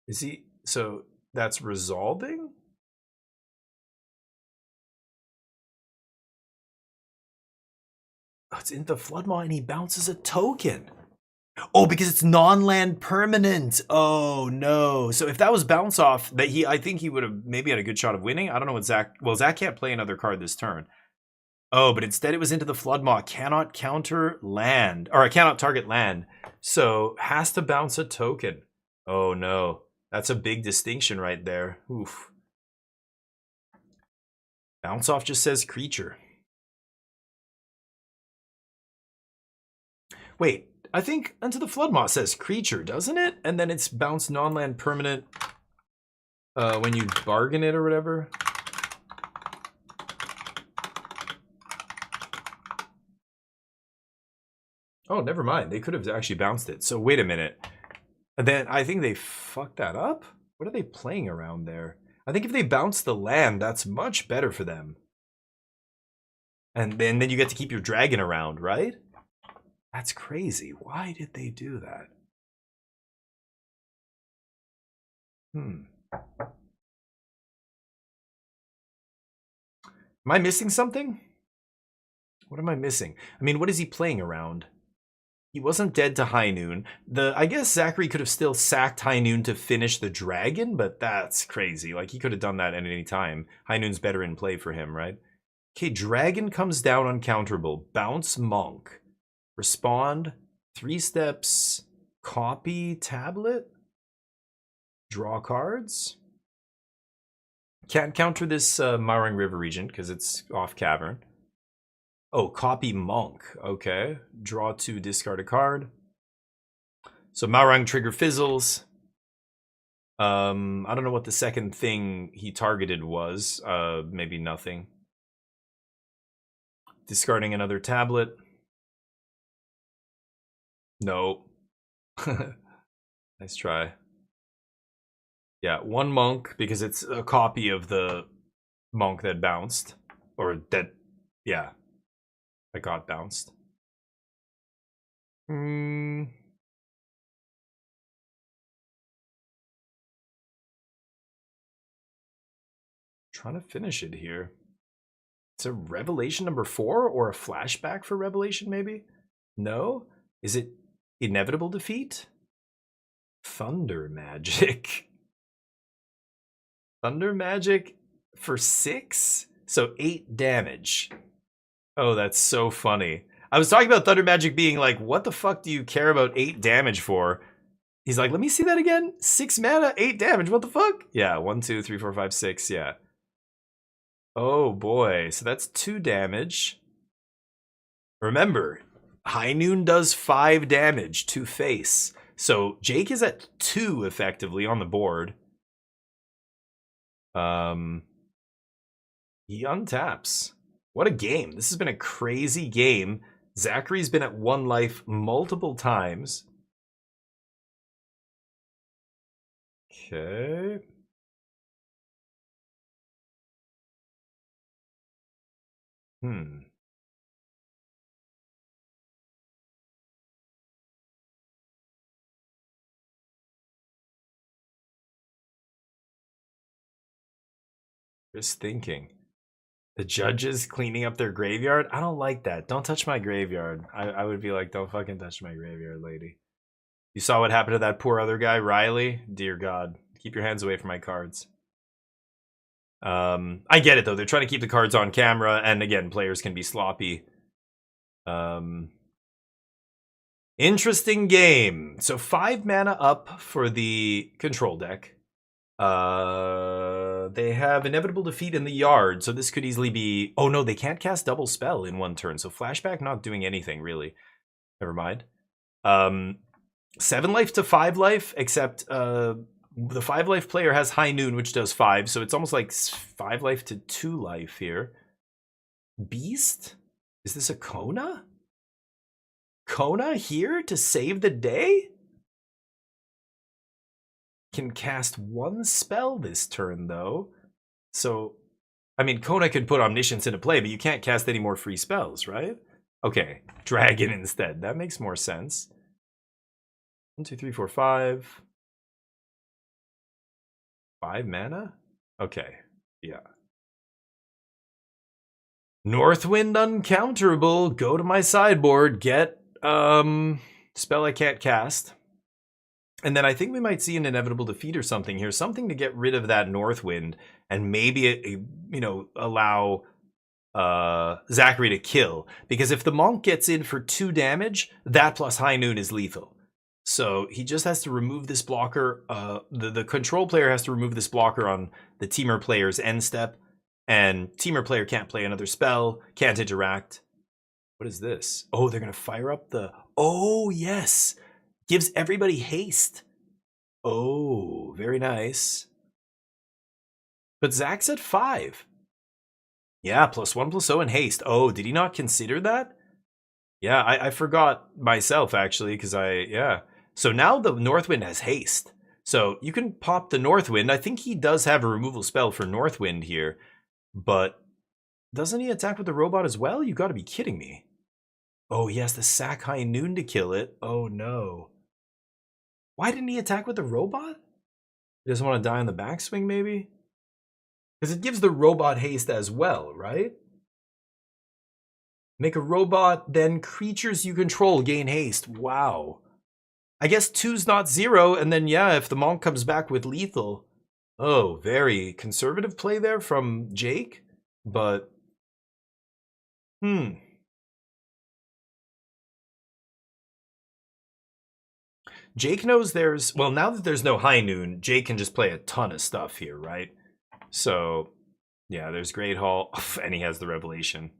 is he? So that's resolving? Oh, it's in the Floodmaw and he bounces a token. Oh, because it's non-land permanent. Oh no. So if that was bounce off, that I think he would have maybe had a good shot of winning. I don't know what Zach. Well, Zach can't play another card this turn. Oh, but instead it was into the Floodmaw. Cannot counter land, or I cannot target land. So has to bounce a token. Oh no. That's a big distinction right there. Oof. Bounce off just says creature. Wait, I think Into the Floodmaw says creature, doesn't it? And then it's bounce non-land permanent when you bargain it or whatever. Oh, never mind. They could have actually bounced it. So wait a minute. And then I think they fucked that up. What are they playing around there? I think if they bounce the land, that's much better for them. And then you get to keep your dragon around, right? That's crazy. Why did they do that? Am I missing something? What am I missing? I mean, what is he playing around? He wasn't dead to High Noon. I guess Zachary could have still sacked High Noon to finish the dragon, but that's crazy. Like, he could have done that at any time. High Noon's better in play for him, right? Okay, dragon comes down uncounterable. Bounce monk. Respond, 3 steps, copy tablet, draw cards. Can't counter this Marang River Regent because it's off Cavern. Oh, copy monk. Okay, draw 2, discard a card. So Marang trigger fizzles. I don't know what the second thing he targeted was. Maybe nothing. Discarding another tablet. No. Nice try. Yeah, 1 monk because it's a copy of the monk that bounced. Or that, yeah, that got bounced. Trying to finish it here. It's a Revelation number 4 or a flashback for Revelation maybe? No? Is it Inevitable Defeat? Thunder Magic. Thunder Magic for 6? So 8 damage. Oh, that's so funny. I was talking about Thunder Magic being like, what the fuck do you care about 8 damage for? He's like, let me see that again. 6 mana, 8 damage. What the fuck? Yeah, 1, 2, 3, 4, 5, 6. Yeah. Oh boy. So that's 2 damage. Remember, High Noon does 5 damage to face. So Jake is at 2 effectively on the board. He untaps. What a game. This has been a crazy game. Zachary's been at 1 life multiple times. Okay. Just thinking. The judges cleaning up their graveyard? I don't like that. Don't touch my graveyard. I would be like, don't fucking touch my graveyard, lady. You saw what happened to that poor other guy, Riley? Dear God. Keep your hands away from my cards. I get it, though. They're trying to keep the cards on camera, and again, players can be sloppy. Interesting game. So 5 mana up for the control deck. They have Inevitable Defeat in the yard, so this could easily be... Oh no, they can't cast double spell in 1 turn, so Flashback not doing anything, really. Never mind. 7 life to 5 life, except the 5 life player has High Noon, which does 5, so it's almost like 5 life to 2 life here. Beast? Is this a Kona? Kona here to save the day? Can cast 1 spell this turn, though. So, I mean, Kona could put Omniscience into play, but you can't cast any more free spells, right? Okay, Dragon instead. That makes more sense. 1, 2, 3, 4, 5. 5 mana? Okay, yeah. Northwind uncounterable. Go to my sideboard. Get spell I can't cast. And then I think we might see an Inevitable Defeat or something here. Something to get rid of that Northwind and maybe, allow Zachary to kill. Because if the Monk gets in for 2 damage, that plus High Noon is lethal. So he just has to remove this blocker. The control player has to remove this blocker on the teamer player's end step. And teamer player can't play another spell, can't interact. What is this? Oh, they're going to fire up the... Oh, yes. Gives everybody haste. Oh, very nice. But Zach's at 5. Yeah, +1/+0 and haste. Oh, did he not consider that? Yeah, I forgot myself, actually, because yeah. So now the Northwind has haste. So you can pop the Northwind. I think he does have a removal spell for Northwind here. But doesn't he attack with the robot as well? You got to be kidding me. Oh, he has to sack High Noon to kill it. Oh, no. Why didn't he attack with the robot? He doesn't want to die on the backswing, maybe? Because it gives the robot haste as well, right? Make a robot, then creatures you control gain haste. Wow. I guess 2's not 0, and then, yeah, if the Monk comes back with lethal... Oh, very conservative play there from Jake, but Jake knows there's, well, now that there's no High Noon, Jake can just play a ton of stuff here, right? So, yeah, there's Great Hall, and he has the Revelation.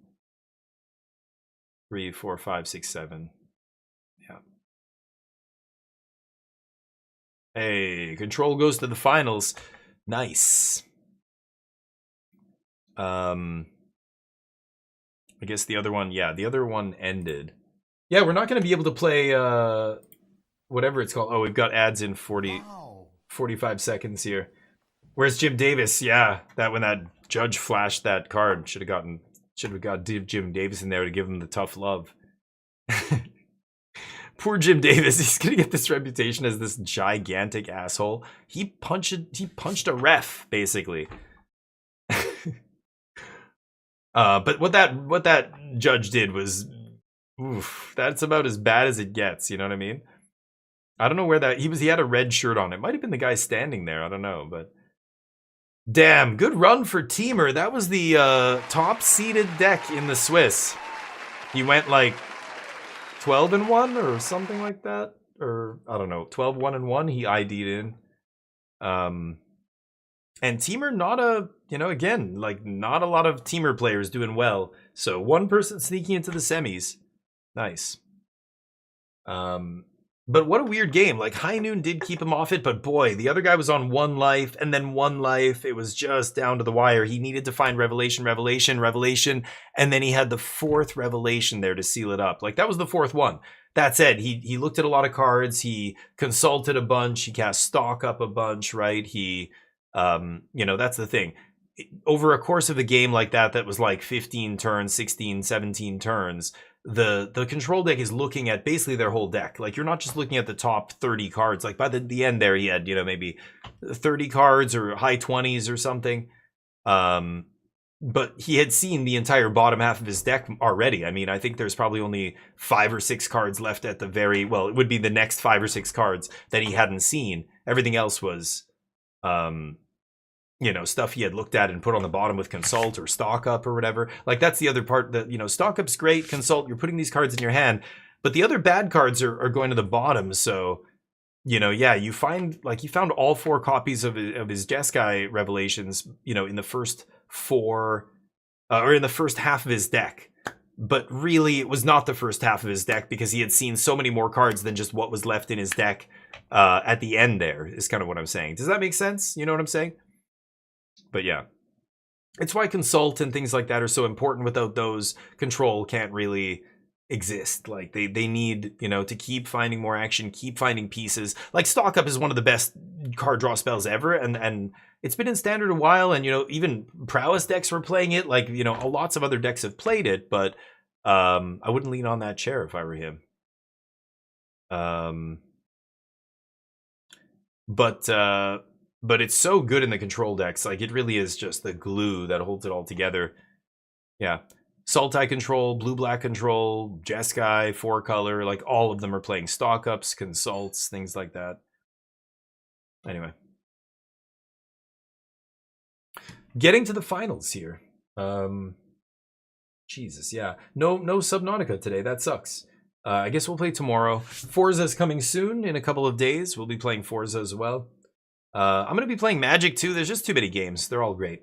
3, 4, 5, 6, 7. Yeah. Hey, Control goes to the finals. Nice. I guess the other one, yeah, the other one ended. Yeah, we're not going to be able to play whatever it's called. Oh, we've got ads in 45 seconds here. Where's Jim Davis? Yeah, that when that judge flashed that card, should have got Jim Davis in there to give him the tough love. Poor Jim Davis. He's gonna get this reputation as this gigantic asshole. He punched a ref, basically. But what that judge did was, oof, that's about as bad as it gets. You know what I mean? I don't know where that he had a red shirt on. It might have been the guy standing there. I don't know, but damn, good run for Teamer. That was the top seeded deck in the Swiss. He went like 12-1 or something like that. or I don't know, 12-1-1. He ID'd in. And Teamer, not a, you know, again, like not a lot of Teamer players doing well. So one person sneaking into the semis. Nice. But what a weird game. Like High Noon did keep him off it, but boy, the other guy was on 1 life and then 1 life. It was just down to the wire. He needed to find revelation, and then he had the 4th revelation there to seal it up. Like that was the 4th one. That said, he looked at a lot of cards, he consulted a bunch, he cast stock up a bunch, right? He you know, that's the thing. Over a course of a game like that was like 15 turns, 16, 17 turns, the control deck is looking at basically their whole deck. Like you're not just looking at the top 30 cards. Like by the end there, he had, you know, maybe 30 cards or high 20s or something. But he had seen the entire bottom half of his deck already. I mean, I think there's probably only 5 or 6 cards left at the very, well, it would be the next 5 or 6 cards that he hadn't seen. Everything else was, you know, stuff he had looked at and put on the bottom with consult or stock up or whatever. Like that's the other part that, you know, stock up's great, consult, you're putting these cards in your hand, but the other bad cards are going to the bottom. So, you know, yeah, you find, like he found all 4 copies of his Jeskai revelations, you know, in the first 4 or in the first half of his deck. But really it was not the first half of his deck because he had seen so many more cards than just what was left in his deck at the end there is kind of what I'm saying. Does that make sense? You know what I'm saying? But yeah, it's why consult and things like that are so important. Without those, control can't really exist. Like they need, you know, to keep finding more action, keep finding pieces. Like stock up is one of the best card draw spells ever, and it's been in standard a while, and you know, even prowess decks were playing it. Like, you know, lots of other decks have played it, but I wouldn't lean on that chair if I were him. But it's so good in the control decks. Like it really is just the glue that holds it all together. Yeah. Sultai control, blue-black control, Jeskai, 4-color, like all of them are playing stock ups, consults, things like that. Anyway. Getting to the finals here. Jesus, yeah. No Subnautica today. That sucks. I guess we'll play tomorrow. Forza's coming soon in a couple of days. We'll be playing Forza as well. I'm going to be playing Magic too. There's just too many games. They're all great.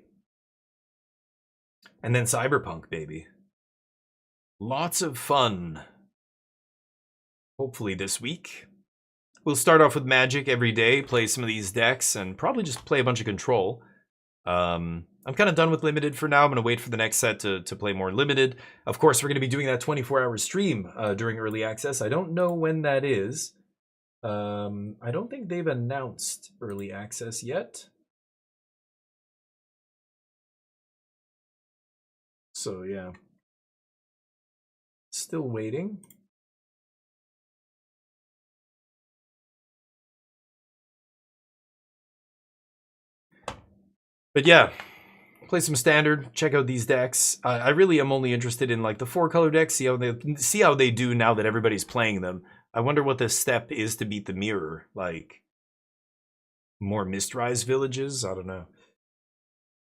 And then Cyberpunk, baby. Lots of fun. Hopefully this week. We'll start off with Magic every day, play some of these decks, and probably just play a bunch of Control. I'm kind of done with Limited for now. I'm going to wait for the next set to play more Limited. Of course, we're going to be doing that 24-hour stream during Early Access. I don't know when that is. I don't think they've announced Early Access yet. So yeah. Still waiting. But yeah, play some standard, check out these decks. I really am only interested in like the 4-color decks, see how they do now that everybody's playing them. I wonder what the step is to beat the mirror. Like more Mistrise villages? I don't know.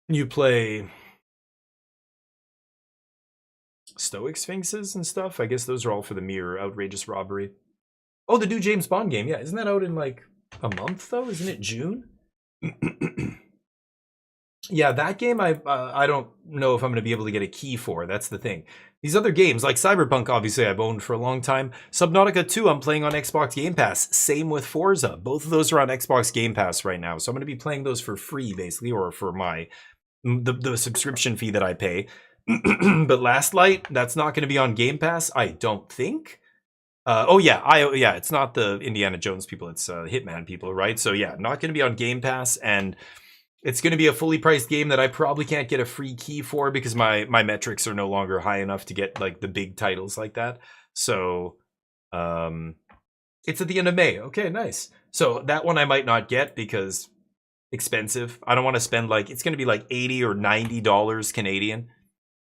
You play Stoic Sphinxes and stuff. I guess those are all for the mirror. Outrageous Robbery. Oh, the new James Bond game. Yeah, isn't that out in like a month though? Isn't it June? Yeah, that game I don't know if I'm going to be able to get a key for. That's the thing. These other games, like Cyberpunk, obviously I've owned for a long time. Subnautica 2, I'm playing on Xbox Game Pass. Same with Forza. Both of those are on Xbox Game Pass right now. So I'm going to be playing those for free, basically, or for the subscription fee that I pay. But Last Light, that's not going to be on Game Pass, I don't think. Yeah, it's not the Indiana Jones people, it's Hitman people, right? So yeah, not going to be on Game Pass, and it's going to be a fully priced game that I probably can't get a free key for because my metrics are no longer high enough to get like the big titles like that. So it's at the end of May. Okay, nice. So that one I might not get because expensive. I don't want to spend like, it's going to be like $80 or $90 Canadian.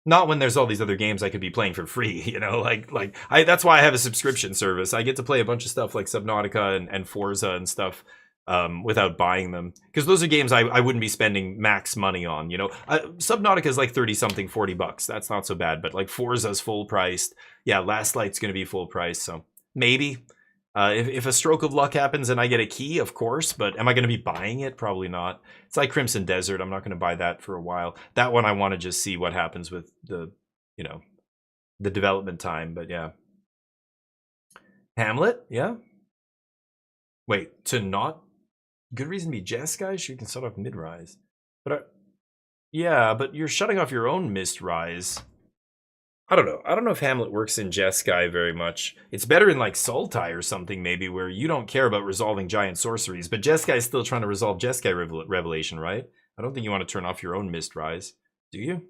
Not when there's all these other games I could be playing for free, you know, that's why I have a subscription service. I get to play a bunch of stuff like Subnautica and Forza and stuff without buying them, because those are games I wouldn't be spending max money on, you know. Subnautica is like 30 something, $40. That's not so bad, but like Forza's full priced. Yeah, Last Light's going to be full price, so maybe If a stroke of luck happens and I get a key, of course, but am I going to be buying it? Probably not. It's like Crimson Desert. I'm not going to buy that for a while. That one I want to just see what happens with the, you know, the development time, but yeah. Hamlet, yeah. Wait, to not... Good reason to be Jeskai? Sure, you can start off mid-rise. But, yeah, but you're shutting off your own mist-rise. I don't know. I don't know if Hamlet works in Jeskai very much. It's better in like Sultai or something maybe, where you don't care about resolving giant sorceries, but Jeskai is still trying to resolve Jeskai Revelation, right? I don't think you want to turn off your own Mist Rise, do you?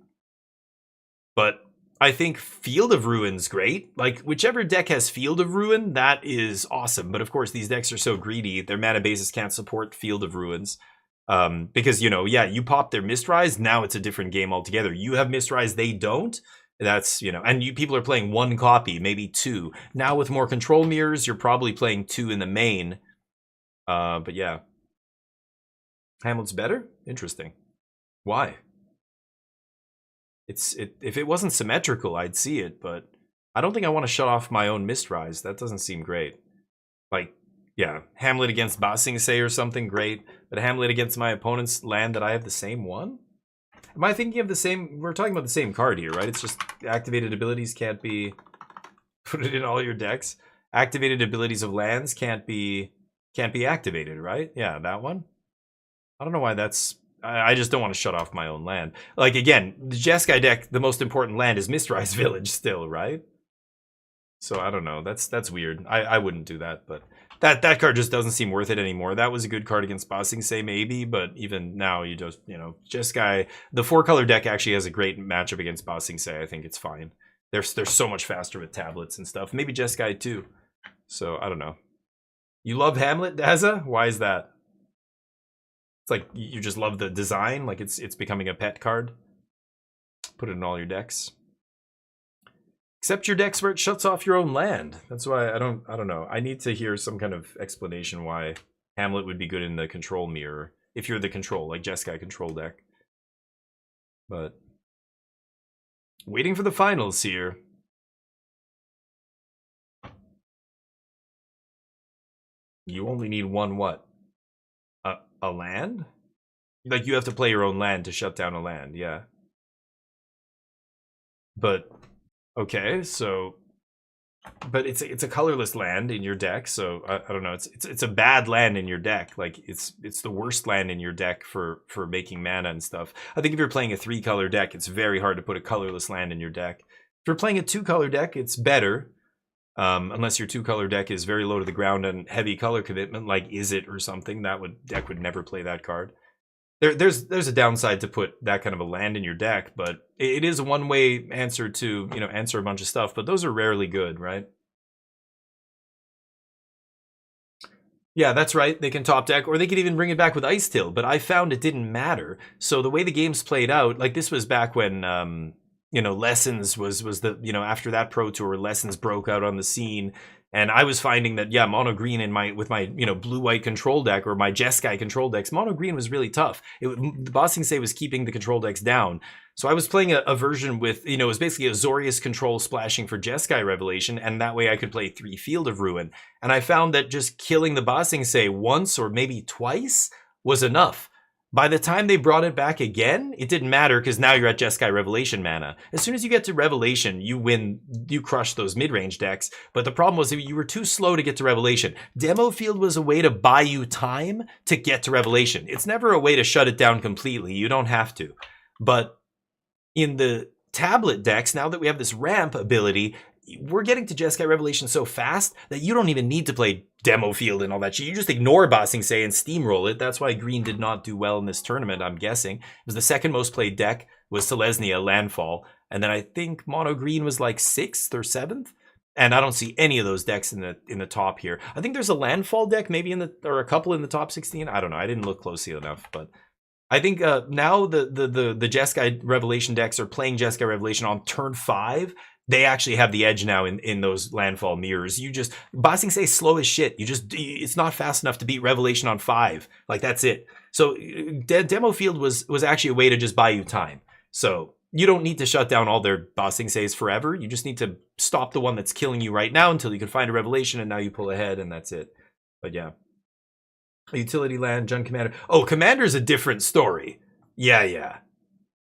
But I think Field of Ruin's great. Like, whichever deck has Field of Ruin, that is awesome. But of course, these decks are so greedy, their mana bases can't support Field of Ruins. Because, you know, yeah, you pop their Mist Rise, now it's a different game altogether. You have Mist Rise, they don't. That's, you know, and people are playing one copy, maybe two. Now with more control mirrors, you're probably playing two in the main. But yeah. Hamlet's better? Interesting. Why? If it wasn't symmetrical, I'd see it, but I don't think I want to shut off my own Mistrise. That doesn't seem great. Like, yeah, Hamlet against Ba Sing Se or something, great. But Hamlet against my opponent's land that I have the same one? Am I thinking of the same... We're talking about the same card here, right? It's just activated abilities can't be... Put it in all your decks. Activated abilities of lands can't be activated, right? Yeah, that one. I don't know why that's... I just don't want to shut off my own land. Like, again, the Jeskai deck, the most important land is Mistrise Village still, right? So, I don't know. That's weird. I wouldn't do that, but... That card just doesn't seem worth it anymore. That was a good card against Ba Sing Se, maybe, but even now, you just, you know, Jeskai... The 4-color deck actually has a great matchup against Ba Sing Se. I think it's fine. They're so much faster with tablets and stuff. Maybe Jeskai, too. So, I don't know. You love Hamlet, Daza? Why is that? It's like, you just love the design? Like, it's becoming a pet card? Put it in all your decks. Except your decks where it shuts off your own land. That's why I don't know. I need to hear some kind of explanation why Hamlet would be good in the control mirror. If you're the control, like Jeskai control deck. But waiting for the finals here. You only need one what? A land? Like, you have to play your own land to shut down a land, yeah. But okay, so, but it's a colorless land in your deck, so I don't know. It's a bad land in your deck. Like, it's the worst land in your deck for making mana and stuff. I think if you're playing a 3-color deck, it's very hard to put a colorless land in your deck. If you're playing a 2-color deck, it's better, unless your 2-color deck is very low to the ground and heavy color commitment, like Izzet or something. Deck would never play that card. There's a downside to put that kind of a land in your deck, but it is a one-way answer to, you know, answer a bunch of stuff, but those are rarely good, right? Yeah, that's right. They can top deck, or they could even bring it back with Ice Till, but I found it didn't matter. So the way the game's played out, like this was back when, you know, Lessons was the, you know, after that Pro Tour, Lessons broke out on the scene. And I was finding that, yeah, mono green with my, you know, blue-white control deck or my Jeskai control decks, mono green was really tough. The Ba Sing Se was keeping the control decks down. So I was playing a version with, you know, it was basically a Azorius control splashing for Jeskai Revelation, and that way I could play 3 Field of Ruin. And I found that just killing the Ba Sing Se once or maybe twice was enough. By the time they brought it back again, it didn't matter because now you're at Jeskai Revelation mana. As soon as you get to Revelation, you win, you crush those mid-range decks. But the problem was you were too slow to get to Revelation. Demo Field was a way to buy you time to get to Revelation. It's never a way to shut it down completely. You don't have to. But in the tablet decks, now that we have this ramp ability, we're getting to Jeskai Revelation so fast that you don't even need to play Demo Field and all that shit. You just ignore Ba Sing Se and steamroll it. That's why Green did not do well in this tournament, I'm guessing. It was the second most played deck, was Selesnya, Landfall. And then I think Mono Green was like 6th or 7th. And I don't see any of those decks in the top here. I think there's a Landfall deck maybe or a couple in the top 16. I don't know. I didn't look closely enough, but I think now the Jeskai Revelation decks are playing Jeskai Revelation on turn 5. They actually have the edge now in those Landfall mirrors. Ba Sing Se slow as shit. It's not fast enough to beat Revelation on 5. Like, that's it. So Demo Field was actually a way to just buy you time. So you don't need to shut down all their Ba Sing Se's forever. You just need to stop the one that's killing you right now until you can find a revelation, and now you pull ahead, and that's it. But yeah. Utility land, Jund Commander. Oh, Commander's a different story. Yeah.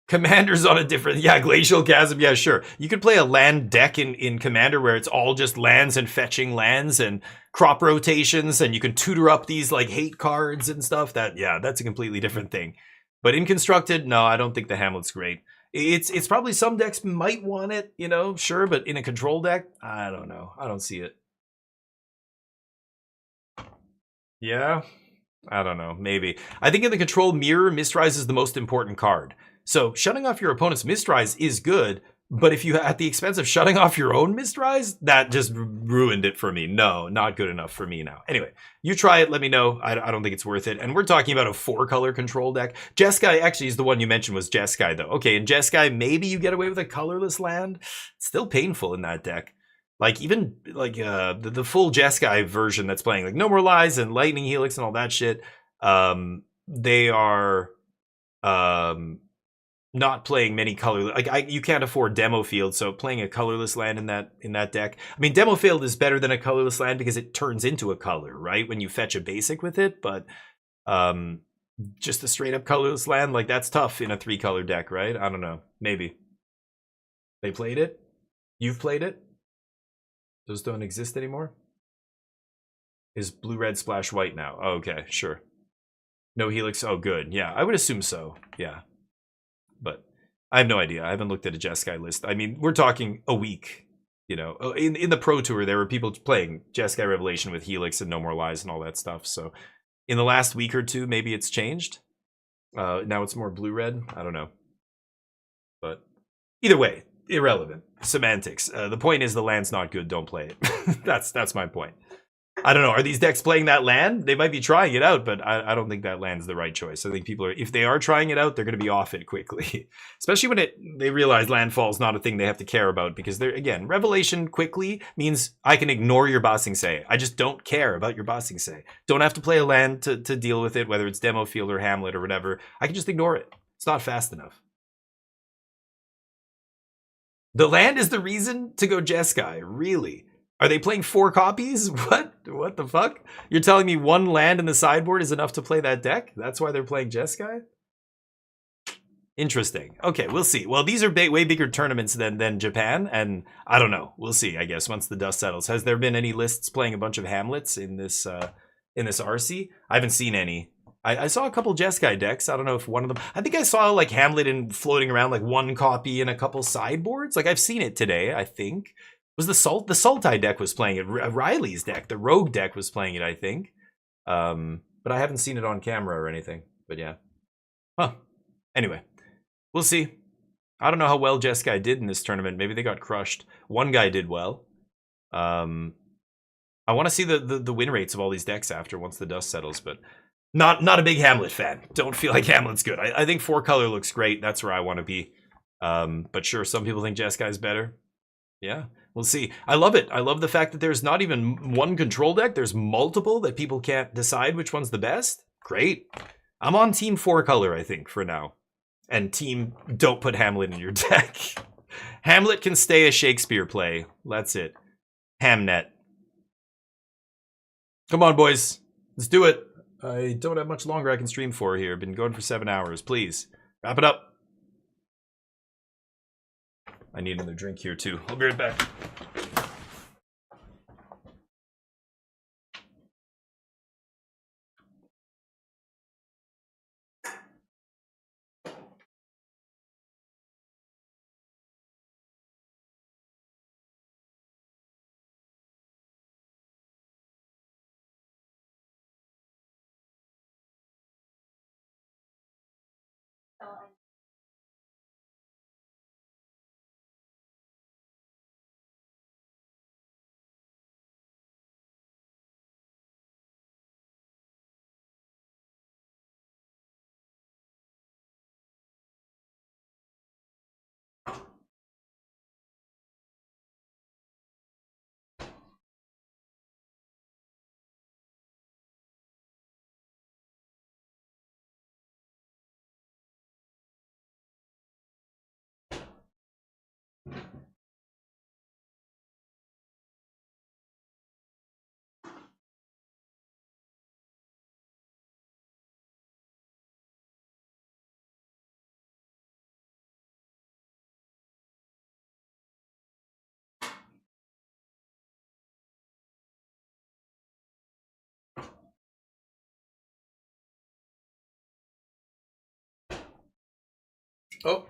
Commander's on a different... Yeah, Glacial Chasm, yeah, sure. You could play a land deck in Commander where it's all just lands and fetching lands and crop rotations, and you can tutor up these, like, hate cards and stuff. That's a completely different thing. But in Constructed, no, I don't think the Hamlet's great. It's probably some decks might want it, you know, sure, but in a control deck, I don't know. I don't see it. Yeah, I don't know, maybe. I think in the control mirror, Mistrise is the most important card. So shutting off your opponent's Mistrise is good, but if you at the expense of shutting off your own Mistrise, that just ruined it for me. No, not good enough for me now. Anyway, you try it, let me know. I don't think it's worth it. And we're talking about a 4-color control deck. Jeskai actually is the one you mentioned was Jeskai though. Okay, in Jeskai, maybe you get away with a colorless land. It's still painful in that deck. Like even like the full Jeskai version that's playing like No More Lies and Lightning Helix and all that shit. They are not playing many color. Like you can't afford Demo Field, so playing a colorless land in that deck. I mean, Demo Field is better than a colorless land because it turns into a color, right? When you fetch a basic with it, but just a straight up colorless land, like that's tough in a 3-color deck, right? I don't know. Maybe they played it. You've played it. Those don't exist anymore. Is blue red splash white now? Oh, okay, sure. No Helix. Oh, good. Yeah, I would assume so. Yeah. But I have no idea. I haven't looked at a Jeskai list. I mean, we're talking a week, you know. In the Pro Tour, there were people playing Jeskai Revelation with Helix and No More Lies and all that stuff. So in the last week or two, maybe it's changed. Now it's more blue-red. I don't know. But either way, irrelevant. Semantics. The point is the land's not good. Don't play it. That's my point. I don't know. Are these decks playing that land? They might be trying it out, but I don't think that land's the right choice. I think people are, if they are trying it out, they're going to be off it quickly. Especially when they realize landfall's not a thing they have to care about, because they're, again, Revelation quickly means I can ignore your Ba Sing Se. I just don't care about your Ba Sing Se. Don't have to play a land to deal with it, whether it's Demo Field or Hamlet or whatever. I can just ignore it. It's not fast enough. The land is the reason to go Jeskai, really? Are they playing 4 copies? What the fuck? You're telling me 1 land in the sideboard is enough to play that deck? That's why they're playing Jeskai? Interesting. Okay, we'll see. Well, these are way bigger tournaments than Japan, and I don't know. We'll see, I guess, once the dust settles. Has there been any lists playing a bunch of Hamlets in this RC? I haven't seen any. I saw a couple Jeskai decks. I don't know if one of them... I think I saw like Hamlet floating around like 1 copy in a couple sideboards. Like I've seen it today, I think. Was the Sultai deck was playing it. Riley's deck, the Rogue deck was playing it, I think. But I haven't seen it on camera or anything. But yeah. Huh. Anyway, we'll see. I don't know how well Jeskai did in this tournament. Maybe they got crushed. One guy did well. I want to see the win rates of all these decks after once the dust settles, but not a big Hamlet fan. Don't feel like Hamlet's good. I think 4-color looks great. That's where I want to be. But sure, some people think Jeskai's better. Yeah. We'll see. I love it. I love the fact that there's not even 1 control deck. There's multiple that people can't decide which one's the best. Great. I'm on team 4-color, I think, for now. And team don't put Hamlet in your deck. Hamlet can stay a Shakespeare play. That's it. Hamnet. Come on, boys. Let's do it. I don't have much longer I can stream for here. Been going for 7 hours. Please, wrap it up. I need another drink here, too. I'll be right back. Oh,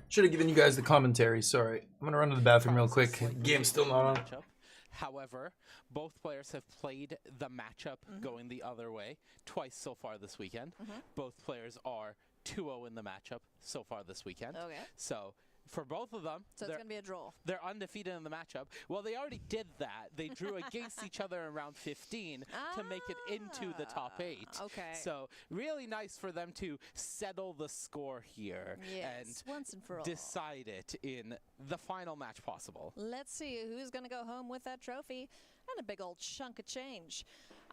should have given you guys the commentary. Sorry. I'm going to run to the bathroom real quick. Game's still not on. Matchup. However, both players have played the matchup going the other way twice so far this weekend. Both players are 2-0 in the matchup so far this weekend. Okay. So for both of them, So it's going to be a draw. they're undefeated in the matchup. Well, they already did that. They drew against each other in round 15 to make it into the top 8. Okay. So really nice for them to settle the score here Yes, once and for all. and decide it in the final match possible. Let's see who's going to go home with that trophy and a big old chunk of change.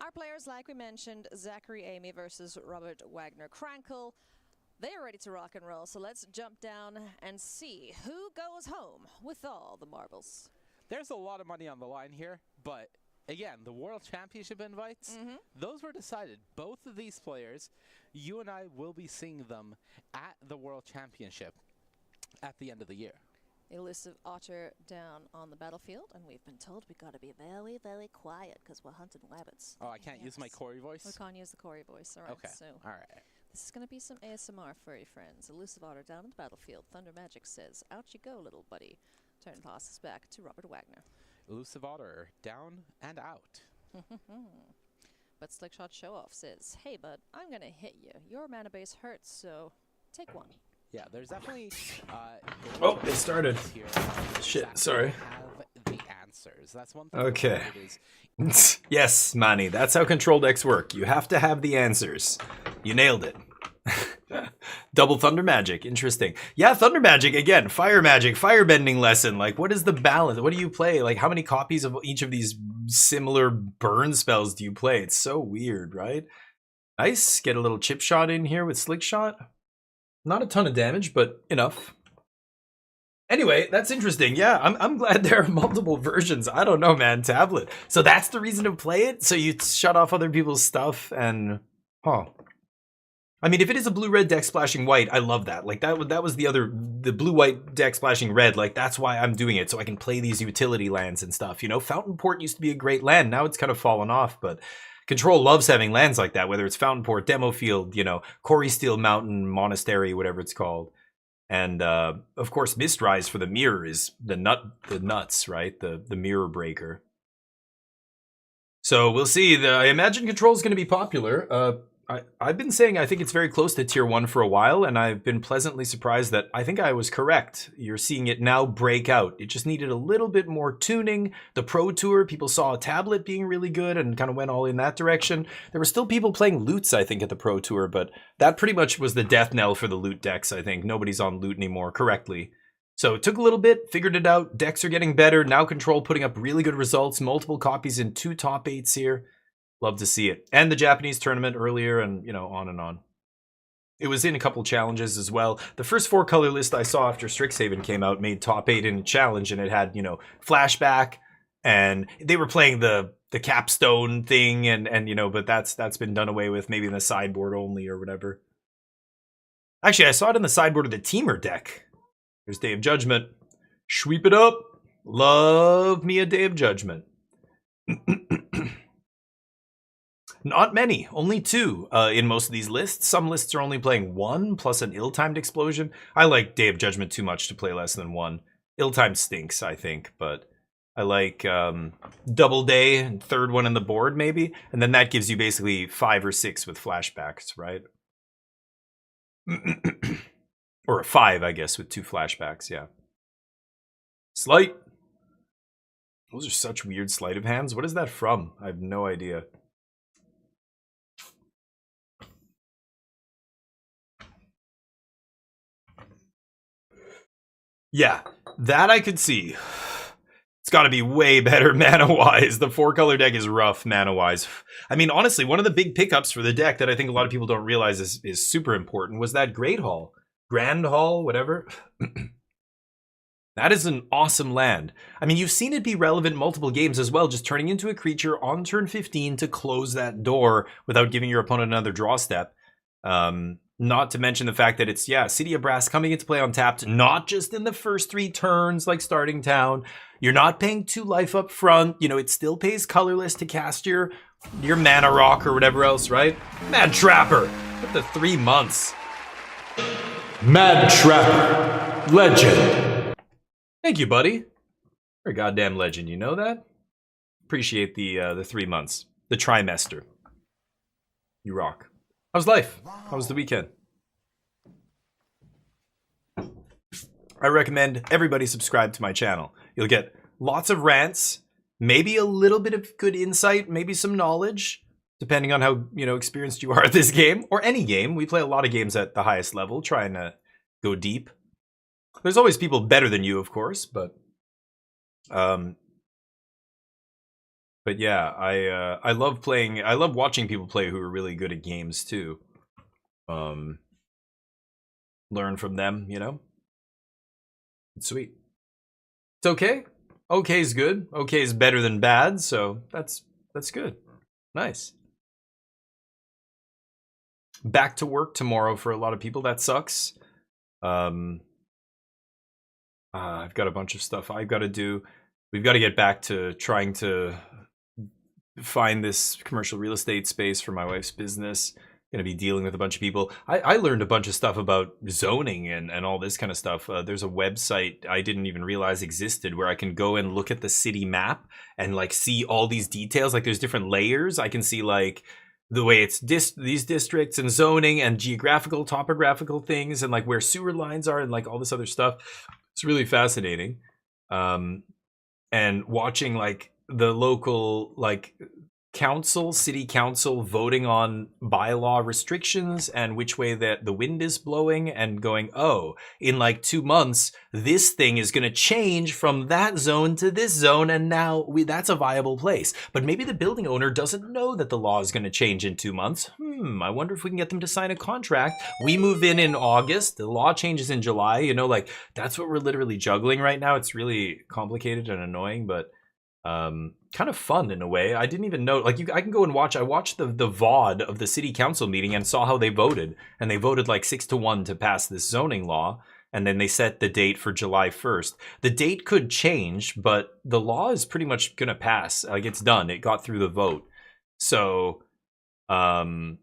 Our players, like we mentioned, Zachary Amy versus Robert Wagner Krankel. They are ready to rock and roll, so let's jump down and see who goes home with all the marbles. There's a lot of money on the line here, but again, the World Championship invites, those were decided. Both of these players, you and I will be seeing them at the World Championship at the end of the year. Elusive Otter down on the battlefield, and we've been told we got to be very, very quiet because we're hunting rabbits. Oh, I can't use my Corey voice? We can't use the Corey voice, all right. Okay, So all right. this is going to be some ASMR, furry friends. Elusive Otter down on the battlefield. Thunder Magic says, out you go, little buddy. Turn passes back to Robert Wagner. Elusive Otter down and out. But Slickshot Showoff says, hey, bud, I'm going to hit you. Your mana base hurts, so take one. Yeah, there's definitely. Oh, it started. Here, Shit, Zach sorry. Have the answers. That's one thing. Okay. It is Yes, Manny, that's how control decks work. You have to have the answers. You nailed it. Double Thunder Magic, interesting. Yeah, Thunder Magic, again, Fire Magic, Firebending lesson. Like, what is the balance? What do you play? Like, how many copies of each of these similar burn spells do you play? It's so weird, right? Nice, get a little chip shot in here with Slick Shot. Not a ton of damage, but enough. Anyway, that's interesting. Yeah, I'm glad there are multiple versions. I don't know, man. Tablet. So that's the reason to play it? So you shut off other people's stuff and... Huh. I mean, if it is a blue-red deck splashing white, I love that. Like, that was the blue-white deck splashing red. Like, that's why I'm doing it, so I can play these utility lands and stuff. You know, Fountain Port used to be a great land. Now it's kind of fallen off, but... Control loves having lands like that, whether it's Fountain Port, Demo Field, you know, Corey Steel Mountain, Monastery, whatever it's called. And, of course, Mistrise for the mirror is the nuts, right? The mirror breaker. So we'll see. I imagine Control is going to be popular. I've been saying I think it's very close to Tier 1 for a while, and I've been pleasantly surprised that I think I was correct. You're seeing it now break out. It just needed a little bit more tuning. The Pro Tour, people saw a tablet being really good and kind of went all in that direction. There were still people playing loots, I think, at the Pro Tour, but that pretty much was the death knell for the loot decks, I think. Nobody's on loot anymore correctly. So it took a little bit, figured it out. Decks are getting better. Now Control putting up really good results. Multiple copies in 2 top 8s here. Love to see it. And the Japanese tournament earlier and, you know, on and on. It was in a couple challenges as well. The first 4 color list I saw after Strixhaven came out made top 8 in a challenge, and it had, you know, Flashback, and they were playing the capstone thing, and you know, but that's been done away with, maybe in the sideboard only or whatever. Actually, I saw it in the sideboard of the Teamer deck. There's Day of Judgment. Sweep it up. Love me a Day of Judgment. Not many, only 2 in most of these lists. Some lists are only playing 1 plus an ill-timed explosion. I like Day of Judgment too much to play less than 1. Ill-timed stinks, I think, but I like Double Day and 3rd one in the board maybe, and then that gives you basically 5 or 6 with flashbacks, right? Or a 5, I guess, with 2 flashbacks, yeah. Sleight. Those are such weird sleight of hands. What is that from? I have no idea. Yeah, that I could see. It's got to be way better mana-wise. The 4-color deck is rough mana-wise. I mean, honestly, one of the big pickups for the deck that I think a lot of people don't realize is super important was that Great Hall. Grand Hall, whatever. That is an awesome land. I mean, you've seen it be relevant in multiple games as well, just turning into a creature on turn 15 to close that door without giving your opponent another draw step. Not to mention the fact that it's, yeah, City of Brass coming into play untapped, not just in the first 3 turns like starting town. You're not paying 2 life up front. You know, it still pays colorless to cast your mana rock or whatever else, right? Mad Trapper, with the 3 months. Mad Trapper, legend. Thank you, buddy. You're a goddamn legend, you know that? Appreciate the 3 months. The trimester. You rock. How's life? How was the weekend? I recommend everybody subscribe to my channel. You'll get lots of rants, maybe a little bit of good insight, maybe some knowledge, depending on how, experienced you are at this game, or any game. We play a lot of games at the highest level, trying to go deep. There's always people better than you, of course, but yeah, I love playing. I love watching people play who are really good at games too. Learn from them, It's sweet. It's okay. Okay is good. Okay is better than bad, so that's good. Nice. Back to work tomorrow for a lot of people. That sucks. I've got a bunch of stuff I've got to do. We've got to get back to trying to find this commercial real estate space for my wife's business. Going to be dealing with a bunch of people. I learned a bunch of stuff about zoning and all this kind of stuff. There's a website I didn't even realize existed where I can go and look at the city map and like see all these details. Like there's different layers. I can see like the way it's these districts and zoning and geographical, topographical things and like where sewer lines are and like all this other stuff. It's really fascinating. And watching like the local like city council voting on bylaw restrictions and which way that the wind is blowing and going, oh, in like 2 months, this thing is going to change from that zone to this zone. And now that's a viable place. But maybe the building owner doesn't know that the law is going to change in 2 months. I wonder if we can get them to sign a contract. We move in August. The law changes in July. Like that's what we're literally juggling right now. It's really complicated and annoying, but kind of fun in a way. I didn't even know, like I can go and watch. I watched the VOD of the city council meeting and saw how they voted, and they voted like 6-1 to pass this zoning law, and then they set the date for July 1st. The date could change, but the law is pretty much gonna pass. Like it's done. It got through the vote. So how many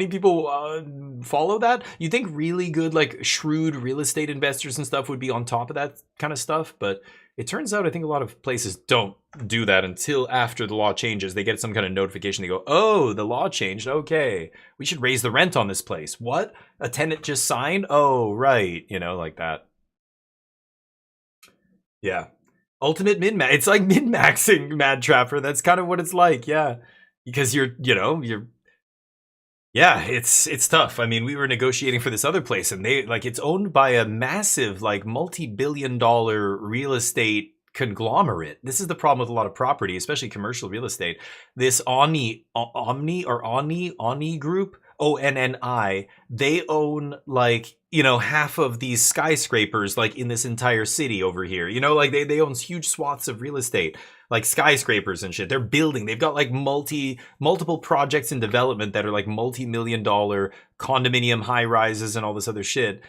people follow that? You think really good, like shrewd real estate investors and stuff would be on top of that kind of stuff, but it turns out I think a lot of places don't do that until after the law changes. They get some kind of notification. They go, oh, the law changed. Okay, we should raise the rent on this place. What? A tenant just signed? Oh, right. Like that. Yeah. Ultimate min-max. It's like min-maxing, Mad Trapper. That's kind of what it's like. Yeah. Because yeah, it's tough. I mean, we were negotiating for this other place and it's owned by a massive, like multi-billion-dollar real estate conglomerate. This is the problem with a lot of property, especially commercial real estate. This Omni group, ONNI, they own like, half of these skyscrapers like in this entire city over here. Like they own huge swaths of real estate, like skyscrapers and shit. They're building. They've got like multiple projects in development that are like multi-million-dollar condominium high rises and all this other shit.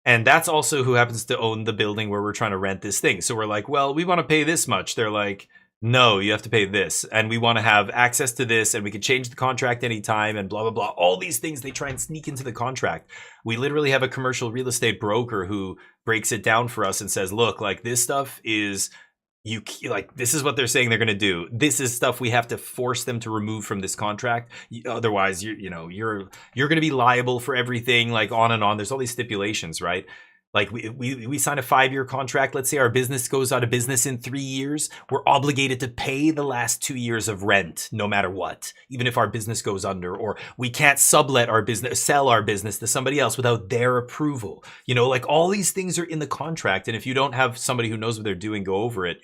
And that's also who happens to own the building where we're trying to rent this thing. So we're like, well, we want to pay this much. They're like, no, you have to pay this. And we want to have access to this and we can change the contract anytime and blah, blah, blah. All these things they try and sneak into the contract. We literally have a commercial real estate broker who breaks it down for us and says, look, like this stuff is... this is what they're saying they're going to do. This is stuff we have to force them to remove from this contract. Otherwise, you're going to be liable for everything, like on and on. There's all these stipulations, right? Like we sign a 5-year contract. Let's say our business goes out of business in 3 years. We're obligated to pay the last 2 years of rent, no matter what, even if our business goes under, or we can't sublet our business, sell our business to somebody else without their approval. Like all these things are in the contract. And if you don't have somebody who knows what they're doing go over it,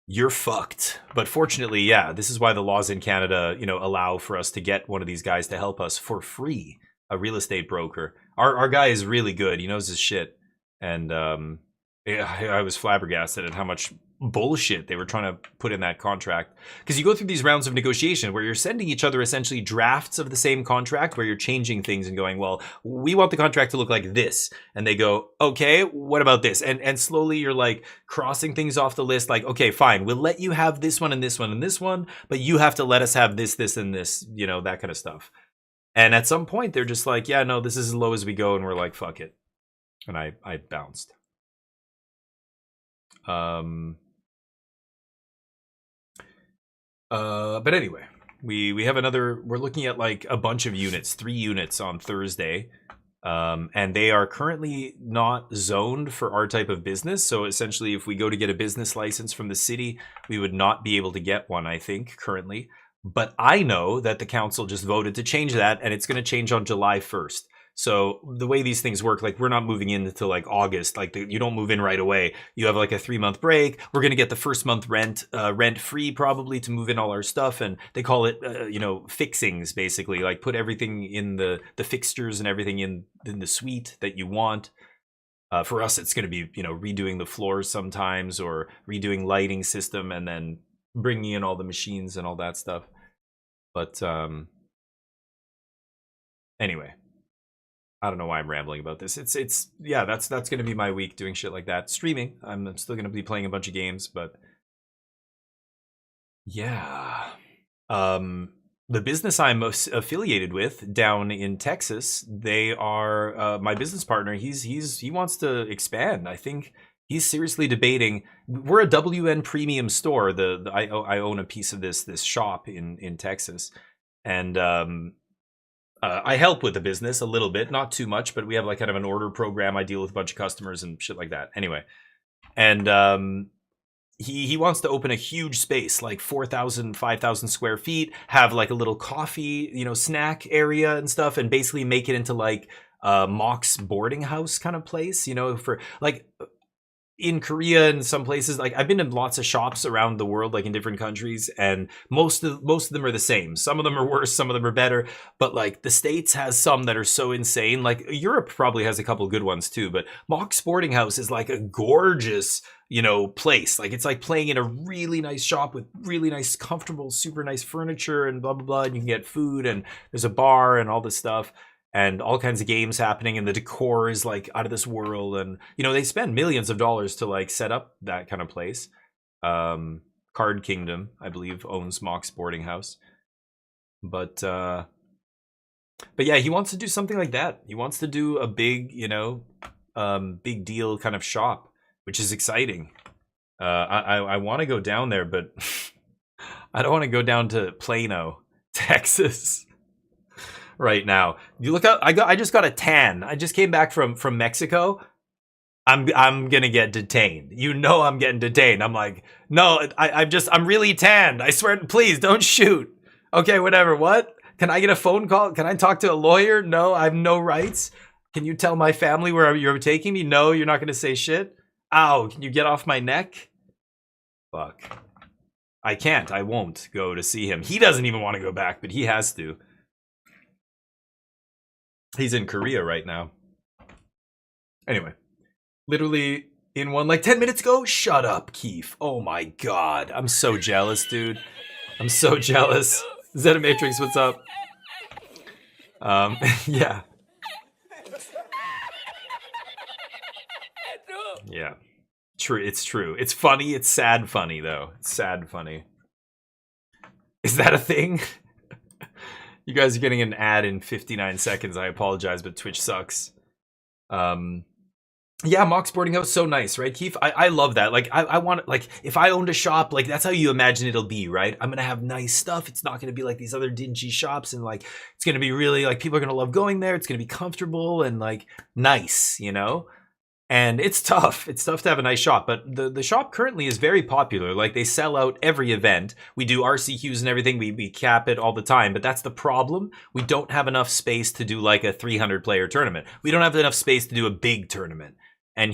you're fucked. But fortunately, yeah, this is why the laws in Canada, allow for us to get one of these guys to help us for free, a real estate broker. Our guy is really good. He knows his shit. And I was flabbergasted at how much bullshit they were trying to put in that contract. Because you go through these rounds of negotiation where you're sending each other essentially drafts of the same contract where you're changing things and going, well, we want the contract to look like this. And they go, okay, what about this? And slowly you're like crossing things off the list. Like, okay, fine, we'll let you have this one and this one and this one, but you have to let us have this, this, and this, that kind of stuff. And at some point, they're just like, yeah, no, this is as low as we go. And we're like, fuck it. And I bounced. But anyway, we have another, we're looking at like a bunch of units, 3 units on Thursday. And they are currently not zoned for our type of business. So essentially, if we go to get a business license from the city, we would not be able to get one, I think, currently. But I know that the council just voted to change that, and it's going to change on July 1st. So the way these things work, like we're not moving in until like August. Like you don't move in right away. You have like a 3-month break. We're gonna get the first month rent free probably to move in all our stuff, and they call it fixings basically. Like put everything in the fixtures and everything in the suite that you want. For us, it's gonna be redoing the floors sometimes or redoing lighting system and then bringing in all the machines and all that stuff. But anyway. I don't know why I'm rambling about this. It's yeah, that's gonna be my week doing shit like that. Streaming. I'm still gonna be playing a bunch of games, but yeah. The business I'm affiliated with down in Texas, they are my business partner. He wants to expand. I think he's seriously debating. We're a WN Premium store. I own a piece of this shop in Texas, and I help with the business a little bit, not too much, but we have like kind of an order program. I deal with a bunch of customers and shit like that. Anyway, and he wants to open a huge space, like 4,000, 5,000 square feet, have like a little coffee, snack area and stuff, and basically make it into like Mox boarding house kind of place, for like. In Korea and some places, like I've been in lots of shops around the world, like in different countries, and most of them are the same. Some of them are worse, some of them are better, but like the States has some that are so insane. Like Europe probably has a couple good ones too, but Mock Sporting House is like a gorgeous, place. Like it's like playing in a really nice shop with really nice, comfortable, super nice furniture and blah, blah, blah. And you can get food and there's a bar and all this stuff. And all kinds of games happening, and the decor is like out of this world, and they spend millions of dollars to like set up that kind of place. Card Kingdom, I believe, owns Mock Sporting House, but yeah, he wants to do something like that. He wants to do a big, big deal kind of shop, which is exciting. I want to go down there, but I don't want to go down to Plano, Texas. Right now, you look out. I just got a tan. I just came back from Mexico. I'm gonna get detained. I'm getting detained. I'm like, no, I'm really tanned. I swear, please don't shoot. Okay, whatever. What? Can I get a phone call? Can I talk to a lawyer? No, I have no rights. Can you tell my family where you're taking me? No, you're not gonna say shit. Ow! Can you get off my neck? Fuck. I can't. I won't go to see him. He doesn't even want to go back, but he has to. He's in Korea right now. Anyway, literally in one like 10 minutes ago. Shut up, Keith. Oh my god, I'm so jealous, dude. I'm so jealous. Zenimatrix, what's up? Yeah. Yeah. True. It's true. It's funny. It's sad funny though. It's sad funny. Is that a thing? You guys are getting an ad in 59 seconds. I apologize, but Twitch sucks. Yeah, Mock Sporting House, so nice, right, Keith? I love that. Like, I want, like, if I owned a shop, like, that's how you imagine it'll be, right? I'm gonna have nice stuff. It's not gonna be like these other dingy shops, and like, it's gonna be really, like, people are gonna love going there. It's gonna be comfortable and like nice, And it's tough. It's tough to have a nice shop, but the shop currently is very popular. Like, they sell out every event. We do RCQs and everything. We cap it all the time, but that's the problem. We don't have enough space to do like a 300-player tournament. We don't have enough space to do a big tournament. And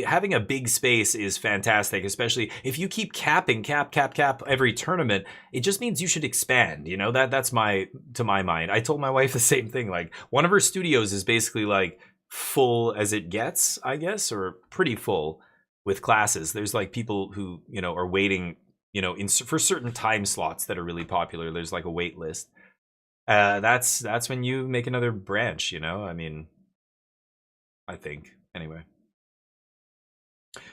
having a big space is fantastic, especially if you keep capping cap every tournament. It just means you should expand. That's to my mind. I told my wife the same thing. Like, one of her studios is basically like full as it gets, I guess, or pretty full with classes. There's like people who are waiting for certain time slots that are really popular. There's like a wait list. That's when you make another branch. I mean, I think anyway.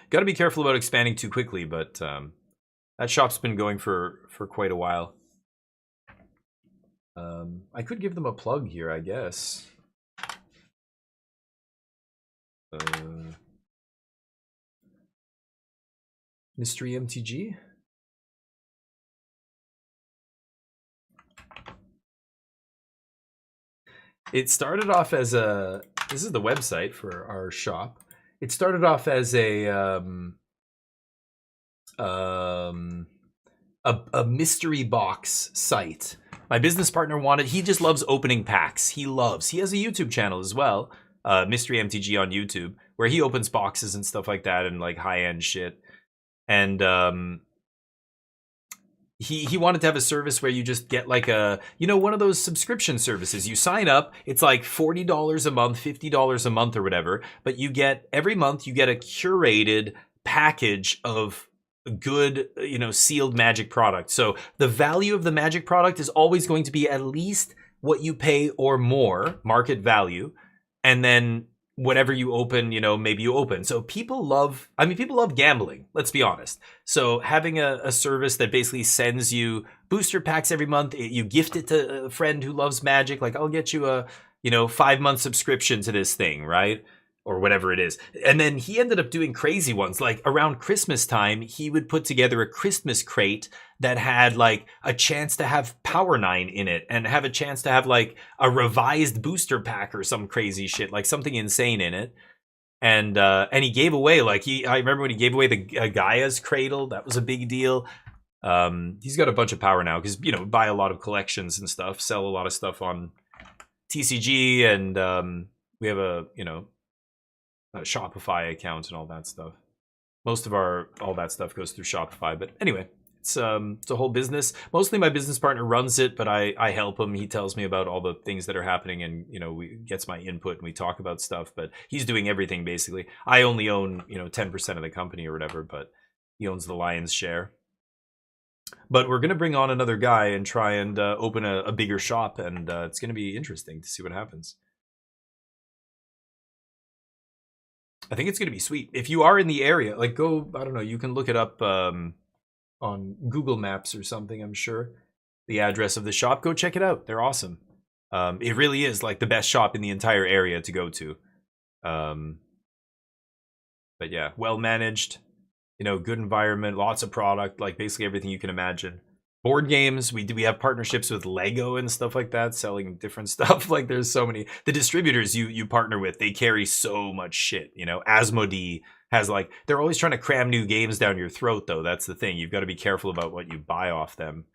Got to be careful about expanding too quickly, but that shop's been going for quite a while. I could give them a plug here, I guess. Mystery MTG. It started off as a. This is the website for our shop. It started off as a mystery box site. My business partner wanted. He just loves opening packs. He has a YouTube channel as well, Mystery MTG on YouTube, where he opens boxes and stuff like that and like high end shit. And he wanted to have a service where you just get like a, you know, one of those subscription services. You sign up, it's like $40 a month, $50 a month or whatever, but you get every month you get a curated package of good, you know, sealed Magic product. So the value of the Magic product is always going to be at least what you pay or more, market value, and then whatever you open, you know, maybe you open. So people love gambling, let's be honest. So having a service that basically sends you booster packs every month, you gift it to a friend who loves Magic, like I'll get you a, you know, 5-month subscription to this thing, right? Or whatever it is. And then he ended up doing crazy ones. Like around Christmas time, he would put together a Christmas crate that had like a chance to have Power 9 in it and have a chance to have like a revised booster pack or some crazy shit, like something insane in it. And he gave away, like I remember when he gave away the Gaia's Cradle, that was a big deal. He's got a bunch of power now because, you know, buy a lot of collections and stuff, sell a lot of stuff on TCG, and we have a, you know, a Shopify account and all that stuff. Most of all that stuff goes through Shopify, but anyway, it's a whole business. Mostly my business partner runs it, but I help him. He tells me about all the things that are happening, and you know, gets my input and we talk about stuff, but he's doing everything basically. I only own, you know, 10% of the company or whatever, but he owns the lion's share. But we're gonna bring on another guy and try and open a bigger shop, and it's gonna be interesting to see what happens. I think it's going to be sweet. If you are in the area, like go, I don't know, you can look it up on Google Maps or something, I'm sure. The address of the shop, go check it out. They're awesome. It really is like the best shop in the entire area to go to. But yeah, well managed, you know, good environment, lots of product, like basically everything you can imagine. Board games, we have partnerships with Lego and stuff like that, selling different stuff. Like there's so many. The distributors you partner with, they carry so much shit, you know. Asmodee has like, they're always trying to cram new games down your throat though. That's the thing. You've got to be careful about what you buy off them.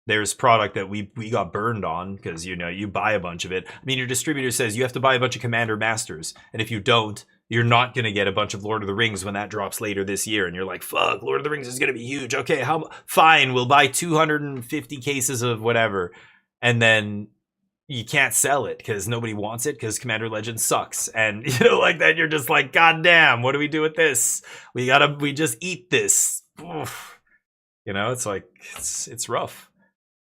There's product that we got burned on because, you know, you buy a bunch of it. I mean, your distributor says you have to buy a bunch of Commander Masters, and if you don't, you're not going to get a bunch of Lord of the Rings when that drops later this year. And you're like, fuck, Lord of the Rings is going to be huge. Okay, fine, we'll buy 250 cases of whatever. And then you can't sell it because nobody wants it because Commander Legends sucks. And, you know, like that, you're just like, God damn, what do we do with this? We just eat this. Oof. You know, it's like, it's rough.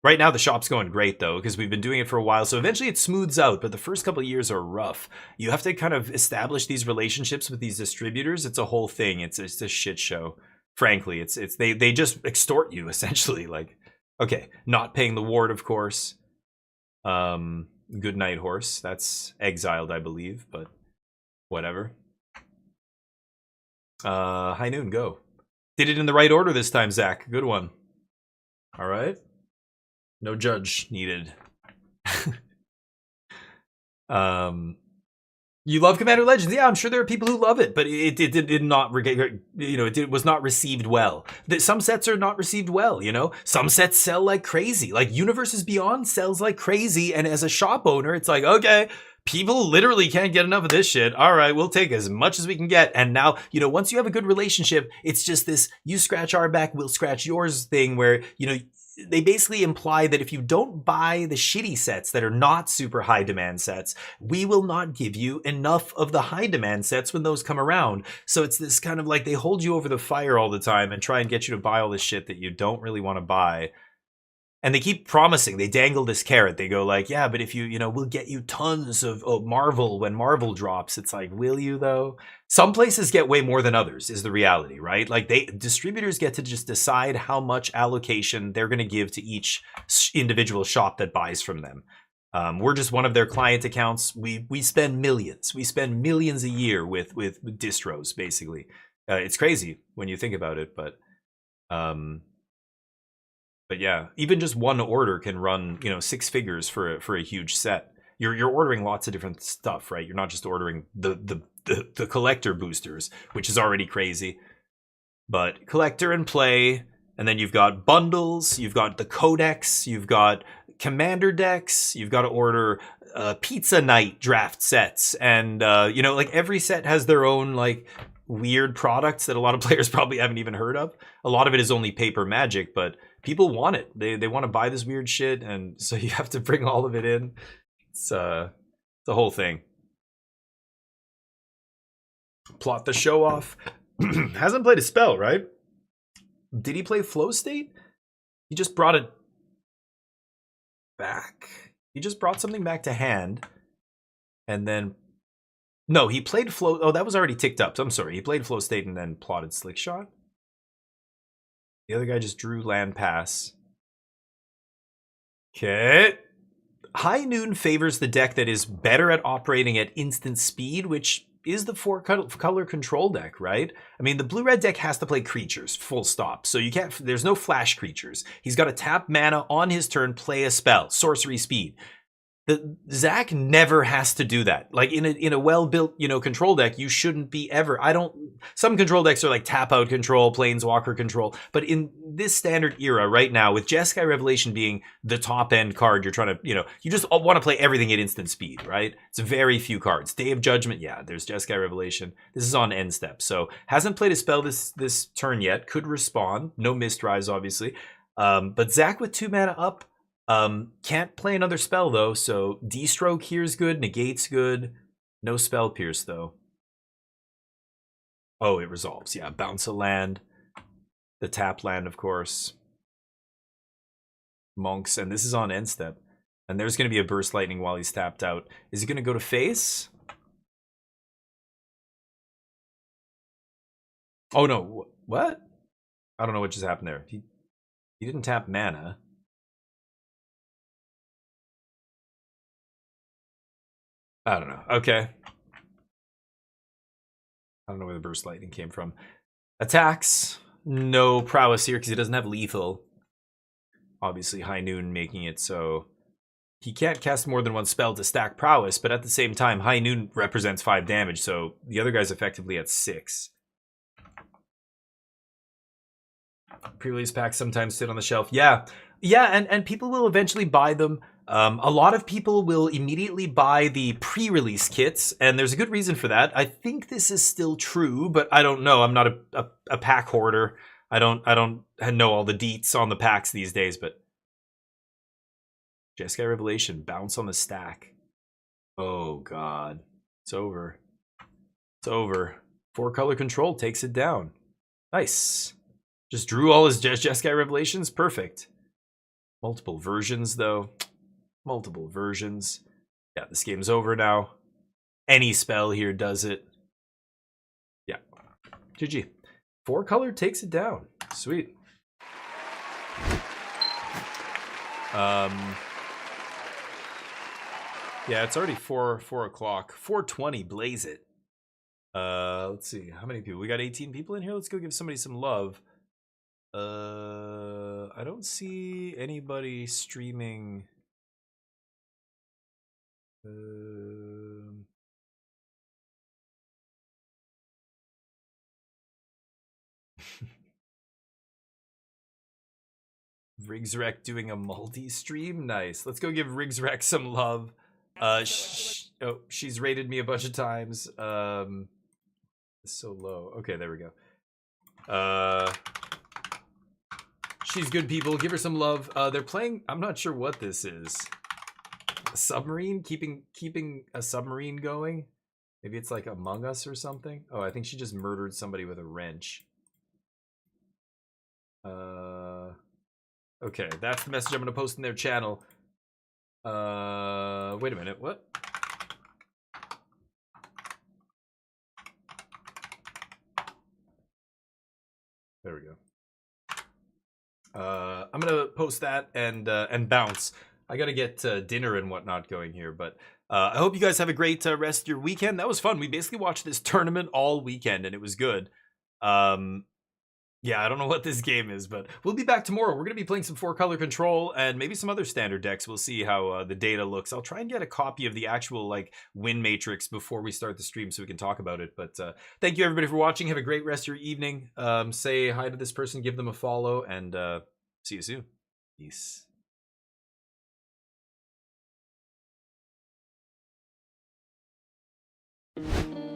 Right now, the shop's going great, though, because we've been doing it for a while. So eventually it smooths out, but the first couple of years are rough. You have to kind of establish these relationships with these distributors. It's a whole thing. It's a shit show. Frankly, they just extort you, essentially. Like, okay, not paying the ward, of course. Good Night Horse. That's exiled, I believe, but whatever. High Noon, go. Did it in the right order this time, Zach. Good one. All right. No judge needed. You love Commander Legends, yeah. I'm sure there are people who love it, but it did not, you know, it was not received well. Some sets are not received well, you know. Some sets sell like crazy. Like Universes Beyond sells like crazy, and as a shop owner, it's like, okay, people literally can't get enough of this shit. All right, we'll take as much as we can get. And now, you know, once you have a good relationship, it's just this you scratch our back, we'll scratch yours thing where, you know, they basically imply that if you don't buy the shitty sets that are not super high demand sets, we will not give you enough of the high demand sets when those come around. So it's this kind of like they hold you over the fire all the time and try and get you to buy all this shit that you don't really want to buy. And they keep promising, they dangle this carrot. They go like, yeah, but if we'll get you tons of Marvel when Marvel drops. It's like, will you though? Some places get way more than others is the reality, right? Like distributors get to just decide how much allocation they're going to give to each individual shop that buys from them. We're just one of their client accounts. We spend millions. We spend millions a year with distros, basically. It's crazy when you think about it, but yeah, even just one order can run, 6 figures for a huge set. You're ordering lots of different stuff, right? You're not just ordering the collector boosters, which is already crazy. But collector and play, and then you've got bundles, you've got the codex, you've got commander decks, you've got to order pizza night draft sets, and every set has their own weird products that a lot of players probably haven't even heard of. A lot of it is only paper magic, but people want it. They want to buy this weird shit, and so you have to bring all of it in. It's the whole thing. Plot the show off. Hasn't played a spell, right? Did he play Flow State? He just brought it back. He just brought something back to hand, and then no, he played Flow. Oh, that was already ticked up. So I'm sorry. He played Flow State and then plotted Slick Shot. The other guy just drew Land Pass. Okay. High Noon favors the deck that is better at operating at instant speed, which is the 4-color control deck, right? I mean, the blue-red deck has to play creatures, full stop. So you can't. There's no flash creatures. He's got to tap mana on his turn, play a spell, sorcery speed. Zach never has to do that. Like in a well-built, control deck, you shouldn't be ever. Some control decks are like tap out control, planeswalker control, but in this standard era right now, with Jeskai Revelation being the top end card, you're trying to, you just want to play everything at instant speed, right? It's very few cards. Day of Judgment, yeah, there's Jeskai Revelation. This is on end step, so hasn't played a spell this turn yet. Could respond. No Mistrise, obviously, but Zach with 2 mana up. Can't play another spell though, so D-Stroke here's good, Negate's good. No Spell Pierce though. Oh, it resolves. Yeah, bounce a land. The tap land, of course. Monks, and this is on end step. And there's going to be a Burst Lightning while he's tapped out. Is he going to go to face? Oh no, what? I don't know what just happened there. He didn't tap mana. I don't know. Okay. I don't know where the Burst Lightning came from. Attacks. No prowess here because he doesn't have lethal. Obviously, High Noon making it so he can't cast more than 1 spell to stack prowess, but at the same time, High Noon represents 5 damage, so the other guy's effectively at 6. Pre-release packs sometimes sit on the shelf. Yeah, and people will eventually buy them. A lot of people will immediately buy the pre-release kits, and there's a good reason for that. I think this is still true, but I don't know. I'm not a pack hoarder. I don't know all the deets on the packs these days, but Jeskai Revelation, bounce on the stack. Oh god, it's over. It's over. 4-color control takes it down. Nice. Just drew all his Jeskai Revelations. Perfect. Multiple versions, though. Multiple versions. Yeah, this game's over now. Any spell here does it. Yeah. GG. 4-color takes it down. Sweet. Yeah, it's already 4 o'clock. 4:20, blaze it. Let's see. How many people? We got 18 people in here. Let's go give somebody some love. I don't see anybody streaming. Rigsrec doing a multi-stream? Nice. Let's go give Rigsrec some love. She's rated me a bunch of times. It's so low. Okay, there we go. She's good people. Give her some love. They're playing. I'm not sure what this is. A submarine? Keeping a submarine going? Maybe it's like Among Us or something. Oh, I think she just murdered somebody with a wrench. Okay, that's the message I'm gonna post in their channel. Wait a minute, what? There we go. I'm gonna post that and bounce. I gotta get dinner and whatnot going here, but I hope you guys have a great rest of your weekend. That was fun. We basically watched this tournament all weekend, and it was good. Yeah, I don't know what this game is, but we'll be back tomorrow. We're gonna be playing some 4-color control and maybe some other standard decks. We'll see how the data looks. I'll try and get a copy of the actual like win matrix before we start the stream so we can talk about it. But thank you everybody for watching. Have a great rest of your evening. Say hi to this person, give them a follow, and see you soon. Peace. Thank you.